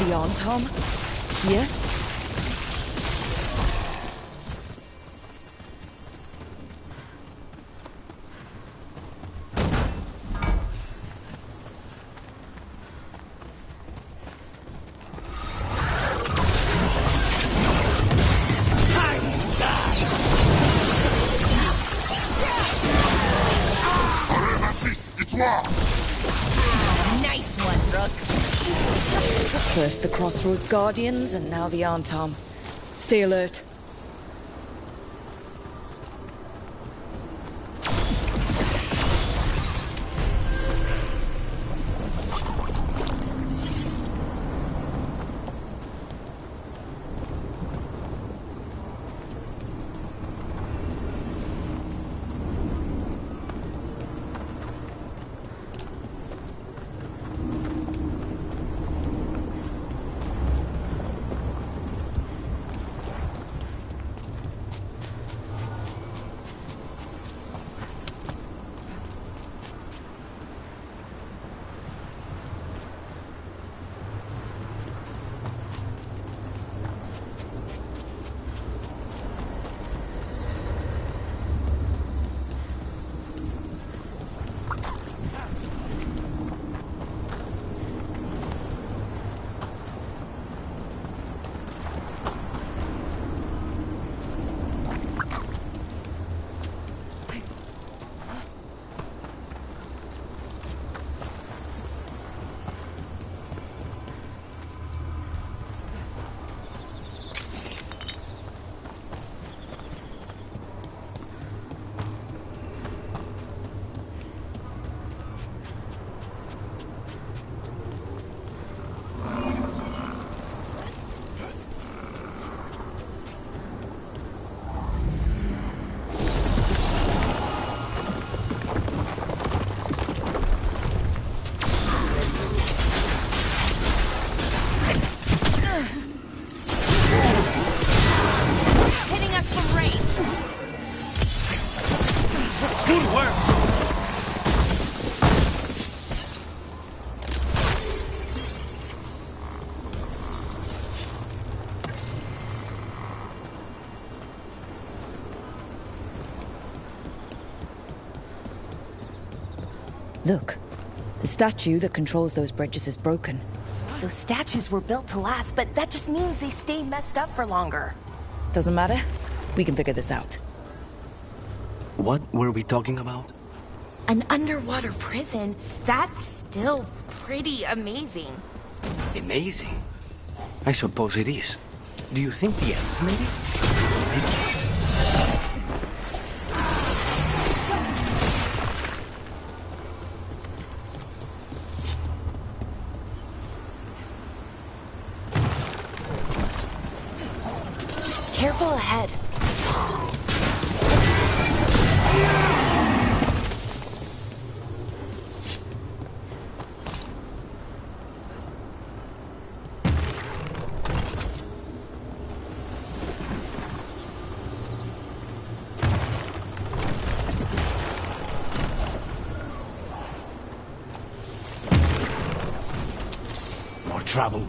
The Arntom? Here? Nice one, Rook. First the Crossroads Guardians, and now the Arntom. Stay alert. Look, the statue that controls those bridges is broken. Those statues were built to last, but that just means they stay messed up for longer. Doesn't matter. We can figure this out. What were we talking about? An underwater prison? That's still pretty amazing. Amazing? I suppose it is. Do you think the elves made it? Careful ahead. More trouble.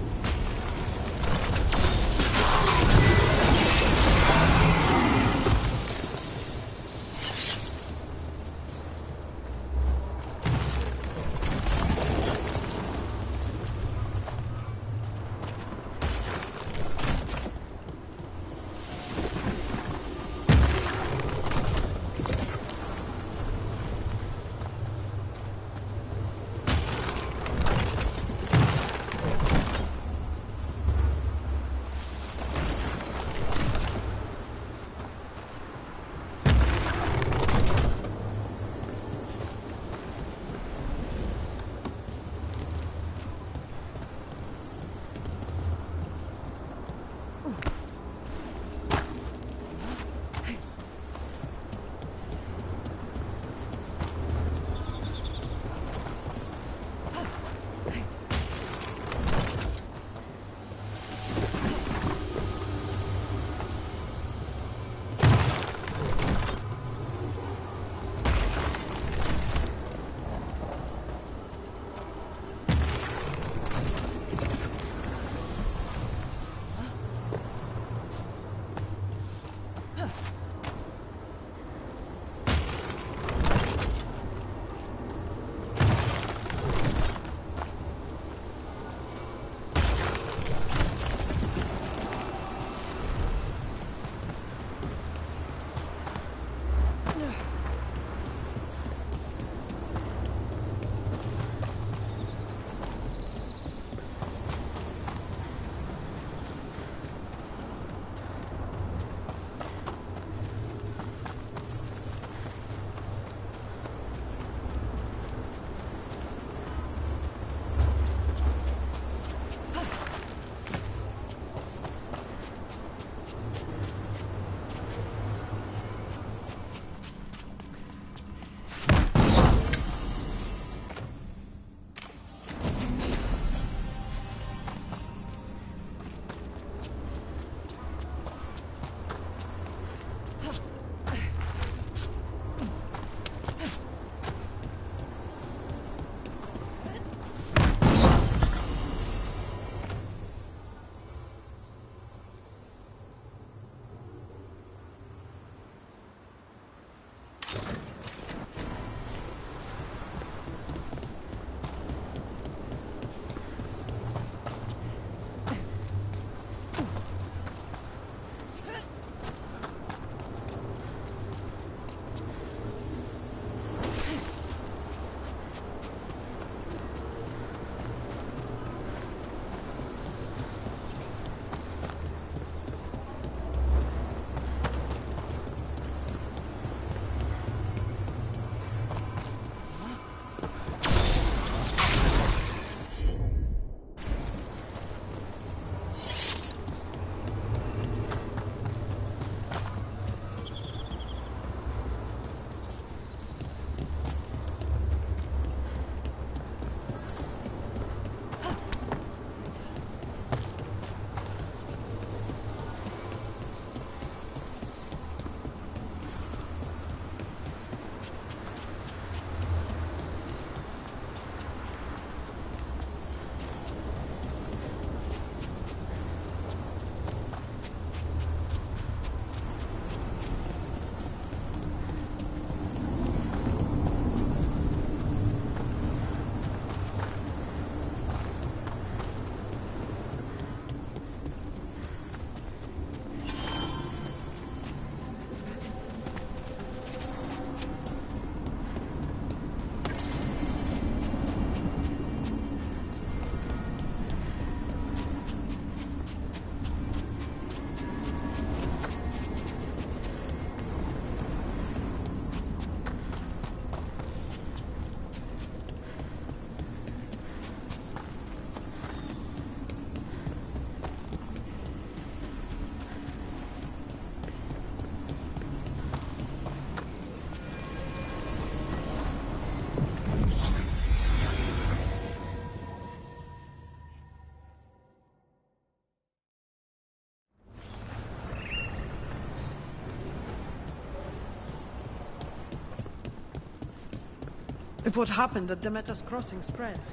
If what happened at Demeter's Crossing spreads.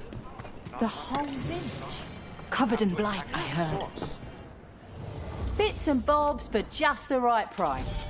The whole village. Covered in blight, I heard. Bits and bobs, but just the right price.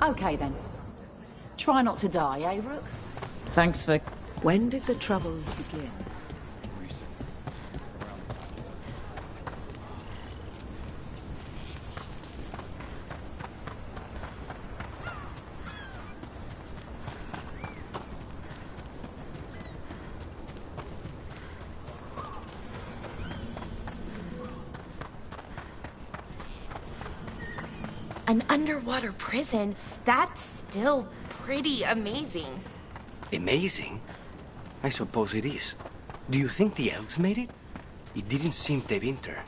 Okay then. Try not to die, eh, Rook? Thanks for... When did the Troubles begin? An underwater prison? That's still pretty amazing. Amazing? I suppose it is. Do you think the elves made it? It didn't seem Tevinter.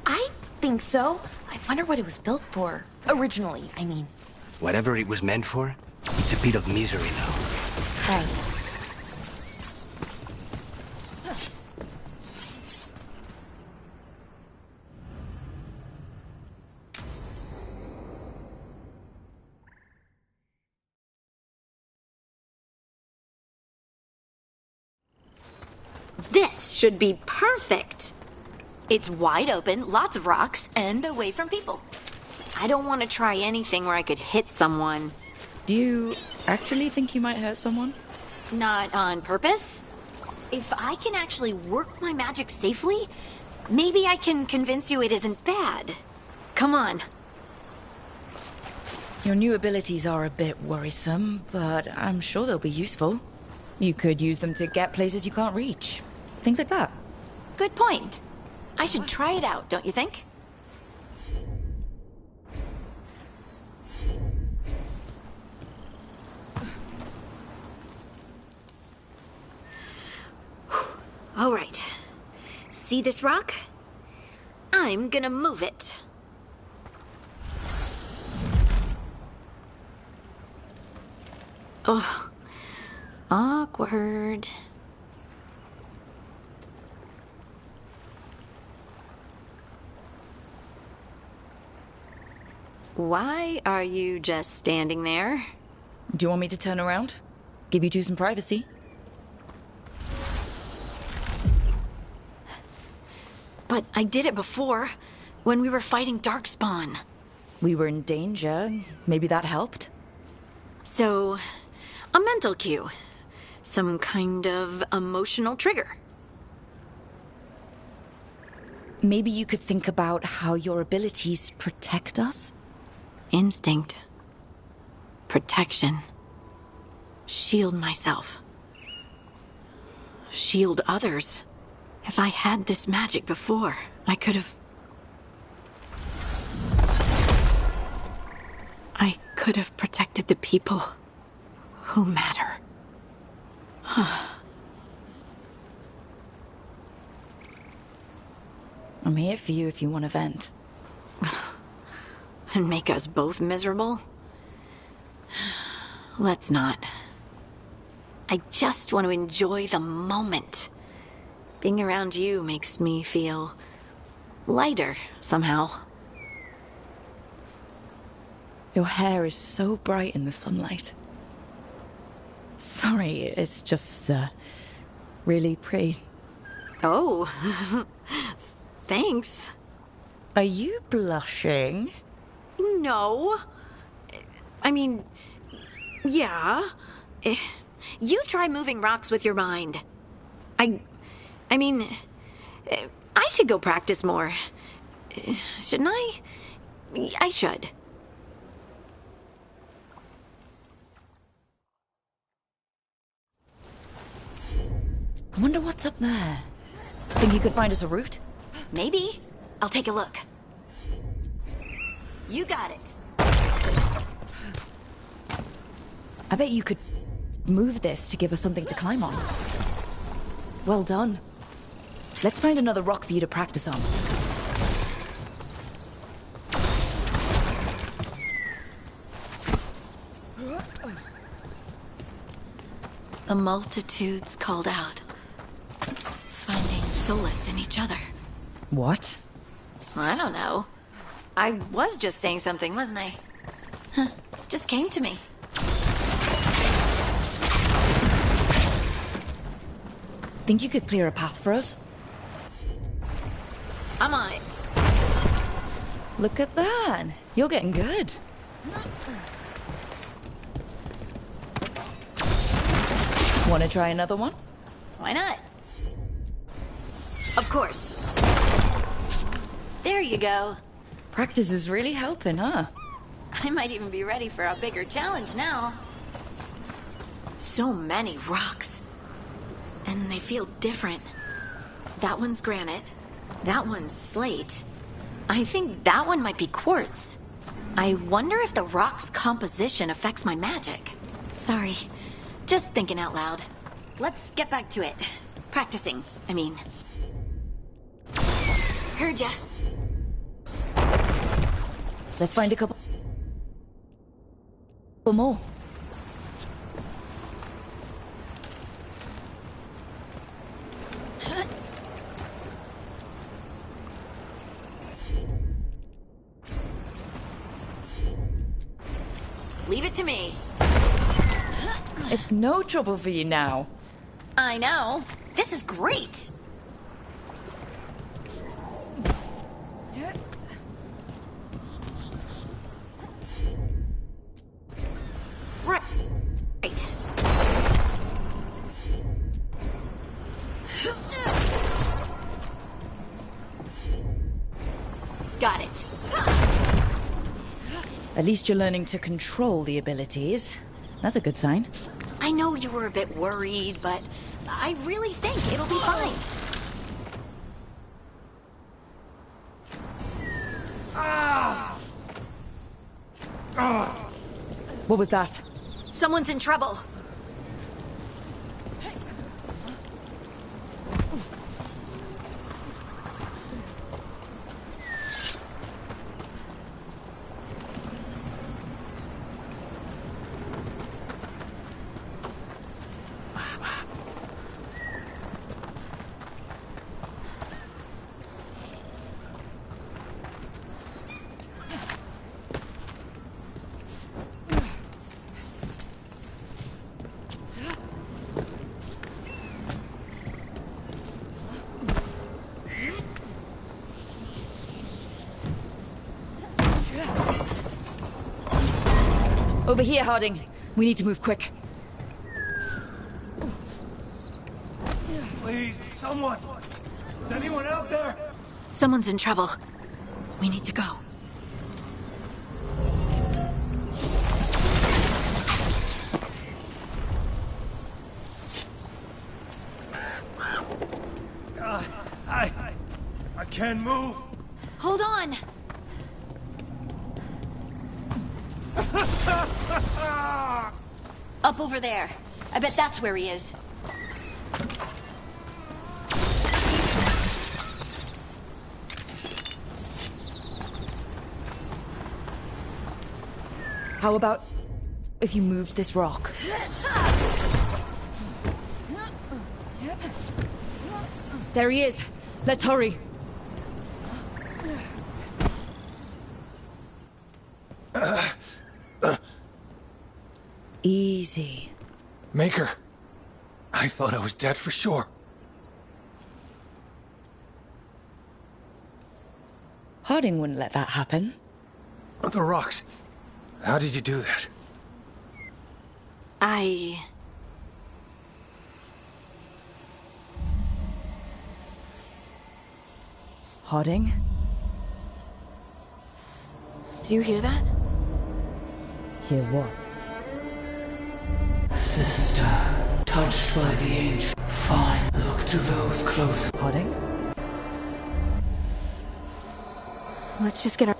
I think so. I wonder what it was built for. Originally, I mean. Whatever it was meant for, it's a bit of misery now. Right. This should be perfect. It's wide open, lots of rocks, and away from people. I don't want to try anything where I could hit someone. Do you actually think you might hurt someone? Not on purpose. If I can actually work my magic safely, maybe I can convince you it isn't bad. Come on. Your new abilities are a bit worrisome, but I'm sure they'll be useful. You could use them to get places you can't reach. Things like that. Good point. I should try it out, don't you think? All right. See this rock? I'm gonna move it. Oh, awkward. Why are you just standing there? Do you want me to turn around? Give you two some privacy? But I did it before, when we were fighting Darkspawn. We were in danger. Maybe that helped? So, a mental cue. Some kind of emotional trigger. Maybe you could think about how your abilities protect us? Instinct. Protection. Shield myself. Shield others. If I had this magic before, I could have... I could have protected the people who matter. I'm here for you if you want to vent. And make us both miserable? Let's not. I just want to enjoy the moment. Being around you makes me feel lighter somehow. Your hair is so bright in the sunlight. Sorry, it's just, really pretty. Oh, thanks. Are you blushing? No. I mean, yeah. You try moving rocks with your mind. I mean, I should go practice more. Shouldn't I? I should. I wonder what's up there. Think you could find us a route? Maybe. I'll take a look. You got it. I bet you could move this to give us something to climb on. Well done. Let's find another rock for you to practice on. The multitudes called out, finding solace in each other. What? I don't know. I was just saying something, wasn't I? Huh. Just came to me. Think you could clear a path for us? I'm on it. Look at that. You're getting good. Want to try another one? Why not? Of course. There you go. Practice is really helping, huh? I might even be ready for a bigger challenge now. So many rocks. And they feel different. That one's granite. That one's slate. I think that one might be quartz. I wonder if the rock's composition affects my magic. Sorry. Just thinking out loud. Let's get back to it. Practicing, I mean. Heard ya. Let's find a couple more. Leave it to me. It's no trouble for you now. I know. This is great. At least you're learning to control the abilities. That's a good sign. I know you were a bit worried, but I really think it'll be fine. What was that? Someone's in trouble. Over here, Harding. We need to move quick. Please, someone! Is anyone out there? Someone's in trouble. We need to go. I can't move. Hold on. Up over there. I bet that's where he is. How about if you moved this rock? There he is. Let's hurry. Easy. Maker, I thought I was dead for sure. Harding wouldn't let that happen. The rocks. How did you do that? Harding? Do you hear that? Hear what? Sister, touched by the angel. Fine, look to those close. Harding? Let's just get our...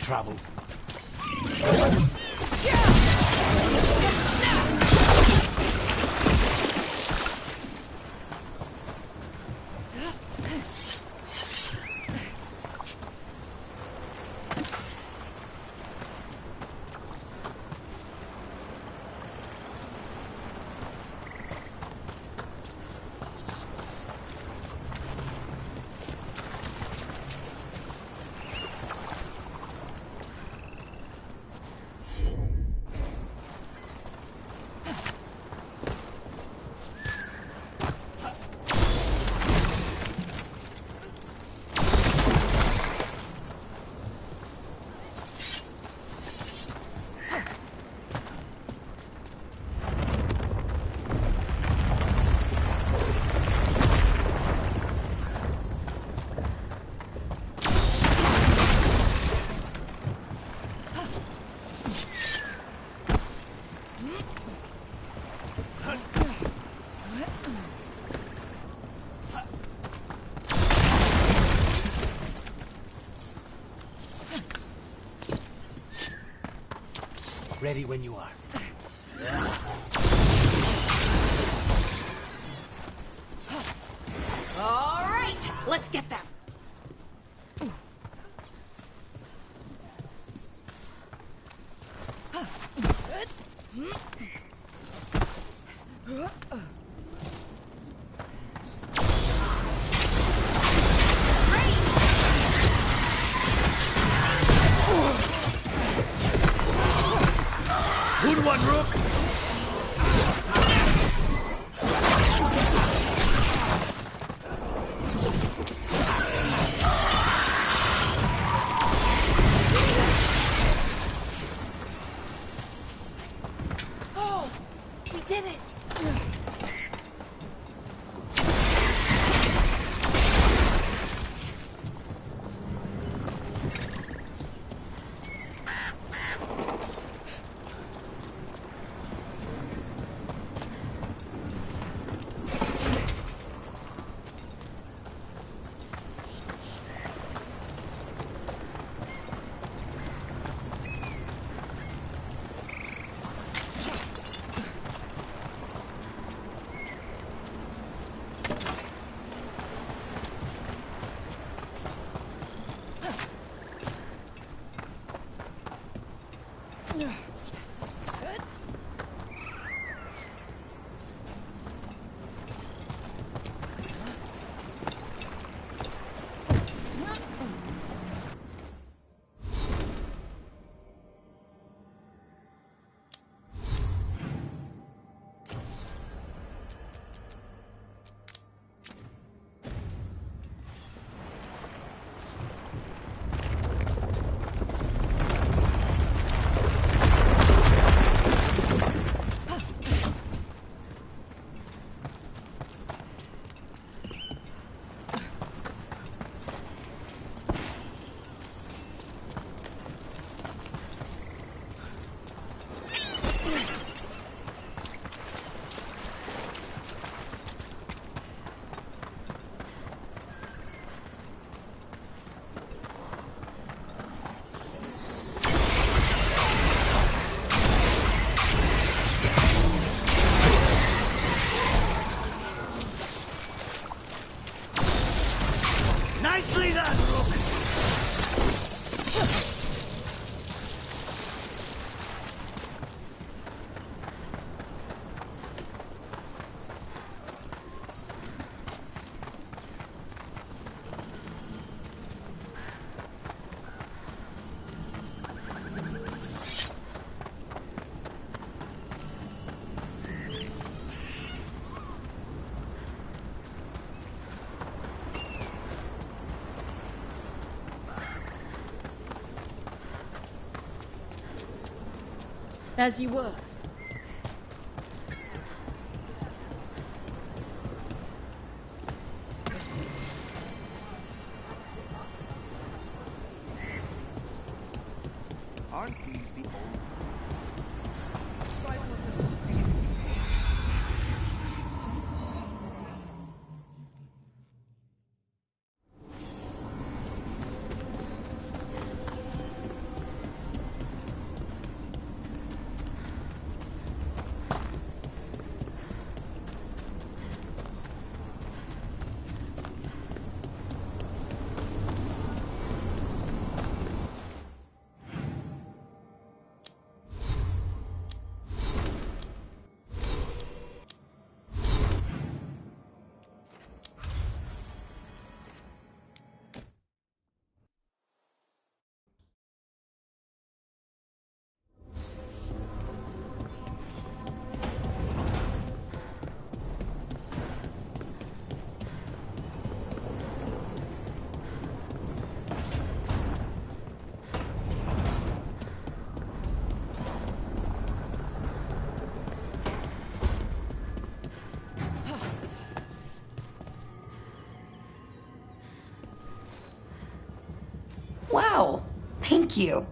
Trouble. Ready when you are. All right, let's get them. Good one, Rook! Oh, we did it! Nicely done, Rook! As you were. Aren't these the old... Wow, thank you.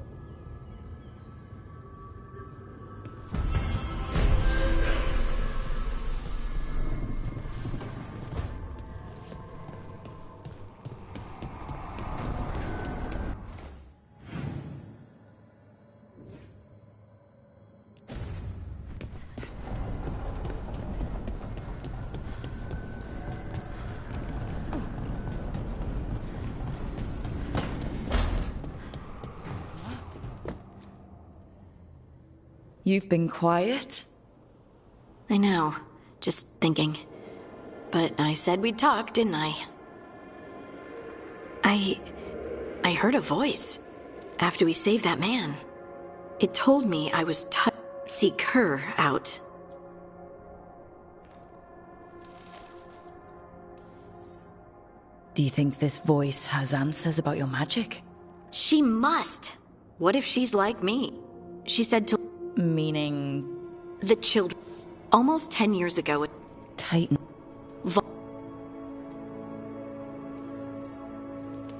You've been quiet? I know. Just thinking. But I said we'd talk, didn't I? I heard a voice after we saved that man. It told me I was seek her out. Do you think this voice has answers about your magic? She must. What if she's like me? She said to... Meaning? The children. Almost 10 years ago... Titan.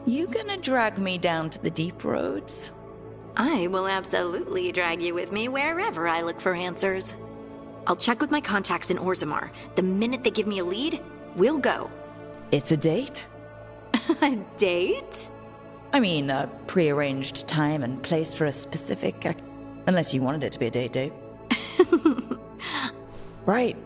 You gonna drag me down to the deep roads? I will absolutely drag you with me wherever I look for answers. I'll check with my contacts in Orzammar. The minute they give me a lead, we'll go. It's a date? A date? I mean, a pre-arranged time and place for a specific... unless you wanted it to be a date. Right.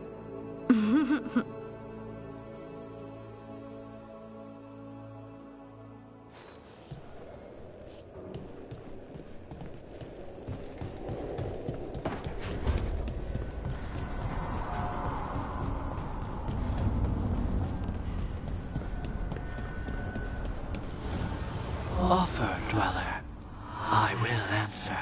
Offer, Dweller. I will answer.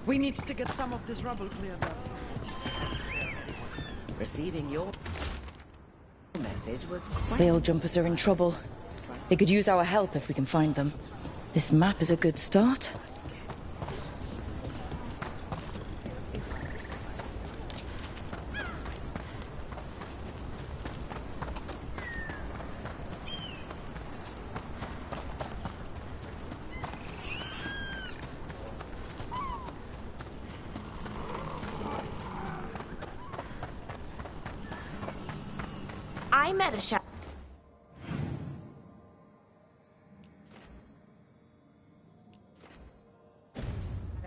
We need to get some of this rubble cleared up. Receiving your message was quite... Veil Jumpers are in trouble. They could use our help if we can find them. This map is a good start. I met a shadow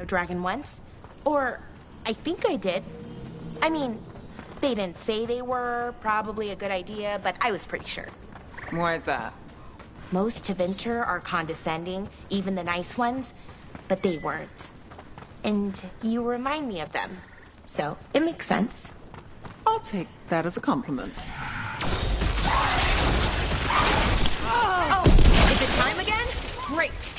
dragon once. Or I think I did. I mean, they didn't say they were probably a good idea, but I was pretty sure. Why is that? Most Tevinter are condescending, even the nice ones, but they weren't. And you remind me of them. So, it makes sense. I'll take that as a compliment. Oh! Is it time again? Great!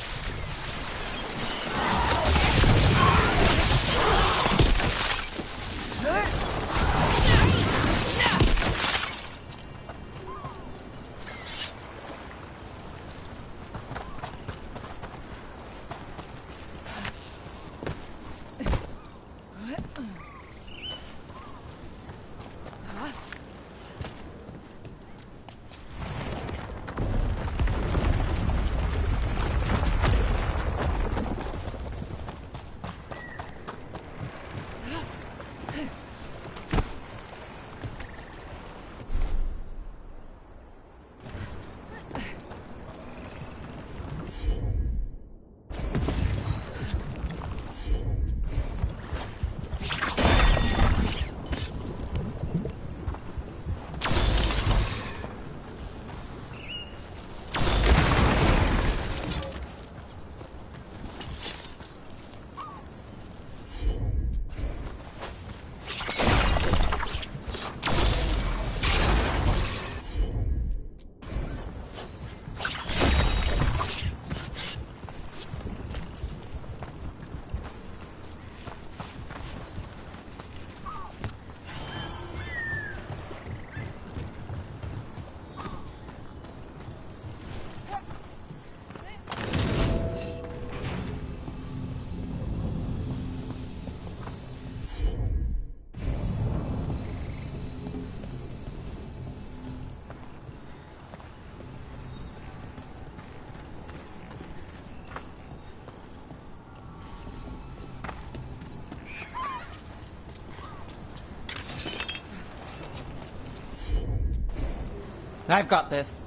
I've got this.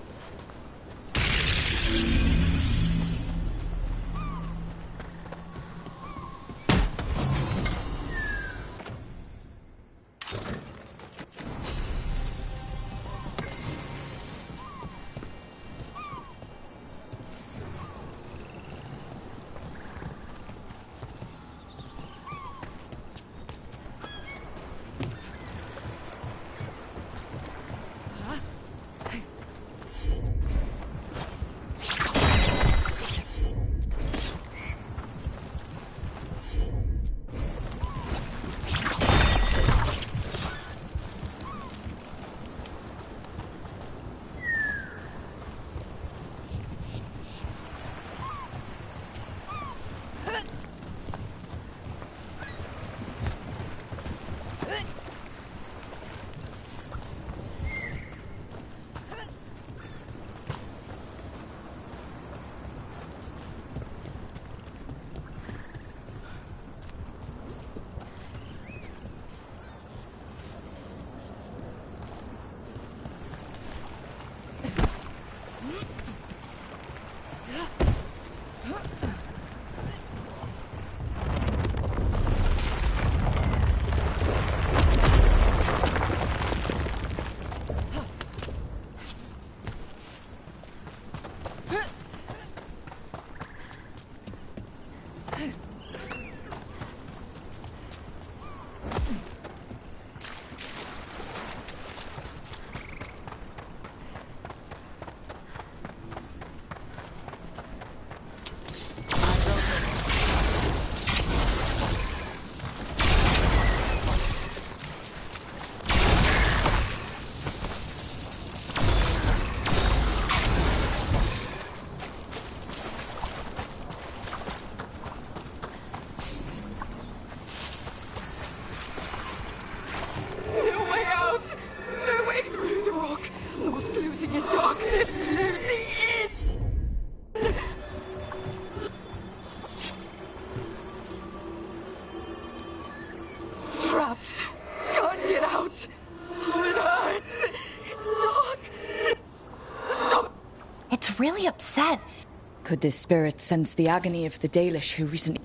Could this spirit sense the agony of the Dalish who recently...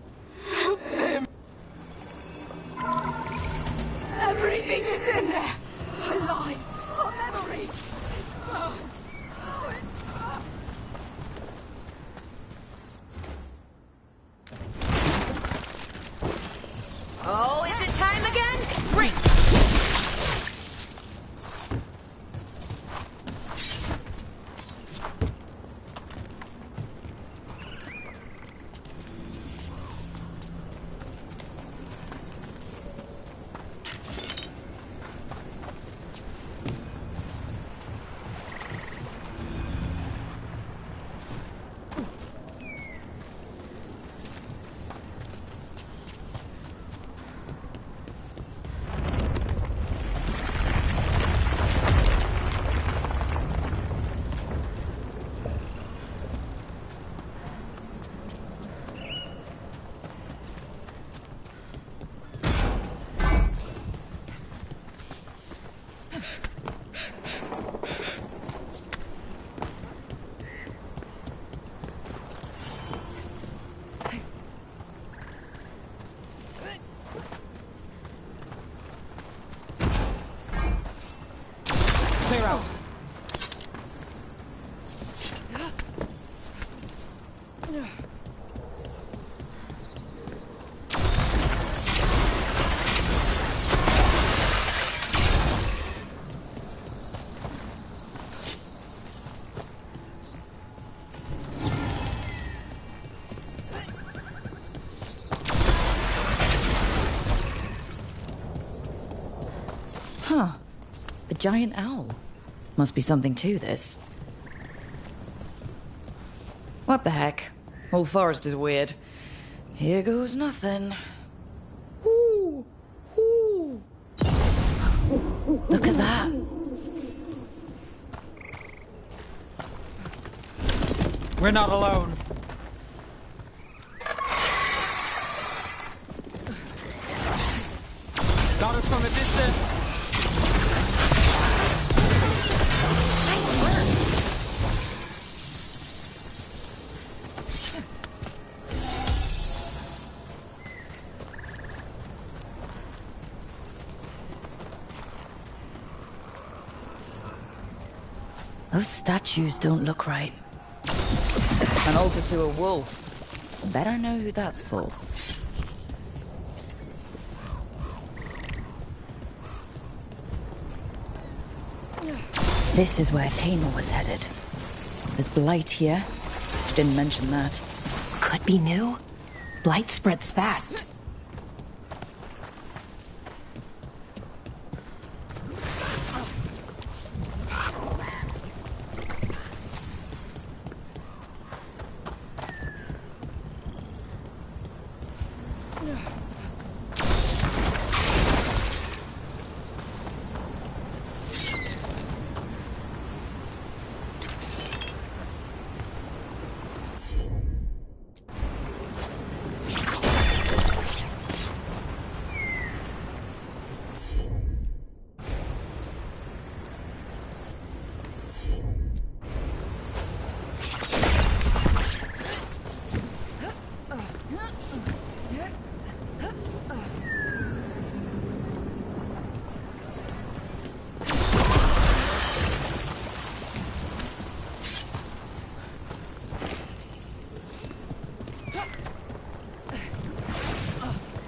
Help him! Everything is in there! Our lives, our memories! Oh, is it time again? Great! Clear out. Huh. A giant owl. Must be something to this. What the heck? Old Forest is weird. Here goes nothing. Ooh. Ooh. Look at that. We're not alone. Got us from a distance. Those statues don't look right. An altar to a wolf. Bet I know who that's for. This is where Tamar was headed. There's blight here. Didn't mention that. Could be new. Blight spreads fast.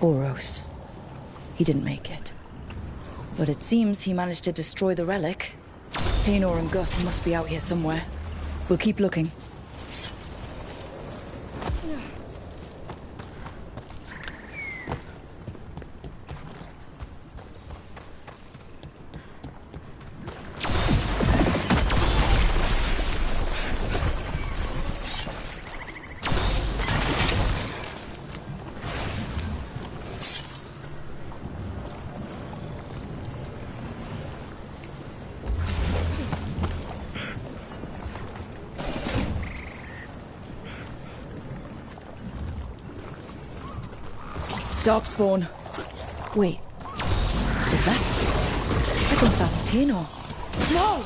Oros. He didn't make it. But it seems he managed to destroy the relic. Tainor and Gus must be out here somewhere. We'll keep looking. Darkspawn. Wait. Is that? I think that's Tainor. No!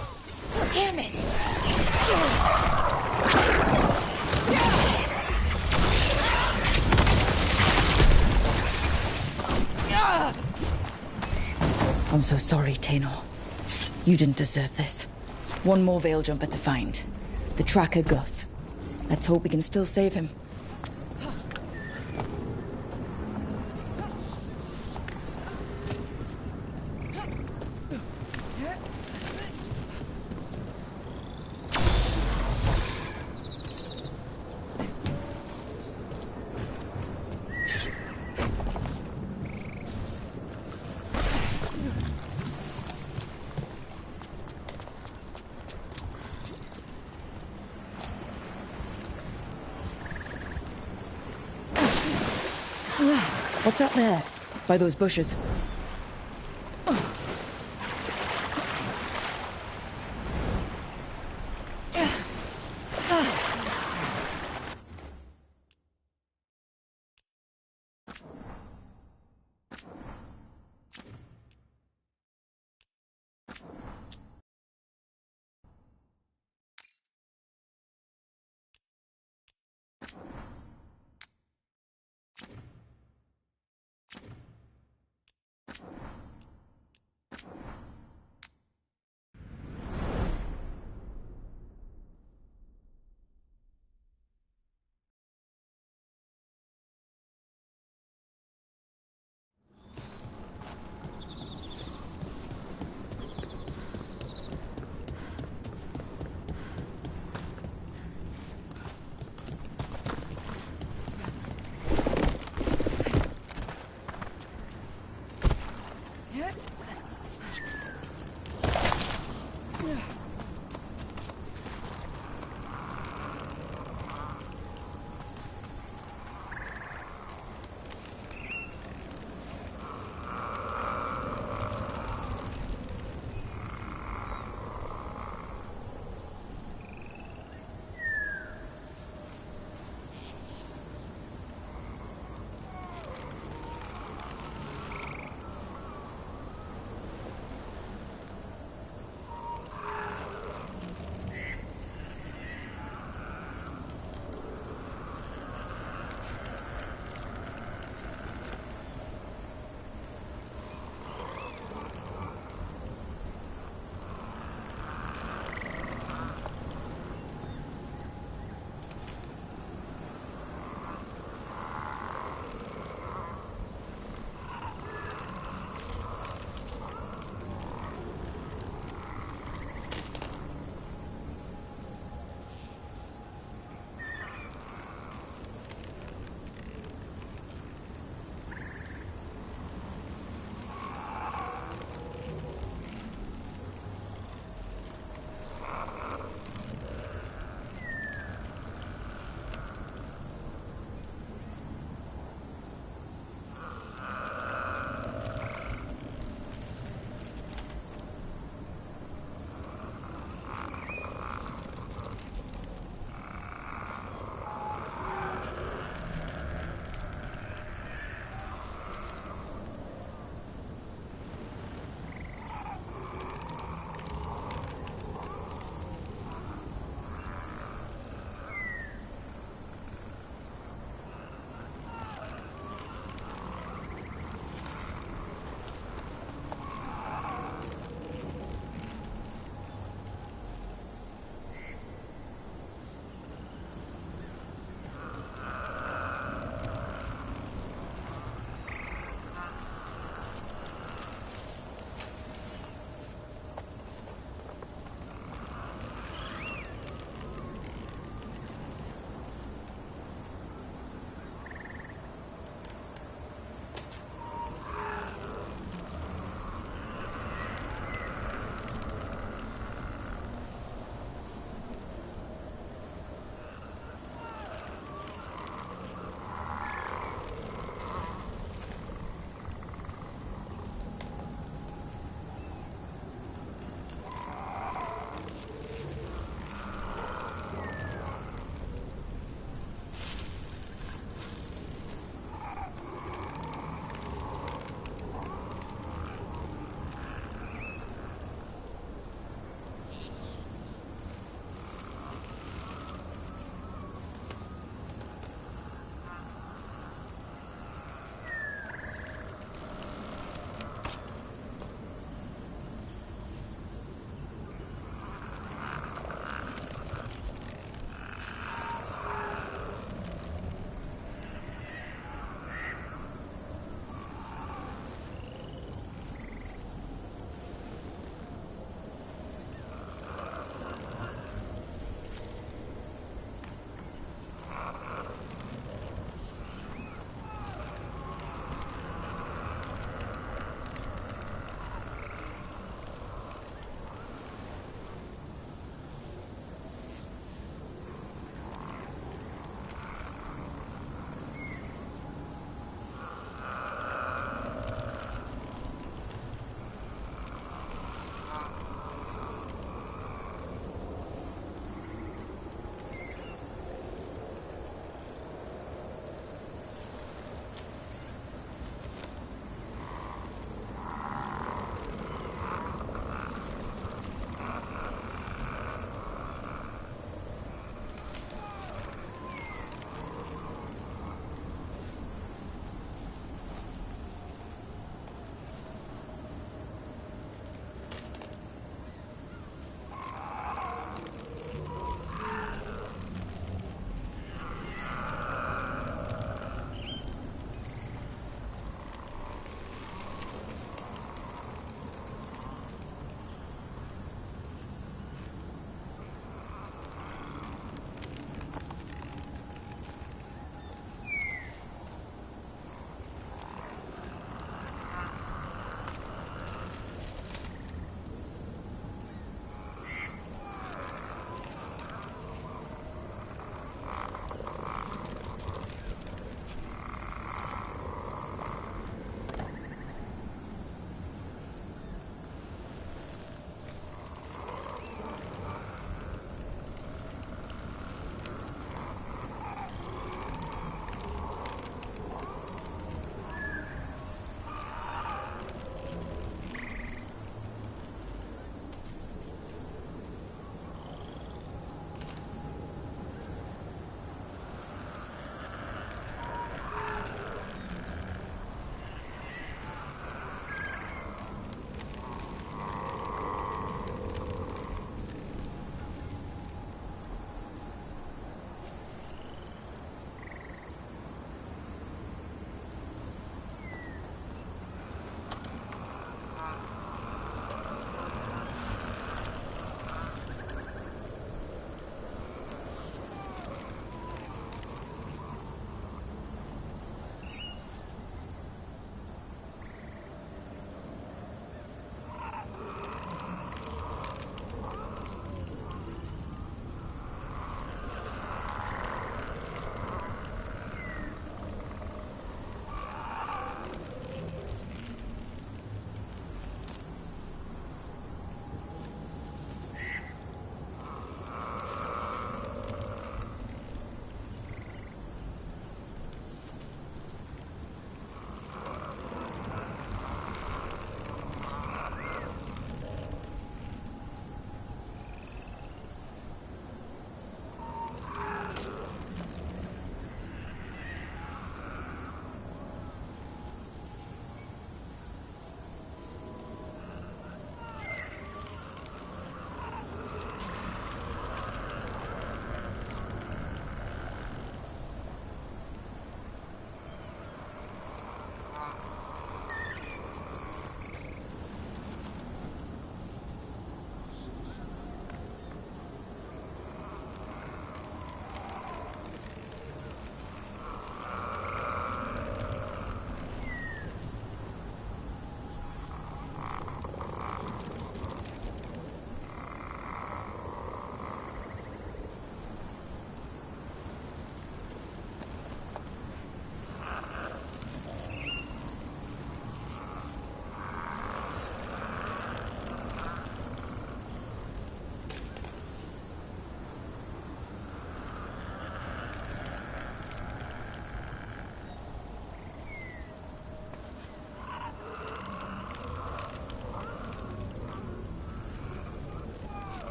Damn it! I'm so sorry, Tenor. You didn't deserve this. One more Veil Jumper to find. The tracker Gus. Let's hope we can still save him. What's that there? By those bushes.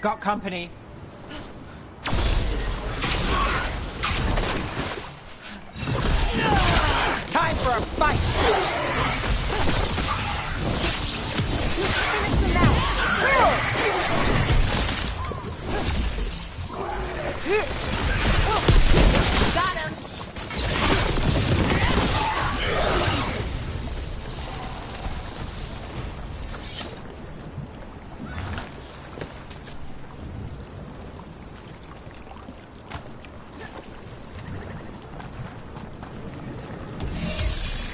Got company. Time for a fight! Got him!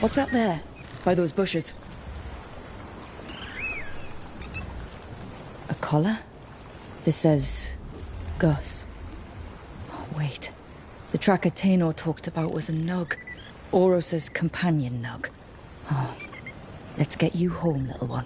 What's that there? By those bushes? A collar? This says... Gus. Oh, wait. The tracker Tainor talked about was a Nug. Oros' companion Nug. Oh. Let's get you home, little one.